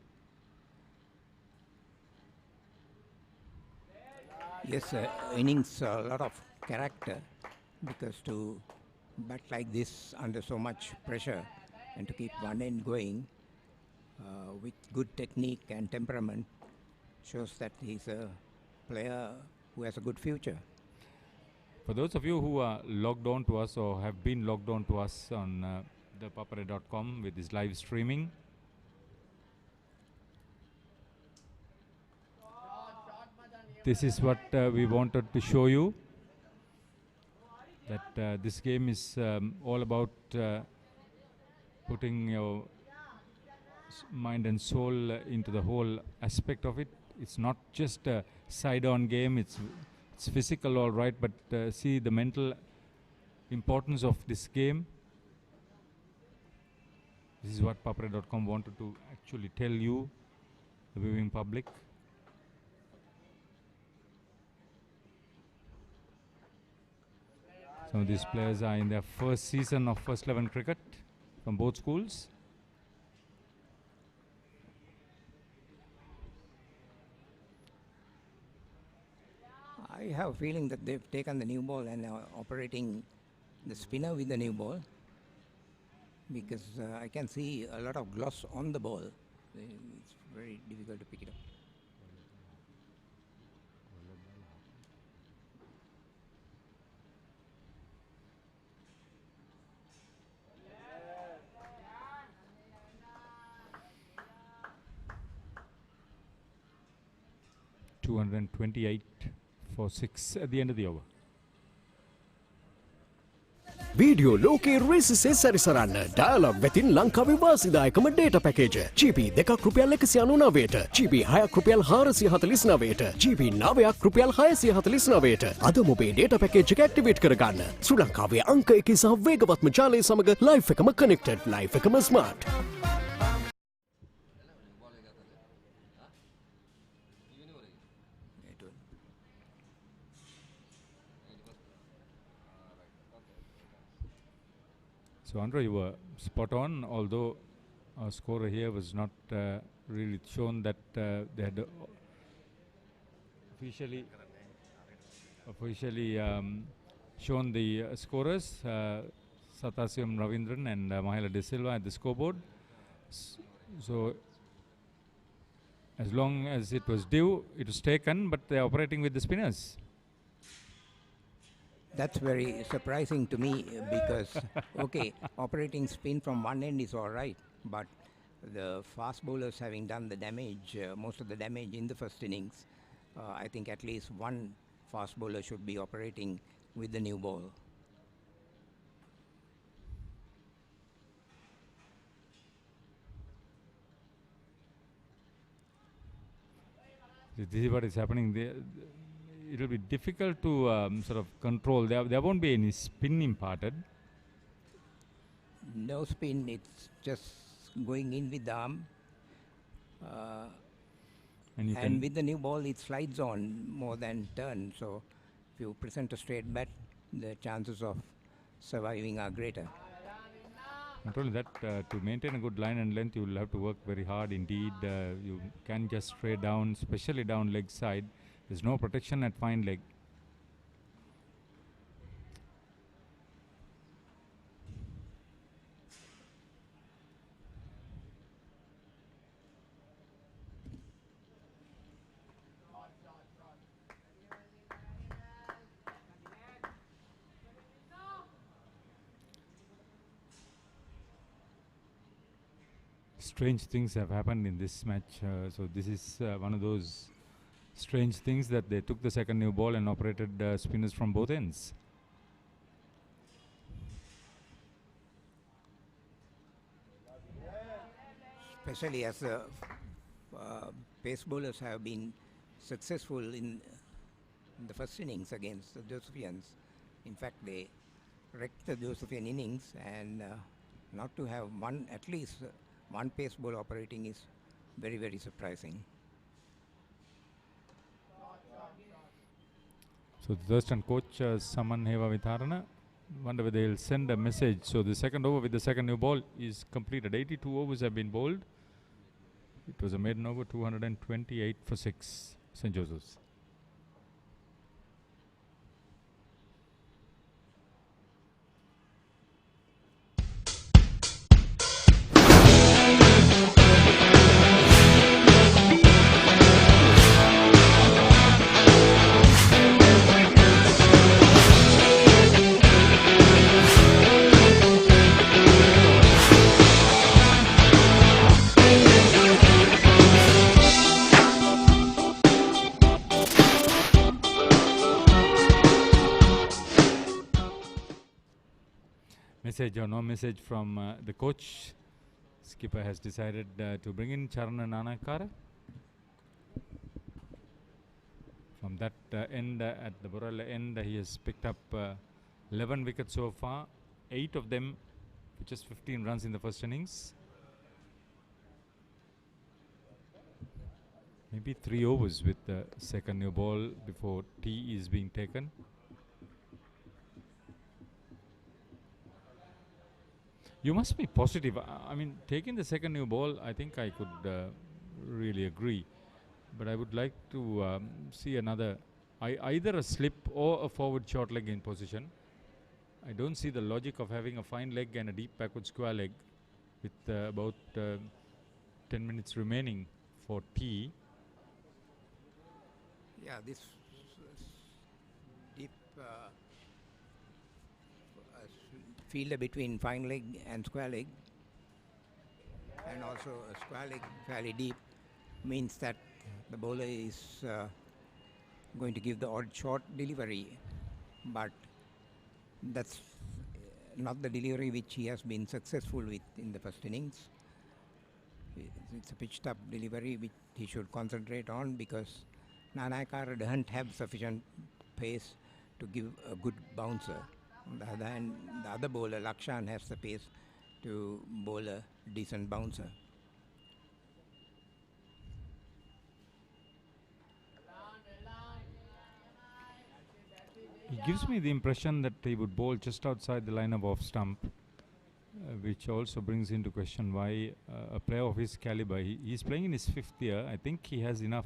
Yes, innings a lot of character, because to bat like this under so much pressure and to keep one end going with good technique and temperament shows that he's a player who has a good future. For those of you who are logged on to us or have been logged on to us on ThePapare.com with this live streaming, this is what we wanted to show you, that this game is all about putting your mind and soul into the whole aspect of it. It's not just a side-on game, it's physical, all right, but see the mental importance of this game. This is what Papare.com wanted to actually tell you, the viewing public. Some of these players are in their first season of First 11 cricket from both schools. I have a feeling that they've taken the new ball and are operating the spinner with the new ball, because I can see a lot of gloss on the ball. It's very difficult to pick it up. .228 for 6 at the end of the over. Video ලෝකයේ රේසිසේ සැරිසරන්න dialogue වෙතින් ලංකාවේ වාසිදායකම data package GB 2ක් රුපියල් 199ට GB 6ක් රුපියල් 449ට GB 9ක් රුපියල් 649ට අද මොබේ data package එක activate කරගන්න. ශ්‍රී ලංකාවේ අංක 1 සහ වේගවත්ම ජාලය සමග ලයිෆ් එකම කනෙක්ටඩ්, ලයිෆ් එකම smart. So Andra, you were spot on, although our scorer here was not really shown that they had officially shown the scorers, Satasiam Ravindran and Mahela De Silva at the scoreboard. So as long as it was due, it was taken, but they are operating with the spinners. That's very surprising to me, because, okay, operating spin from one end is all right, but the fast bowlers having done the damage, most of the damage in the first innings, I think at least one fast bowler should be operating with the new ball. This is what is happening there. It will be difficult to sort of control. There won't be any spin imparted. No spin, it's just going in with the arm. And with the new ball, it slides on more than turn. So if you present a straight bat, the chances of surviving are greater. Not only that, to maintain a good line and length, you will have to work very hard indeed. You can just stray down, especially down leg side. There's no protection at fine leg. Strange things have happened in this match. So this is one of those strange things, that they took the second new ball and operated spinners from both ends. Especially as the pace bowlers have been successful in the first innings against the Josephines. In fact, they wrecked the Josephian innings, and not to have at least one pace ball operating is very, very surprising. So the Thurstan coach, Saman Heva Vitharana, wonder whether they'll send a message. So the second over with the second new ball is completed. 82 overs have been bowled. It was a maiden over, 228 for 6, St. Joseph's. Message or no message from the coach. Skipper has decided to bring in Charana Nanakara. From that end, at the Borella end, he has picked up 11 wickets so far, 8 of them with just 15 runs in the first innings. Maybe 3 overs with the second new ball before tea is being taken. You must be positive. I mean, taking the second new ball, I think I could really agree. But I would like to see another, either a slip or a forward short leg in position. I don't see the logic of having a fine leg and a deep backward square leg with about 10 minutes remaining for tea. Yeah, this deep fielder between fine leg and square leg, and also a square leg fairly deep, means that the bowler is going to give the odd short delivery, but that's not the delivery which he has been successful with in the first innings. It's a pitched up delivery which he should concentrate on, because Nanakara doesn't have sufficient pace to give a good bouncer. On the other hand, the other bowler, Lakshan, has the pace to bowl a decent bouncer. He gives me the impression that he would bowl just outside the line of off stump, which also brings into question why a player of his caliber, he's playing in his 5th year. I think he has enough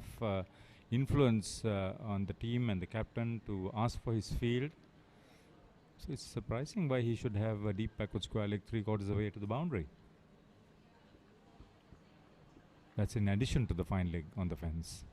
influence on the team and the captain to ask for his field. So it's surprising why he should have a deep backward square leg 3/4 away to the boundary. That's in addition to the fine leg on the fence.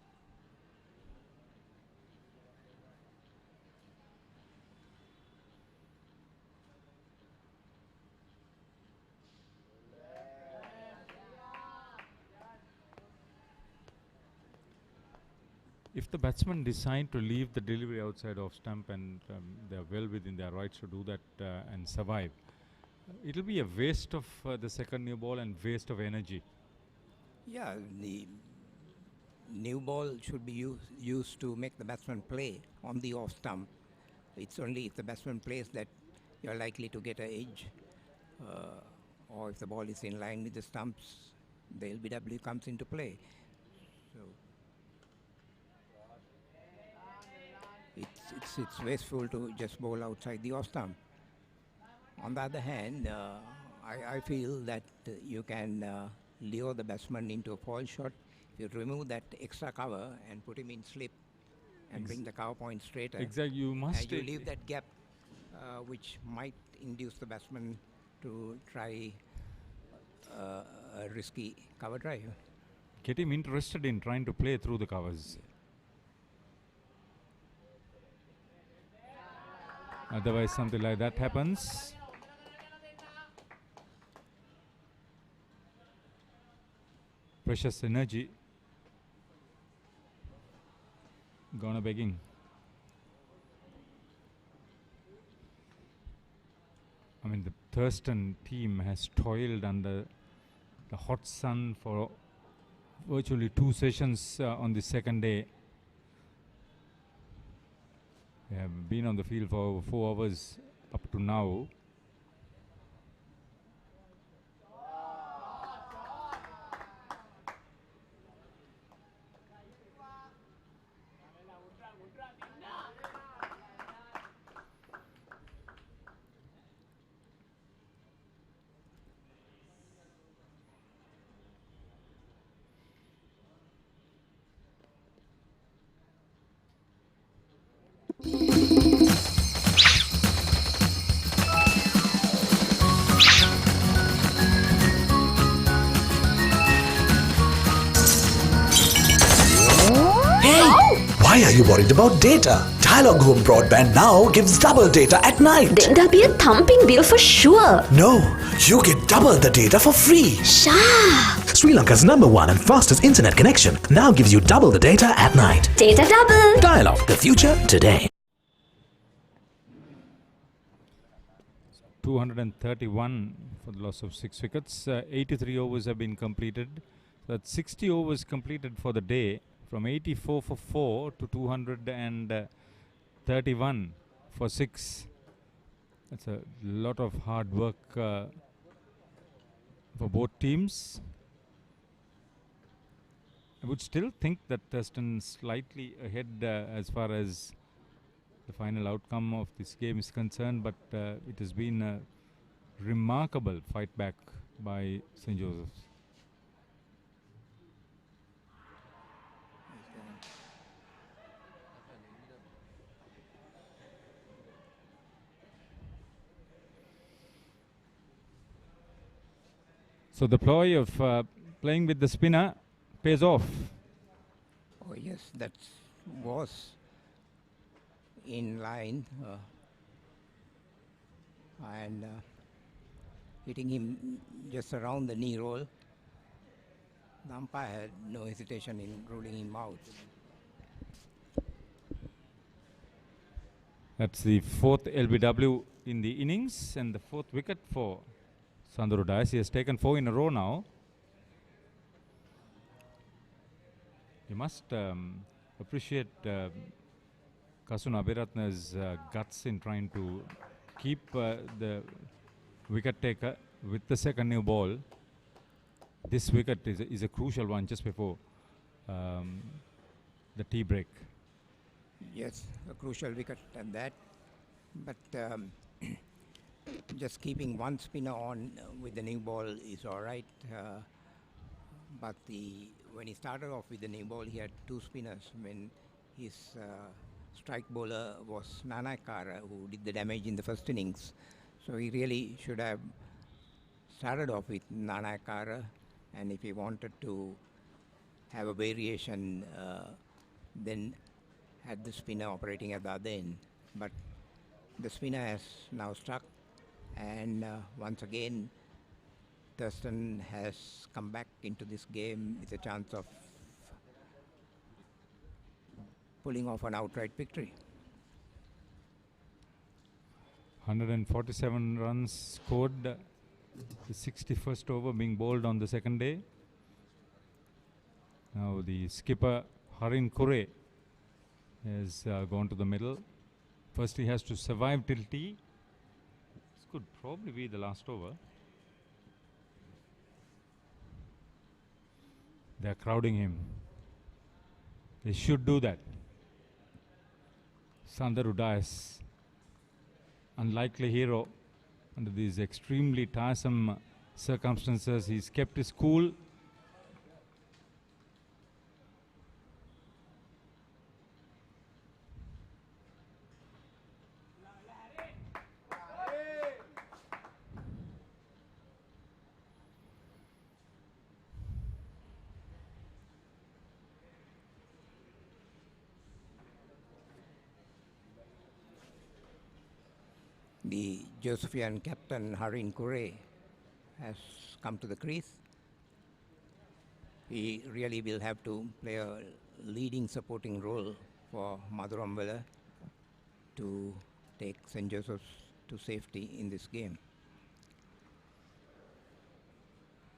If the batsmen decide to leave the delivery outside off stump, and they are well within their rights to do that and survive, it will be a waste of the second new ball and waste of energy. Yeah, the new ball should be used to make the batsman play on the off stump. It's only if the batsman plays that you're likely to get an edge, or if the ball is in line with the stumps, the LBW comes into play. So it's wasteful to just bowl outside the off stump. On the other hand, I feel that you can lure the batsman into a foul shot if you remove that extra cover and put him in slip and bring the cover point straighter. Exactly, you must. And you leave that gap, which might induce the batsman to try a risky cover drive. Get him interested in trying to play through the covers. Otherwise, something like that happens. Precious energy gone a begging. I mean, the Thurstan team has toiled under the hot sun for virtually 2 sessions on the second day. They have been on the field for over 4 hours up to now. Why are you worried about data? Dialog Home Broadband now gives double data at night. Then there'll be a thumping bill for sure. No, you get double the data for free. Sha! Sri Lanka's #1 and fastest internet connection now gives you double the data at night. Data double. Dialog, the future today. 231 for the loss of 6 wickets. 83 overs have been completed. That's 60 overs completed for the day. From 84 for 4 to 231 for 6. That's a lot of hard work for both teams. I would still think that Thurstan slightly ahead as far as the final outcome of this game is concerned, but it has been a remarkable fight back by St. Joseph's. So the ploy of playing with the spinner pays off. Oh yes, that was in line and hitting him just around the knee roll. The umpire had no hesitation in ruling him out. That's the 4th LBW in the innings and the 4th wicket for Sandharu Dias. He has taken 4 in a row now. You must appreciate Kasuna Abiratna's guts in trying to keep the wicket taker with the second new ball. This wicket is a crucial one just before the tea break. Yes, a crucial wicket at that. But just keeping one spinner on with the new ball is all right. But when he started off with the new ball, he had 2 spinners. When his strike bowler was Nanakara, who did the damage in the first innings. So he really should have started off with Nanakara. And if he wanted to have a variation, then had the spinner operating at the other end. But the spinner has now struck. And once again, Thurstan has come back into this game with a chance of pulling off an outright victory. 147 runs scored. The 61st over being bowled on the second day. Now the skipper Harin Kure has gone to the middle. First he has to survive till tea. This could probably be the last over. They are crowding him. They should do that. Sandharu Dias, unlikely hero under these extremely tiresome circumstances. He's kept his cool. The Josephian captain Harin Kure has come to the crease. He really will have to play a leading supporting role for Madhuram Vela to take St. Joseph's to safety in this game.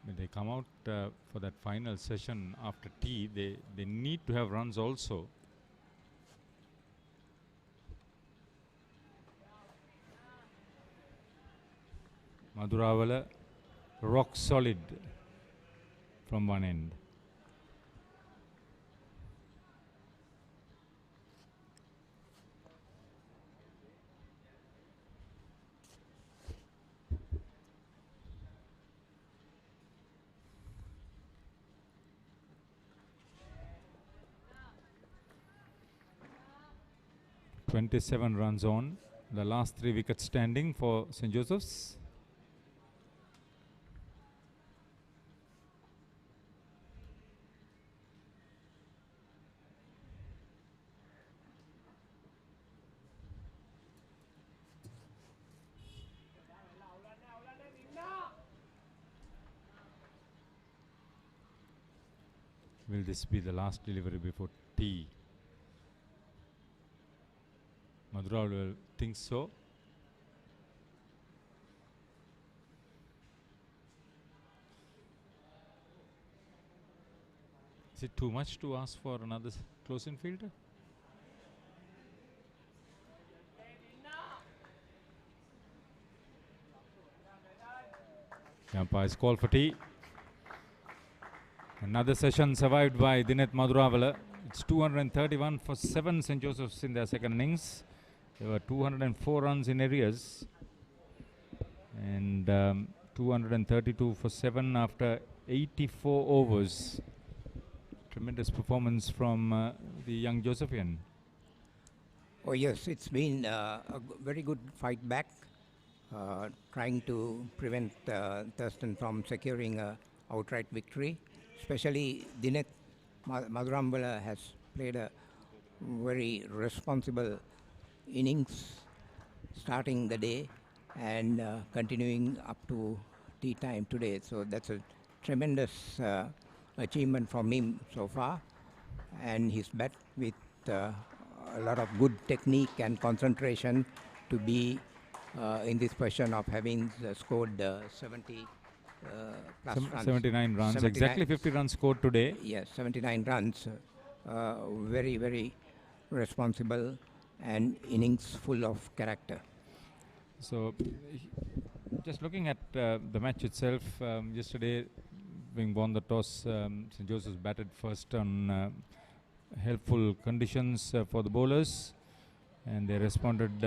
When they come out for that final session after tea, they need to have runs also. Maduravala rock solid from one end. (27 runs on the last 3 wickets standing for St. Joseph's. Will this be the last delivery before tea? Madura will think so. Is it too much to ask for another close-in fielder? The umpire's call for tea. Another session survived by Dinet Maduravala. It's 231 for 7 St. Joseph's in their second innings. There were 204 runs in arrears. And 232 for 7 after 84 overs. Tremendous performance from the young Josephian. Oh yes, it's been a very good fight back, trying to prevent Thurstan from securing a outright victory. Especially Dinet Madurambala has played a very responsible innings starting the day and continuing up to tea time today. So that's a tremendous achievement from him so far, and he's bat with a lot of good technique and concentration to be in this position of having scored 70 plus runs. 79 runs, 79. Exactly 50 runs scored today. Yes, 79 runs. Very, very responsible and innings full of character. So, just looking at the match itself, yesterday, being won the toss, St. Joseph's batted first on helpful conditions for the bowlers, and they responded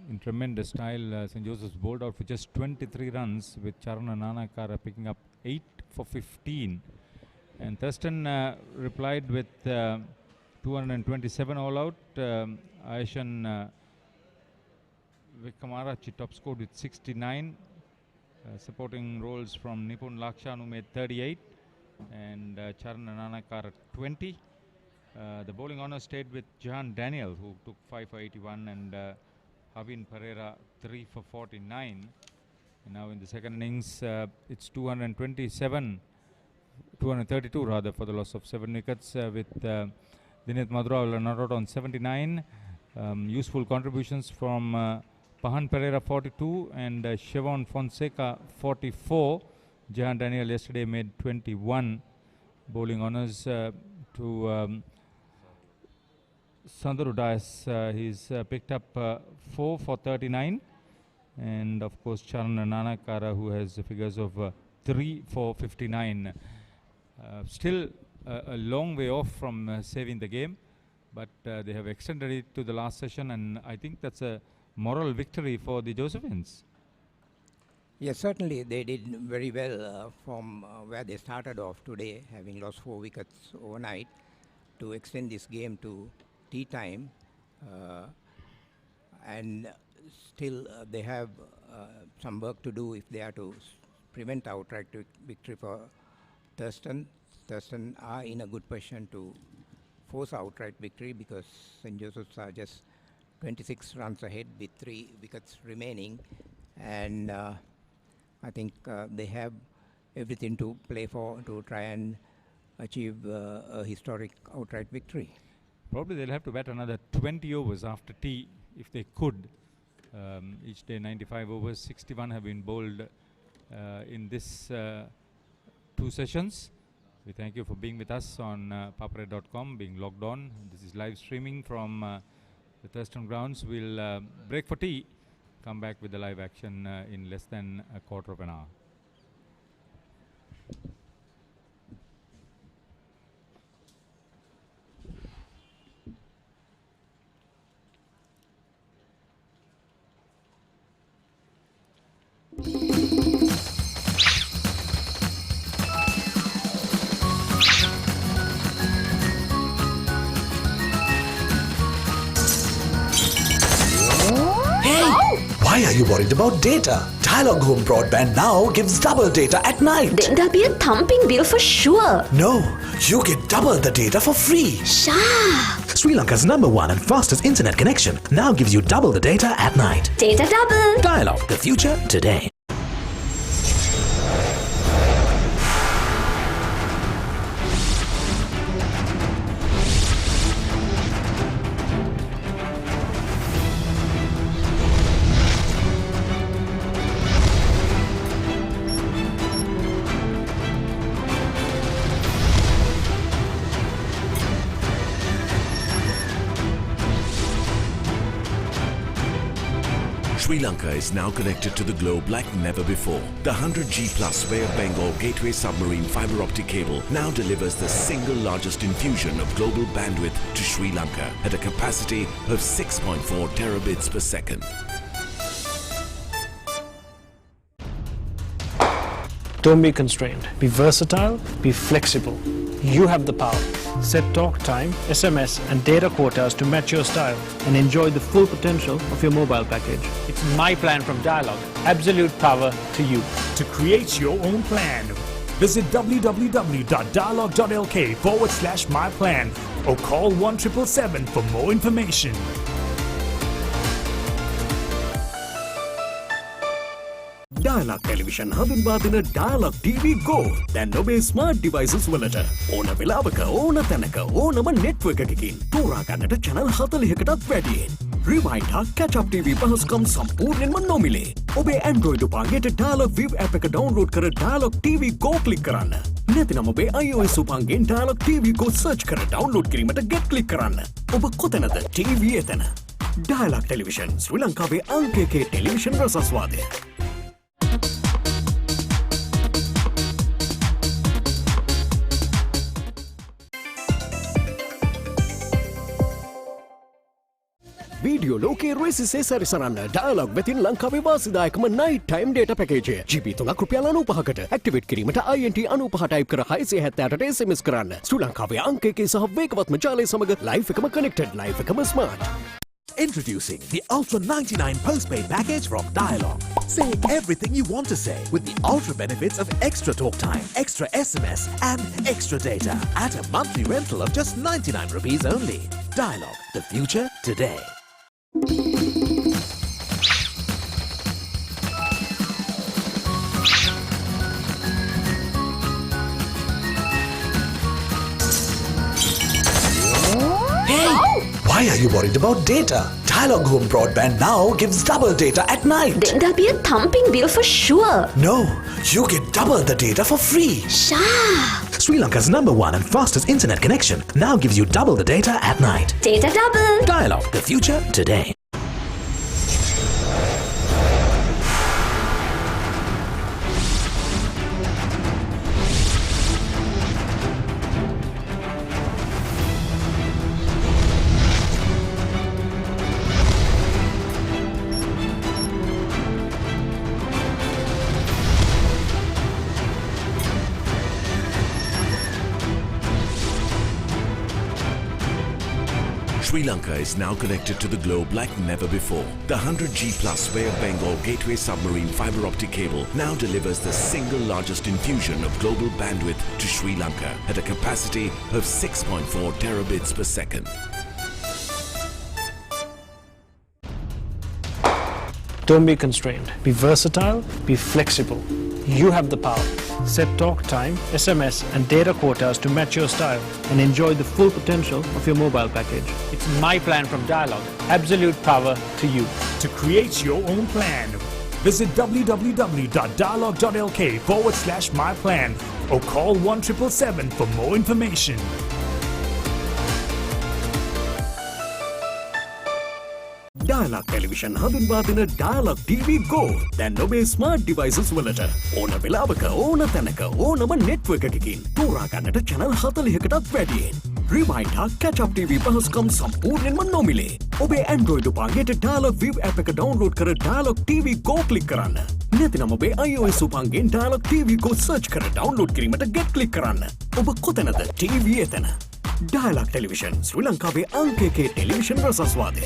in tremendous style. St. Joseph's bowled out for just 23 runs, with Charana Nanakara picking up 8 for 15. And Thurstan replied with 227 all out. Aishan Vikamarachi top scored with 69. Supporting roles from Nipun Lakshan, who made 38, and Charana Nanakara 20. The bowling honour stayed with Jahan Daniel, who took 5 for 81, and Havin Pereira 3 for 49. And now in the second innings, it's 232 rather, for the loss of 7 wickets, with Dinet Maduravala not out on 79. Useful contributions from Pahan Pereira 42 and Chevon Fonseca 44. Jahan Daniel yesterday made 21. Bowling honours to Sandaru Dias. He's picked up 4 for 39. And of course Charana Nanakara, who has figures of 3 for 59. Still a long way off from saving the game, but they have extended it to the last session, and I think that's a moral victory for the Josephians. Yes, certainly they did very well from where they started off today, having lost 4 wickets overnight, to extend this game to tea time. And still they have some work to do if they are to prevent outright victory for Thurstan. Thurstan are in a good position to force outright victory, because St. Joseph's are just 26 runs ahead with 3 wickets remaining, and I think they have everything to play for to try and achieve a historic outright victory. Probably they'll have to bat another 20 overs after tea if they could. Each day 95 overs, 61 have been bowled in this 2 sessions. We thank you for being with us on ThePapare.com, being logged on. This is live streaming from the Thurstan grounds. We'll break for tea come back with the live action in less than a quarter of an hour. Why are you worried about data? Dialog Home Broadband now gives double data at night. Then there'll be a thumping bill for sure. No, you get double the data for free. Sha! Sri Lanka's #1 and fastest internet connection now gives you double the data at night. Data double. Dialog, the future today. Sri Lanka is now connected to the globe like never before. The 100G Plus Bay of Bengal Gateway Submarine Fiber Optic Cable now delivers the single largest infusion of global bandwidth to Sri Lanka at a capacity of 6.4 terabits per second. Don't be constrained. Be versatile, be flexible. You have the power. Set talk time, SMS and data quotas to match your style and enjoy the full potential of your mobile package. It's my plan from Dialog. Absolute power to you. To create your own plan, visit www.dialog.lk/myplan or call 1777 for more information. Dialog Television හඳුන්වා දෙන Dialog TV Go දැන් ඔබේ smart devices වලට ඕන වෙලාවක ඕන තැනක ඕනම network එකකින් තෝරා ගන්නට channel 40කටත් වැඩියෙන් Rewind හා Catch Up TV පහසුකම් සම්පූර්ණයෙන්ම නොමිලේ ඔබේ Android උපංගයට Dialog Viv app එක download කර Dialog TV Go click කරන්න නැතිනම් ඔබේ iOS උපංගෙන් Dialog TV Go search කර download කිරීමට get click කරන්න ඔබ කොතැනද TV එතන Dialog Television ශ්‍රී ලංකාවේ අංක 1 ටෙලිවිෂන් රසස්වාදය Video ලෝකේ රේසිසේ සැරිසරන්න Dialog වෙතින් ලංකාවේ වාසිදායකම night time data package GB 3ක් රුපියල් 95කට activate කිරීමට INT 95 type කර 678ට SMS කරන්න ශ්‍රී ලංකාවේ අංක 1 සහ වේගවත්ම ජාලය සමග live එකම connected live එකම smart Introducing the Ultra 99 postpaid package from Dialog. Say everything you want to say with the ultra benefits of extra talk time, extra SMS and extra data at a monthly rental of just 99 rupees only. Dialog, the future today. Why are you worried about data? Dialog Home Broadband now gives double data at night. Then there'll be a thumping bill for sure. No, you get double the data for free. Sha! Sri Lanka's #1 and fastest internet connection now gives you double the data at night. Data double. Dialog, the future today. Sri Lanka is now connected to the globe like never before. The 100G Plus Bay of Bengal Gateway Submarine Fiber Optic Cable now delivers the single largest infusion of global bandwidth to Sri Lanka at a capacity of 6.4 terabits per second. Don't be constrained. Be versatile, be flexible. You have the power. Set talk time, SMS and data quotas to match your style and enjoy the full potential of your mobile package. It's my plan from Dialog. Absolute power to you. To create your own plan, visit www.dialog.lk/myplan or call 1777 for more information. Dialog Television හඳුන්වා දෙන Dialog TV Go දැන් ඔබේ smart devices වලට ඕන වෙලාවක ඕන තැනක ඕනම නෙට්වර්ක් එකකින් තෝරා ගන්නට channel 40කටත් වැඩියෙන්. Rewind හා Catch Up TV පහසුකම් සම්පූර්ණයෙන්ම නොමිලේ. ඔබේ Android උපංගයට Dialog View app එක download කර Dialog TV Go click කරන්න. නැතිනම් ඔබේ iOS උපංගෙන් Dialog TV Go search කර download කිරීමට get click කරන්න. ඔබ කොතැනද TV එතන. Dialog Television ශ්‍රී ලංකාවේ අංක 1 ටෙලිවිෂන් රසස්වාදය.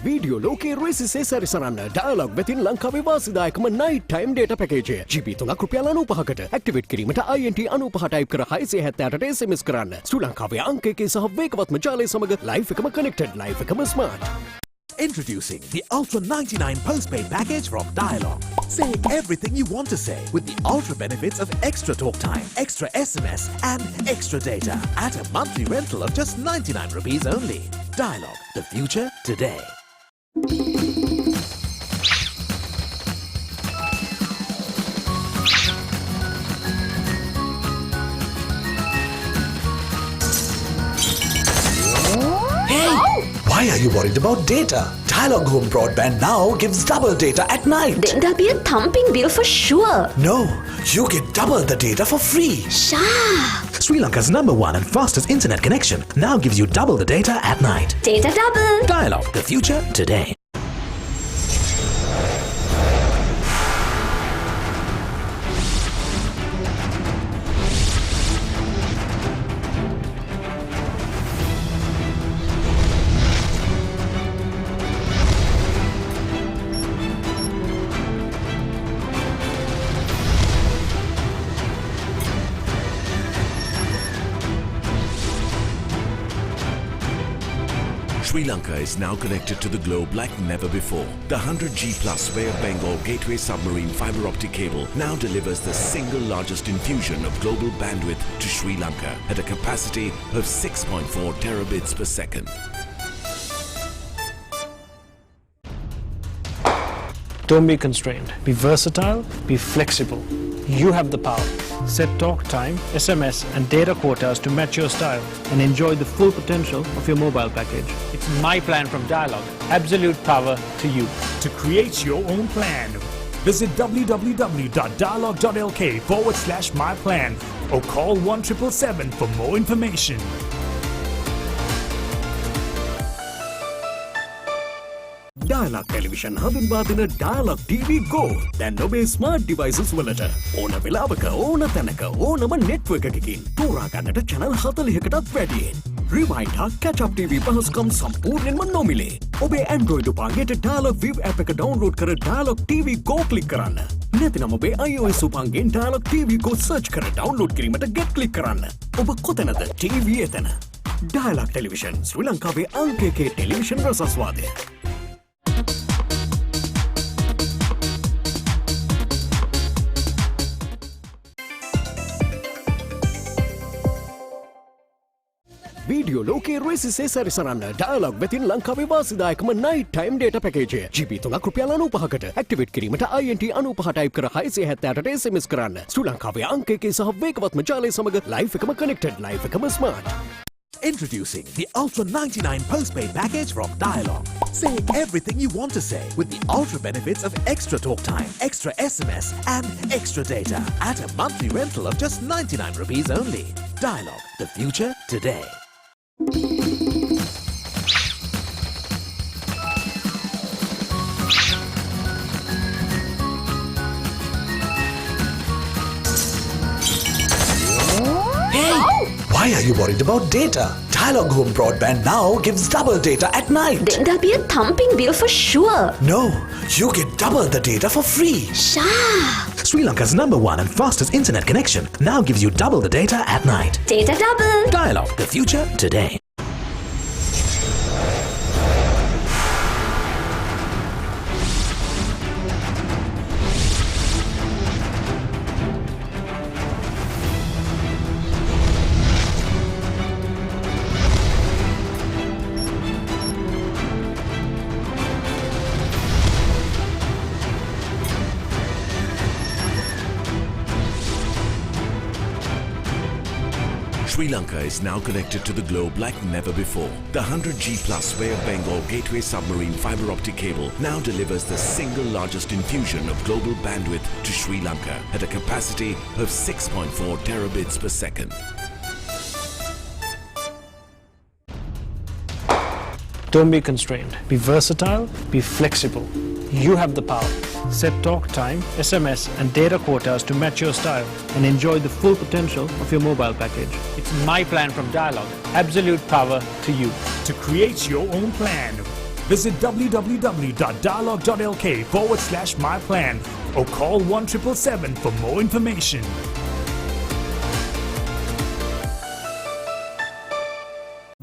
වීඩියෝ ලෝකයේ රෙසිසේ සැරිසරන්න ඩයලොග් වෙතින් ලංකාවේ වාසිදායකම night time data package GB 3ක් රුපියල් 95කට ඇක්ටිවේට් කිරීමට INT 95 ටයිප් කර 678ට SMS කරන්න. ශ්‍රී ලංකාවේ අංක 1 සහ වේගවත්ම ජාලය සමග ලයිෆ් එකම connected ලයිෆ් එකම smart. Introducing the Ultra 99 postpaid package from Dialog. Say everything you want to say with the ultra benefits of extra talk time, extra SMS and extra data at a monthly rental of just 99 rupees only. Dialog, the future today. Why are you worried about data? Dialog Home Broadband now gives double data at night. Then there'll be a thumping bill for sure. No, you get double the data for free. Sha! Sri Lanka's #1 and fastest internet connection now gives you double the data at night. Data double. Dialog, the future today. Sri Lanka is now connected to the globe like never before. The 100G Plus Bay of Bengal Gateway Submarine Fiber Optic Cable now delivers the single largest infusion of global bandwidth to Sri Lanka at a capacity of 6.4 terabits per second. Don't be constrained. Be versatile, be flexible. You have the power. Set talk time, SMS and data quotas to match your style and enjoy the full potential of your mobile package. It's my plan from Dialog. Absolute power to you. To create your own plan, visit www.dialog.lk/myplan or call 1777 for more information. Dialog Television හඳුන්වා දෙන Dialog TV Go දැන් ඔබේ smart devices වලට ඕන වෙලාවක ඕන තැනක ඕනම නෙට්වර්ක් එකකින් තෝරා ගන්නට channel 40කටත් වැඩියෙන්. Rewind හා Catch Up TV පහසුකම් සම්පූර්ණයෙන්ම නොමිලේ. ඔබේ Android උපංගයට Dialog View app එක download කර Dialog TV Go click කරන්න. නැතිනම් ඔබේ iOS උපංගෙන් Dialog TV Go search කර download කිරීමට get click කරන්න. ඔබ කොතැනද TV එතන. Dialog Television ශ්‍රී ලංකාවේ අංක 1 ටෙලිවිෂන් රසස්වාදය. වීඩියෝ ලෝකයේ රෙසිසේ සැරිසරන්න ඩයලොග් වෙතින් ලංකාවේ වාසිදායකම night time data package GB 3ක් රුපියල් 95කට ඇක්ටිවේට් කිරීමට INT 95 ටයිප් කර 678ට SMS කරන්න. ශ්‍රී ලංකාවේ අංක 1 සහ වේගවත්ම ජාලය සමග ලයිෆ් එකම connected ලයිෆ් එකම smart. Introducing the Ultra 99 postpaid package from Dialog. Say everything you want to say with the ultra benefits of extra talk time, extra SMS and extra data at a monthly rental of just 99 rupees only. Dialog, the future today. Why are you worried about data? Dialog Home Broadband now gives double data at night. Then there'll be a thumping bill for sure. No, you get double the data for free. Sha! Sri Lanka's #1 and fastest internet connection now gives you double the data at night. Data double. Dialog, the future today. Sri Lanka is now connected to the globe like never before. The 100G Plus Bay of Bengal Gateway Submarine Fibre Optic Cable now delivers the single largest infusion of global bandwidth to Sri Lanka at a capacity of 6.4 terabits per second. Don't be constrained. Be versatile, be flexible. You have the power. Set talk time, SMS and data quotas to match your style and enjoy the full potential of your mobile package. It's my plan from Dialog. Absolute power to you. To create your own plan, visit www.dialog.lk/myplan or call 1777 for more information.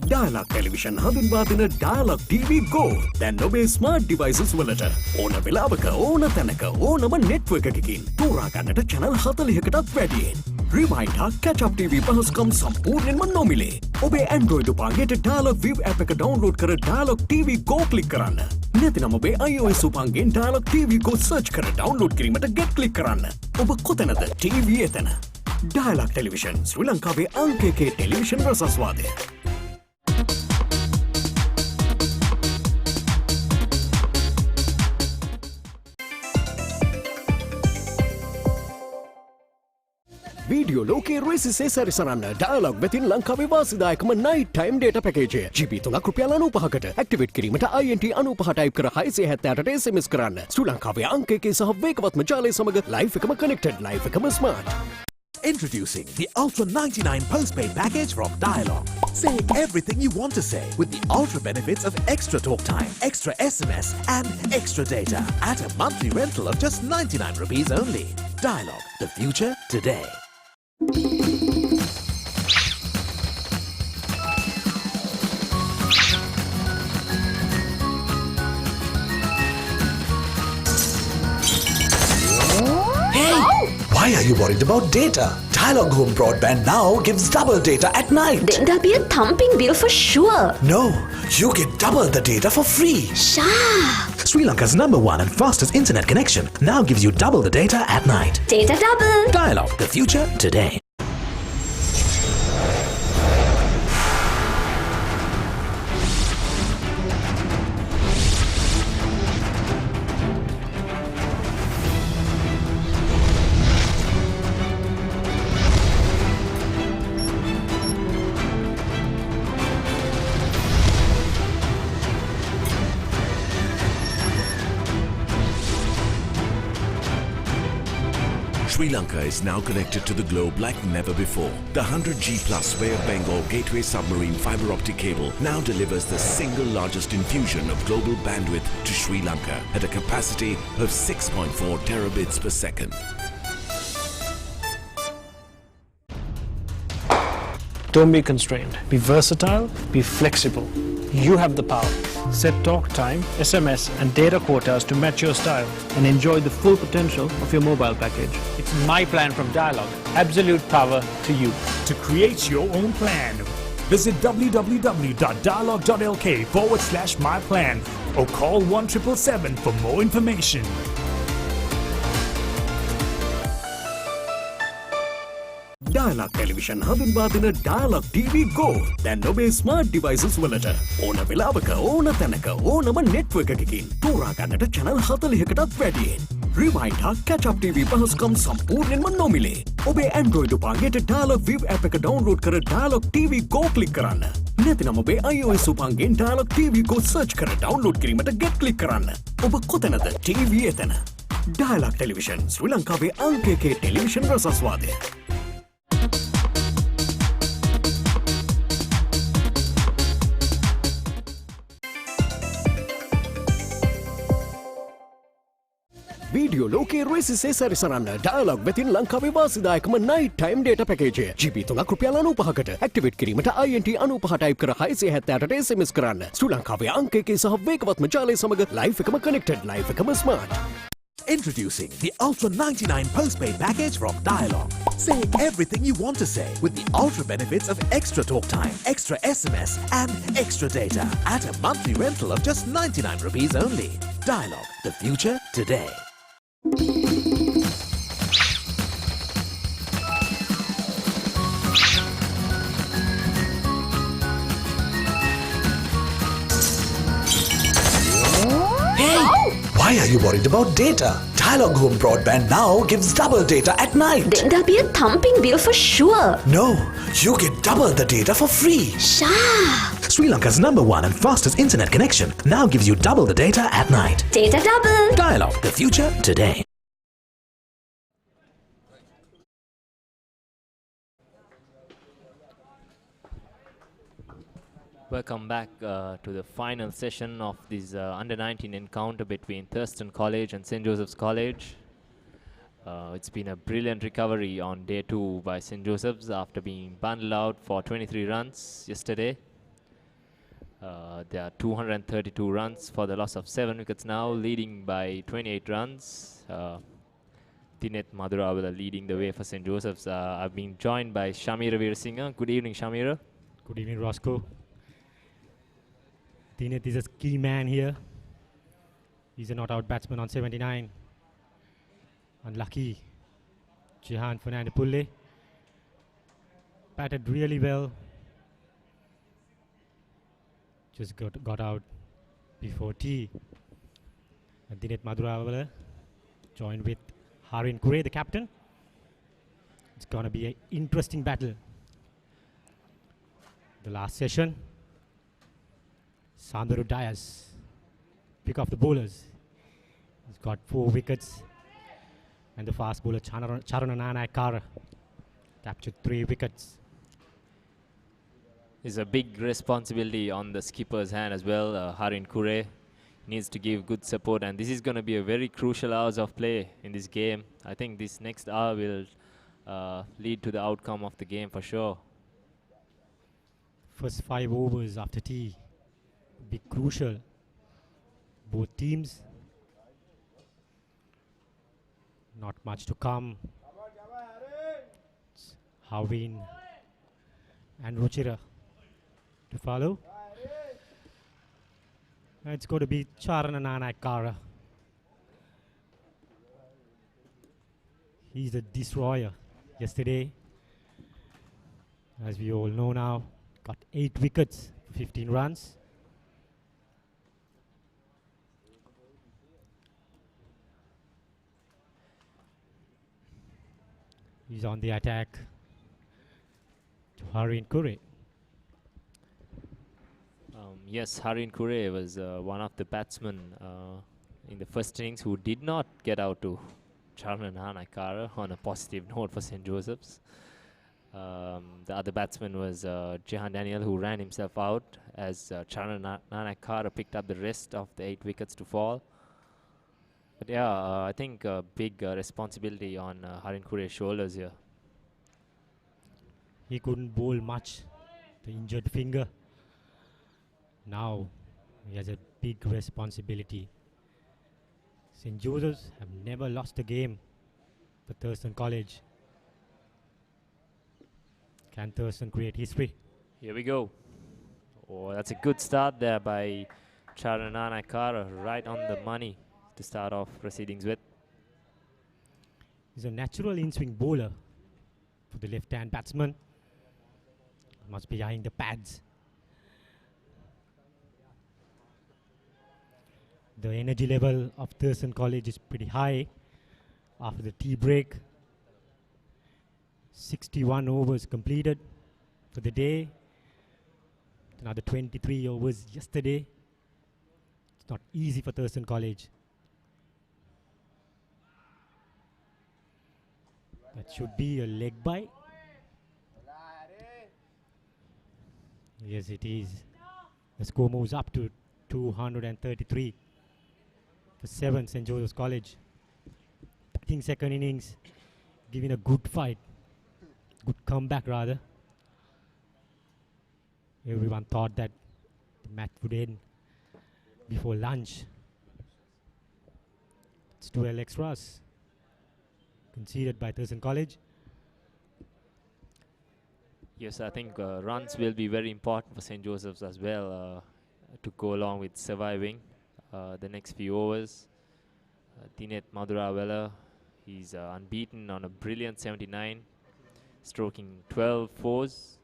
Dialog Television හඳුන්වා දෙන Dialog TV Go දැන් ඔබේ smart devices වලට ඕන වෙලාවක ඕන තැනක ඕනම network එකකින් තෝරා ගන්නට channel 40කටත් වැඩියෙන්. Rewind හා catch up TV පහසුකම් සම්පූර්ණයෙන්ම නොමිලේ. ඔබේ Android උපංගයට Dialog View app එක download කර Dialog TV Go click කරන්න. නැතිනම් ඔබේ iOS උපංගෙන් Dialog TV Go search කර download කිරීමට get click කරන්න. ඔබ කොතැනද TV එතන. Dialog Television ශ්‍රී ලංකාවේ අංක 1 ටෙලිවිෂන් රසස්වාදය. Video ලෝකයේ රේසිසේ සැරිසරන්න Dialog වෙතින් ලංකාවේ වාසිදායකම night time data package GB 3ක් රුපියල් 95කට ඇක්ටිවේට් කිරීමට INT 95 ටයිප් කර 678ට SMS කරන්න ශ්‍රී ලංකාවේ අංක 1 සහ වේගවත්ම ජාලය සමග live එකම connected live එකම smart. Introducing the Ultra 99 postpaid package from Dialog. Say everything you want to say with the ultra benefits of extra talk time, extra SMS and extra data at a monthly rental of just 99 rupees only. Dialog, the future today. Why are you worried about data? Dialog Home Broadband now gives double data at night. Then there'll be a thumping bill for sure. No, you get double the data for free. Sha! Sri Lanka's #1 and fastest internet connection now gives you double the data at night. Data double. Dialog, the future today. Sri Lanka is now connected to the globe like never before. The 100G Plus Bay of Bengal Gateway Submarine Fibre Optic Cable now delivers the single largest infusion of global bandwidth to Sri Lanka at a capacity of 6.4 terabits per second. Don't be constrained. Be versatile, be flexible. You have the power. Set talk time, SMS and data quotas to match your style and enjoy the full potential of your mobile package. It's my plan from Dialog. Absolute power to you. To create your own plan, visit www.dialog.lk/myplan or call 1777 for more information. Dialog Television හඳුන්වා දෙන Dialog TV Go දැන් ඔබේ smart devices වලට ඕන වෙලාවක ඕන තැනක ඕනම network එකකින් තෝරා ගන්නට channel 40කටත් වැඩියෙන්. Rewind හා catch up TV පහසුකම් සම්පූර්ණයෙන්ම නොමිලේ. ඔබේ Android උපංගයට Dialog View app එක download කර Dialog TV Go click කරන්න. නැතිනම් ඔබේ iOS උපංගෙන් Dialog TV Go search කර download කිරීමට get click කරන්න. ඔබ කොතැනද TV එතන. Dialog Television ශ්‍රී ලංකාවේ අංක 1 ටෙලිවිෂන් රසස්වාදය. Video ලෝකයේ රේසිසේ සැරිසරන්න Dialog වෙතින් ලංකාවේ වාසිදායකම night time data package GB 3ක් රුපියල් 95කට ඇක්ටිවේට් කිරීමට INT 95 ටයිප් කර 678ට SMS කරන්න. ශ්‍රී ලංකාවේ අංක 1 සහ වේගවත්ම ජාලය සමග live එකම connected live එකම smart. Introducing the Ultra 99 postpaid package from Dialog. Say everything you want to say with the ultra benefits of extra talk time, extra SMS and extra data at a monthly rental of just 99 rupees only. Dialog, the future today. you worried about data? Dialog Home Broadband now gives double data at night. Then there'll be a thumping bill for sure. No, you get double the data for free. Sha! Sri Lanka's #1 and fastest internet connection now gives you double the data at night. Data double. Dialog, the future today. Welcome back to the final session of this under-19 encounter between Thurstan College and St. Joseph's College. It's been a brilliant recovery on day 2 by St. Joseph's after being bundled out for 23 runs yesterday. There are 232 runs for the loss of 7 wickets now, leading by 28 runs. Thinet Madurawala leading the way for St. Joseph's. I've been joined by Shamira Veerasinghe. Good evening, Shamira. Good evening, Roscoe. Thinet is a key man here. He's a not-out batsman on 79. Unlucky. Jehan Fernandes-Pulle batted really well. Just got out before tea. And Thinet Madurawala joined with Harin Kure, the captain. It's going to be an interesting battle. The last session. Sandaru Dias, pick off the bowlers. He's got 4 wickets. And the fast bowler Charana Naikara captured 3 wickets. It's a big responsibility on the skipper's hand as well. Harin Kure needs to give good support, and this is going to be a very crucial hours of play in this game. I think this next hour will lead to the outcome of the game for sure. First 5 overs after tea be crucial. Both teams. Not much to come. It's Hawin and Ruchira to follow. It's going to be Charana Naikara. He's a destroyer. Yesterday, as we all know now, got 8 wickets, 15 runs. He's on the attack to Harin Kure. Yes, Harin Kure was one of the batsmen in the first innings who did not get out to Charana Naikara on a positive note for St. Joseph's. The other batsman was Jehan Daniel, who ran himself out as Charana Naikara picked up the rest of the 8 wickets to fall. But yeah, I think a big responsibility on Harin Kure's shoulders here. He couldn't bowl much, the injured finger. Now he has a big responsibility. St. Joseph's have never lost a game for Thurstan College. Can Thurstan create history? Here we go. Oh, that's a good start there by Charana Naikara, right on the money to start off proceedings with. He's a natural in-swing bowler for the left-hand batsman. Much behind the pads. The energy level of Thurstan College is pretty high after the tea break. 61 overs completed for the day. Another 23 overs yesterday. It's not easy for Thurstan College. That should be a leg bite. Yes, it is. The score moves up to 233 for 7 St. Joseph's College. I think second innings giving a good fight. Good comeback rather. Everyone thought that the match would end before lunch. It's 12 extras conceded by Thurstan College. Yes, I think runs will be very important for St. Joseph's as well to go along with surviving the next few overs. Thinet Madurawala, he's unbeaten on a brilliant 79, stroking 12 fours.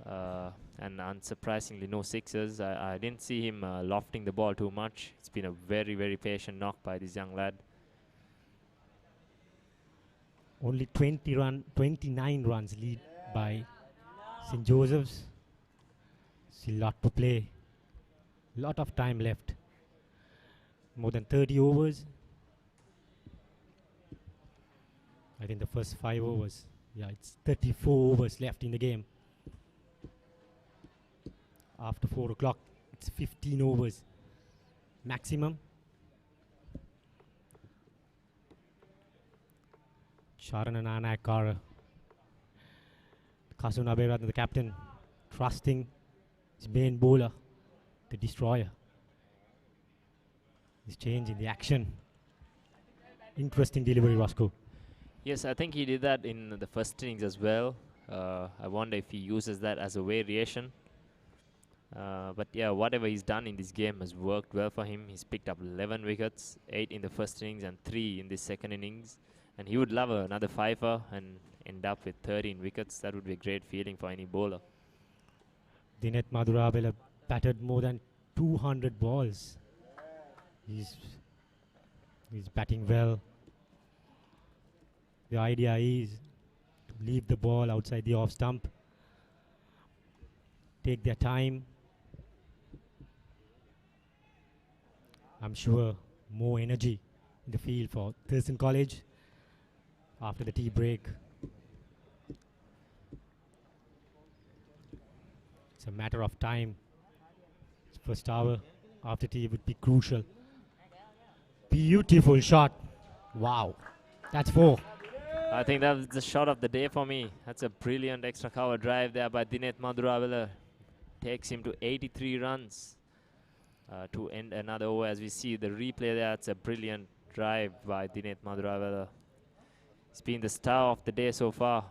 and unsurprisingly no sixes. I didn't see him lofting the ball too much. It's been a very, very patient knock by this young lad. Only 29 runs lead by St. Joseph's. Still lot to play. Lot of time left. More than 30 overs. I think the first 5 overs. Yeah, it's 34 overs left in the game. After 4 o'clock, it's 15 overs maximum. Charana Nanakara. Kasuna Berat, the captain, trusting his main bowler, the destroyer. He's changing the action. Interesting delivery, Roscoe. Yes, I think he did that in the first innings as well. I wonder if he uses that as a variation. But yeah, whatever he's done in this game has worked well for him. He's picked up 11 wickets, 8 in the first innings and 3 in this second innings. And he would love another fifer and end up with 13 wickets. That would be a great feeling for any bowler. Dinet Madhurabela batted more than 200 balls. He's batting well. The idea is to leave the ball outside the off stump, take their time. I'm sure more energy in the field for Thurstan College after the tea break. It's a matter of time. First hour after tea would be crucial. Beautiful shot. Wow. That's 4. I think that was the shot of the day for me. That's a brilliant extra cover drive there by Dinet Madhurabela. Takes him to 83 runs to end another over. As we see the replay there, it's a brilliant drive by Dinet Madhurabela. He's been the star of the day so far.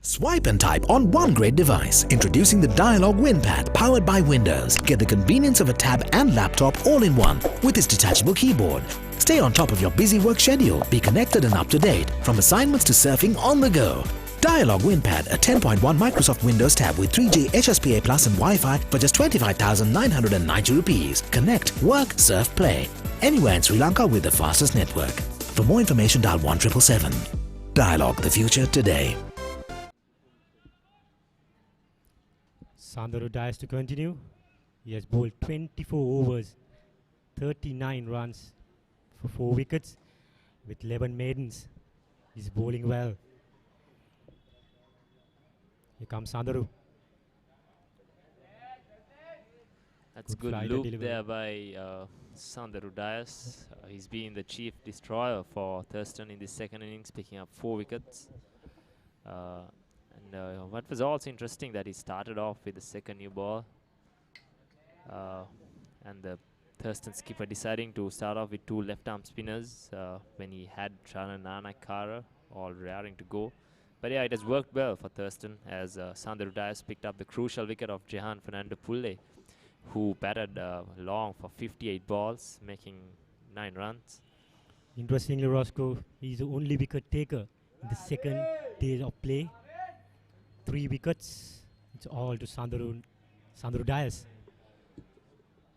Swipe and type on one great device. Introducing the Dialog WinPad powered by Windows. Get the convenience of a tab and laptop all in one with its detachable keyboard. Stay on top of your busy work schedule. Be connected and up to date from assignments to surfing on the go. Dialog WinPad, a 10.1 Microsoft Windows tab with 3G HSPA Plus and Wi-Fi for just 25,990 rupees. Connect, work, surf, play. Anywhere in Sri Lanka with the fastest network. For more information, dial 1777. Dialog, the future today. Sandaru Dias to continue. He has bowled 24 overs, 39 runs for 4 wickets with 11 maidens. He's bowling well. Here comes Sandaru. That's good loop there by Sandaru Dias. He's been the chief destroyer for Thurstan in this second innings, picking up 4 wickets. And what was also interesting that he started off with the second new ball. And the Thurstan skipper deciding to start off with 2 left-arm spinners when he had Charanana Kara all raring to go. But yeah, it has worked well for Thurstan as Sandaru Dias picked up the crucial wicket of Jehan Fernando Pulle, who batted long for 58 balls, making 9 runs. Interestingly, Roscoe, he's the only wicket taker in the second day of play. 3 wickets. It's all to Sandaru Dias.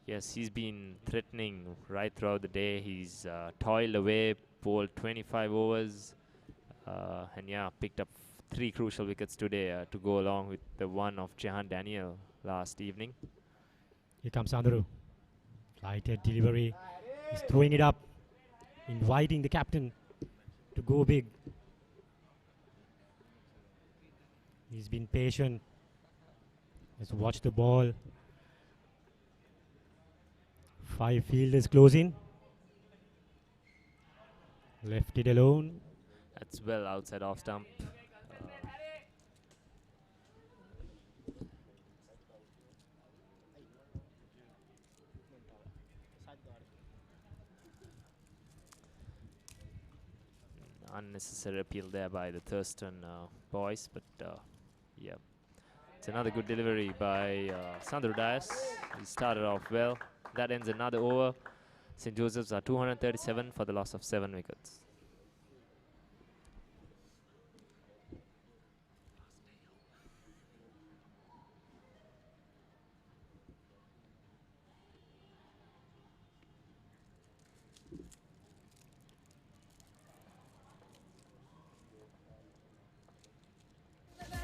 Yes, he's been threatening right throughout the day. He's toiled away, bowled 25 overs, and yeah, picked up 3 crucial wickets today to go along with the one of Jehan Daniel last evening. Here comes Sandaru. Lighted delivery. He's throwing it up, inviting the captain to go big. He's been patient. Just watch the ball. 5 fielders close in. Left it alone. That's well outside off stump. Unnecessary appeal there by the Thurstan boys, but yeah, it's another good delivery by Sandaru Dias. He started off well. That ends another over. St. Joseph's are 237 for the loss of 7 wickets.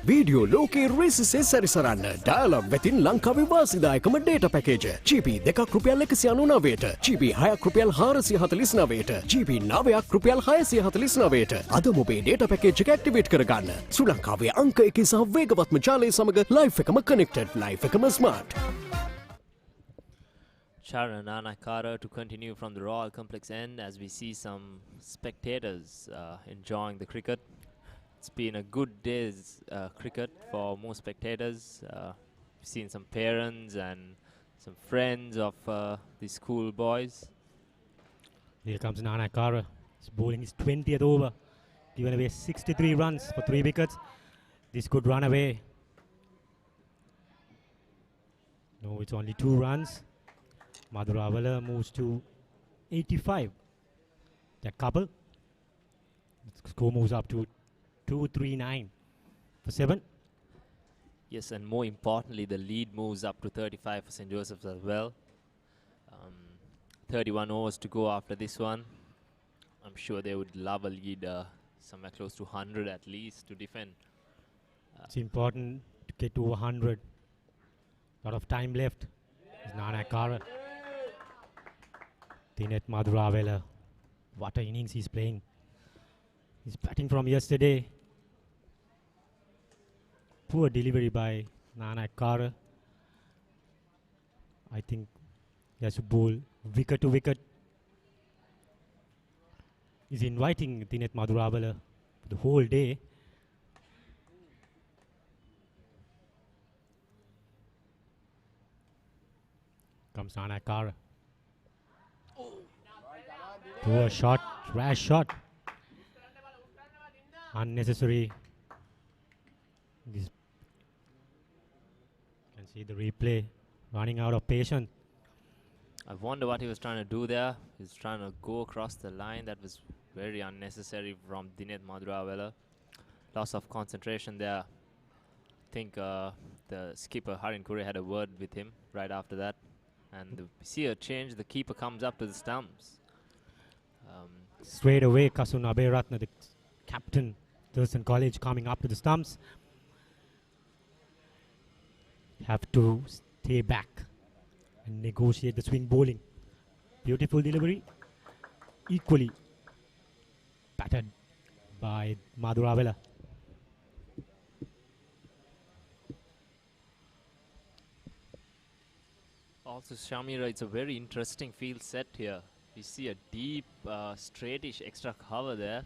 Video ලෝකයේ රේසිසේ සැරිසරන්න dialogue වෙතින් ලංකාවේ වාසිදායකම data package GB 2ක් රුපියල් 199ට GB 6ක් රුපියල් 449ට GB 9ක් රුපියල් 649ට අදම ඔබේ data package එක ඇක්ටිවේට් කරගන්න. ශ්‍රී ලංකාවේ අංක 1 සහ වේගවත්ම ජාලය සමග ලයිෆ් එකම කනෙක්ටඩ්, ලයිෆ් එකම smart. Sharon Anakara to continue from the Royal Complex end as we see some spectators enjoying the cricket. It's been a good day's cricket for most spectators. We've seen some parents and some friends of the school boys. Here comes Anakara. He's bowling his 20th over. Given away 63 runs for 3 wickets. This could run away. No, it's only 2 runs. Madhuravela moves to 85. That couple. The score moves up to 239 for 7. Yes, and more importantly, the lead moves up to 35 for St. Joseph's as well. 31 overs to go after this one. I'm sure they would love a lead somewhere close to 100 at least to defend. It's important to get to 100. Lot of time left. Nanakara. Thinet Madhuravela. What an innings he's playing. He's batting from yesterday. Poor delivery by Nanakara. I think he has to bowl wicket to wicket. He's inviting Thinet Madhuravela the whole day. Comes Nanakara. Poor shot, rash shot. Unnecessary. This can see the replay. Running out of patience. I wonder what he was trying to do there. He's trying to go across the line. That was very unnecessary from Thinet Madhuravela. Loss of concentration there. I think the skipper Harin Kure had a word with him right after that. And we see a change. The keeper comes up to the stumps. Straight away, Kasun Aberatna, the captain, Thurstan College, coming up to the stumps. Have to stay back and negotiate the swing bowling. Beautiful delivery. Equally battered by Madhuravela. Also, Shamira, it's a very interesting field set here. We see a deep, straightish extra cover there,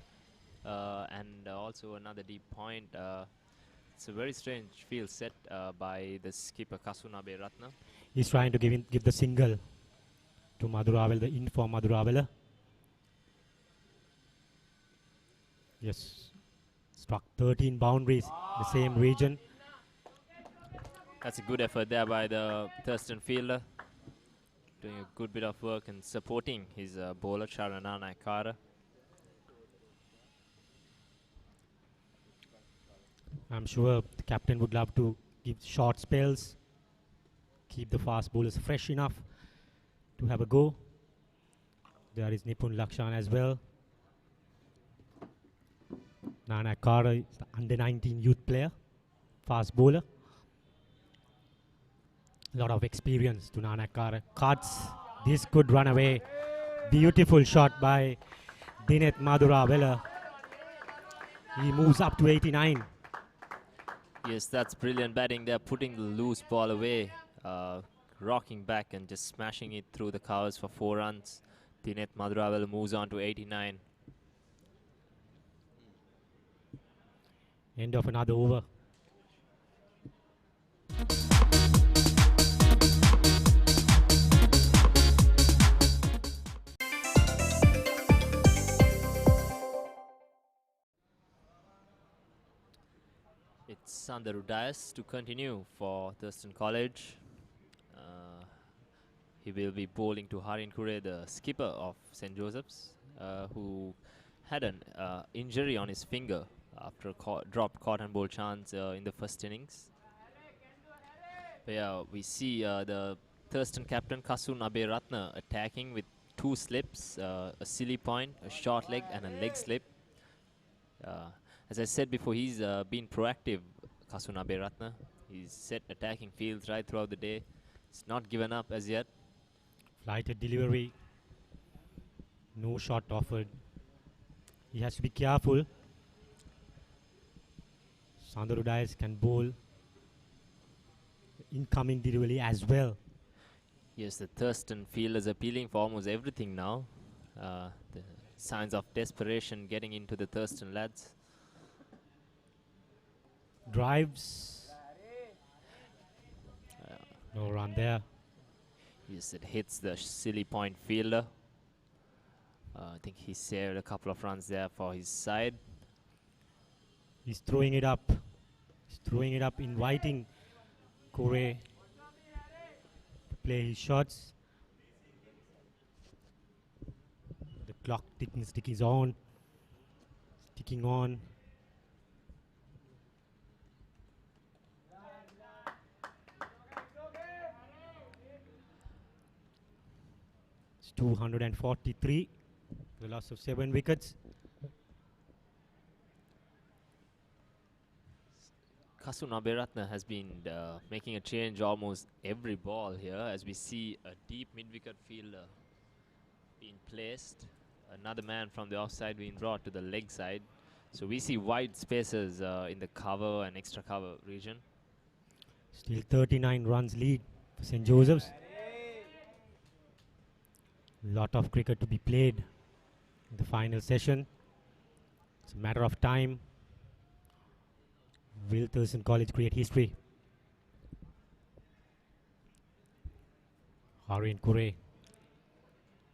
and also another deep point. It's a very strange field set by the skipper Kasunabe Ratna. He's trying to give the single to Madhuravela, the in for Madhuravela. Yes, struck 13 boundaries, the same region. That's a good effort there by the Thurstan fielder. Doing a good bit of work and supporting his bowler, Sharanana Naikara. I'm sure the captain would love to give short spells, keep the fast bowlers fresh enough to have a go. There is Nipun Lakshan as well. Naikara is the under 19 youth player, fast bowler. A lot of experience to Nanakara. Cuts. This could run away. Beautiful shot by Thinet Madhuravela. He moves up to 89. Yes, that's brilliant batting there, putting the loose ball away, rocking back and just smashing it through the covers for 4 runs. Thinet Madhuravela moves on to 89. End of another over. It's Sander Udayas to continue for Thurstan College. He will be bowling to Harin Kure, the skipper of St. Joseph's, who had an injury on his finger after a dropped cotton ball chance in the first innings. But yeah, we see the Thurstan captain Kasun Aberatna attacking with 2 slips, a silly point, a short leg and a leg slip. As I said before, he's been proactive Kasunabe Ratna. He's set attacking fields right throughout the day. He's not given up as yet. Flighted delivery. No shot offered. He has to be careful. Sandaru Dias can bowl incoming delivery as well. Yes, the Thurstan field is appealing for almost everything now. The signs of desperation getting into the Thurstan lads. Drives. No run there. Yes, it hits the silly point fielder. I think he saved a couple of runs there for his side. He's throwing it up. He's throwing it up, inviting Kore to play his shots. The clock ticking on. Ticking on. It's 243. The loss of 7 wickets. Kasunabe Ratna has been making a change almost every ball here, as we see a deep mid-wicket fielder being placed, another man from the offside being brought to the leg side. So we see wide spaces in the cover and extra cover region. Still 39 runs lead for St. Joseph's. Lot of cricket to be played in the final session. It's a matter of time. Will Thurstan College create history? Harin Kure,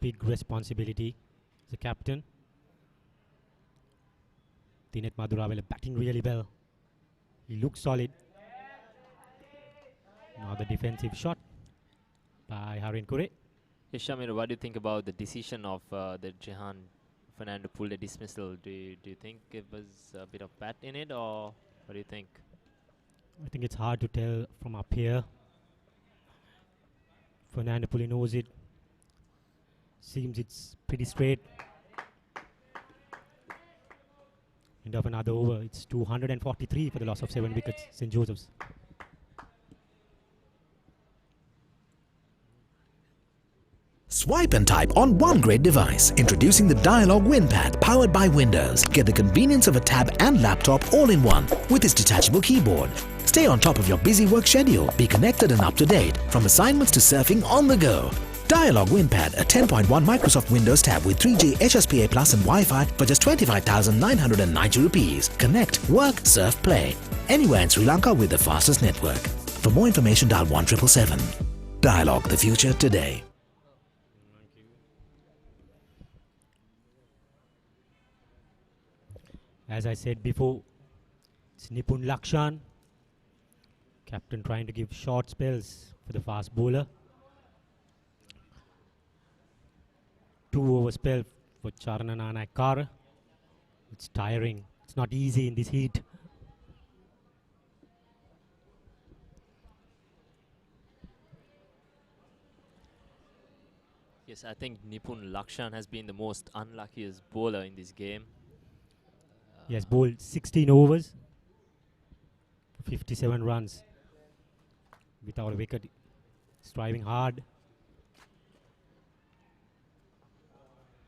big responsibility as a captain. Dinet Madurawala batting really well. He looks solid. Now the defensive shot by Harin Kure. Yes, Shamir, what do you think about the decision of the Jehan Fernando Pule dismissal? Do you think it was a bit of bat in it, or what do you think? I think it's hard to tell from up here. Fernando Pule knows it. Seems it's pretty straight. End of another over. It's 243 for the loss of 7 wickets, St. Joseph's. Swipe and type on one great device. Introducing the Dialog WinPad powered by Windows. Get the convenience of a tab and laptop all in one with its detachable keyboard. Stay on top of your busy work schedule. Be connected and up to date from assignments to surfing on the go. Dialog WinPad, a 10.1 Microsoft Windows tab with 3G HSPA Plus and Wi-Fi for just 25,990 rupees. Connect, work, surf, play. Anywhere in Sri Lanka with the fastest network. For more information, dial 1777. Dialog, the future today. As I said before, it's Nipun Lakshan, captain, trying to give short spells for the fast bowler. 2-over spell for Charana Naikar. It's tiring. It's not easy in this heat. Yes, I think Nipun Lakshan has been the most unluckiest bowler in this game. He has bowled 16 overs, 57 runs without a wicket. Striving hard.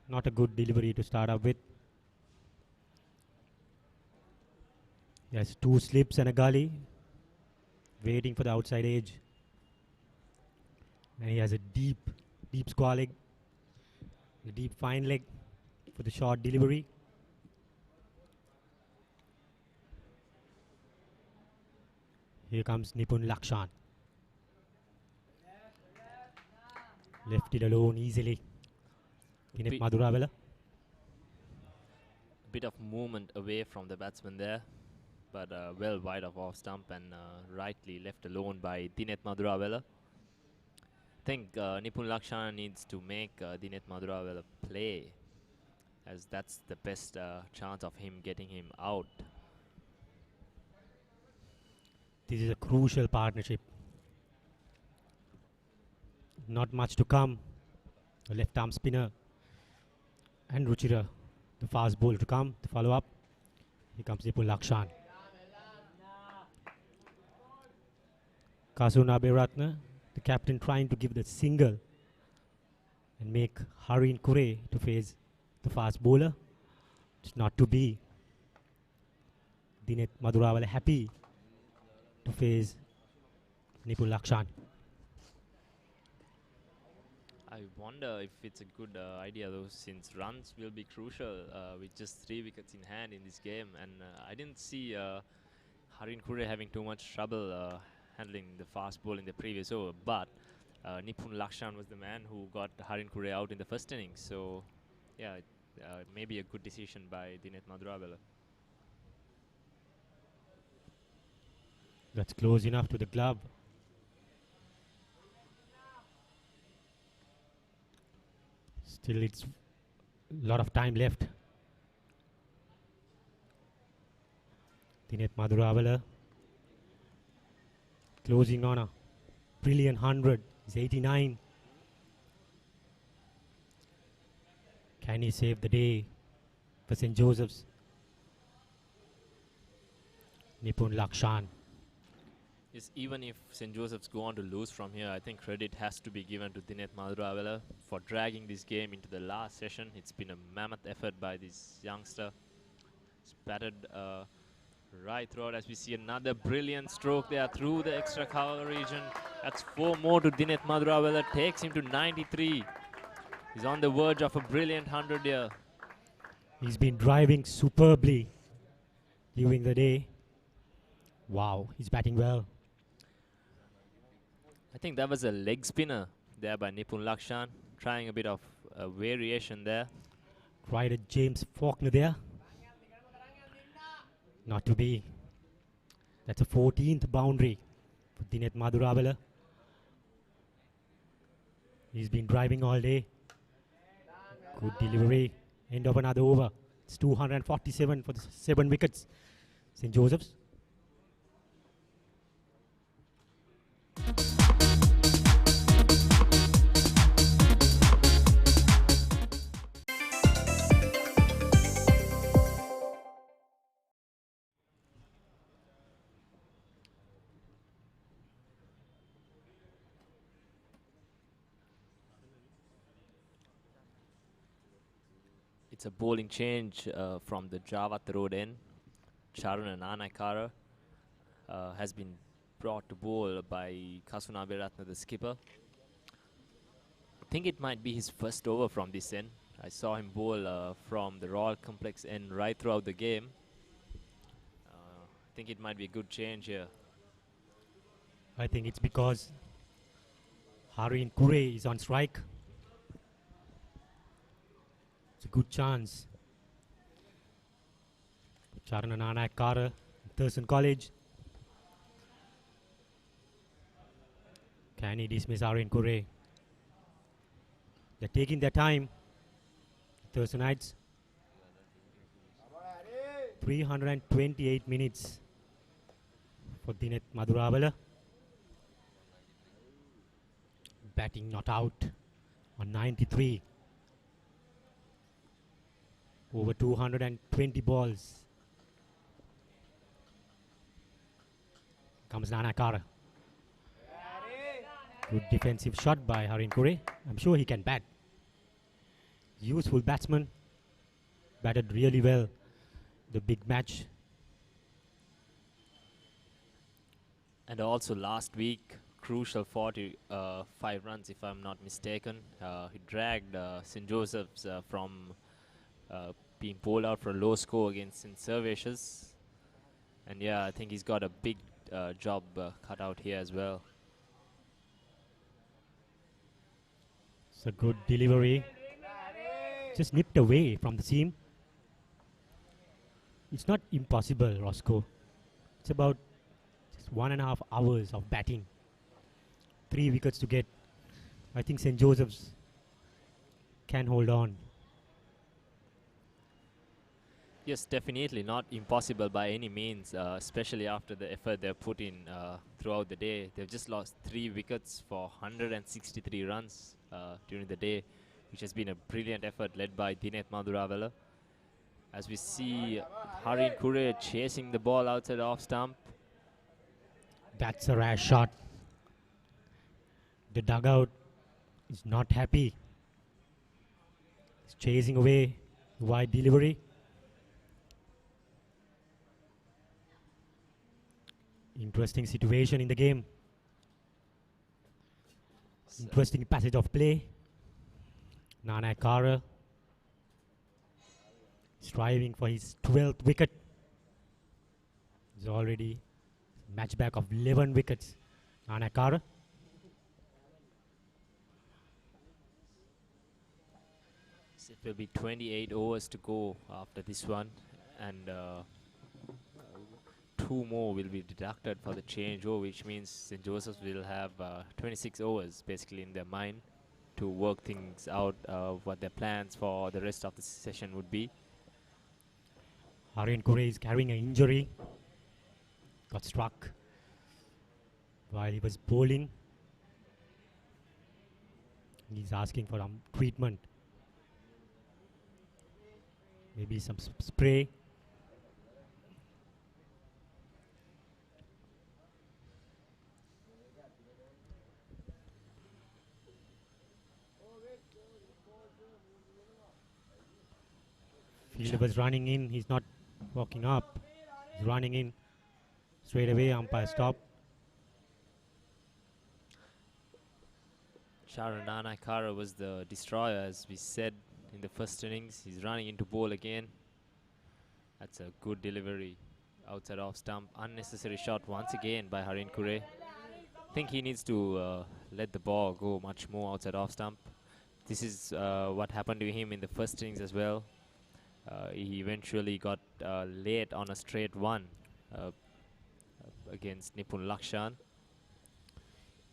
Not a good delivery to start up with. He has 2 slips and a gully, waiting for the outside edge. And he has a deep square leg, a deep fine leg for the short delivery. Here comes Nipun Lakshan. Left it alone easily. Dinet Madurawala. Bit of movement away from the batsman there, but well wide of off stump and rightly left alone by Dinet Madurawala. I think Nipun Lakshan needs to make Dinet Madurawala play, as that's the best chance of him getting him out. This is a crucial partnership. Not much to come. A left arm spinner and Ruchira, the fast bowler, to come to follow up. Here comes Nipun Lakshan. Kasunabe Ratna, the captain, trying to give the single and make Harin Kure to face the fast bowler. It's not to be. Dinet Madhurawala happy to face Nipun Lakshan. I wonder if it's a good idea though, since runs will be crucial with just 3 wickets in hand in this game, and I didn't see Harin Kure having too much trouble handling the fast ball in the previous over, but Nipun Lakshan was the man who got Harin Kure out in the first innings, so yeah, maybe a good decision by Dinet Madhurawala. That's close enough to the glove. Still, it's a lot of time left. Dinet Madhurawala closing on a brilliant 100. He's 89. Can he save the day for St. Joseph's? Nipun Lakshan. Yes, even if St. Joseph's go on to lose from here, I think credit has to be given to Dinet Madhurawala for dragging this game into the last session. It's been a mammoth effort by this youngster. It's batted right throughout as we see another brilliant stroke there through the extra cover region. That's 4 more to Dinet Madhurawala, takes him to 93. He's on the verge of a brilliant 100 here. He's been driving superbly during the day. Wow, he's batting well. I think that was a leg spinner there by Nipun Lakshan, trying a bit of variation there. Tried a James Faulkner there. Not to be. That's a 14th boundary for Dinet Madhurawala. He's been driving all day. Good delivery. End of another over. It's 247 for the 7 wickets. St. Joseph's. It's a bowling change from the Jawat Road end. Charuna Nanakara has been brought to bowl by Kasunabe Ratna, the skipper. I think it might be his first over from this end. I saw him bowl from the Royal Complex end right throughout the game. I think it might be a good change here. I think it's because Harin Kure is on strike. It's a good chance. Charana Nanakara, Thurstan College. Can he dismiss Harin Kure? They're taking their time. Thurstanites. 328 minutes for Dinet Madhurawala. Batting not out on 93. Over 220 balls. Comes Nanakara. Good defensive shot by Harin Kure. I'm sure he can bat. Useful batsman. Batted really well the big match. And also last week, crucial 45 runs if I'm not mistaken. He dragged St. Joseph's from being bowled out for a low score against St. Servatius. And yeah, I think he's got a big job cut out here as well. It's a good delivery. Just nipped away from the seam. It's not impossible, Roscoe. It's about just 1.5 hours of batting. 3 wickets to get. I think St. Joseph's can hold on. Yes, definitely not impossible by any means, especially after the effort they've put in throughout the day. They've just lost 3 wickets for 163 runs during the day, which has been a brilliant effort led by Dinet Madhurawala. As we see Harin Kure chasing the ball outside off stump. That's a rash shot. The dugout is not happy. It's chasing away wide delivery. Interesting situation in the game. Interesting passage of play. Nana Kara striving for his 12th wicket. He's already match back of 11 wickets. Nana Kara. It will be 28 overs to go after this one, and 2 more will be deducted for the change over, which means St. Joseph's will have 26 overs basically in their mind to work things out, what their plans for the rest of the session would be. Harian Kure is carrying an injury. Got struck while he was bowling. He's asking for treatment. Maybe some spray. Fielder was running in. He's not walking up. He's running in. Straight away, umpire stop. Sharon Nanaikara was the destroyer, as we said in the first innings. He's running into ball again. That's a good delivery outside off stump. Unnecessary shot once again by Harin Kure. I think he needs to let the ball go much more outside off stump. This is what happened to him in the first innings as well. He eventually got late on a straight one against Nipun Lakshan.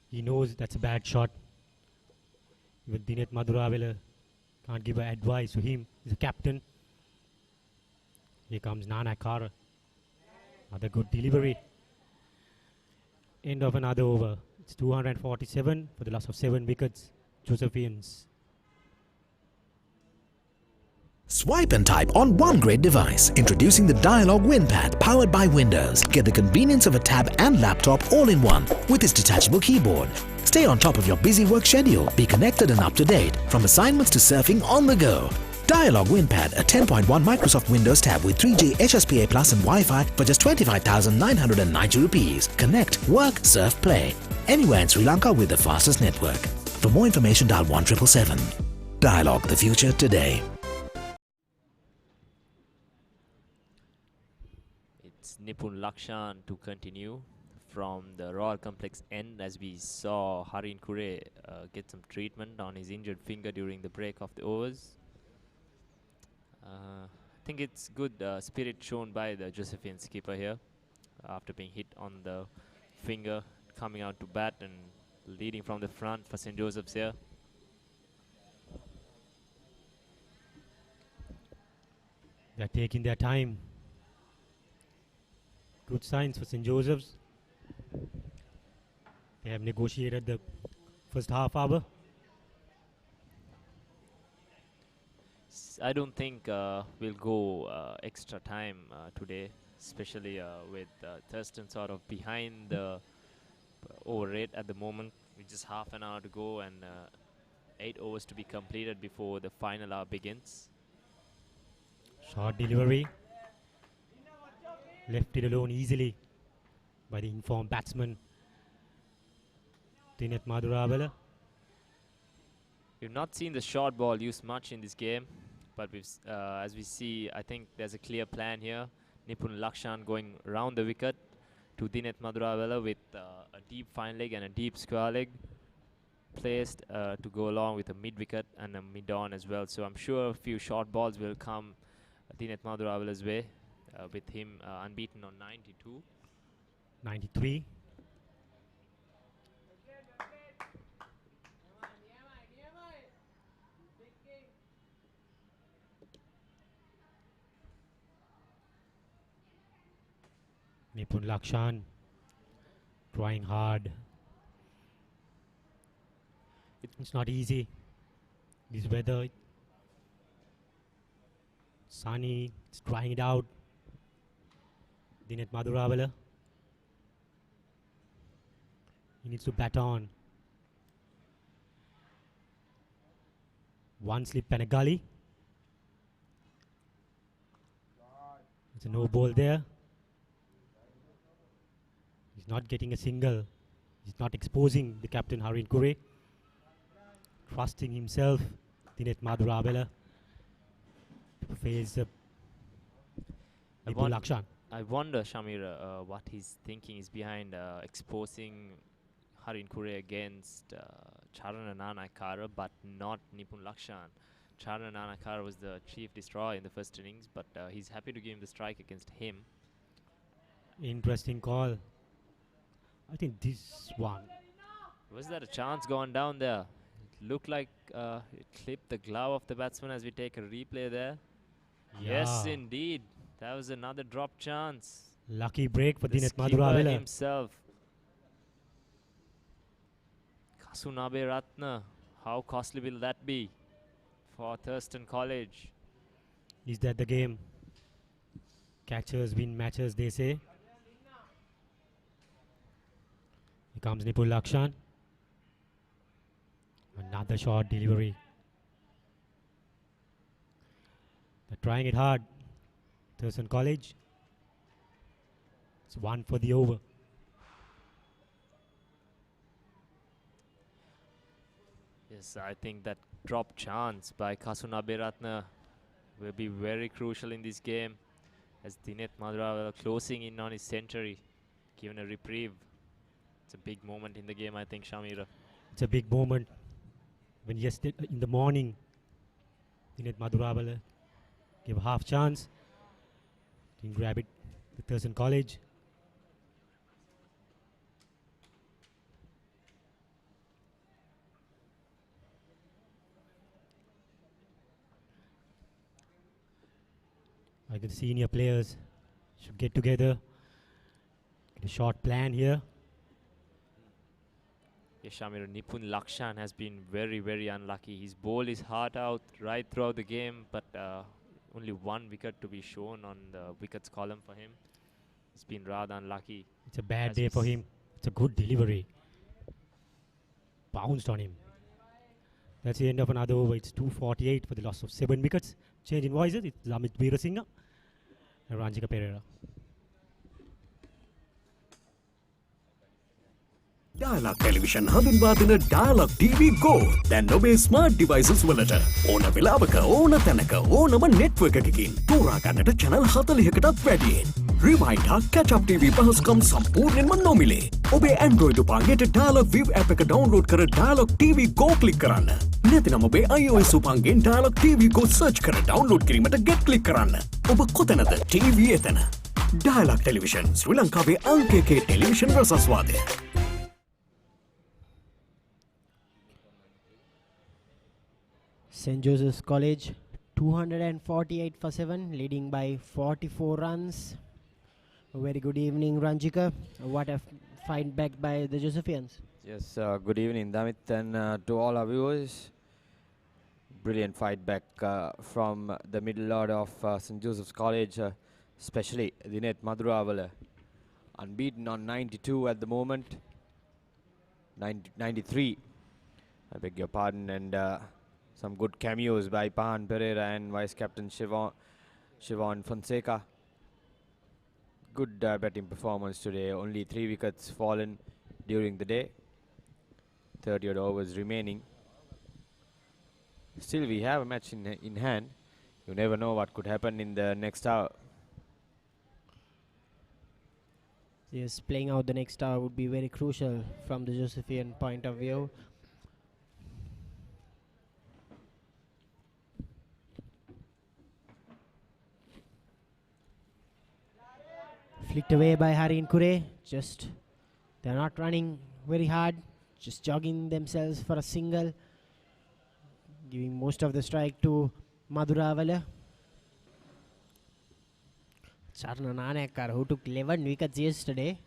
He knows that's a bad shot. Even Dinet Maduravela can't give advice to him. He's a captain. Here comes Nana Kara. Another good delivery. End of another over. It's 247 for the loss of 7 wickets. Josephians. Swipe and type on one great device. Introducing the Dialog WinPad powered by Windows. Get the convenience of a tab and laptop all in one with its detachable keyboard. Stay on top of your busy work schedule. Be connected and up to date from assignments to surfing on the go. Dialog WinPad, a 10.1 Microsoft Windows tab with 3G HSPA Plus and Wi-Fi for just 25,990 rupees. Connect, work, surf, play. Anywhere in Sri Lanka with the fastest network. For more information, dial 1777. Dialog, the future today. It's Nipun Lakshan to continue from the Royal Complex end, as we saw Harin Kure get some treatment on his injured finger during the break of the overs. I think it's good spirit shown by the Josephian skipper here after being hit on the finger, coming out to bat and leading from the front for St. Joseph's here. They're taking their time. Good signs for St. Joseph's. They have negotiated the first half hour. I don't think we'll go extra time today, especially with Thurstan sort of behind the over rate at the moment. With just half an hour to go and 8 overs to be completed before the final hour begins. Short delivery. Left it alone easily by the informed batsman Dinet Maduravela. We've not seen the short ball used much in this game, but we've, as we see, I think there's a clear plan here. Nipun Lakshan going round the wicket to Dinet Maduravela with a deep fine leg and a deep square leg placed to go along with a mid wicket and a mid on as well. So I'm sure a few short balls will come Dinet Maduravela's way with him unbeaten on 92. 93. Nipun Lakshan trying hard. It's not easy. This weather, sunny, it's drying it out. Dinet Maduravela. He needs to bat on. One slip and a gully. It's a no ball there. He's not getting a single. He's not exposing the captain Harin Kure. Trusting himself, Dinet Madhuravela, to face Nipul Lakshan. I wonder, Shamir, what he's thinking is behind exposing Harin Kure against Charana Nanakara, but not Nipun Lakshan. Charana Nanakara was the chief destroyer in the first innings, but he's happy to give him the strike against him. Interesting call. I think this one. Was that a chance gone down there? It looked like it clipped the glove of the batsman as we take a replay there. Yes, Yeah. indeed. That was another drop chance. Lucky break for The Dinet skipper Madhuravela. himself. Kasunabe Ratna. How costly will that be for Thurstan College? Is that the game? Catchers win matches, they say. Here comes Nipul Lakshan. Another short delivery. They're trying it hard. Thurstan College. It's one for the over. Yes, I think that drop chance by Kasunabe Ratna will be very crucial in this game, as Dinet Madhuravela closing in on his century, given a reprieve. It's a big moment in the game, I think, Shamira. It's a big moment. When yesterday in the morning, Dinet Madhuravela gave a half chance. Didn't grab it. The Thurstan College. I think the senior players should get together. Get a short plan here. Yes, Shamir, Nipun Lakshan has been very, very unlucky. His ball is hard out right throughout the game, but only one wicket to be shown on the wickets column for him. He's been rather unlucky. It's a bad day for him. It's a good delivery. Bounced on him. That's the end of another over. It's 248 for the loss of 7 wickets. Change in voices. It's Amit Veerasinghe and Ranjika Pereira. Dialog Television හඳුන්වා දෙන Dialog TV Go දැන් ඔබේ smart devices වලට ඕන වෙලාවක ඕන තැනක ඕනම network එකකින් තෝරා ගන්නට channel 40කටත් වැඩියෙන් Rewind හා Catch Up TV පහසුකම් සම්පූර්ණයෙන්ම නොමිලේ ඔබේ Android උපංගයට Dialog View app එක download කර Dialog TV Go click කරන්න නැතිනම් ඔබේ iOS උපංගෙන් Dialog TV Go search කර download කිරීමට get click කරන්න ඔබ කොතැනද TV එතන Dialog Television ශ්‍රී ලංකාවේ අංක 1 television රසස්වාදය St. Joseph's College 248 for 7, leading by 44 runs. A very good evening, Ranjika. What a fight back by the Josephians. Yes, good evening, Damit, and to all our viewers. Brilliant fight back from the middle order of St. Joseph's College, especially Dinet Madhuravela. Unbeaten on 92 at the moment. 93, I beg your pardon, and some good cameos by Pahan Pereira and Vice Captain Sivan Fonseca. Good batting performance today. Only 3 wickets fallen during the day. 30 odd overs remaining. Still, we have a match in hand. You never know what could happen in the next hour. Yes, playing out the next hour would be very crucial from the Josephian point of view. Flicked away by Harin Kure. Just, they're not running very hard, just jogging themselves for a single, giving most of the strike to Madhuravela. Charna Nanakar, who took 11 wickets yesterday,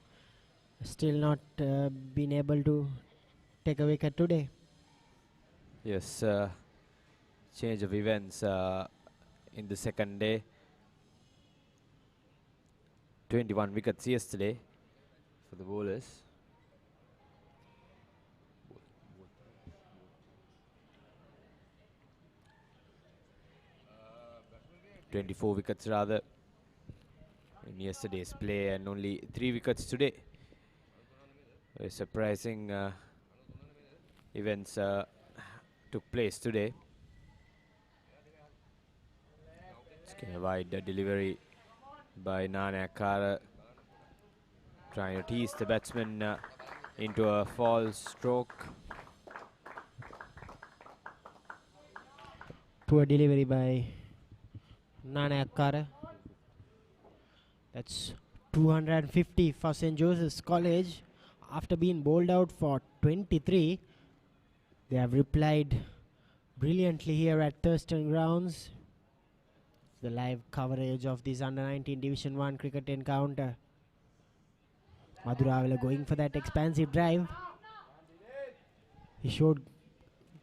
still not been able to take a wicket today. Yes, change of events in the second day. 21 wickets yesterday for the bowlers. 24 wickets rather in yesterday's play, and only 3 wickets today. Very surprising events took place today. It's going to wide delivery by Nanakara, trying to tease the batsman into a false stroke. Poor delivery by Nanakara. That's 250 for St. Joseph's College. After being bowled out for 23, they have replied brilliantly here at Thurstan grounds. The live coverage of this under-19 Division 1 cricket encounter. Madhuravela going for that expansive drive. He showed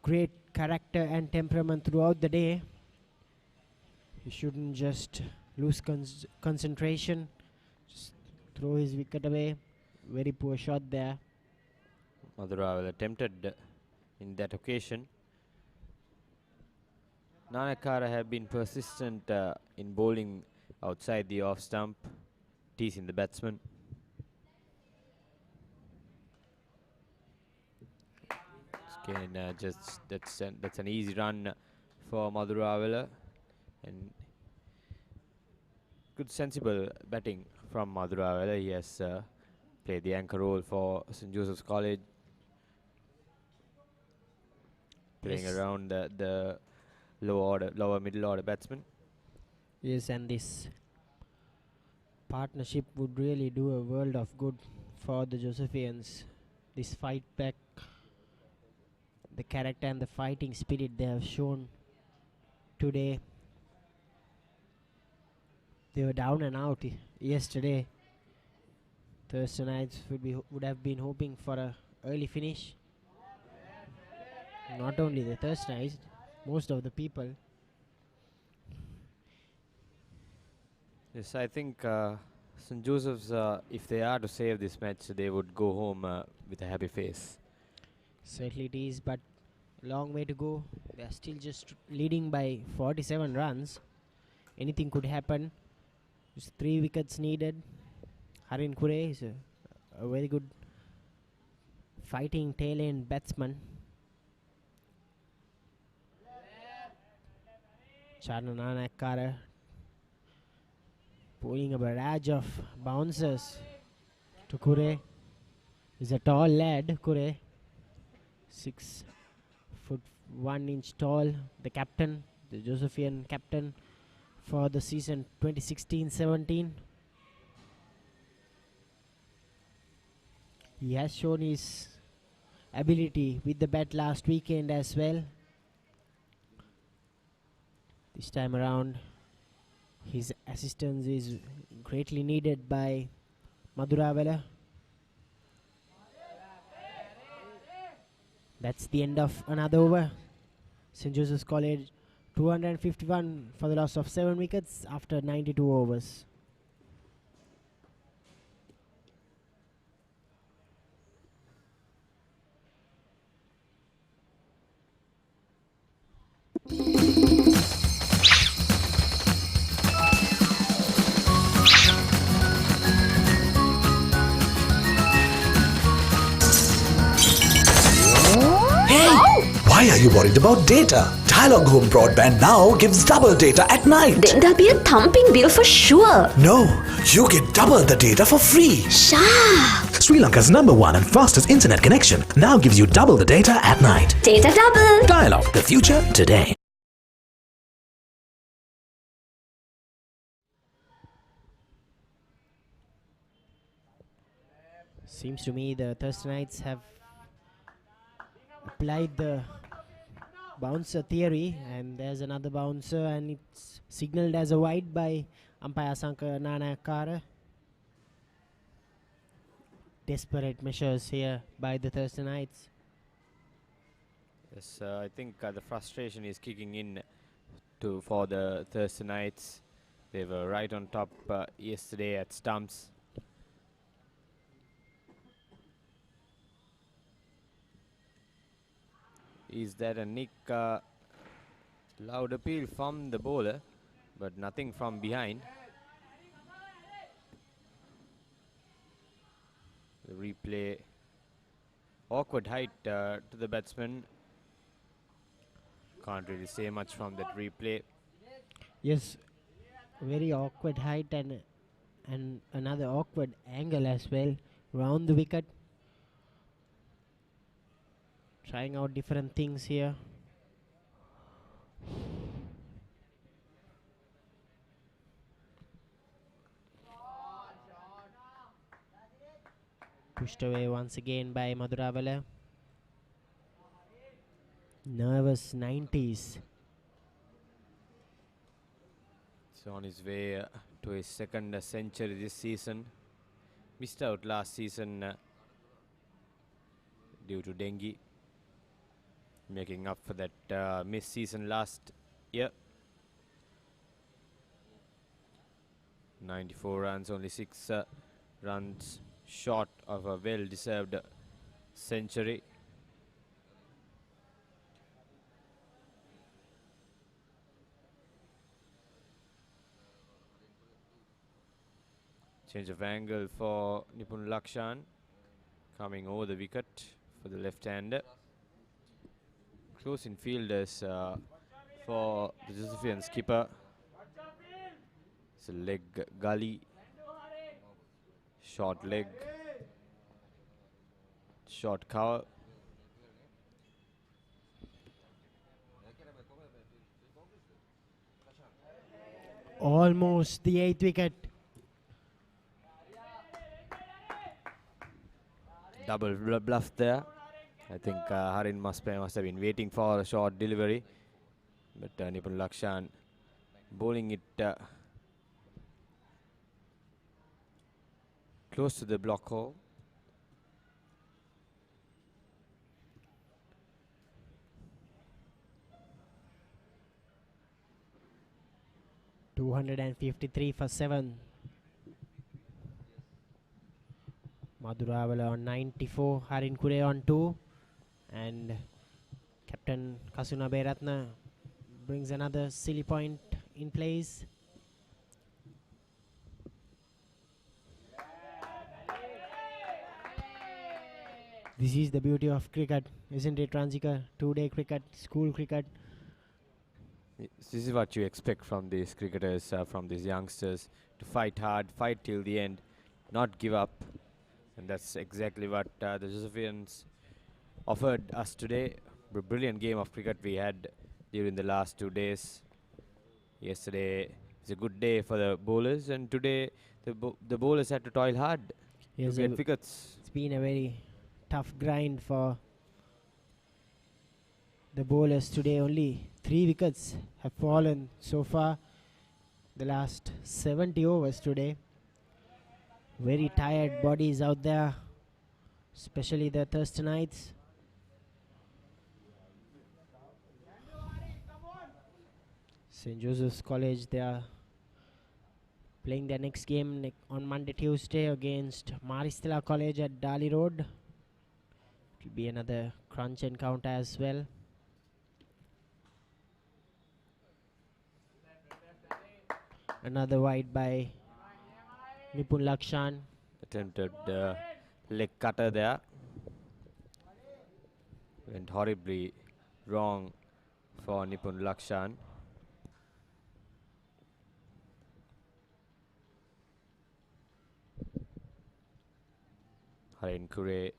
great character and temperament throughout the day. He shouldn't just lose concentration, just throw his wicket away. Very poor shot there. Madhuravela attempted in that occasion. Nanakara have been persistent in bowling outside the off stump, teasing the batsman. Again, that's an easy run for Madhuravela, and good sensible batting from Madhuravela. He has played the anchor role for St. Joseph's College, playing around the lower middle order batsman. Yes, and this partnership would really do a world of good for the Josephians. This fight back, the character and the fighting spirit they have shown today. They were down and out yesterday. Thursday nights would have been hoping for a early finish. Not only the Thursday nights, most of the people. Yes, I think St. Joseph's, if they are to save this match, they would go home with a happy face. Certainly it is, but long way to go. They are still just leading by 47 runs. Anything could happen. Just 3 wickets needed. Harin Kure is a very good fighting tail end batsman. Nanakara pulling a barrage of bouncers to Kure. He's a tall lad, Kure. 6 foot 1 inch tall. The captain, the Josephian captain for the season 2016-17. He has shown his ability with the bat last weekend as well. This time around, his assistance is greatly needed by Madhuravela. That's the end of another over. St. Joseph's College 251 for the loss of 7 wickets after 92 overs. Why are you worried about data? Dialog Home Broadband now gives double data at night. Then there'll be a thumping bill for sure. No, you get double the data for free. Sha! Sri Lanka's #1 and fastest internet connection now gives you double the data at night. Data double. Dialog, the future today. Seems to me the Thursday nights have applied the bouncer theory, and there's another bouncer, and it's signaled as a wide by umpire Sankar Nanakara. Desperate measures here by the Thursday nights. Yes, I think the frustration is kicking in for the Thursday nights. They were right on top yesterday at stumps. Is that a nick? Loud appeal from the bowler. but nothing from behind. The replay, awkward height to the batsman. Can't really say much from that replay. Yes, very awkward height and another awkward angle as well round the wicket. Trying out different things here. Pushed away once again by Madhuravela. Nervous 90s. He's on his way to his second century this season. Missed out last season due to dengue. Making up for that missed season last year. 94 runs, only 6 runs short of a well-deserved century. Change of angle for Nipun Lakshan, coming over the wicket for the left-hander. Close in fielders for the Josephian skipper. It's a leg gully, short leg, short cover. Almost the 8th wicket. Double bluff there. I think Harin must have been waiting for a short delivery, but Nipun Lakshan bowling it close to the block hole. .253 for 7. Madhuravela on 94, Harin Kure on 2, and Captain Kasuna Beratna brings another silly point in place. This is the beauty of cricket, isn't it, Ranjika? 2-day cricket, school cricket. This is what you expect from these cricketers, from these youngsters, to fight hard, fight till the end, not give up. And that's exactly what the Josephians offered us today. A brilliant game of cricket we had during the last 2 days. Yesterday is a good day for the bowlers, and today the bowlers had to toil hard to get wickets. It's been a very tough grind for the bowlers today. Only 3 wickets have fallen so far. The last 70 overs today. Very tired bodies out there, especially the Thurstanites. St. Joseph's College, they are playing their next game on Monday, Tuesday against Maristella College at Dali Road. It will be another crunch encounter as well. Another wide by Nipun Lakshan. Attempted leg cutter there. Went horribly wrong for Nipun Lakshan. Harin Kure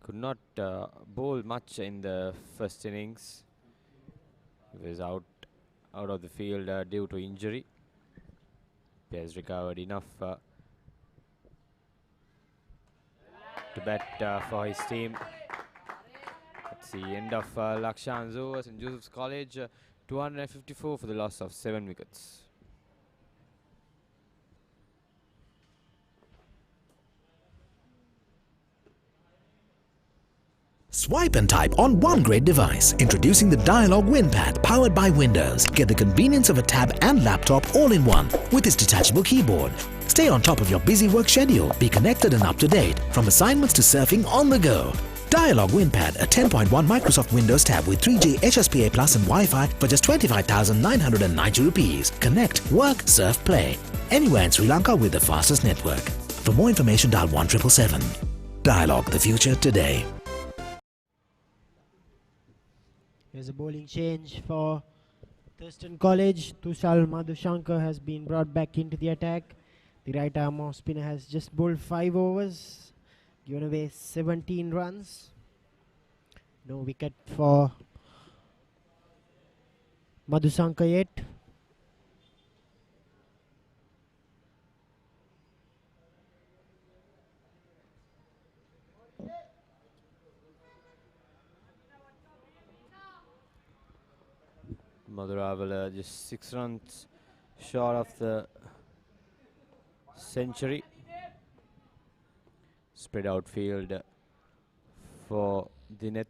could not bowl much in the first innings. He was out of the field due to injury. He has recovered enough to bat for his team. That's the end of Lakshan's overs in Joseph's College. 254 for the loss of 7 wickets. Swipe and type on one great device. Introducing the Dialog WinPad powered by Windows. Get the convenience of a tab and laptop all in one with its detachable keyboard. Stay on top of your busy work schedule. Be connected and up to date from assignments to surfing on the go. Dialog WinPad, a 10.1 Microsoft Windows tab with 3G HSPA Plus and Wi-Fi for just 25,990 rupees. Connect, work, surf, play. Anywhere in Sri Lanka with the fastest network. For more information, dial 1777. Dialog, the future today. Here's a bowling change for Thurstan College. Tushal Madhushankar has been brought back into the attack. The right arm off spinner has just bowled 5 overs, given away 17 runs. No wicket for Madhushankar yet. Madhuravala just 6 runs short of the century. Spread out field for Dineth.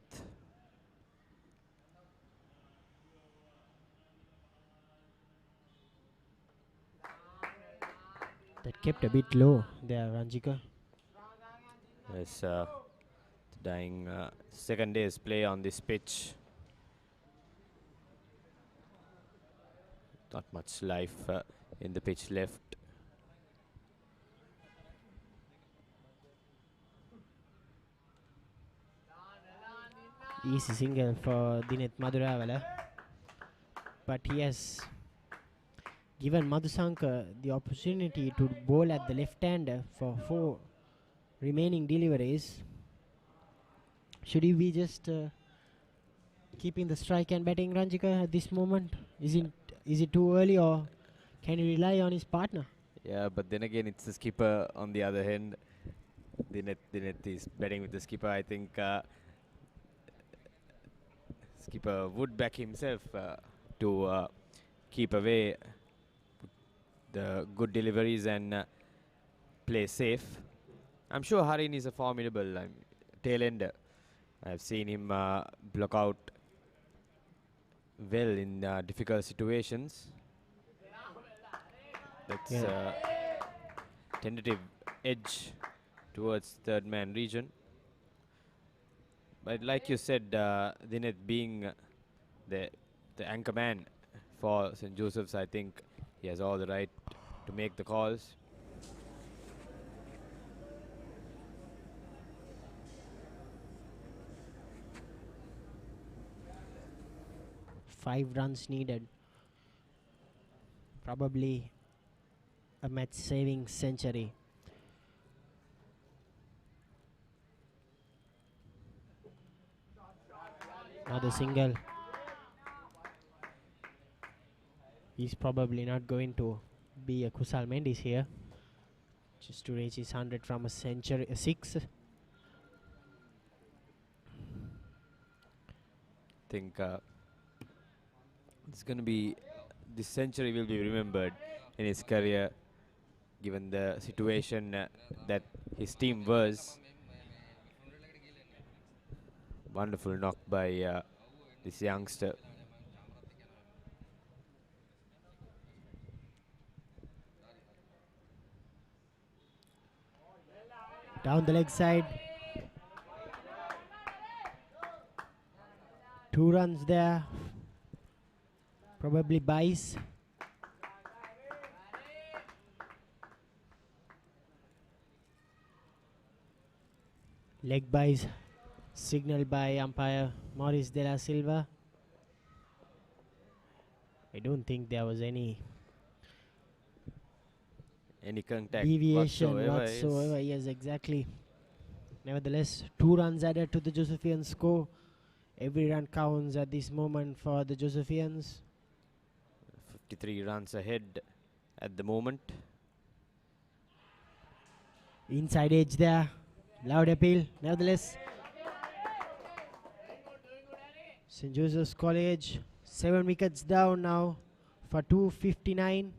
That kept a bit low there, Ranjika. Yes, dying second day's play on this pitch. Not much life in the pitch left. Easy single for Dineth Madhuravala, but he has given Madhushankar the opportunity to bowl at the left-hander for 4 remaining deliveries. Should he be just keeping the strike and batting, Ranjika, at this moment? Is it too early, or can he rely on his partner? Yeah, but then again, it's the skipper on the other hand. Dineth is batting with the skipper. I think skipper would back himself to keep away the good deliveries and play safe. I'm sure Harin is a formidable tail ender. I've seen him block out well in difficult situations. That's tentative edge towards third man region. But like you said, Dineth being the anchor man for St. Joseph's, I think he has all the right to make the calls. Five runs needed. Probably a match-saving century. Another single. He's probably not going to be a Kusal Mendes here. Just to reach his 100 from a century, 6. I think it's going to be, this century will be remembered in his career, given the situation that his team was. Wonderful knock by this youngster. Down the leg side. 2 runs there. Probably buys. Leg buys signaled by umpire Maurice de la Silva. I don't think there was any contact deviation whatsoever. Yes, exactly. Nevertheless, 2 runs added to the Josephian score. Every run counts at this moment for the Josephians. 53 runs ahead at the moment. Inside edge there. Loud appeal. Nevertheless, St. Joseph's College 7 wickets down now for 259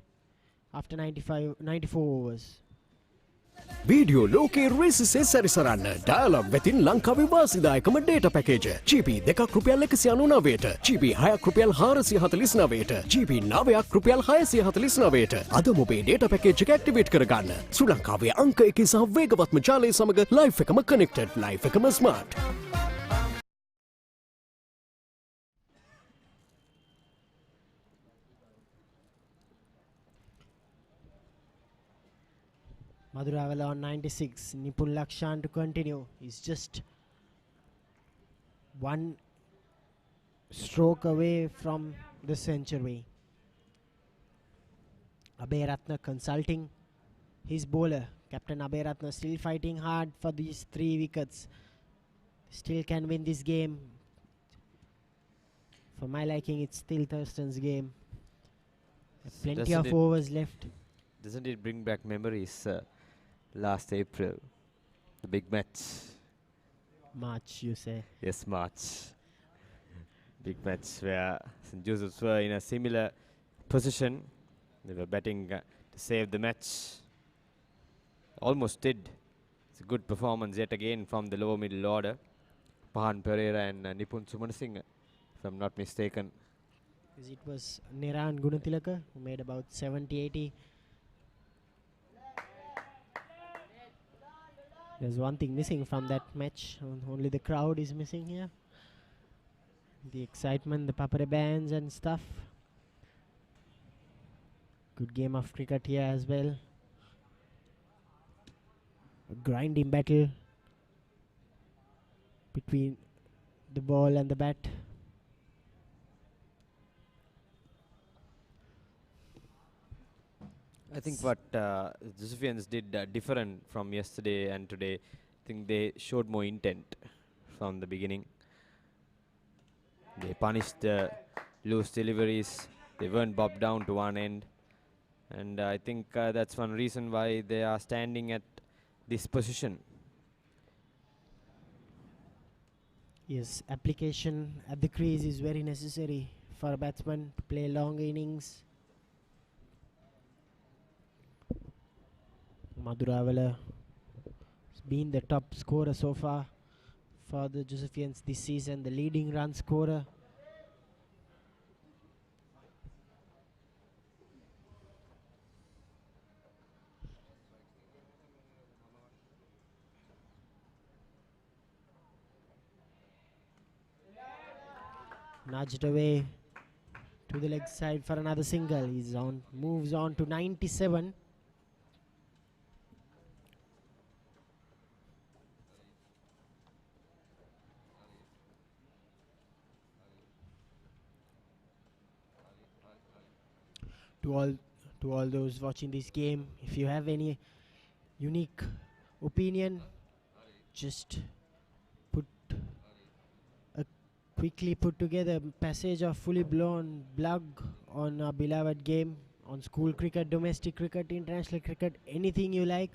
after 94 overs. Video ලෝකයේ රේසිසේ සැරිසරන්න dialogue වෙතින් ලංකාවේ වාසිදායකම data package GB 2ක් රුපියල් 199ට GB 6ක් රුපියල් 449ට GB 9ක් රුපියල් 649ට අද ඔබේ data package එක ඇක්ටිවේට් කරගන්න. ශ්‍රී ලංකාවේ අංක 1 සහ වේගවත්ම ජාලය සමග ලයිෆ් එකම කනෙක්ටඩ්, ලයිෆ් එකම smart. Madhuravela on 96. Nipun Lakshan to continue. He's just one stroke away from the century. Abhay Ratna consulting his bowler. Captain Abhay Ratna still fighting hard for these 3 wickets. Still can win this game. For my liking, it's still Thurston's game. Plenty of overs left. Doesn't it bring back memories? Last April, the big match. March, you say? Yes, March. Big match where St. Joseph's were in a similar position. They were batting to save the match. Almost did. It's a good performance yet again from the lower middle order. Pahan Pereira and Nipun Sumanasinghe, if I'm not mistaken. It was Niran Gunatilaka who made about 70-80. There's one thing missing from that match. Only the crowd is missing here. The excitement, the papare bands and stuff. Good game of cricket here as well. A grinding battle between the ball and the bat. I think what Josephians did different from yesterday and today, I think they showed more intent from the beginning. They punished the loose deliveries. They weren't bobbed down to one end. And I think that's one reason why they are standing at this position. Yes, application at the crease is very necessary for a batsman to play long innings. Madhuravela has been the top scorer so far for the Josephians this season, the leading run scorer. Nudged away to the leg side for another single. He's on, moves on to 97. To all those watching this game, if you have any unique opinion, just quickly put together passage of fully blown blog on our beloved game, on school cricket, domestic cricket, international cricket, anything you like,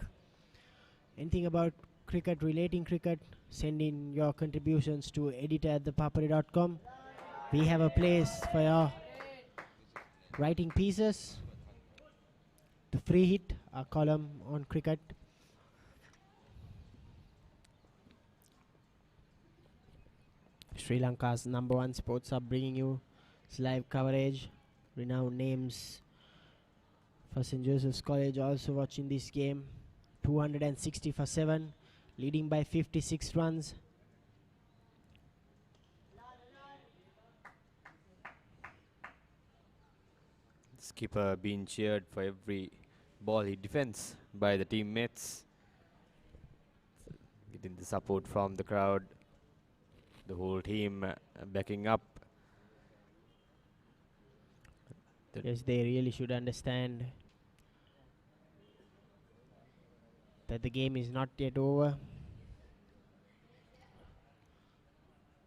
anything about cricket, relating cricket, send in your contributions to editor@thepapare.com. We have a place for your writing pieces. The free hit, a column on cricket. Sri Lanka's #1 sports hub bringing you live coverage. Renowned names for St. Joseph's College also watching this game. 260 for 7, leading by 56 runs. Skipper being cheered for every ball he defends by the teammates. Getting the support from the crowd. The whole team backing up. Yes, they really should understand that the game is not yet over.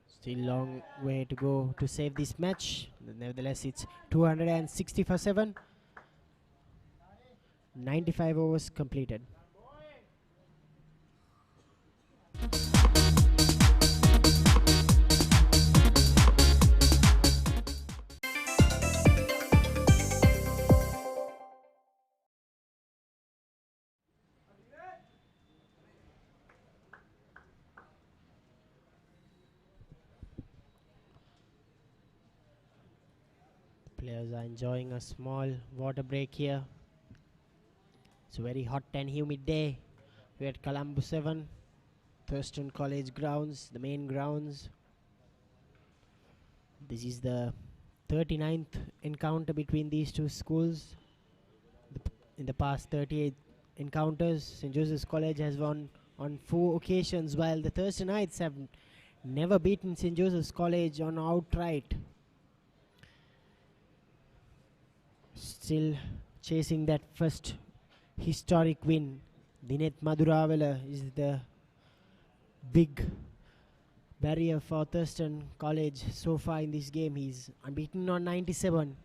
Still long way to go to save this match. Nevertheless, it's 260 for 7. 95 overs completed. Players are enjoying a small water break here. It's a very hot and humid day. We're at Colombo 7, Thurstan College grounds, the main grounds. This is the 39th encounter between these two schools. In the past 38 encounters, St. Joseph's College has won on 4 occasions, while the Thurstanites have never beaten St. Joseph's College on outright. Still chasing that first historic win. Dinet Maduravela is the big barrier for Thurstan College so far in this game. He's unbeaten on 97.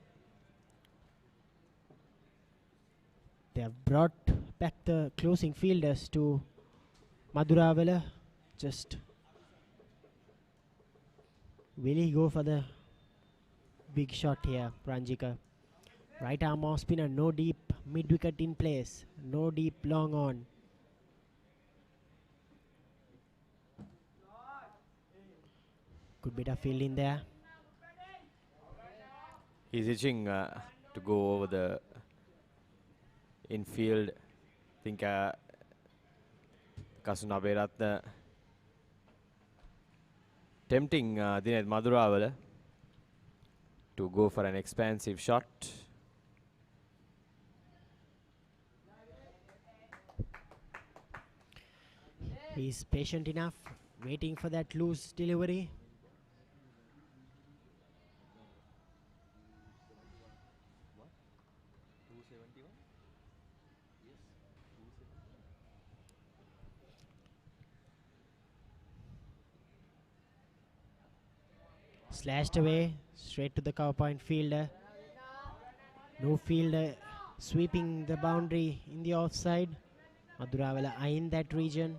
They have brought back the closing fielders to Maduravela. Just will he go for the big shot here, Pranjika? Right arm off spinner, no deep mid wicket in place, no deep long on. Good bit of fielding there. He's itching to go over the infield. I think Kasuna Beratna tempting Dinet Maduravela to go for an expansive shot. He's patient enough, waiting for that loose delivery. Slashed away, straight to the cover point fielder. No fielder sweeping the boundary in the offside. Maduravela in that region.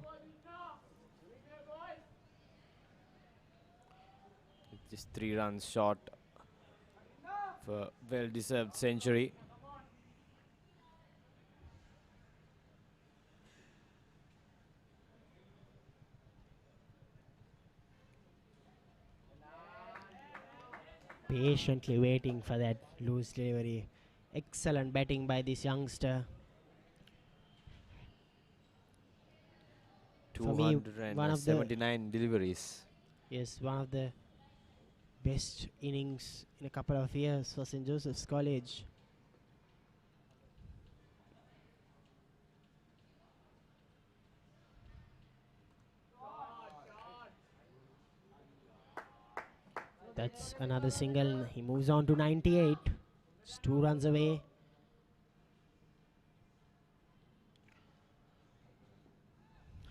Just 3 runs short for well-deserved century. Patiently waiting for that loose delivery. Excellent batting by this youngster. For me, one of the 279 deliveries. Yes, one of the best innings in a couple of years for St. Joseph's College. That's another single. He moves on to 98. It's 2 runs away.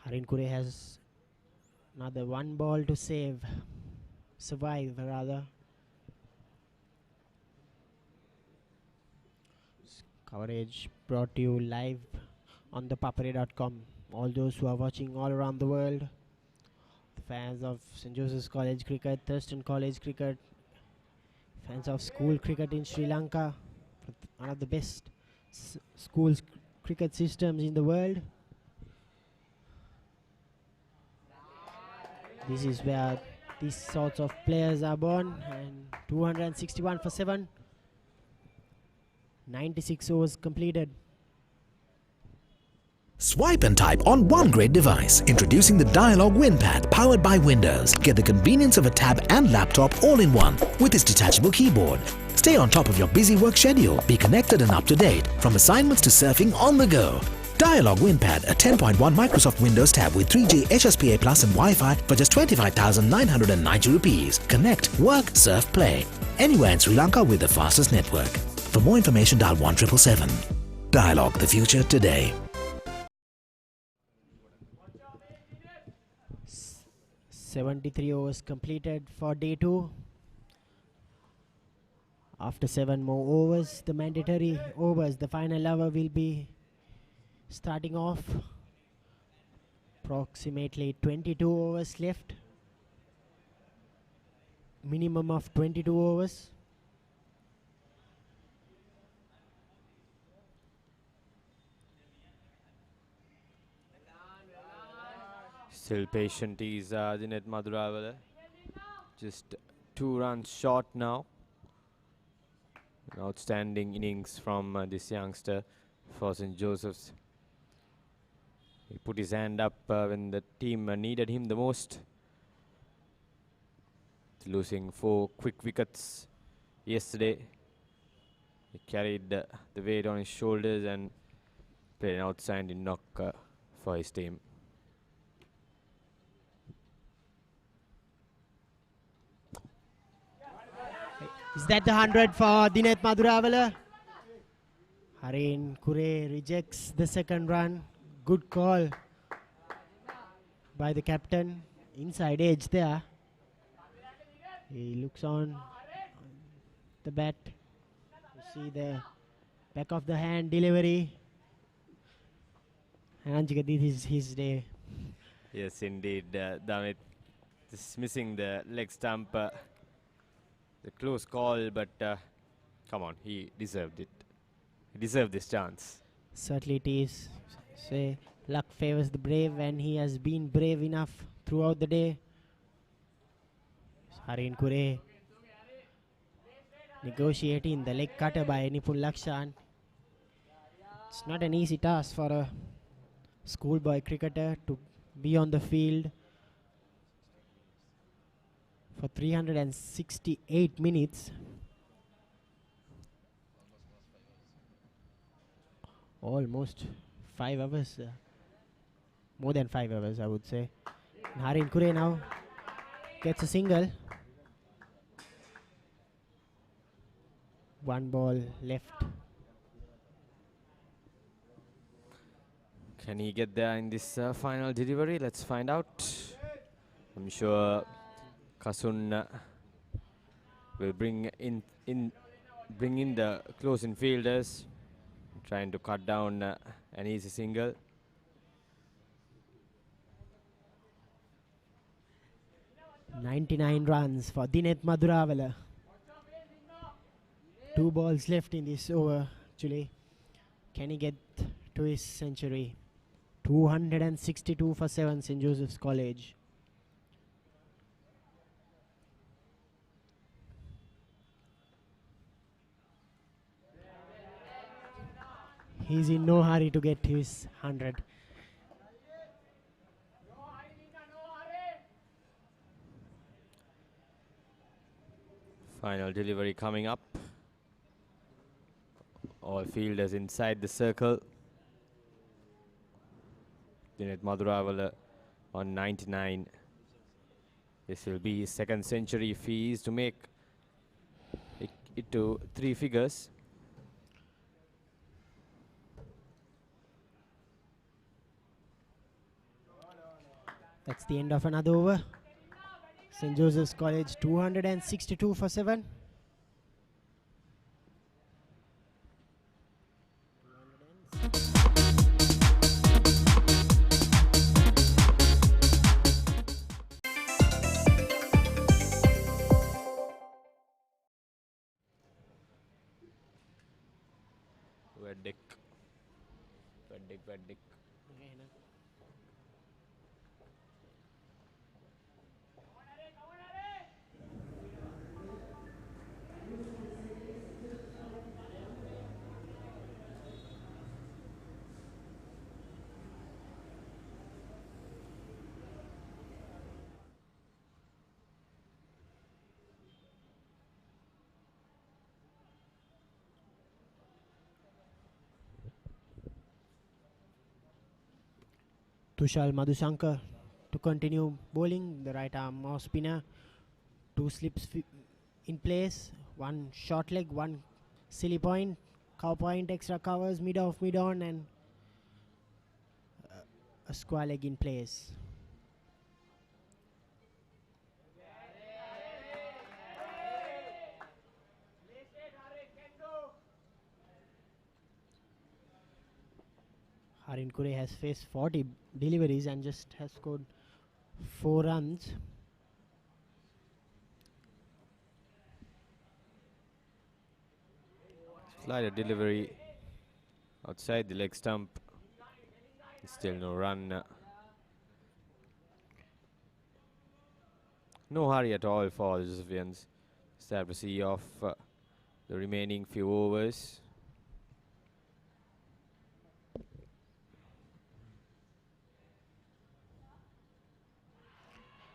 Harin Kure has another 1 ball to survive rather. Coverage brought to you live on ThePapare.com. All those who are watching all around the world, the fans of St. Joseph's College cricket, Thurstan College cricket, fans of school cricket in Sri Lanka, one of the best schools cricket systems in the world. This is where these sorts of players are born. And 261 for 7. 96 overs completed. Swipe and type on one great device. Introducing the Dialog WinPad powered by Windows. Get the convenience of a tab and laptop all in one with its detachable keyboard. Stay on top of your busy work schedule. Be connected and up to date from assignments to surfing on the go. Dialog WinPad, a 10.1 Microsoft Windows tab with 3G HSPA Plus and Wi-Fi for just 25,990 rupees. Connect, work, surf, play. Anywhere in Sri Lanka with the fastest network. For more information, dial 1777. Dialog, the future today. 73 overs completed for day 2. After 7 more overs, the mandatory overs, the final over will be starting off. Approximately 22 overs left. Minimum of 22 overs. Still patient is Dinet Maduravela. Just 2 runs short now. Outstanding innings from this youngster for St. Joseph's. He put his hand up when the team needed him the most. Losing 4 quick wickets yesterday. He carried the weight on his shoulders and played an outstanding knock for his team. Is that the 100 for Dinet Maduravala? Harin Kure rejects the second run. Good call by the captain. Inside edge there. He looks on the bat. You see the back of the hand delivery. And Anjika, this is his day. Yes, indeed. Damit is missing the leg stump. The close call, but come on, he deserved it. He deserved this chance. Certainly it is. Say, luck favors the brave, and he has been brave enough throughout the day. Harin Kure negotiating the leg cutter by Nipun Lakshan. It's not an easy task for a schoolboy cricketer to be on the field for 368 minutes. Almost 5 hours. More than 5 hours, I would say. And Harin Kure now gets a single. 1 ball left. Can he get there in this final delivery? Let's find out. I'm sure Kasun will bring in the close infielders, trying to cut down an easy single. $99 runs for Dinet Maduravala. 2 balls left in this over, actually. Can he get to his century? 262 for 7, St. Joseph's College. He's in no hurry to get his 100. Final delivery coming up. All fielders inside the circle. Dinet Maduravala on 99. This will be his second century if he is to make it to 3 figures. That's the end of another over. St. Joseph's College 262 for 7. Verdict. Tushal Madhusankar to continue bowling, the right arm off spinner. 2 slips in place, 1 short leg, 1 silly point, cow point, extra covers, mid off, mid on, and a square leg in place. Harin Kure has faced 40 deliveries and just has scored 4 runs. Slider delivery outside the leg stump. Still no run. No hurry at all for the Josephians. Just have to see off the remaining few overs.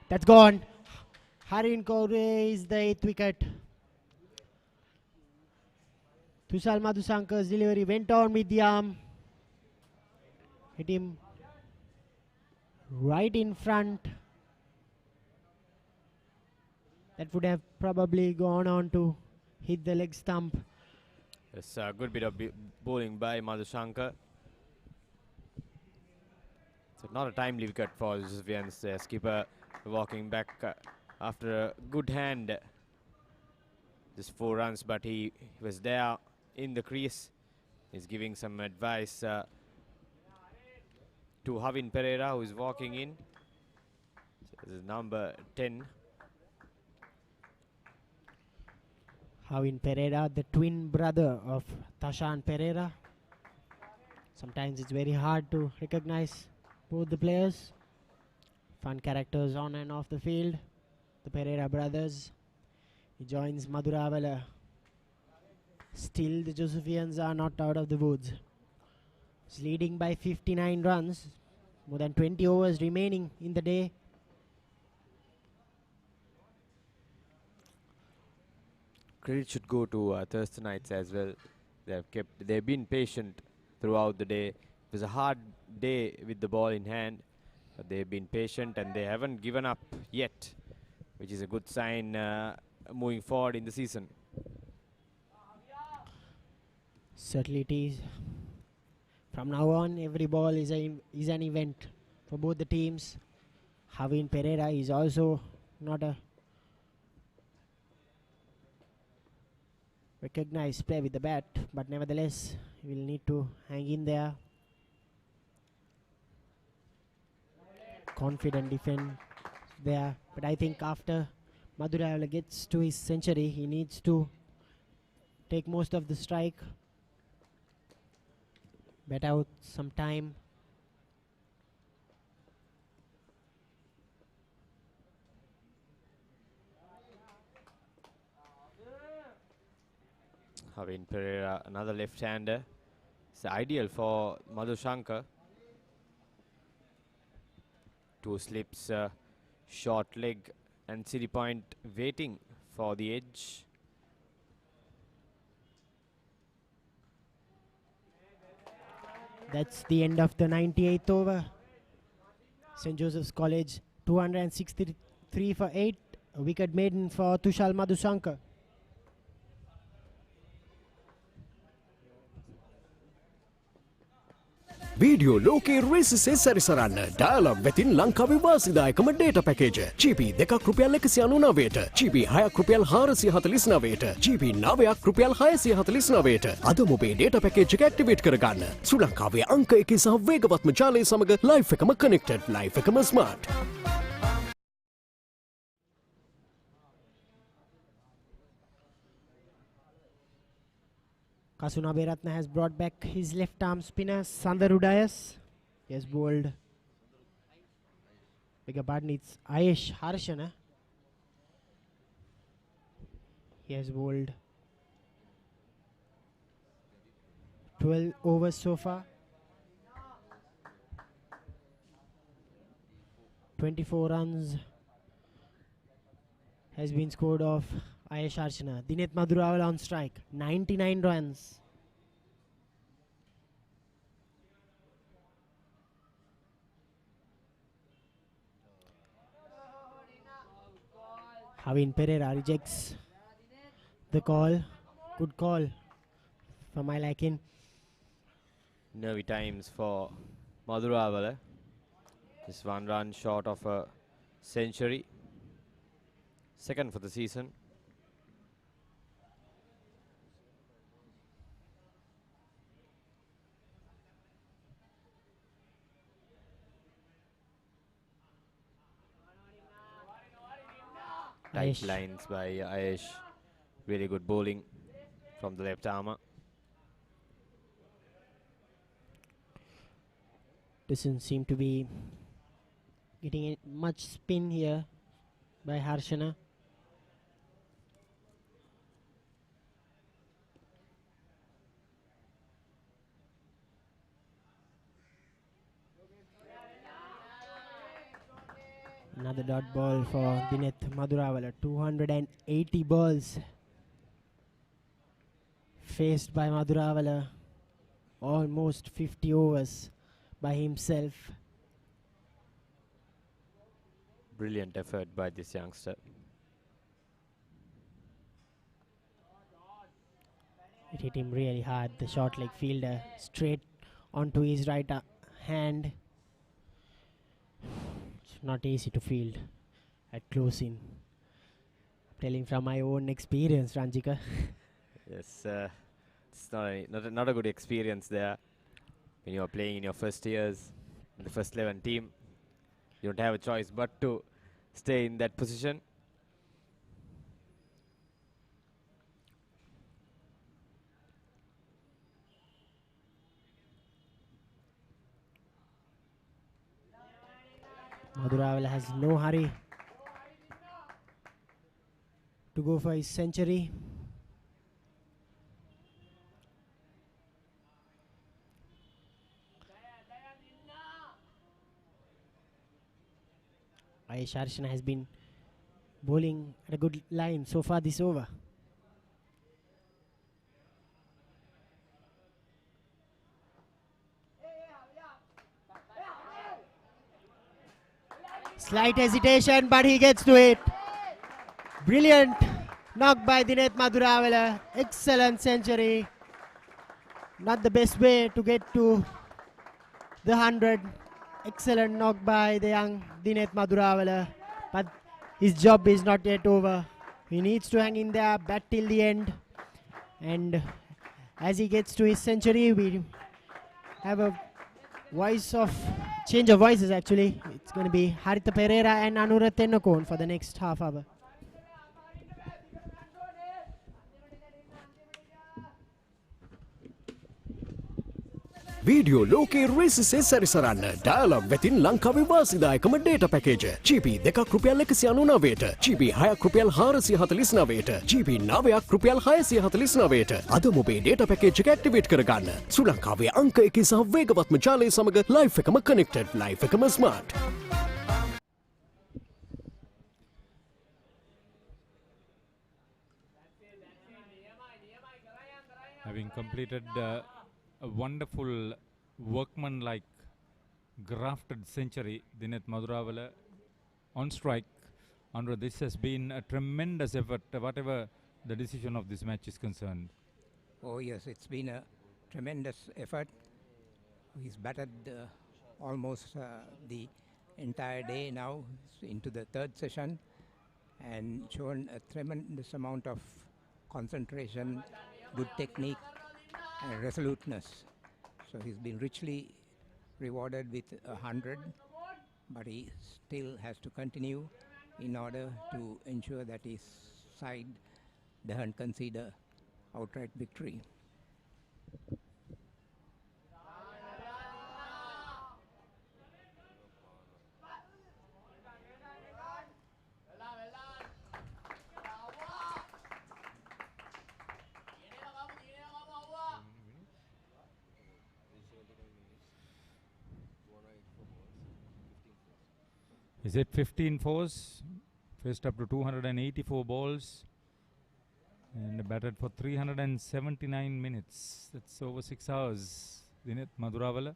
That's gone. Harin Kaur is the 8th wicket. Tushar Madhusankar's delivery went on with the arm. Hit him right in front. That would have probably gone on to hit the leg stump. It's a good bit of bowling by Madhushankar. So not a timely wicket for Josefian's skipper, walking back after a good hand. Just 4 runs, but he was there in the crease. He's giving some advice to Havin Pereira, who is walking in. So this is number 10. Havin Pereira, the twin brother of Tashan Pereira. Sometimes it's very hard to recognize both the players. Fun characters on and off the field. The Pereira brothers. He joins Madhuravela. Still the Josefians are not out of the woods. It's leading by 59 runs. More than 20 overs remaining in the day. Credit should go to Thurstanites as well. They've been patient throughout the day. It was a hard day with the ball in hand, but they've been patient and they haven't given up yet, which is a good sign moving forward in the season. Certainly it is. From now on, every ball is an event for both the teams. Havin Pereira is also not a recognized player with the bat, but nevertheless, he will need to hang in there. Confident defense there, but I think after Madhuravela gets to his century, he needs to take most of the strike, bat out some time. Havin Pereira, another left-hander. It's ideal for Madhushankar. 2 slips, short leg, and City Point waiting for the edge. That's the end of the 98th over. St. Joseph's College 263 for 8. A wicket maiden for Tushar Madhusankar. Video ලෝකයේ රේසිසේ සැරිසරන්න dialogue වෙතින් ලංකාවේ වාසිදායකම data package GB 2ක් රුපියල් 199ට GB 6ක් රුපියල් 449ට GB 9ක් රුපියල් 649ට අද ඔබේ data package එක ඇක්ටිවේට් කරගන්න ශ්‍රී ලංකාවේ අංක 1 සහ වේගවත්ම ජාලය සමග ලයිෆ් එකම කනෙක්ටඩ් ලයිෆ් එකම smart. Kasuna Beratna has brought back his left arm spinner Sandaru Dias. He has bowled. Beg your pardon, it's Ayesh Harshana. He has bowled 12 overs so far. 24 runs has been scored off Ayesh Harshana. Dinet Madhuravela on strike. 99 runs. Havin Pereira rejects the call. Good call for my liking. Nervy times for Madhuravela. Just 1 run short of a century. Second for the season. Tight lines by Ayesh. Really good bowling from the left armour. Doesn't seem to be getting much spin here by Harshana. Another dot ball for Dineth Maduravala. 280 balls faced by Maduravala. Almost 50 overs by himself. Brilliant effort by this youngster. It hit him really hard. The short leg fielder straight onto his right hand. It's not easy to field at close in. Telling from my own experience, Ranjika. Yes, it's not a good experience there. When you are playing in your first years in the first 11 team, you don't have a choice but to stay in that position. Maduravala has no hurry to go for his century. Ayush Arshana has been bowling at a good line so far this over. Slight hesitation, but he gets to it. Brilliant knock by Dineth Maduravala. Excellent century. Not the best way to get to the 100. Excellent knock by the young Dineth Maduravala. But his job is not yet over. He needs to hang in there, bat till the end. And as he gets to his century, we have a change of voices actually. It's going to be Haritha Pereira and Anura Tennakone for the next half hour. Video ලෝකයේ රේසිසේ සැරිසරන්න dialogue වෙතින් ලංකාවේ වාසිදායකම data package GB 2ක් රුපියල් 199ට GB 6ක් රුපියල් 449ට GB 9ක් රුපියල් 649ට අද ඔබේ data package එක ඇක්ටිවේට් කරගන්න ශ්‍රී ලංකාවේ අංක 1 සහ වේගවත්ම ජාලය සමග ලයිෆ් එකම කනෙක්ටඩ් ලයිෆ් එකම smart. Having completed a wonderful workman-like grafted century, Dineth Maduravala on strike. Andra, this has been a tremendous effort, whatever the decision of this match is concerned. Oh yes, it's been a tremendous effort. He's batted almost the entire day now into the third session and shown a tremendous amount of concentration, good technique and resoluteness. So he's been richly rewarded with 100, but he still has to continue in order to ensure that his side doesn't concede a outright victory. Is it 15 fours? Faced up to 284 balls and batted for 379 minutes. That's over 6 hours. Dineth Maduravala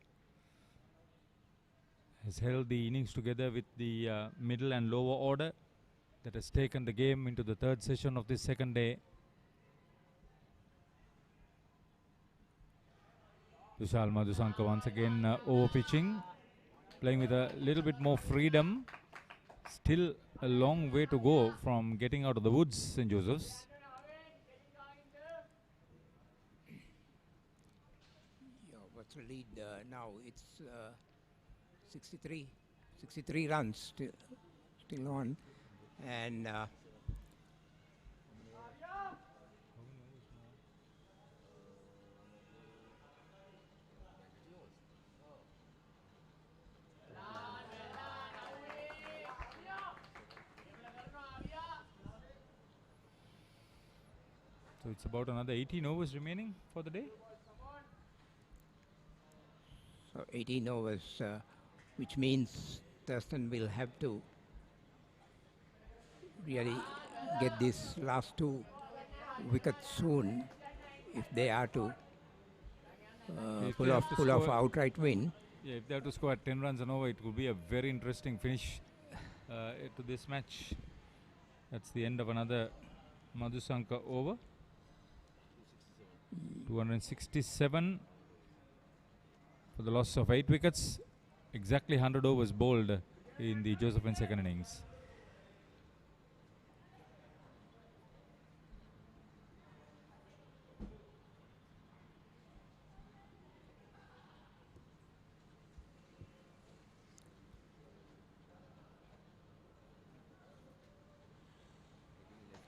has held the innings together with the middle and lower order that has taken the game into the third session of this second day. Vishal Madhusanka once again over pitching, playing with a little bit more freedom. Still a long way to go from getting out of the woods, St. Joseph's. Yeah, what's the lead now? It's 63 runs still on, and so it's about another 18 overs remaining for the day. So 18 overs, which means Thurstan will have to really get these last two wickets soon if they are to pull off outright win. Yeah, if they have to score 10 runs and over, it will be a very interesting finish to this match. That's the end of another Madhusanka over. 267 for the loss of 8 wickets. Exactly 100 overs bowled in the Josephine second innings.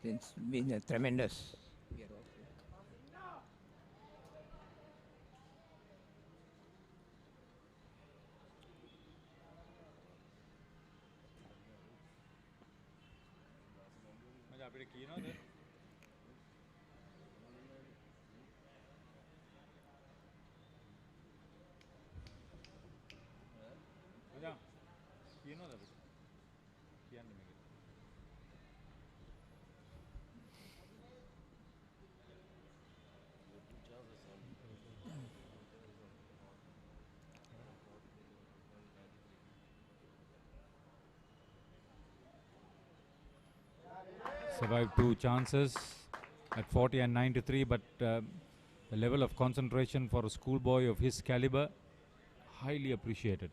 It's been a tremendous. Survived 2 chances at 40 and 93, but the level of concentration for a schoolboy of his caliber, highly appreciated.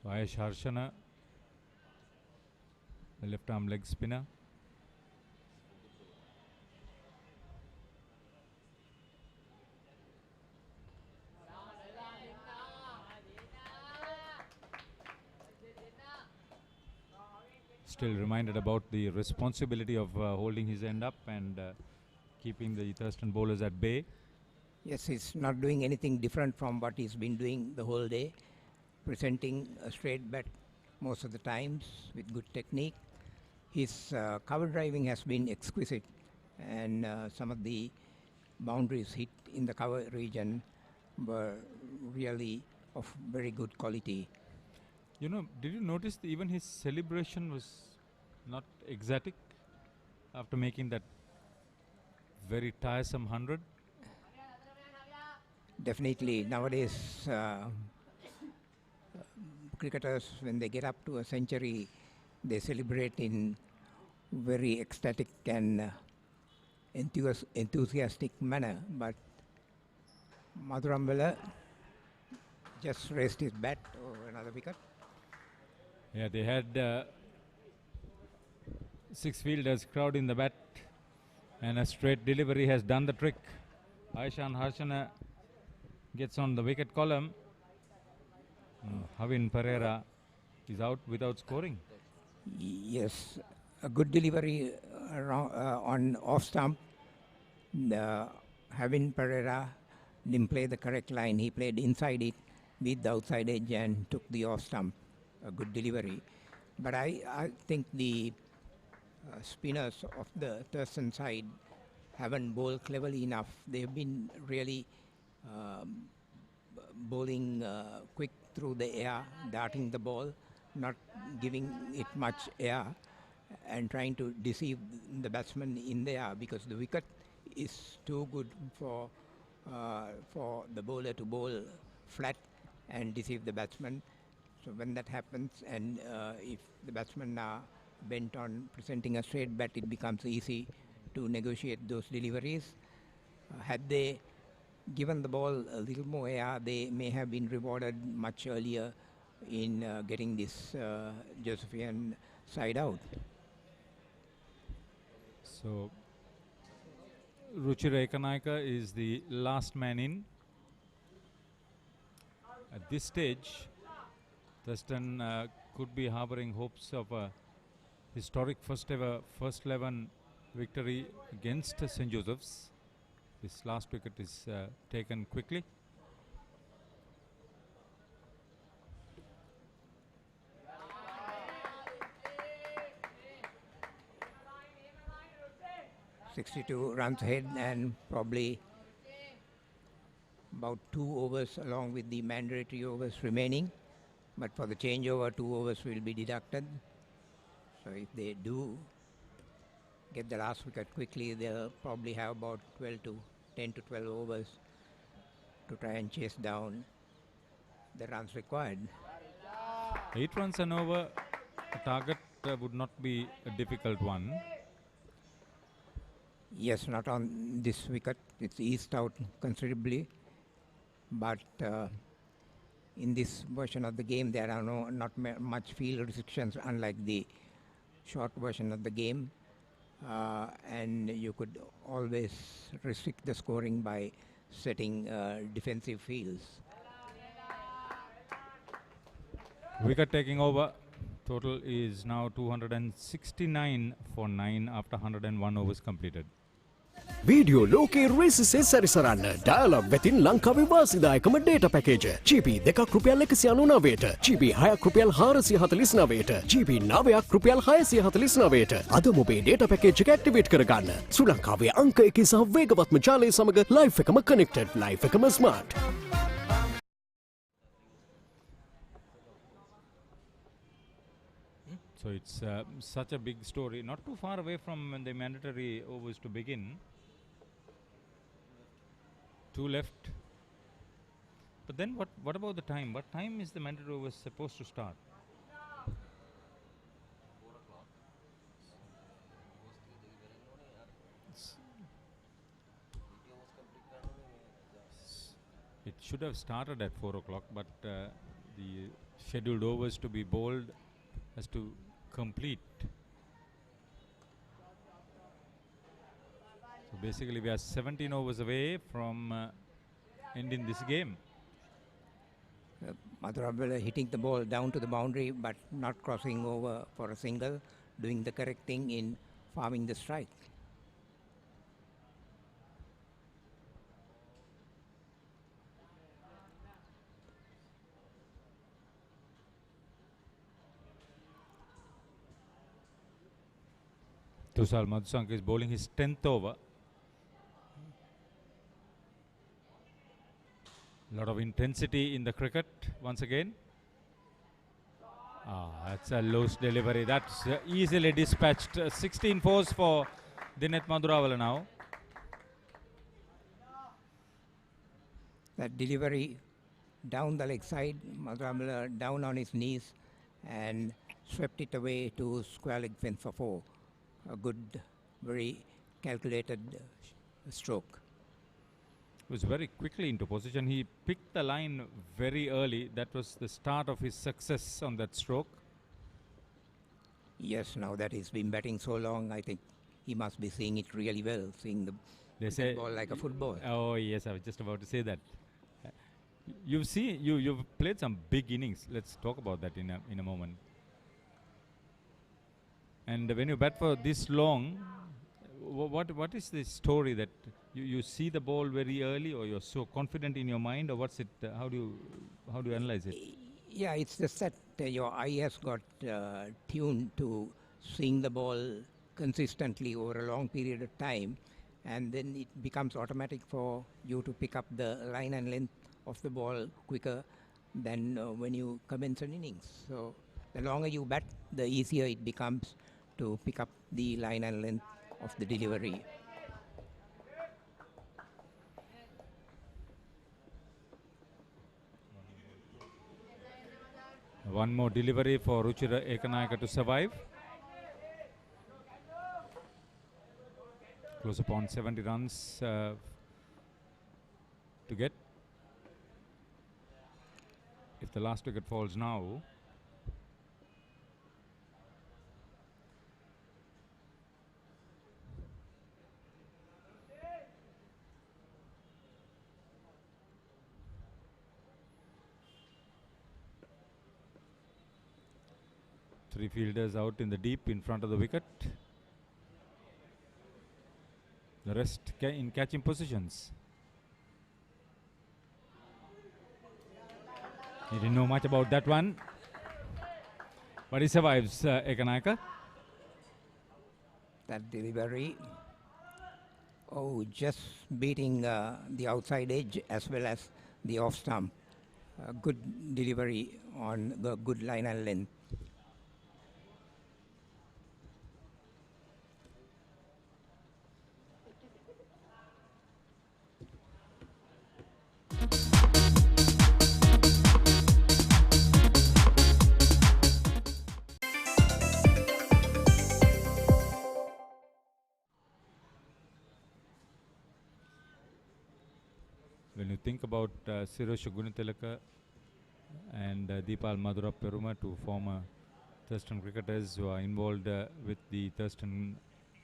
Ayash Harshana, the left arm leg spinner. Still reminded about the responsibility of holding his end up and keeping the Thurstan bowlers at bay. Yes, he's not doing anything different from what he's been doing the whole day, presenting a straight bat most of the times with good technique. His cover driving has been exquisite, and some of the boundaries hit in the cover region were really of very good quality. You know, did you notice even his celebration was not ecstatic after making that very tiresome 100? Definitely, nowadays cricketers, when they get up to a century, they celebrate in very ecstatic and enthusiastic manner. But Madhuram Vela just raised his bat over another wicket. Yeah, they had 6 fielders crowding the bat, and a straight delivery has done the trick. Aishan Harshana gets on the wicket column. Havin Pereira is out without scoring. Yes, a good delivery on off stump. Havin Pereira didn't play the correct line. He played inside it with the outside edge and took the off stump. A good delivery. But I think the spinners of the Thurstan side haven't bowled cleverly enough. They've been really bowling quick through the air, darting the ball, not giving it much air, and trying to deceive the batsman in the air, because the wicket is too good for the bowler to bowl flat and deceive the batsman. So when that happens, and if the batsmen are bent on presenting a straight bat, it becomes easy to negotiate those deliveries. Had they given the ball a little more air, they may have been rewarded much earlier in getting this Josephian side out. So Ruchira Ekanaika is the last man in. At this stage, Thurstan could be harboring hopes of a historic first 11 victory against St. Joseph's. This last wicket is taken quickly. .62 runs ahead, and probably about 2 overs along with the mandatory overs remaining. but for the changeover, 2 overs will be deducted. So if they do get the last wicket quickly, they'll probably have about 10 to 12 overs to try and chase down the runs required. 8 runs and over, a target would not be a difficult one. Yes, not on this wicket. It's eased out considerably. But in this version of the game, there are not much field restrictions, unlike the short version of the game. And you could always restrict the scoring by setting defensive fields. Wicket taking over. Total is now 269 for 9 after 101 overs completed. Video ලෝකයේ රේසිසේ සැරිසරන්න dialogue වෙතින් ලංකාවේ වාසිදායකම data package GB 2ක් රුපියල් 199ට GB 6ක් රුපියල් 449ට GB 9ක් රුපියල් 649ට අද ඔබේ data package එක ඇක්ටිවේට් කරගන්න ශ්‍රී ලංකාවේ අංක 1 සහ වේගවත්ම ජාලය සමග ලයිෆ් එකම කනෙක්ටඩ් ලයිෆ් එකම smart. So it's such a big story, not too far away from the mandatory overs to begin. 2 left. But then what about the time? What time is the mandatory overs supposed to start? It should have started at 4 o'clock, but the scheduled overs to be bowled has to complete. So basically we are 17 overs away from ending this game. Madhurabela hitting the ball down to the boundary but not crossing over for a single, doing the correct thing in farming the strike. Tusal Madhusanka is bowling his 10th over. A lot of intensity in the cricket once again. That's a loose delivery. That's easily dispatched. 16 fours for Dinet Madhuravela now. That delivery down the leg side, Madhuravela down on his knees and swept it away to square leg fence for 4. A good, very calculated stroke. He was very quickly into position. He picked the line very early. That was the start of his success on that stroke. Yes, now that he's been batting so long, I think he must be seeing it really well, seeing the ball like a football. Oh yes, I was just about to say that. You've played some big innings. Let's talk about that in a moment. And when you bat for this long, what is the story that you see the ball very early, or you're so confident in your mind, or what's it? How do you analyze it? Yeah, it's just that your eye has got tuned to seeing the ball consistently over a long period of time, and then it becomes automatic for you to pick up the line and length of the ball quicker than when you commence an innings. So the longer you bat, the easier it becomes to pick up the line and length of the delivery. One more delivery for Ruchira Ekanayaka to survive. Close upon 70 runs to get. If the last wicket falls now, three fielders out in the deep in front of the wicket. The rest in catching positions. He didn't know much about that one, but he survives, Ekanayaka. That delivery, just beating the outside edge as well as the off stump. good delivery on the good line and length. When you think about Sirosha Gunatilaka and Deepal Madhura Peruma, two former Thurstan cricketers who are involved with the Thurstan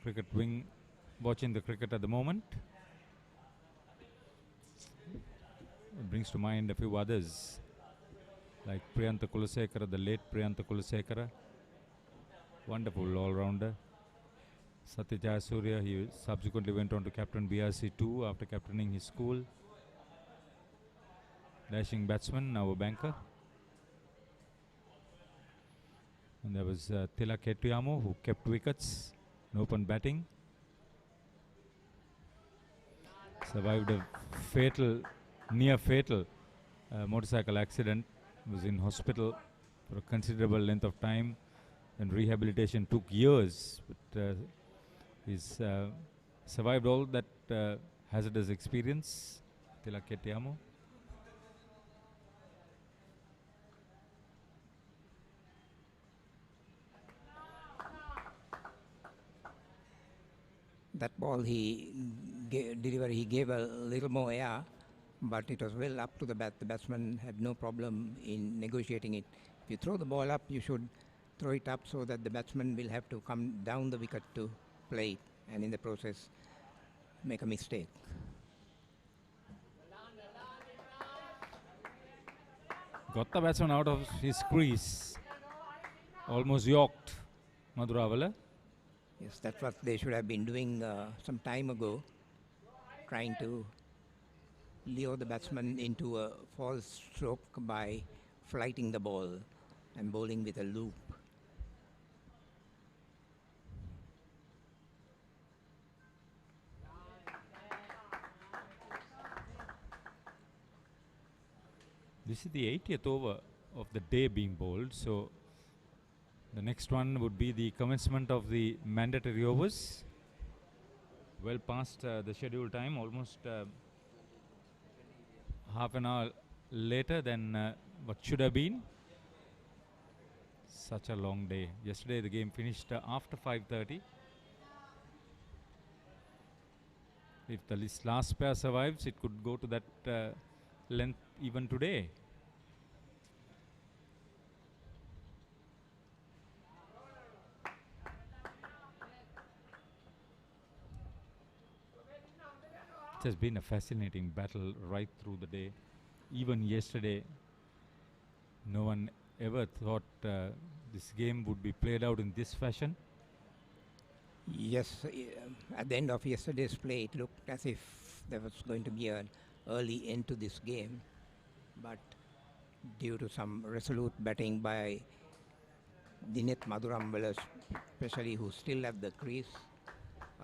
cricket wing, watching the cricket at the moment, it brings to mind a few others like Priyantha Kulasekara, the late Priyantha Kulasekara, wonderful all-rounder. Satya Jayasuriya, he subsequently went on to captain BRC2 after captaining his school. Dashing batsman, now a banker. And there was Tilak Ketuyamo, who kept wickets in open batting. Survived a fatal, near fatal motorcycle accident. Was in hospital for a considerable length of time, and rehabilitation took years. But he's survived all that hazardous experience. Tilak Ketuyamo. That ball he gave a little more air, but it was well up to the bat. The batsman had no problem in negotiating it. If you throw the ball up, you should throw it up so that the batsman will have to come down the wicket to play it, and in the process make a mistake. Got the batsman out of his crease. Almost yorked Madhuravala. Yes, that's what they should have been doing some time ago, trying to lure the batsman into a false stroke by flighting the ball and bowling with a loop. This is the 80th over of the day being bowled, so the next one would be the commencement of the mandatory overs. Well past the scheduled time, almost half an hour later than what should have been. Such a long day. Yesterday the game finished after 5:30. If the last pair survives, it could go to that length even today. It has been a fascinating battle right through the day. Even yesterday, no one ever thought this game would be played out in this fashion. Yes, at the end of yesterday's play, it looked as if there was going to be an early end to this game. But due to some resolute batting by Dinet Madhuram, especially who still have the crease,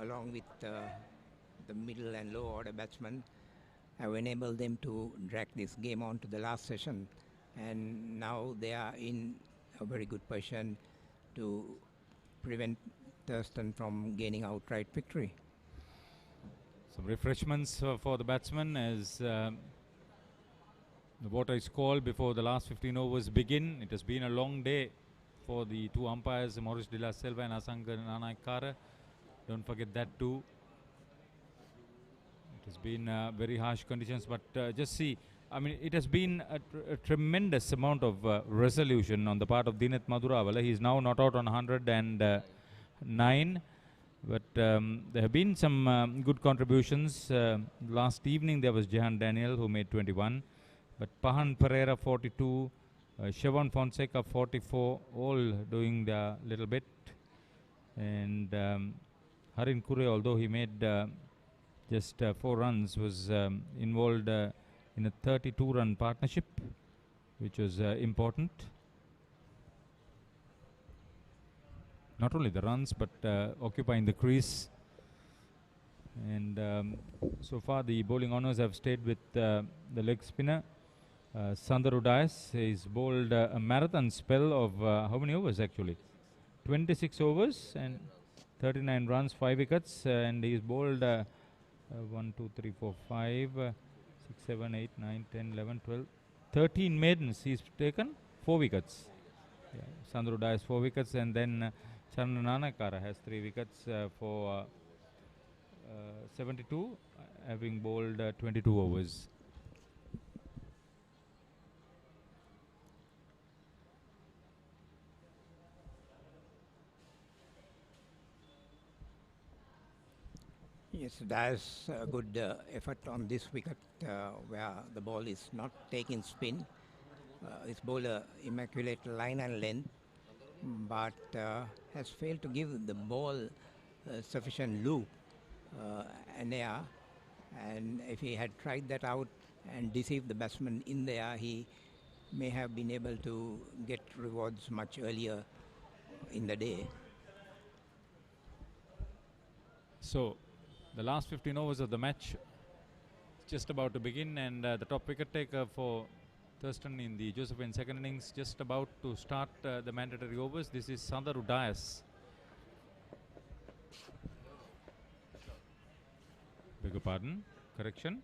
along with the middle and low order batsmen, have enabled them to drag this game on to the last session, and now they are in a very good position to prevent Thurstan from gaining outright victory. Some refreshments for the batsmen as the water is called before the last 15 overs begin. It has been a long day for the two umpires, Maurice de la Silva and Asanka Nanaikara. Don't forget that too. It has been very harsh conditions, but just see, I mean, it has been a tremendous amount of resolution on the part of Dinet Madhuravala. He is now not out on 109, but there have been some good contributions. Last evening there was Jehan Daniel who made 21, but Pahan Pereira 42, Siobhan Fonseca 44, all doing the little bit, and Harin Kure, although he made just 4 runs, was involved in a 32-run partnership, which was important. Not only the runs, but occupying the crease. And so far the bowling honours have stayed with the leg spinner, Sandaru Dias is bowled a marathon spell of how many overs actually? 26 overs and 39 runs, 5 wickets, and he's bowled 1, 2, 3, 4, 5, 6, 7, 8, 9, 10, 11, 12, 13 maidens. He's taken 4 wickets. Yeah, Sandaru Dias 4 wickets, and then Charana Nanakara has 3 wickets for 72, having bowled 22 overs. Yes, there's a good effort on this wicket where the ball is not taking spin. It's bowled a immaculate line and length, but has failed to give the ball sufficient loop and air. And if he had tried that out and deceived the batsman in there, he may have been able to get rewards much earlier in the day. So, the last 15 overs of the match just about to begin, and the top wicket taker for Thurstan in the Josephine second innings just about to start the mandatory overs. This is Sandaru Dias. Beg your pardon, correction.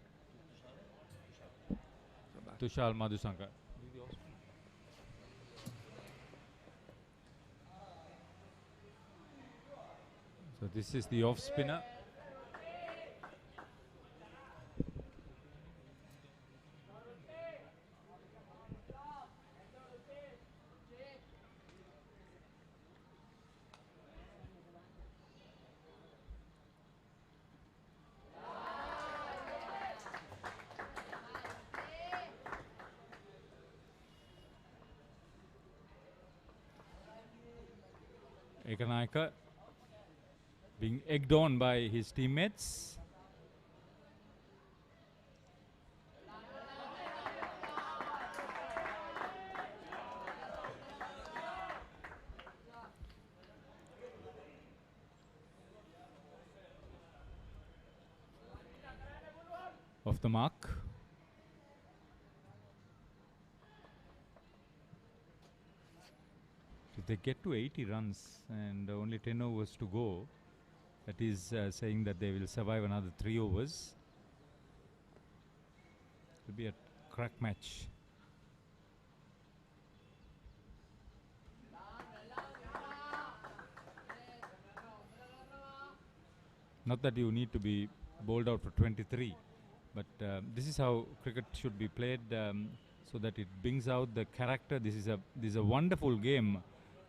Tushal Madhusankar. So this is the off spinner. Ekanaika being egged on by his teammates. Off the mark. If they get to 80 runs and only 10 overs to go, that is saying that they will survive another 3 overs. It will be a crack match. Not that you need to be bowled out for 23, but this is how cricket should be played, so that it brings out the character. This is a wonderful game.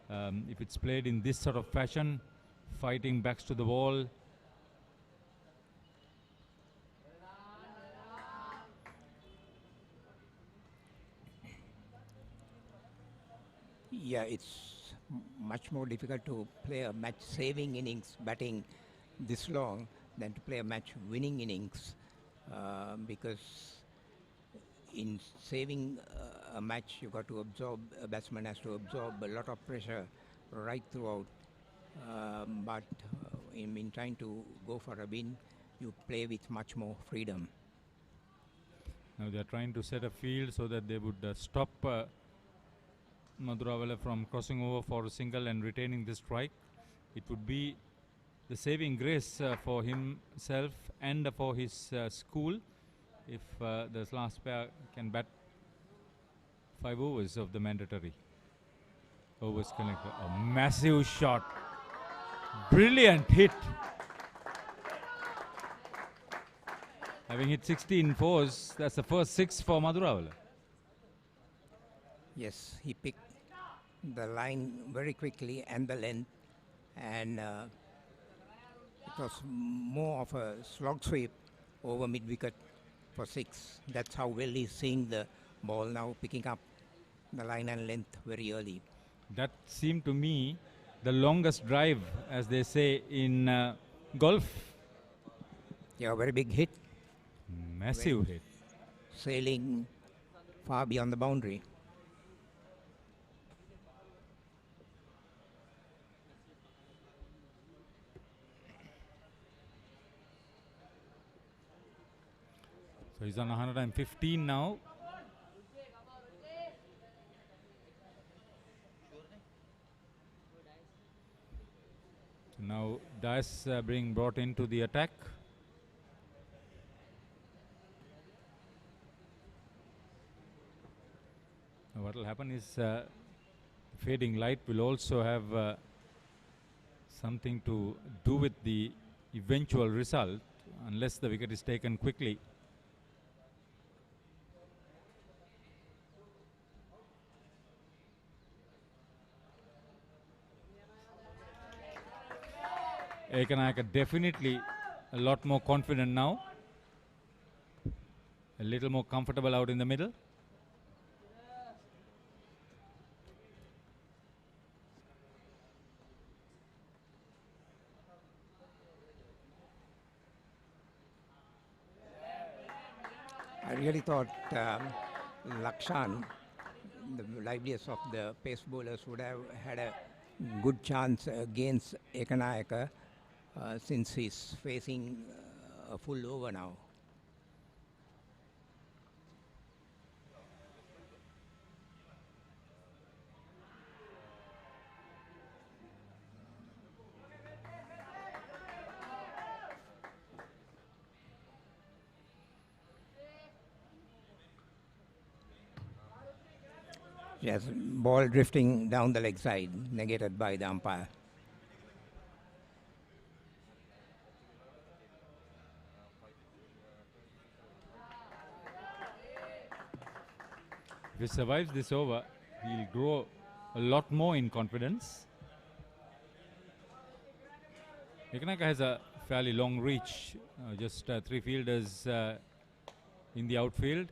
If it's played in this sort of fashion, fighting backs to the wall. Yeah, it's much more difficult to play a match-saving innings batting this long than to play a match-winning innings, because in saving a match, you got to absorb, a batsman has to absorb a lot of pressure right throughout. But in trying to go for a win, you play with much more freedom. Now they are trying to set a field so that they would stop Maduravela from crossing over for a single and retaining the strike. It would be the saving grace for himself and for his school if this last pair can bat 5 overs of the mandatory overs connected. A massive shot. Brilliant hit. Having hit 16 fours, that's the first 6 for Maduravela. Yes, he picked the line very quickly and the length, and it was more of a slog sweep over mid-wicket for 6. That's how well he's seeing the ball now, picking up the line and length very early. That seemed to me the longest drive, as they say in golf. Yeah, very big hit. Massive hit. Sailing far beyond the boundary. So he's on 115 now. Dice being brought into the attack. What will happen is fading light will also have something to do with the eventual result unless the wicket is taken quickly. Ekanayaka definitely a lot more confident now. A little more comfortable out in the middle. I really thought Lakshan, the liveliest of the pace bowlers, would have had a good chance against Ekanayaka since he's facing a full over now. Yes, ball drifting down the leg side, negated by the umpire. If he survives this over, he'll grow a lot more in confidence. Ekanayaka has a fairly long reach, just 3 fielders in the outfield,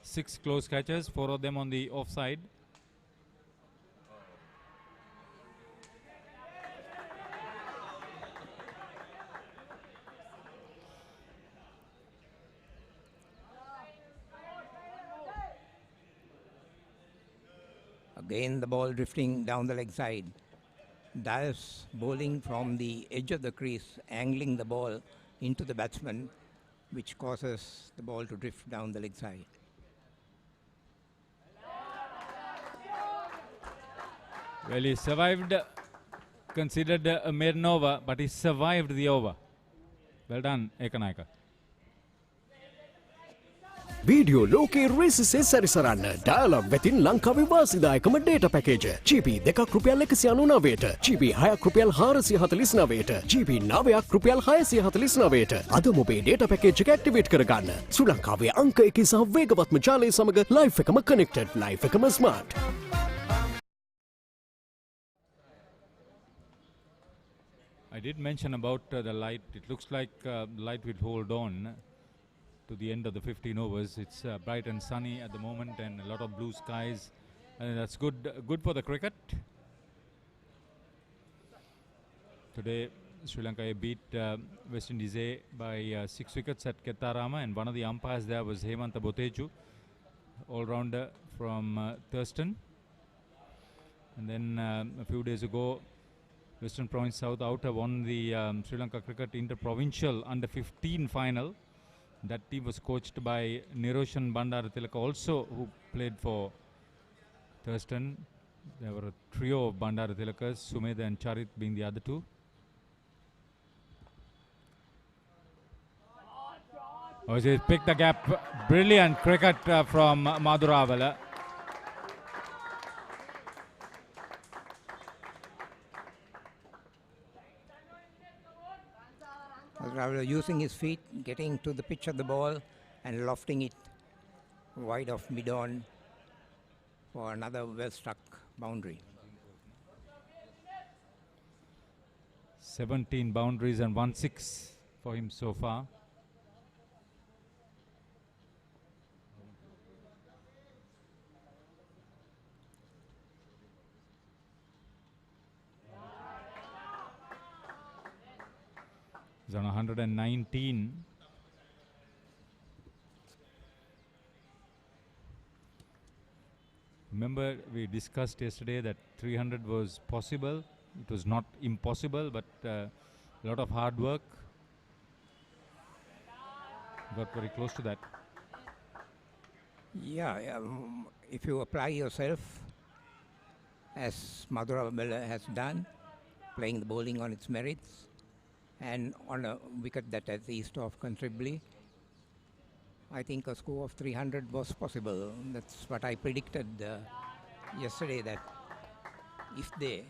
6 close catchers, 4 of them on the offside. Again, the ball drifting down the leg side. Dice bowling from the edge of the crease, angling the ball into the batsman, which causes the ball to drift down the leg side. Well, he survived, considered a maiden over, but he survived the over. Well done, Ekanayaka. Video ලෝකයේ රේසිසේ සැරිසරන්න dialogue වෙතින් ලංකාවේ වාසිදායකම data package GB 2ක් රුපියල් 199ට GB 6ක් රුපියල් 449ට GB 9ක් රුපියල් 649ට අද ඔබේ data package එක ඇක්ටිවේට් කරගන්න ශ්‍රී ලංකාවේ අංක 1 සහ වේගවත්ම ජාලය සමග ලයිෆ් එකම කනෙක්ටඩ් ලයිෆ් එකම smart. I did mention about the light. It looks like light will hold on to the end of the 15 overs. It's bright and sunny at the moment and a lot of blue skies, and that's good for the cricket. Today Sri Lanka beat West Indies A by 6 wickets at Kettarama, and one of the umpires there was Hemanta Boteju, all-rounder from Thurstan. And then a few days ago, Western Province South Outer won the Sri Lanka Cricket Inter-Provincial Under-15 final. That team was coached by Niroshan Bandaratilaka also, who played for Thurstan. There were a trio of Bandaratilakas, Sumedha and Charit being the other two. Oh, he picked the gap. Brilliant cricket from Madhuravala. Rather using his feet, getting to the pitch of the ball and lofting it wide of mid-on for another well-struck boundary. 17 boundaries and 1 6 for him so far. He's on 119. Remember, we discussed yesterday that 300 was possible. It was not impossible, but a lot of hard work. Got very close to that. Yeah, if you apply yourself, as Madhuravala has done, playing the bowling on its merits, and on a wicket that is east of considerably, I think a score of 300 was possible. That's what I predicted yesterday, that if they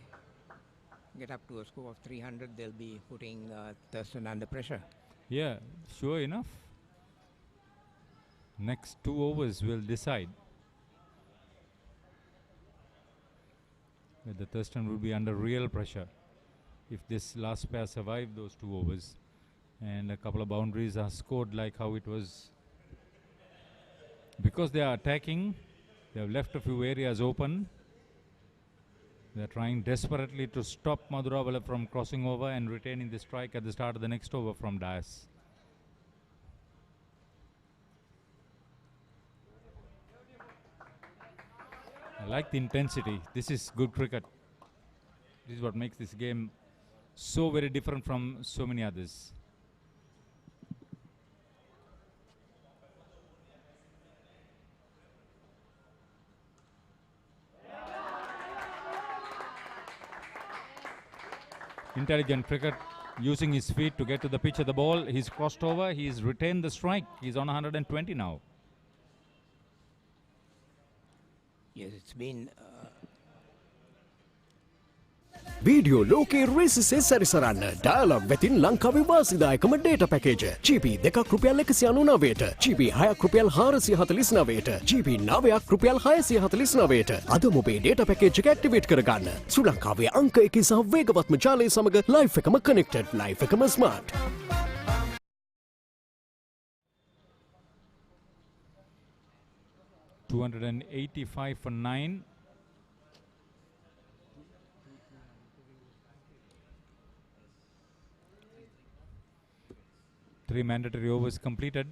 get up to a score of 300, they'll be putting Thurstan under pressure. Yeah, sure enough. Next 2 overs will decide whether Thurstan will be under real pressure if this last pair survive those 2 overs and a couple of boundaries are scored like how it was. Because they are attacking, they have left a few areas open. They are trying desperately to stop Madhuravela from crossing over and retaining the strike at the start of the next over from Dias. I like the intensity. This is good cricket. This is what makes this game so very different from so many others. Intelligent cricket, using his feet to get to the pitch of the ball. He's crossed over. He's retained the strike. He's on 120 now. Yes, it's been video ලෝකයේ රේසිසේ සැරිසරන්න dialogue වෙතින් ලංකාවේ වාසිදායකම data package GB 2ක් රුපියල් 199ට GB 6ක් රුපියල් 449ට GB 9ක් රුපියල් 649ට අද ඔබේ data package එක ඇක්ටිවේට් කරගන්න ශ්‍රී ලංකාවේ අංක 1 සහ වේගවත්ම ජාලය සමග ලයිෆ් එකම කනෙක්ටඩ් ලයිෆ් එකම smart 285 for 9. Three mandatory overs completed.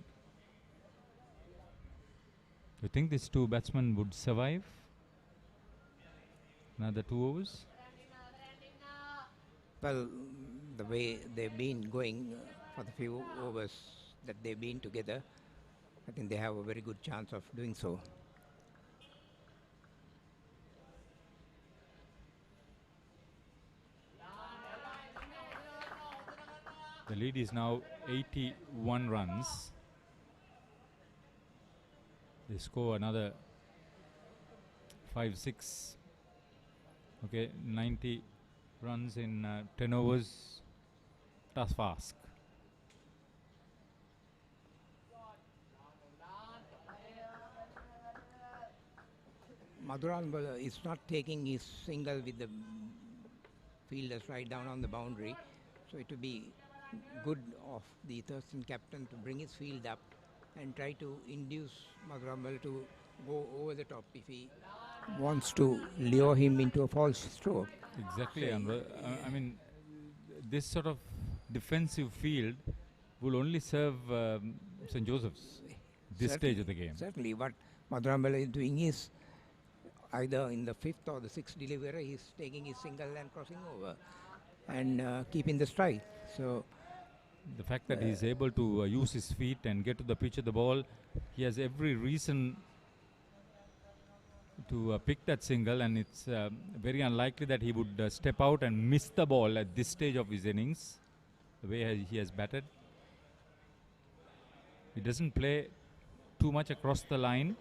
Do you think these two batsmen would survive another 2 overs? Well, the way they've been going for the few overs that they've been together, I think they have a very good chance of doing so. The lead is now 81 runs. They score another 5-6. Okay, 90 runs in 10 overs. That's fast. Madhuravela is not taking his single with the fielders right down on the boundary. So it would be good of the Thurstan captain to bring his field up and try to induce Madhuravela to go over the top if he wants to lure him into a false stroke. Exactly. I mean, this sort of defensive field will only serve St. Joseph's this stage of the game. Certainly. What Madhuravela is doing is either in the 5th or the 6th delivery, he's taking his single and crossing over and keeping the strike. So the fact that he's able to use his feet and get to the pitch of the ball, he has every reason to pick that single, and it's very unlikely that he would step out and miss the ball at this stage of his innings, the way he has batted. He doesn't play too much across the line.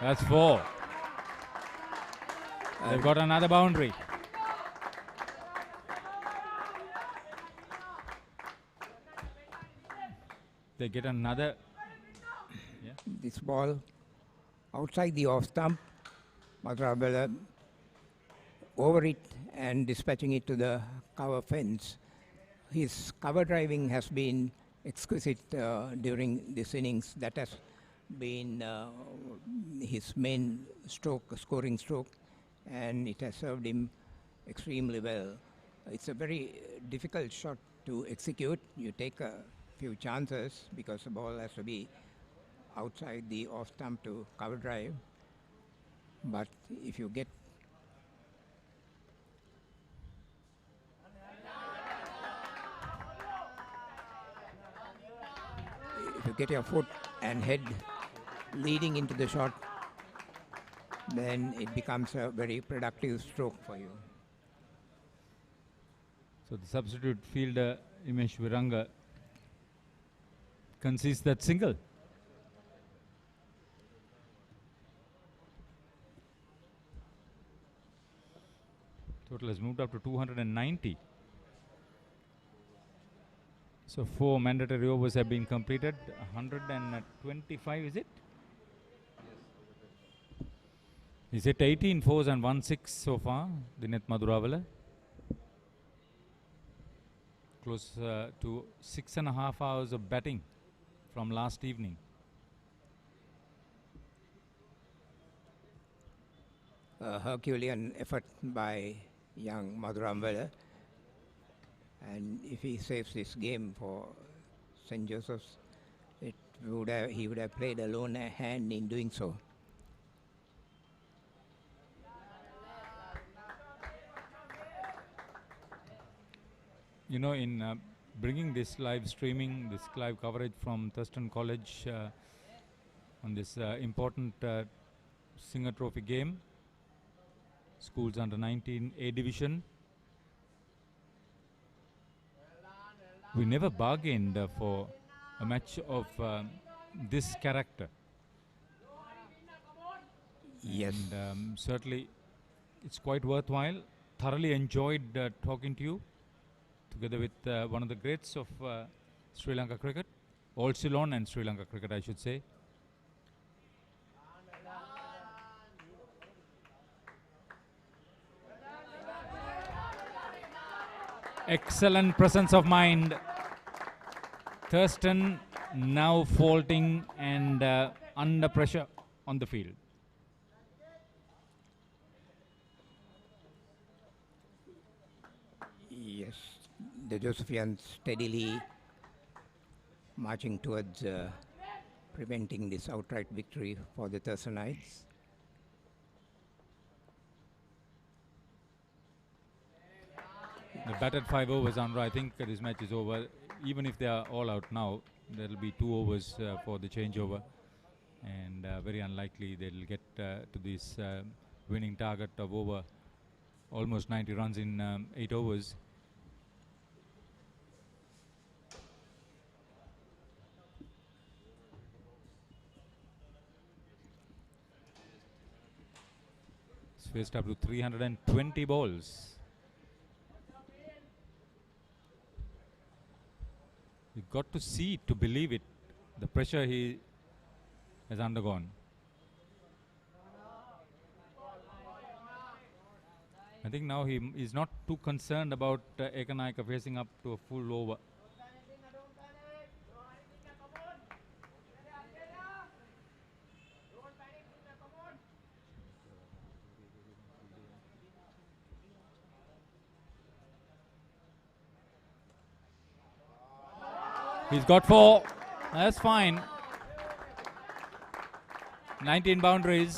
That's 4. They've got another boundary. They get another. This ball outside the off stump, Madhuravela over it and dispatching it to the cover fence. His cover driving has been exquisite during this innings. That has been his main stroke, scoring stroke, and it has served him extremely well. It's a very difficult shot to execute. You take a few chances because the ball has to be outside the off stump to cover drive. But if you get your foot and head leading into the shot, then it becomes a very productive stroke for you. So the substitute fielder, Imesh Viranga, concedes that single. Total has moved up to 290. So 4 mandatory overs have been completed. 125, is it? He's hit 18 fours and 1 6 so far, Dineth Madhuravela. Close to 6.5 hours of batting from last evening. A Herculean effort by young Madhuravela. And if he saves this game for St. Joseph's, he would have played a lone hand in doing so. You know, in bringing this live streaming, this live coverage from Thurstan College on this important Singer Trophy game, schools under 19 A division, we never bargained for a match of this character. Yes. And certainly it's quite worthwhile. Thoroughly enjoyed talking to you, together with one of the greats of Sri Lanka cricket, All Ceylon and Sri Lanka cricket, I should say. Excellent presence of mind. Thurstan now faulting and under pressure on the field. Yes, the Josephians steadily marching towards preventing this outright victory for the Thurstanites. The batted 5 overs, Andra. I think this match is over. Even if they are all out now, there will be 2 overs for the changeover. And very unlikely they will get to this winning target of over almost 90 runs in 8 overs. It's faced up to 320 balls. You've got to see it to believe it, the pressure he has undergone. I think now he is not too concerned about Ekanayaka facing up to a full over. He's got 4. That's fine. 19 boundaries.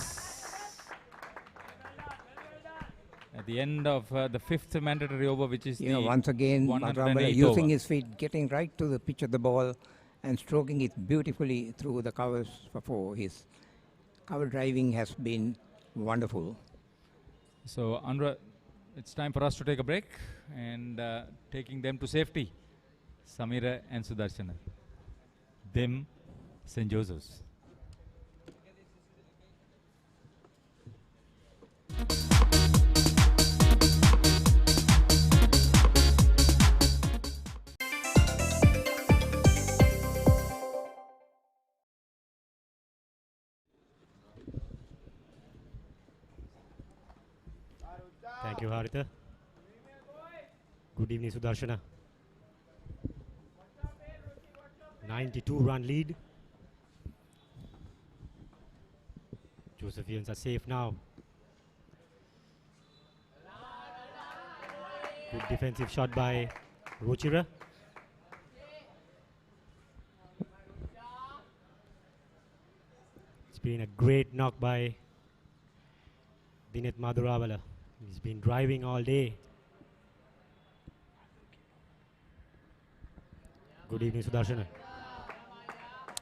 At the end of the 5th mandatory over, which is the once again, Madhuravela using his feet, getting right to the pitch of the ball and stroking it beautifully through the covers for 4. His cover driving has been wonderful. So, Andra, it's time for us to take a break and taking them to safety. Samira and Sudarshana. Them, St. Joseph's. Thank you, Haritha. Good evening, Sudarshana. 92-run lead. Josephians are safe now. Good defensive shot by Ruchira. It's been a great knock by Dineth Madhuravela. He's been driving all day. Good evening, Sudarshana.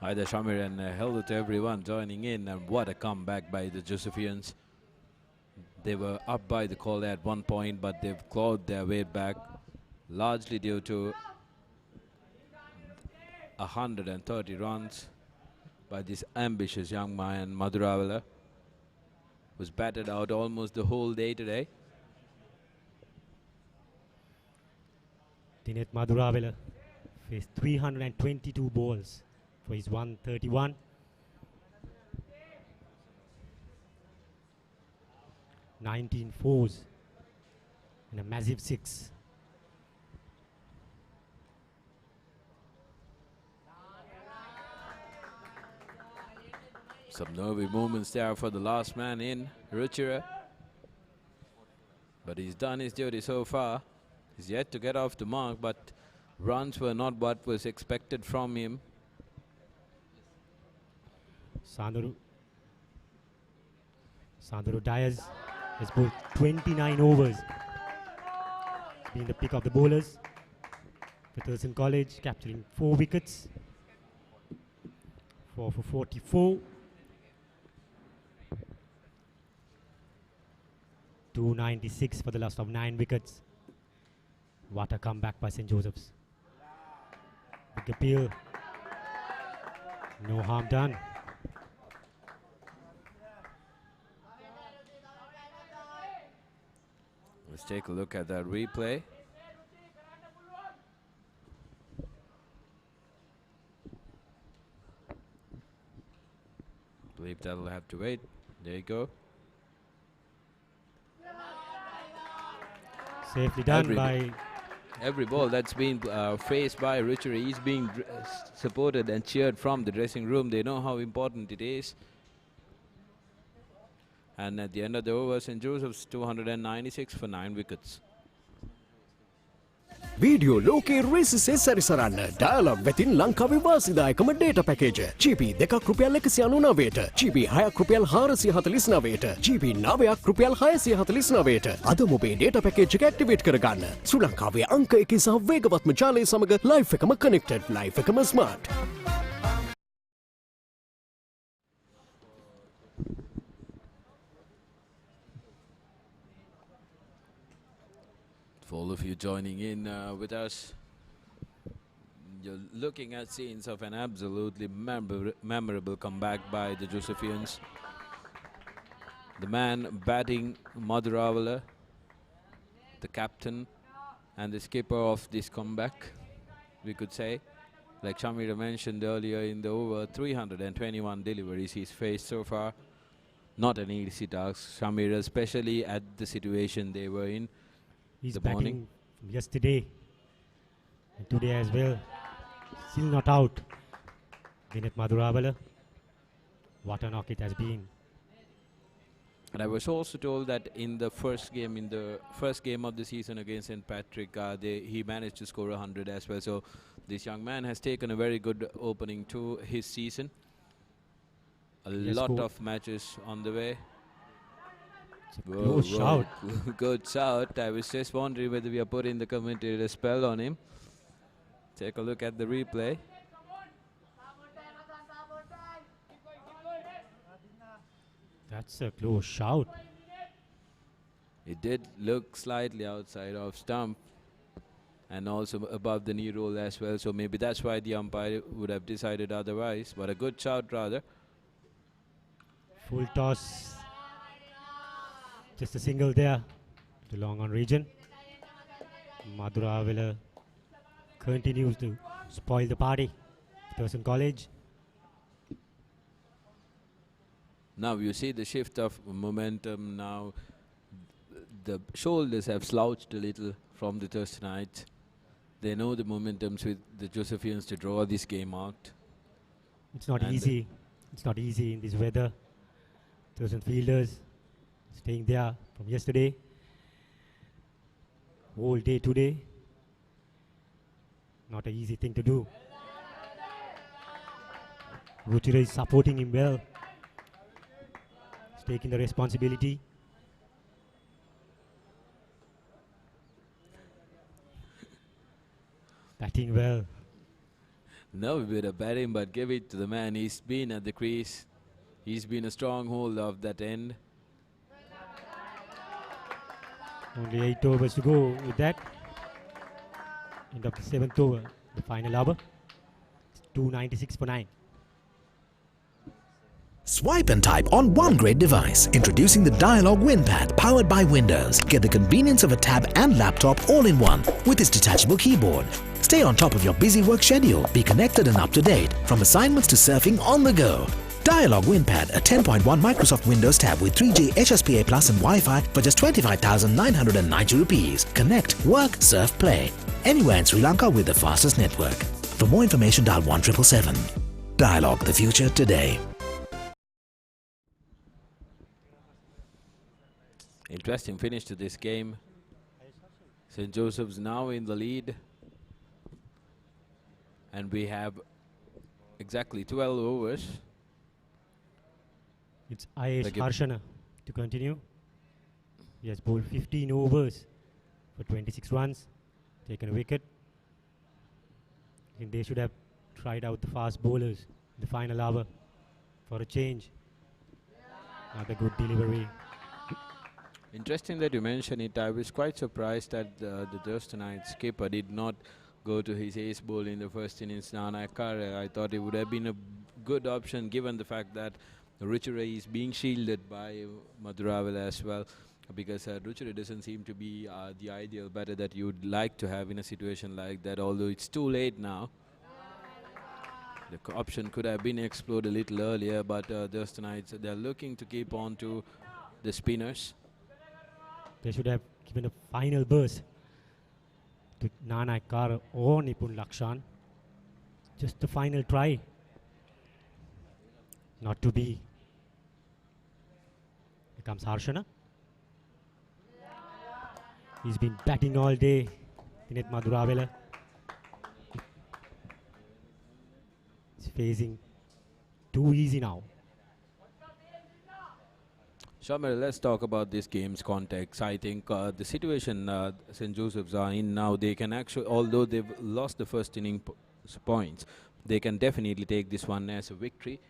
Hi there, Shamir, and hello to everyone joining in. And what a comeback by the Josephians. They were up by the call at one point, but they've clawed their way back, largely due to 130 runs by this ambitious young man, Madhuravela, who's batted out almost the whole day today. Dinet Madhuravela faced 322 balls for his 131. Nineteen fours and a massive 6. Some nervy moments there for the last man in, Ruchira. But he's done his duty so far. He's yet to get off the mark, but runs were not what was expected from him. Sanduru Diaz has bowled 29 overs. He's been the pick of the bowlers for Thurstan College, capturing 4 wickets. 4 for 44. 296 for the loss of 9 wickets. What a comeback by St. Joseph's. Big appeal. No harm done. Let's take a look at that replay. Believe that'll have to wait. There you go. Safely done by... Every ball that's been faced by Ruchira, he's being supported and cheered from the dressing room. They know how important it is. And at the end of the over, St. Joseph's 296 for 9 wickets. Video ලෝකයේ රේසිසේ සැරිසරන්න dialogue වෙතින් ලංකාවේ වාසිදායකම data package GB 2ක් රුපියල් 199ට GB 6ක් රුපියල් 449ට GB 9ක් රුපියල් 649ට අද මොබේ data package එක activate කරගන්න ශ්‍රී ලංකාවේ අංක 1 සහ වේගවත්ම ජාලය සමග ලයිෆ් එකම කනෙක්ටඩ් ලයිෆ් එකම smart. For all of you joining in with us, you're looking at scenes of an absolutely memorable comeback by the Josephians. The man batting, Madhuravela, the captain and the skipper of this comeback, we could say. Like Shamira mentioned earlier in the over, 321 deliveries he's faced so far. Not an easy task, Shamira, especially at the situation they were in. He's batting from yesterday and today as well. Still not out. Dinet Madhuravela. What a knock it has been. And I was also told that in the first game of the season against St. Patrick, he managed to score 100 as well. So this young man has taken a very good opening to his season. A lot of matches on the way. Whoa, shout. Good shout. I was just wondering whether we are putting the commentator spell on him. Take a look at the replay. That's a close shout. It did look slightly outside of stump and also above the knee roll as well. So maybe that's why the umpire would have decided otherwise. But a good shout rather. Full toss. Just a single there to long on region. Madhuravela continues to spoil the party. Thurstan College. Now you see the shift of momentum. Now the shoulders have slouched a little from the Thurstanites. They know the momentums with the Josephians to draw this game out. It's not easy. It's not easy in this weather. Thurstan fielders staying there from yesterday, whole day today. Not an easy thing to do. Ruchira is supporting him well. He's taking the responsibility. Batting well. No bit of batting, but give it to the man. He's been at the crease. He's been a stronghold of that end. Only 8 overs to go with that. End of the 7th over, the final over. 296 for 9. Swipe and type on one great device. Introducing the Dialog WinPad powered by Windows. Get the convenience of a tab and laptop all in one with its detachable keyboard. Stay on top of your busy work schedule. Be connected and up to date from assignments to surfing on the go. Dialog WinPad, a 10.1 Microsoft Windows tab with 3G HSPA Plus and Wi-Fi for just 25,990 rupees. Connect, work, surf, play. Anywhere in Sri Lanka with the fastest network. For more information, dial 1777. Dialog, the future today. Interesting finish to this game. St. Joseph's now in the lead. And we have exactly 12 overs. It's Ayesh Harshana to continue. He has bowled 15 overs for 26 runs, taken a wicket. I think they should have tried out the fast bowlers in the final hour for a change. Another good delivery. Interesting that you mentioned it. I was quite surprised that the Thurstan skipper did not go to his ace bowl in the first innings, Nana Kare. I thought it would have been a good option given the fact that Ruchira is being shielded by Madhuravela as well, because Ruchira doesn't seem to be the ideal batter that you'd like to have in a situation like that, although it's too late now. The option could have been explored a little earlier, but Thurstan, they're looking to keep on to the spinners. They should have given a final burst to Nana Kar or Nipun Lakshan. Just the final try. Not to be. Here comes Harshana. He's been batting all day. Thinet Madhuravela. He's facing too easy now. Shamir, let's talk about this game's context. I think the situation St. Joseph's are in now, they can actually, although they've lost the first inning points, they can definitely take this one as a victory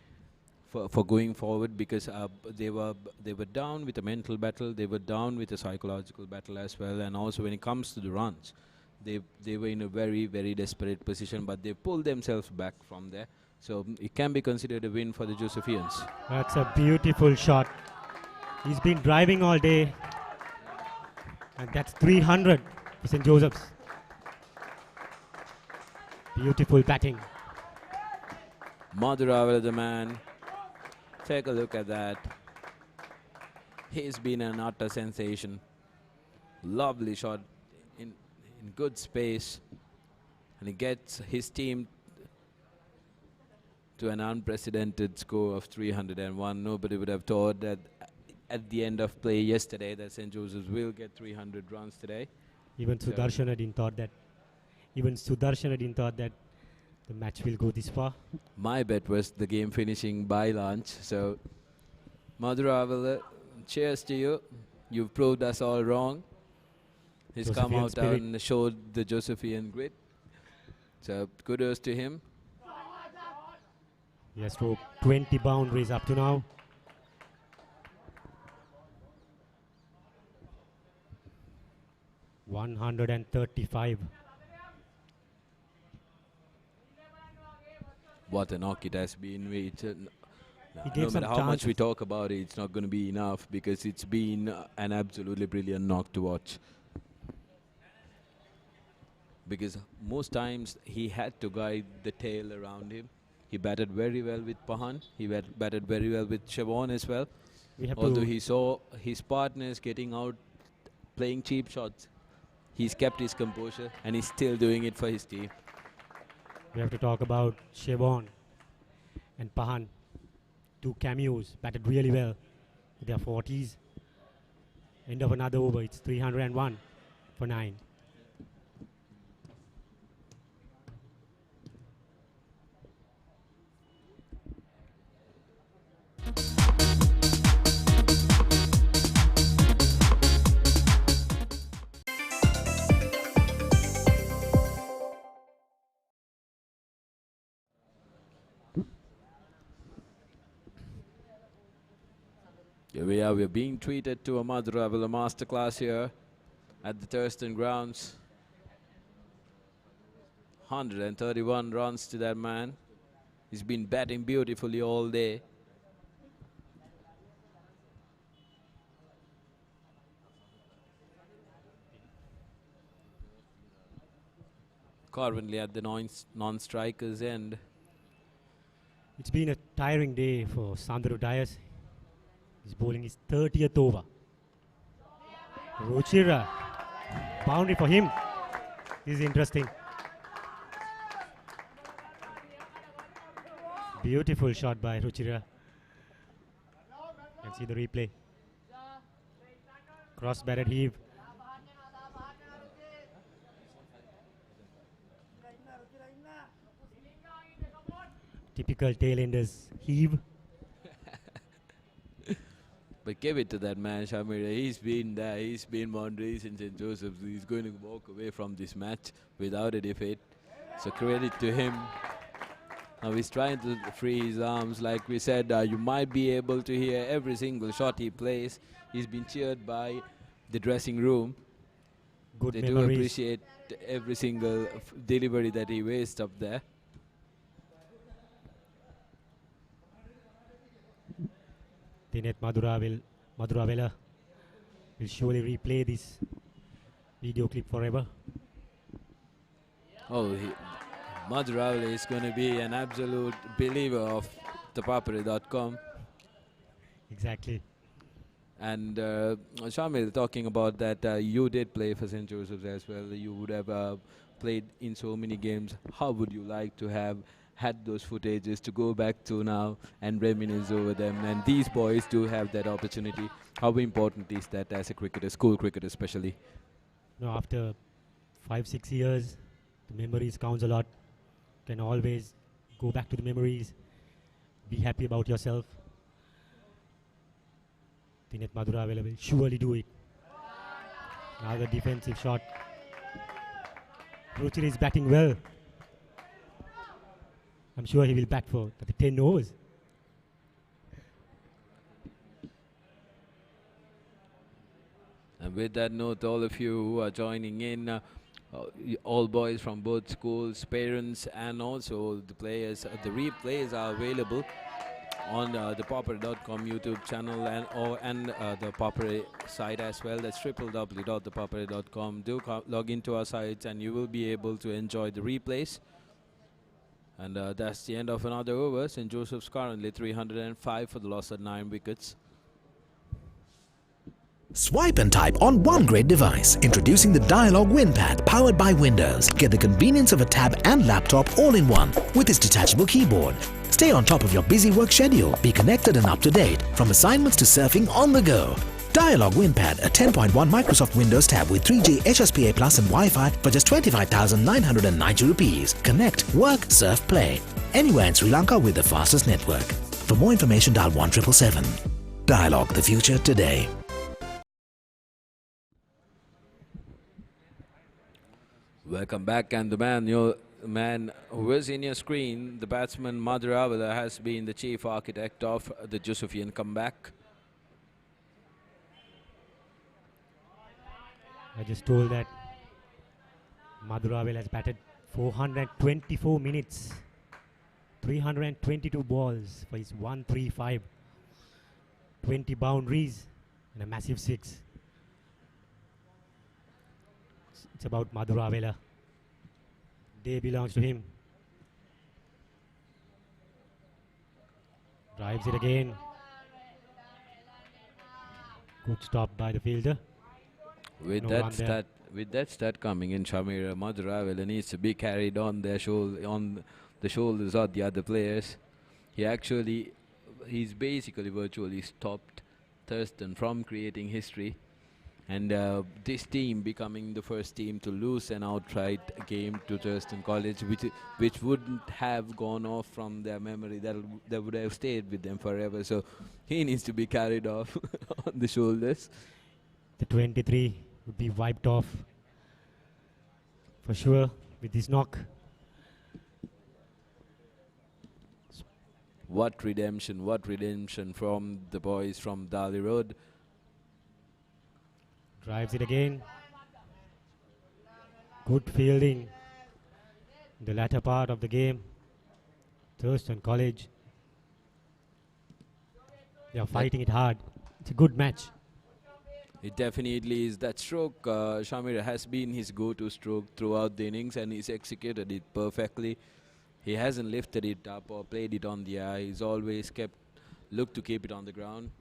for going forward, because they were down with a mental battle, they were down with a psychological battle as well, and also when it comes to the runs, they were in a very, very desperate position, but they pulled themselves back from there. So it can be considered a win for the Josephians. That's a beautiful shot. He's been driving all day, and that's 300 for St. Joseph's. Beautiful batting. Madhuravela, the man. Take a look at that. He's been an utter sensation. Lovely shot in good space, and he gets his team to an unprecedented score of 301. Nobody would have thought that at the end of play yesterday that St. Joseph's will get 300 runs today. Even Sudarshana didn't thought that. Even Sudarshana didn't thought that the match will go this far. My bet was the game finishing by lunch. So, Madhuravela, cheers to you. You've proved us all wrong. He's come out spirit. and showed the Josephian grit. So, kudos to him. He has thrown 20 boundaries up to now. $135. What a knock it has been. No matter how much we talk about it, it's not going to be enough, because it's been an absolutely brilliant knock to watch. Because most times he had to guide the tail around him. He batted very well with Pahan. He batted very well with Siobhan as well. Although he saw his partners getting out, playing cheap shots, he's kept his composure and he's still doing it for his team. We have to talk about Siobhan and Pahan. Two cameos, batted really well with their 40s. End of another over, it's 301 for 9. Here we are, we're being treated to a Madhuravela masterclass here. at the Thurstan grounds. 131 runs to that man. He's been batting beautifully all day. Currently at the non-strikers end. It's been a tiring day for Sandro Dias. He's bowling his 30th over. Ruchira, boundary for him. This is interesting. Beautiful shot by Ruchira. You can see the replay. Cross batted heave. Typical tail-enders heave. But give it to that man, Shamira. He's been there. He's been boundaries in St. Joseph's. He's going to walk away from this match without a defeat. So credit to him. Now he's trying to free his arms. Like we said, you might be able to hear every single shot he plays. He's been cheered by the dressing room. Good they memories. do appreciate every single delivery that he wastes up there. Dinet Maduravela will surely replay this video clip forever. Oh, Maduravela is going to be an absolute believer of ThePapare.com. Exactly. And Shamil, talking about that, you did play for St. Joseph's as well. You would have played in so many games. How would you like to have had those footages to go back to now and reminisce over them? And these boys do have that opportunity. How important is that as a cricketer, school cricketer especially? No, after 5-6 years, the memories counts a lot. Can always go back to the memories. Be happy about yourself. Dinet Maduravela will surely do it. Another defensive shot. Ruchir is batting well. I'm sure he will bat for the 10 overs. And with that note, all of you who are joining in, all boys from both schools, parents, and also the players, the replays are available on the ThePapare.com YouTube channel and the Papare site as well. That's www.thepapare.com. Do log into our sites and you will be able to enjoy the replays. And that's the end of another over. St. Joseph's currently 305 for the loss at 9 wickets. Swipe and type on one great device. Introducing the Dialog WinPad powered by Windows. Get the convenience of a tab and laptop all in one with its detachable keyboard. Stay on top of your busy work schedule. Be connected and up to date from assignments to surfing on the go. Dialog WinPad, a 10.1 Microsoft Windows tab with 3G HSPA Plus and Wi-Fi for just 25,990 rupees. Connect, work, surf, play. Anywhere in Sri Lanka with the fastest network. For more information, dial 1777. Dialog, the future today. Welcome back, and the man who is in your screen, the batsman Maduravela, has been the chief architect of the Josephian comeback. I just told that Maduravela has batted 424 minutes, 322 balls for his 135, 20 boundaries and a massive 6. It's about Maduravela. Day belongs to him. Drives it again. Good stop by the fielder. With No that stat coming in, Shamira, Maduravela needs to be carried on the shoulders of the other players. He's basically virtually stopped Thurstan from creating history. And this team becoming the first team to lose an outright game to Thurstan College, which wouldn't have gone off from their memory, that would have stayed with them forever. So he needs to be carried off on the shoulders. The 23 would be wiped off for sure with this knock. What redemption from the boys from Dali Road. Drives it again. Good fielding in the latter part of the game. Thurstan College, they are fighting it hard. It's a good match. It definitely is. That stroke, Shamir, has been his go-to stroke throughout the innings, and he's executed it perfectly. He hasn't lifted it up or played it on the air. He's always looked to keep it on the ground.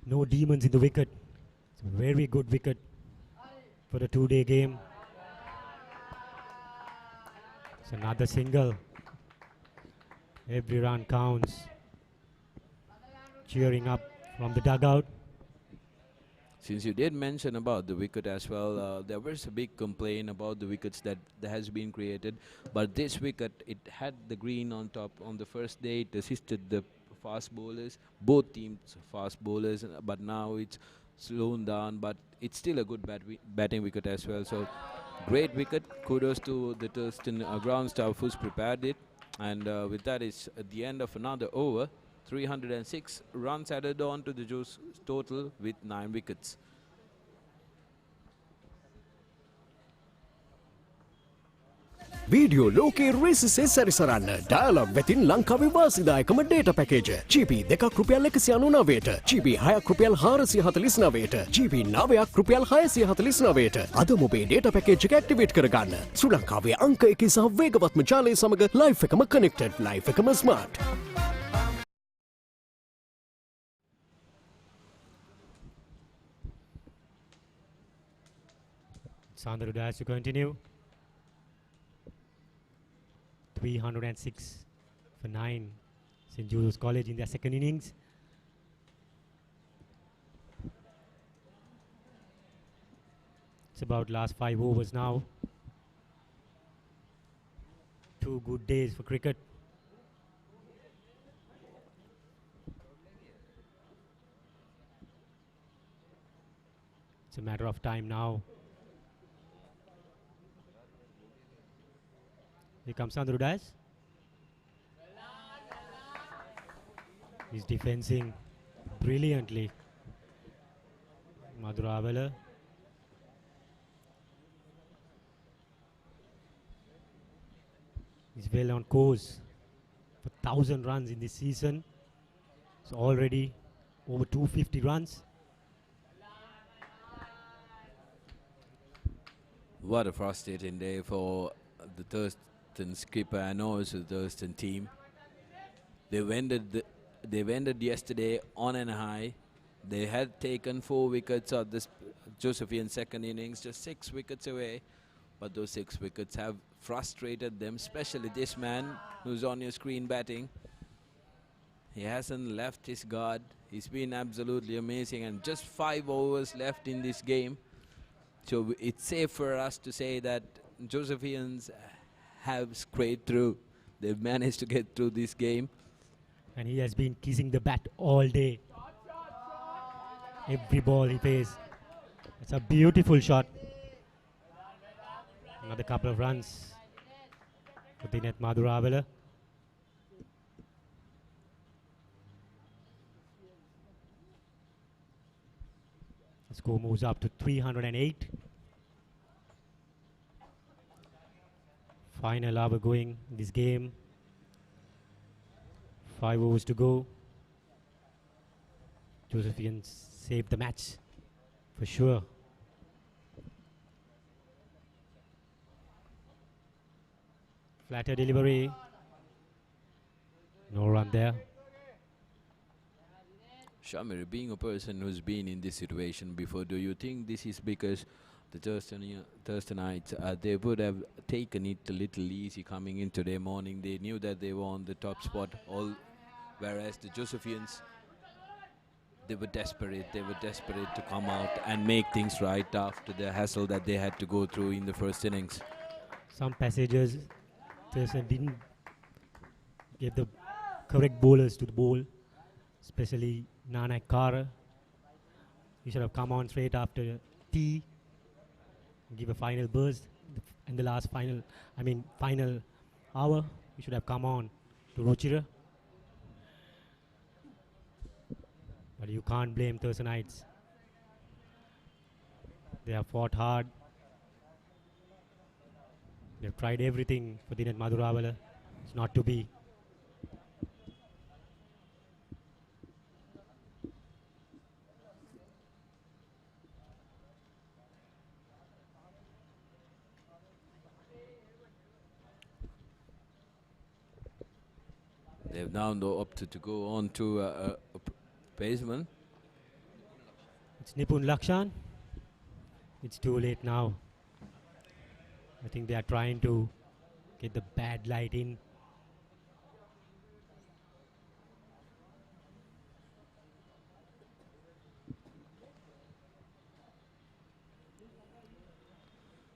No demons in the wicket. It's a very good wicket for the two-day game. It's another single. Every run counts. Cheering up from the dugout. Since you did mention about the wicket as well, there was a big complaint about the wickets that has been created. But this wicket, it had the green on top. On the first day, it assisted the fast bowlers, both teams fast bowlers. But now it's slowed down. But it's still a good batting wicket as well. So great wicket. Kudos to the Thurstan ground staff who's prepared it. And with that, it's at the end of another over. 306 runs added on to the Joes total with 9 wickets. Video ලෝකයේ රේසිසේ සැරිසරන්න dialogue වෙතින් ලංකාවේ වාසිදායකම data package GB 2ක් රුපියල් 199ට GB 6ක් රුපියල් 449ට GB 9ක් රුපියල් 649ට අද මොබේ data package එක activate කරගන්න ශ්‍රී ලංකාවේ අංක 1 සහ වේගවත්ම ජාලය සමග ලයිෆ් එකම කනෙක්ටඩ් ලයිෆ් එකම smart Sandra Dias to continue. 306 for 9. St. Joseph's College in their second innings. It's about last 5 overs now. 2 good days for cricket. It's a matter of time now. Here comes Sandro Dias. He's defending brilliantly. Madhuravela. He's well on course for 1,000 runs in this season. So already over 250 runs. What a frustrating day for the Thurstan skipper and also the Thurstan team. They've ended yesterday on a high. They had taken 4 wickets of this Josephian second innings, just 6 wickets away. But those 6 wickets have frustrated them, especially this man who's on your screen batting. He hasn't left his guard. He's been absolutely amazing, and just 5 overs left in this game. So it's safe for us to say that Josephians have scraped through. They've managed to get through this game. And he has been kissing the bat all day. Every ball he plays. It's a beautiful shot. Another couple of runs for the net Madhuravela. The score moves up to 308. Final hour going in this game. 5 overs to go. Josephians saved the match for sure. Flatter delivery. No run there. Shamir, being a person who's been in this situation before, do you think this is because the Thurstanites, they would have taken it a little easy coming in today morning? They knew that they were on the top spot, whereas the Josephians, they were desperate. They were desperate to come out and make things right after the hassle that they had to go through in the first innings. Some passages, Thurstan didn't give the correct bowlers to the bowl, especially Nanak Kara. He should have come on straight after tea, give a final burst in the last final hour. He should have come on to Ruchira. But you can't blame Thursdanites. They have fought hard. They've tried everything for Dinet Madhurawala. It's not to be. They've now opted to go on to a baseman. It's Nipun Lakshan. It's too late now. I think they are trying to get the bad light in.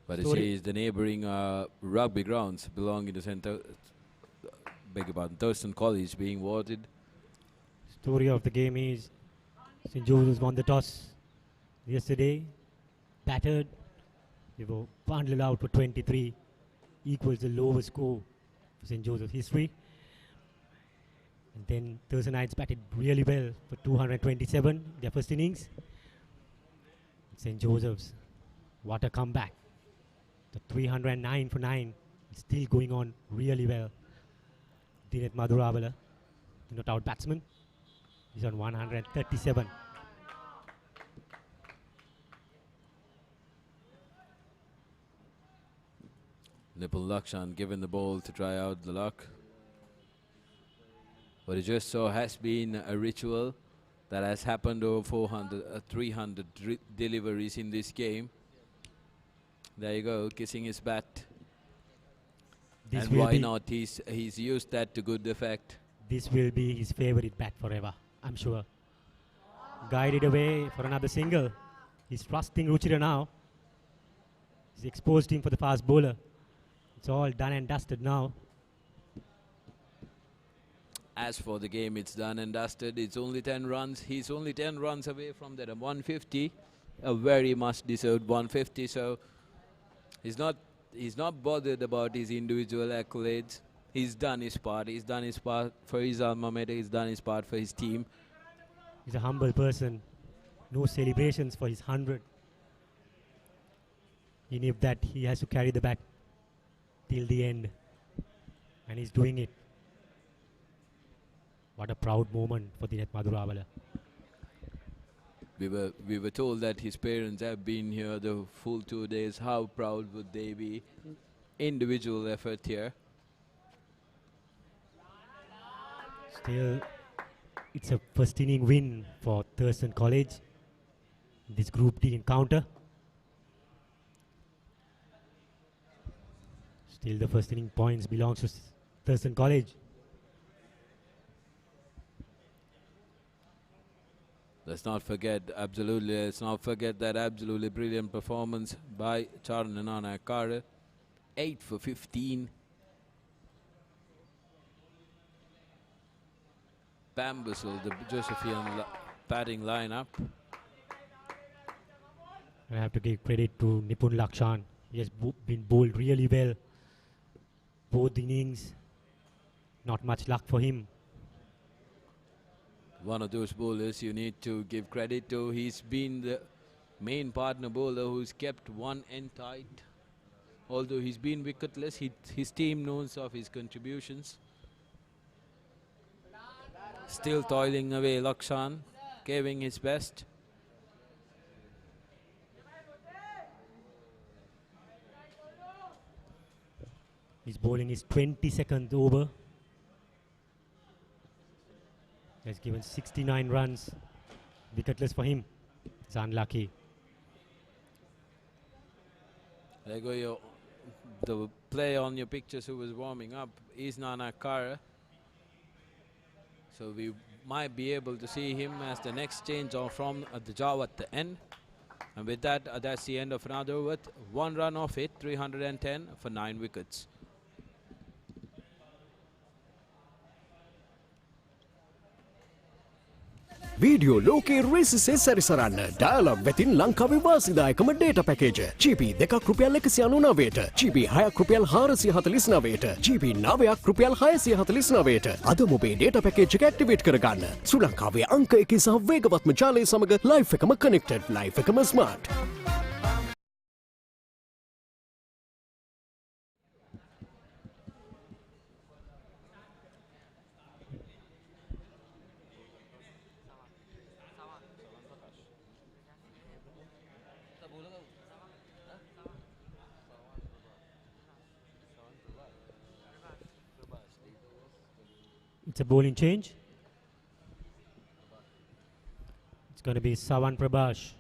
But it says the neighbouring rugby grounds belonging to Thurstan College being watered. Story of the game is St. Joseph's won the toss yesterday, battered. They were bundled out for 23, equals the lowest score for St. Joseph's history. And then Thursdanites batted really well for 227, their first innings. St. Joseph's, what a comeback. The 309 for 9 is still going on really well. Dinet Madhurawala, the not out batsman, is on 137. Nipun Lakshan given the ball to try out the luck. But it just so has been a ritual that has happened over 300 deliveries in this game. There you go, kissing his bat. This and why not? He's used that to good effect. This will be his favorite bat forever, I'm sure. Guided away for another single. He's trusting Ruchira now. He's exposed him for the fast bowler. It's all done and dusted now. As for the game, it's done and dusted. It's only 10 runs. He's only 10 runs away from that 150. A very much deserved 150. So he's not bothered about his individual accolades. He's done his part. He's done his part for his alma mater. He's done his part for his team. He's a humble person. No celebrations for his 100. He knew that he has to carry the bat till the end. And he's doing it. What a proud moment for Dinet Madhurawala. We were told that his parents have been here the full 2 days. How proud would they be? Individual effort here. Still, it's a first inning win for Thurstan College. This Group D encounter. Still the first inning points belongs to Thurstan College. Let's not forget that absolutely brilliant performance by Charnanana Akara. 8 for 15. Bamboozle the Josephian batting lineup. I have to give credit to Nipun Lakshan. He has been bowled really well. Both innings, not much luck for him. One of those bowlers you need to give credit to. He's been the main partner bowler who's kept one end tight. Although he's been wicketless, his team knows of his contributions. Still toiling away Lakshan, giving his best. He's bowling his 22nd over. Has given 69 runs. Wicketless for him. It's unlucky. There you go. The player on your pictures who was warming up is Nana Kara. So we might be able to see him as the next change from the Jaw at the end. And with that, that's the end of another over. 1 run off it, 310 for 9 wickets. Video ලෝකයේ රේසිසේ සැරිසරන්න dialogue වෙතින් ලංකාවේ වාසිදායකම data package GB 2ක් රුපියල් 199ට GB 6ක් රුපියල් 449ට GB 9ක් රුපියල් 649ට අද මොබේ data package එක activate කරගන්න ශ්‍රී ලංකාවේ අංක 1 සහ වේගවත්ම ජාලය සමග ලයිෆ් එකම කනෙක්ටඩ් ලයිෆ් එකම smart a bowling change. It's going to be Sawan Prabhash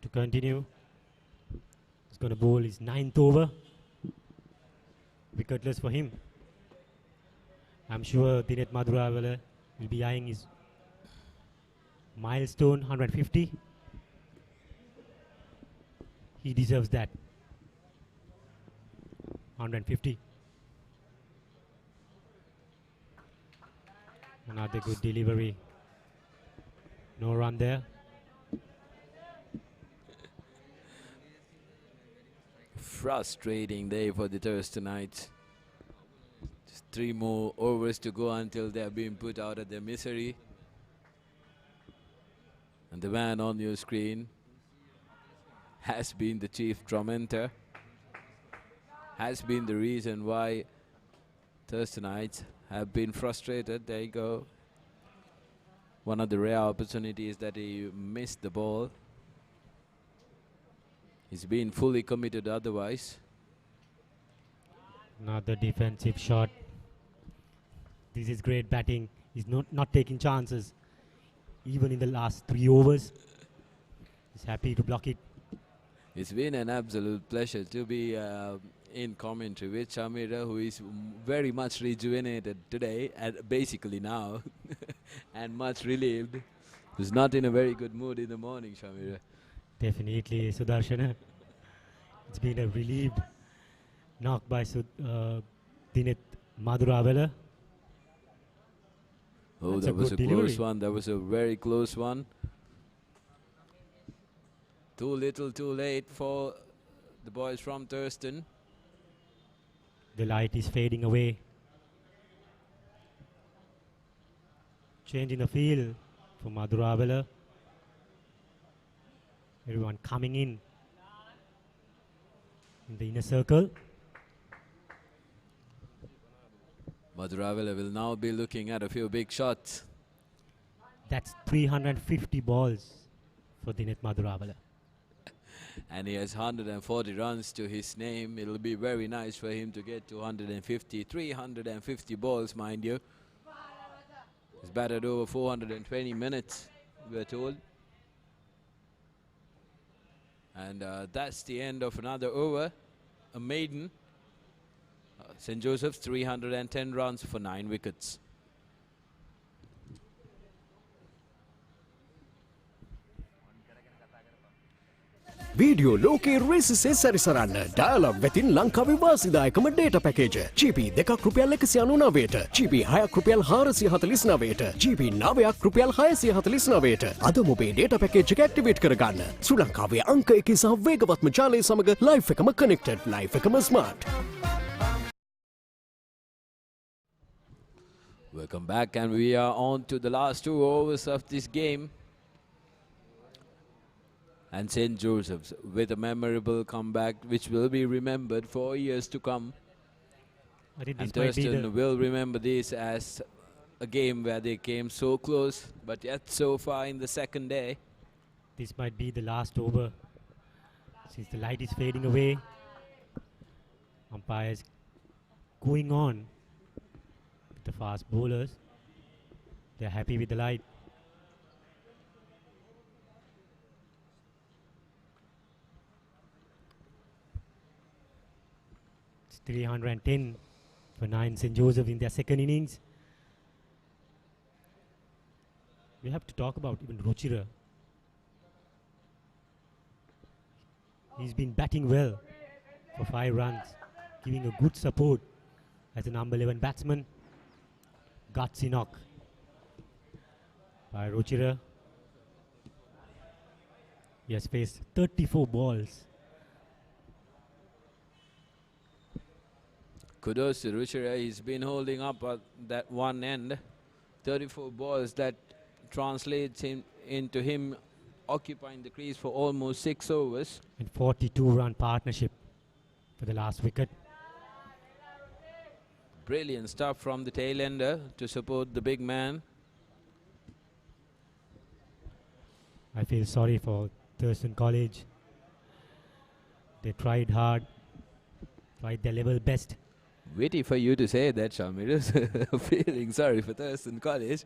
to continue. He's going to bowl his 9th over. Wicketless for him. I'm sure Dinet Madhuravela will be eyeing his milestone 150. He deserves that. 150. Another good delivery. No run there. Frustrating day for the Thurstanites. Just 3 more overs to go until they're being put out of their misery. And the man on your screen has been the chief tormentor. Has been the reason why Thurstanites have been frustrated. There you go. One of the rare opportunities that he missed the ball. He's been fully committed otherwise. Another defensive shot. This is great batting. He's not taking chances. Even in the last 3 overs. He's happy to block it. It's been an absolute pleasure to be in commentary with Shamira, who is very much rejuvenated today, and basically now, and much relieved. Who's not in a very good mood in the morning, Shamira. Definitely, Sudarshana. It's been a relieved knock by Dinet Madhuravela. Oh, That's that was a delivery. close one. That was a very close one. Too little, too late for the boys from Thurstan. The light is fading away. Change in the field for Madhuravela. Everyone coming in the inner circle. Madhuravela will now be looking at a few big shots. That's 350 balls for Dinet Madhuravela. And he has 140 runs to his name. It'll be very nice for him to get to 150. 350 balls, mind you. He's batted over 420 minutes, we're told. And that's the end of another over. A maiden. St. Joseph's 310 runs for 9 wickets. Video ලෝකයේ රේසිසේ සැරිසරන්න dialogue වෙතින් ලංකාවේ වාසිදායකම data package GB 2ක් රුපියල් 199ට GB 6ක් රුපියල් 449ට GB 9ක් රුපියල් 649ට අද ඔබේ data package එක ඇක්ටිවේට් කරගන්න ශ්‍රී ලංකාවේ අංක 1 සහ වේගවත්ම ජාලය සමග ලයිෆ් එකම කනෙක්ටඩ් ලයිෆ් එකම smart. Welcome back, and we are on to the last 2 overs of this game. And St. Joseph's with a memorable comeback which will be remembered for years to come. And Thurstan will remember this as a game where they came so close, but yet so far in the second day. This might be the last over. Since the light is fading away, umpires going on with the fast bowlers. They're happy with the light. It's 310 for 9 St. Joseph in their second innings. We have to talk about even Ruchira. He's been batting well for 5 runs, giving a good support as a number 11 batsman. Gutsy knock by Ruchira. He has faced 34 balls. Kudos to Ruchira. He's been holding up at that one end. 34 balls, that translates into him occupying the crease for almost 6 overs. And 42-run partnership for the last wicket. Brilliant stuff from the tail ender to support the big man. I feel sorry for Thurstan College. They tried hard, tried their level best, Witty for you to say that, Shamir. Feeling sorry for Thurstan College.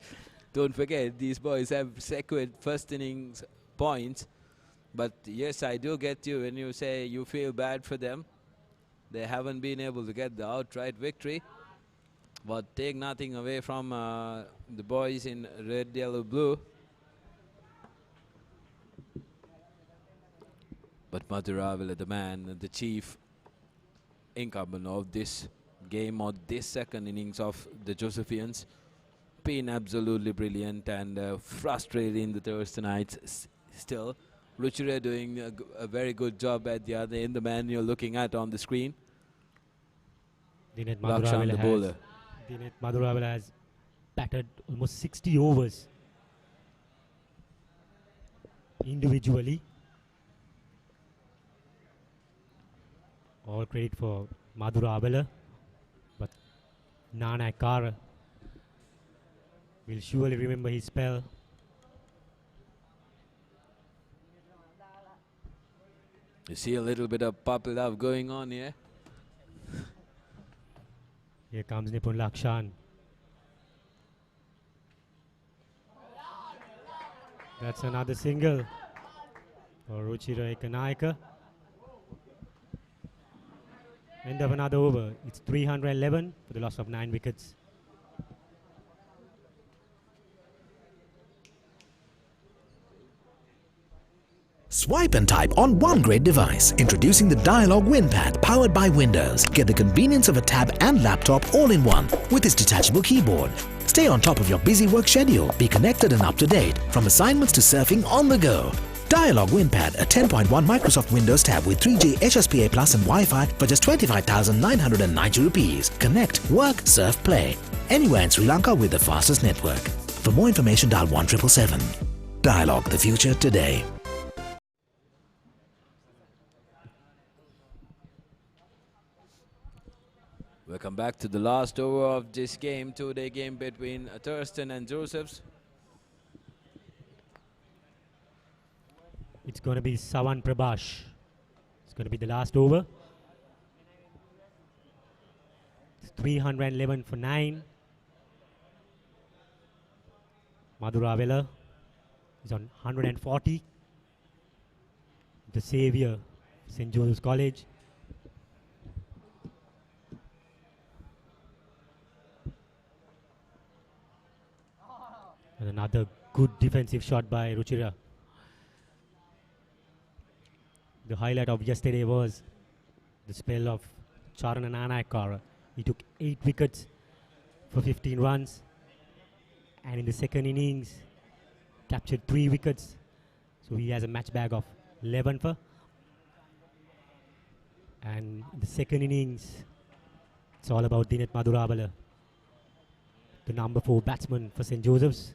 Don't forget, these boys have secured first innings points. But yes, I do get you when you say you feel bad for them. They haven't been able to get the outright victory. But take nothing away from the boys in red, yellow, blue. But Maduravilla, the man, the chief incumbent of this game or this second innings of the Josephians, been absolutely brilliant and frustrating the Thurstanites still. Ruchira doing a very good job at the other end, the man you're looking at on the screen. Lakshan, the bowler. Dinet Maduravilla has batted almost 60 overs individually. All credit for Maduravilla, but Nanakara will surely remember his spell. You see a little bit of puppy love going on here. Here comes Nipun Lakshan. That's another single for Ruchira Ekanaika. End of another over. It's 311 for the loss of 9 wickets. Swipe and type on one great device. Introducing the Dialog WinPad powered by Windows. Get the convenience of a tab and laptop all in one with its detachable keyboard. Stay on top of your busy work schedule. Be connected and up to date. From assignments to surfing on the go. Dialog WinPad, a 10.1 Microsoft Windows tab with 3G HSPA Plus and Wi-Fi for just 25,990 rupees. Connect, work, surf, play. Anywhere in Sri Lanka with the fastest network. For more information, dial 1777. Dialog, the future today. Welcome back to the last over of this game, two-day game between Thurstan and Josephs. It's going to be Sawan Prabhash. It's going to be the last over. It's 311 for 9. Maduravilla is on 140. The savior, St. Joseph's College. And another good defensive shot by Ruchira. The highlight of yesterday was the spell of Charana Nanakara. He took 8 wickets for 15 runs. And in the second innings, captured 3 wickets. So he has a match bag of 11 for. And in the second innings, it's all about Dinet Maduravilla, the number 4 batsman for St. Joseph's.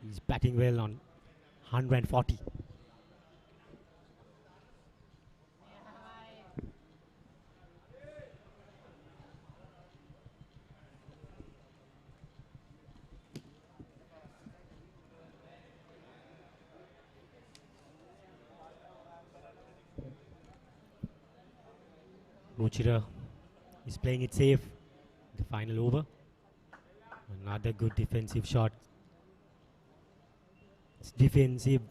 He's batting well on 140. Ruchira is playing it safe. The final over. Another good defensive shot. It's defensive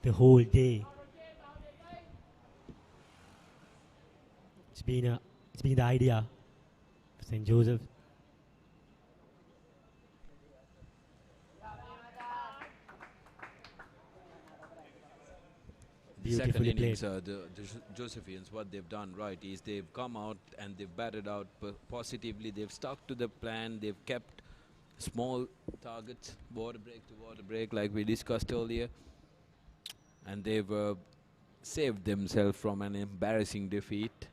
the whole day. It's been the idea for St. Joseph. The second innings, the Josephians, what they've done right is they've come out and they've batted out positively. They've stuck to the plan. They've kept small targets, water break to water break, like we discussed earlier. And they've saved themselves from an embarrassing defeat.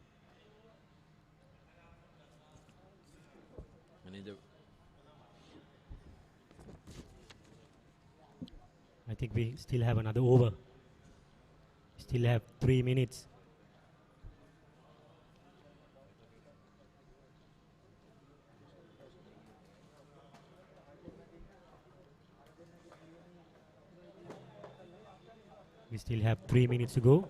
And I think we still have another over. Still have 3 minutes. We still have 3 minutes to go.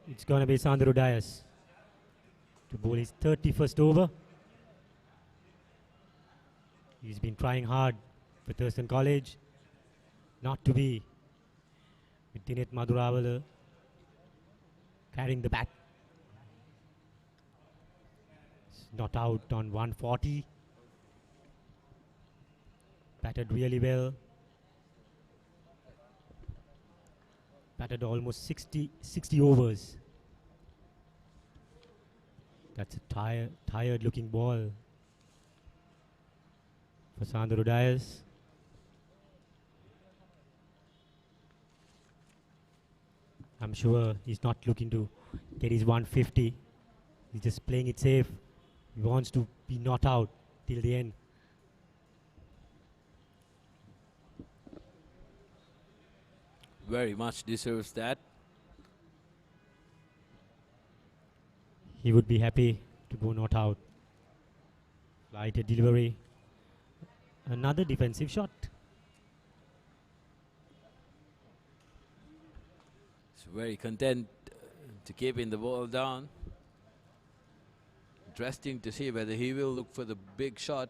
It's going to be Sandro Dias to bowl his 31st over. He's been trying hard for Thurstan College not to be, with Dinet Madhurawala carrying the bat. It's not out on 140. Batted really well. Batted almost 60 overs. That's a tired looking ball for Sandro Dias. I'm sure he's not looking to get his 150. He's just playing it safe. He wants to be not out till the end. Very much deserves that. He would be happy to go not out. Lighted delivery. Another defensive shot. He's very content to keeping the ball down. Interesting to see whether he will look for the big shot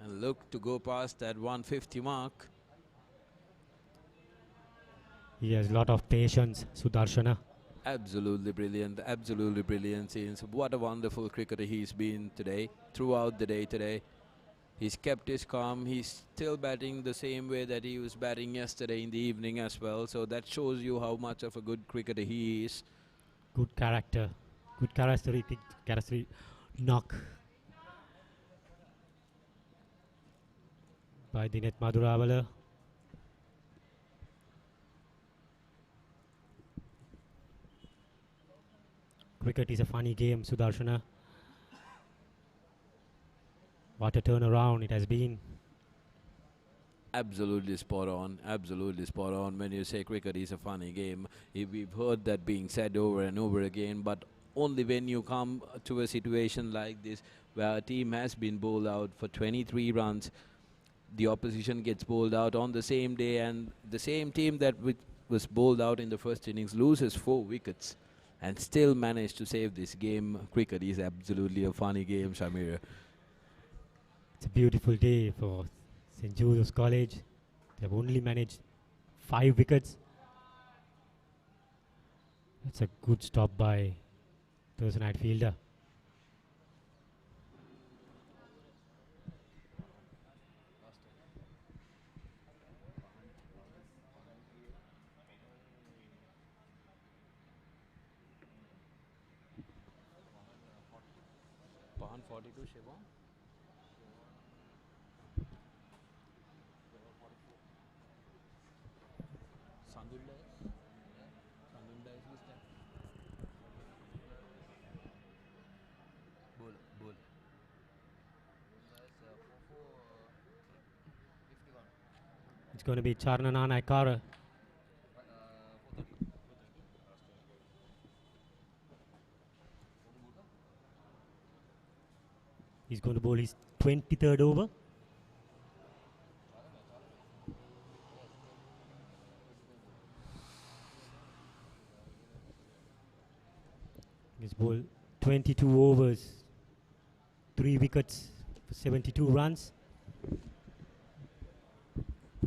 and look to go past that 150 mark. He has a lot of patience, Sudarshana. Absolutely brilliant, absolutely brilliant scenes. What a wonderful cricketer he's been today, throughout the day today. He's kept his calm. He's still batting the same way that he was batting yesterday in the evening as well. So that shows you how much of a good cricketer he is. Good character. Good characteristic knock by Dinet Madhurawala. Cricket is a funny game, Sudarshana. What a turnaround it has been. Absolutely spot on, absolutely spot on. When you say cricket is a funny game, we've heard that being said over and over again, but only when you come to a situation like this where a team has been bowled out for 23 runs, the opposition gets bowled out on the same day, and the same team that was bowled out in the first innings loses 4 wickets and still managed to save this game. Cricket is absolutely a funny game, Shamir. It's a beautiful day for St. Joseph's College. They've only managed 5 wickets. That's a good stop by Thurstan fielder. It's going to be Charnana Naikara. He's going to bowl his 23rd over. He's bowled 22 overs, 3 wickets for 72 runs.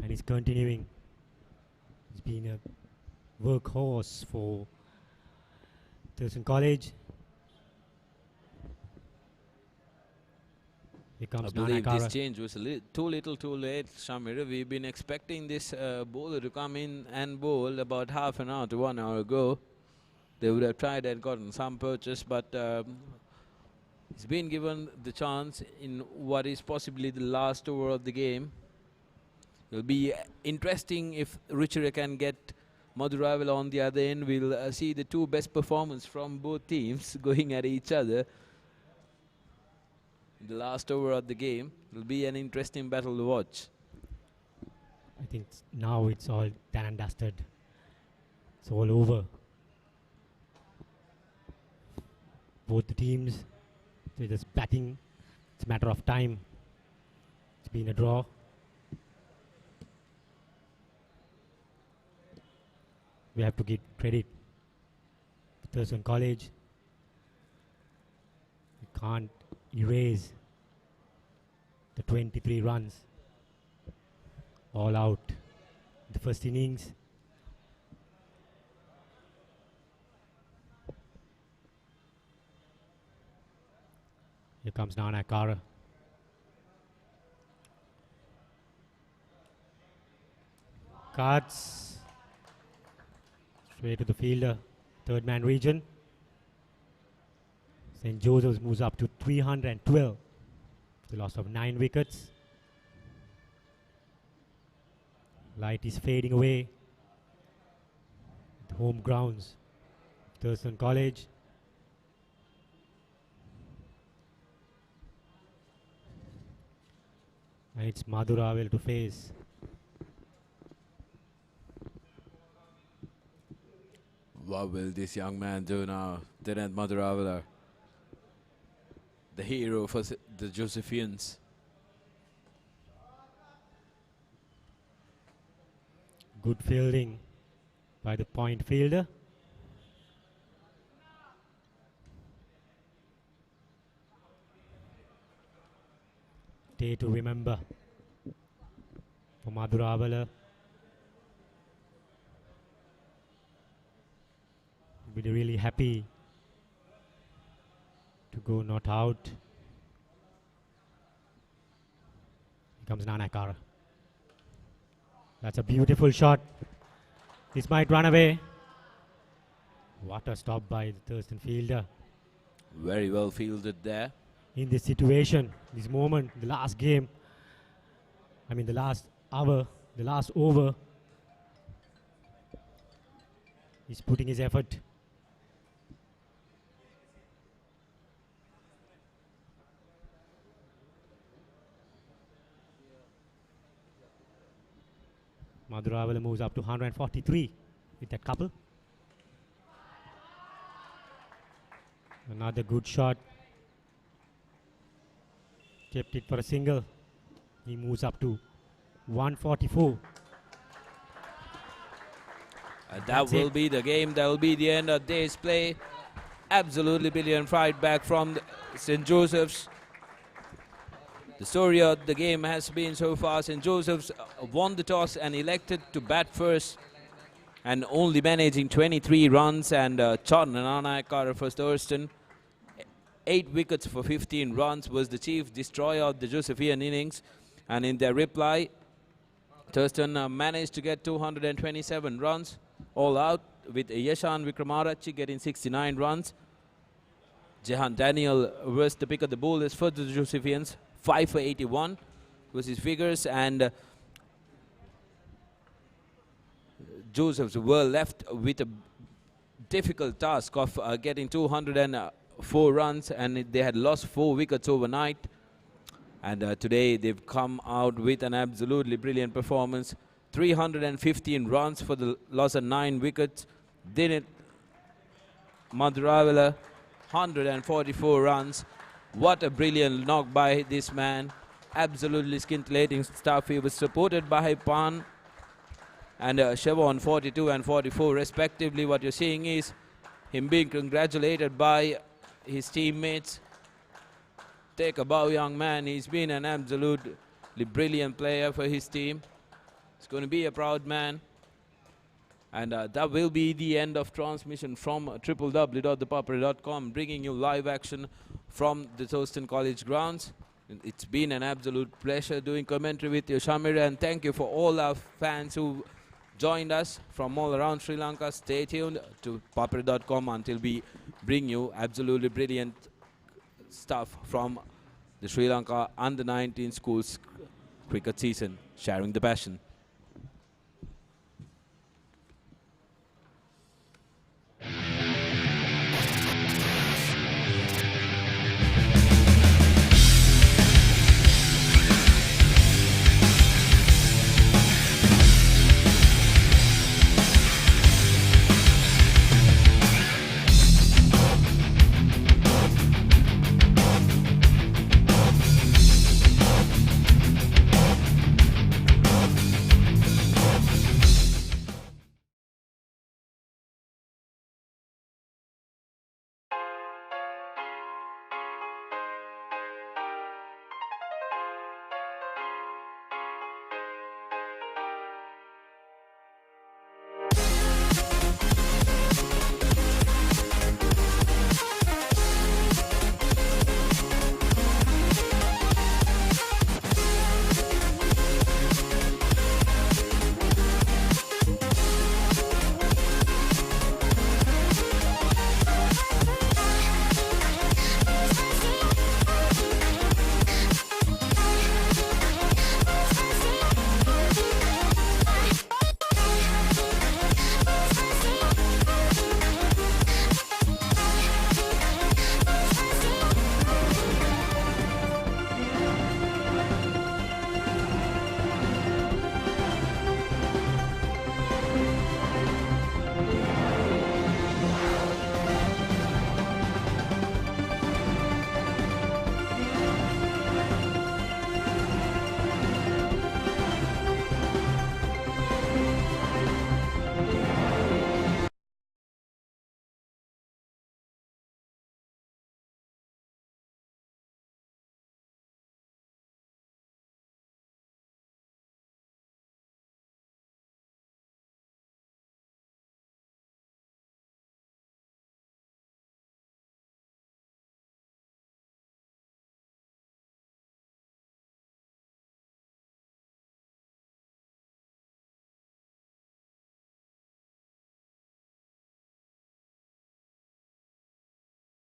And he's continuing. He's been a workhorse for Thurstan College. Here comes I believe Nanakara. this change was too little too late, Shamir. We've been expecting this bowler to come in and bowl about half an hour to 1 hour ago. They would have tried and gotten some purchase, but he's been given the chance in what is possibly the last over of the game. It'll be interesting if Ruchira can get Madhurawala on the other end. We'll see the 2 best performers from both teams going at each other in the last over of the game. It'll be an interesting battle to watch. I think now it's all done and dusted. It's all over. Both the teams, they're just batting. It's a matter of time. It's been a draw. We have to give credit Thurstan College. We can't erase the 23 runs all out in the first innings. Here comes Nanakara. Cuts straight to the fielder, third man region. St. Joseph's moves up to 312. The loss of 9 wickets. Light is fading away. The home grounds, Thurstan College. And it's Madhuravel to face. What will this young man do now? Dinant Madhuravala, the hero for the Josephians. Good fielding by the point fielder. Day to remember for Madhuravala. We'll be really happy to go not out. Here comes Nanakara. That's a beautiful shot. This might run away. What a stop by the Thurstan fielder. Very well fielded there. In this situation, this moment, the last game, the last hour, the last over, he's putting his effort. Madhuravala moves up to 143 with that couple. Another good shot. Kept it for a single. He moves up to 144. And that will be the game. That will be the end of day's play. Absolutely brilliant fight back from St. Joseph's. The story of the game has been so far, St. Joseph's won the toss and elected to bat first, and only managing 23 runs, and Chan Nanakara for Thurstan. 8 wickets for 15 runs was the chief destroyer of the Josephian innings, and in their reply, Thurstan managed to get 227 runs all out, with Yashan Wickramarachchi getting 69 runs. Jehan Daniel was the pick of the bowlers for the Josephians. 5 for 81 was his figures, and Josephs were left with a difficult task of getting 204 runs, and they had lost 4 wickets overnight. And today they've come out with an absolutely brilliant performance. 315 runs for the loss of 9 wickets. Dinant Madhuravala, 144 runs. What a brilliant knock by this man. Absolutely scintillating stuff. He was supported by Pan and Chevon 42 and 44 respectively. What you're seeing is him being congratulated by his teammates. Take a bow, young man. He's been an absolutely brilliant player for his team. He's going to be a proud man. And that will be the end of transmission from www.ThePapare.com, bringing you live action from the Thurstan College grounds. It's been an absolute pleasure doing commentary with you, Shamir, and thank you for all our fans who joined us from all around Sri Lanka. Stay tuned to ThePapare.com until we bring you absolutely brilliant stuff from the Sri Lanka Under-19 schools cricket season, sharing the passion.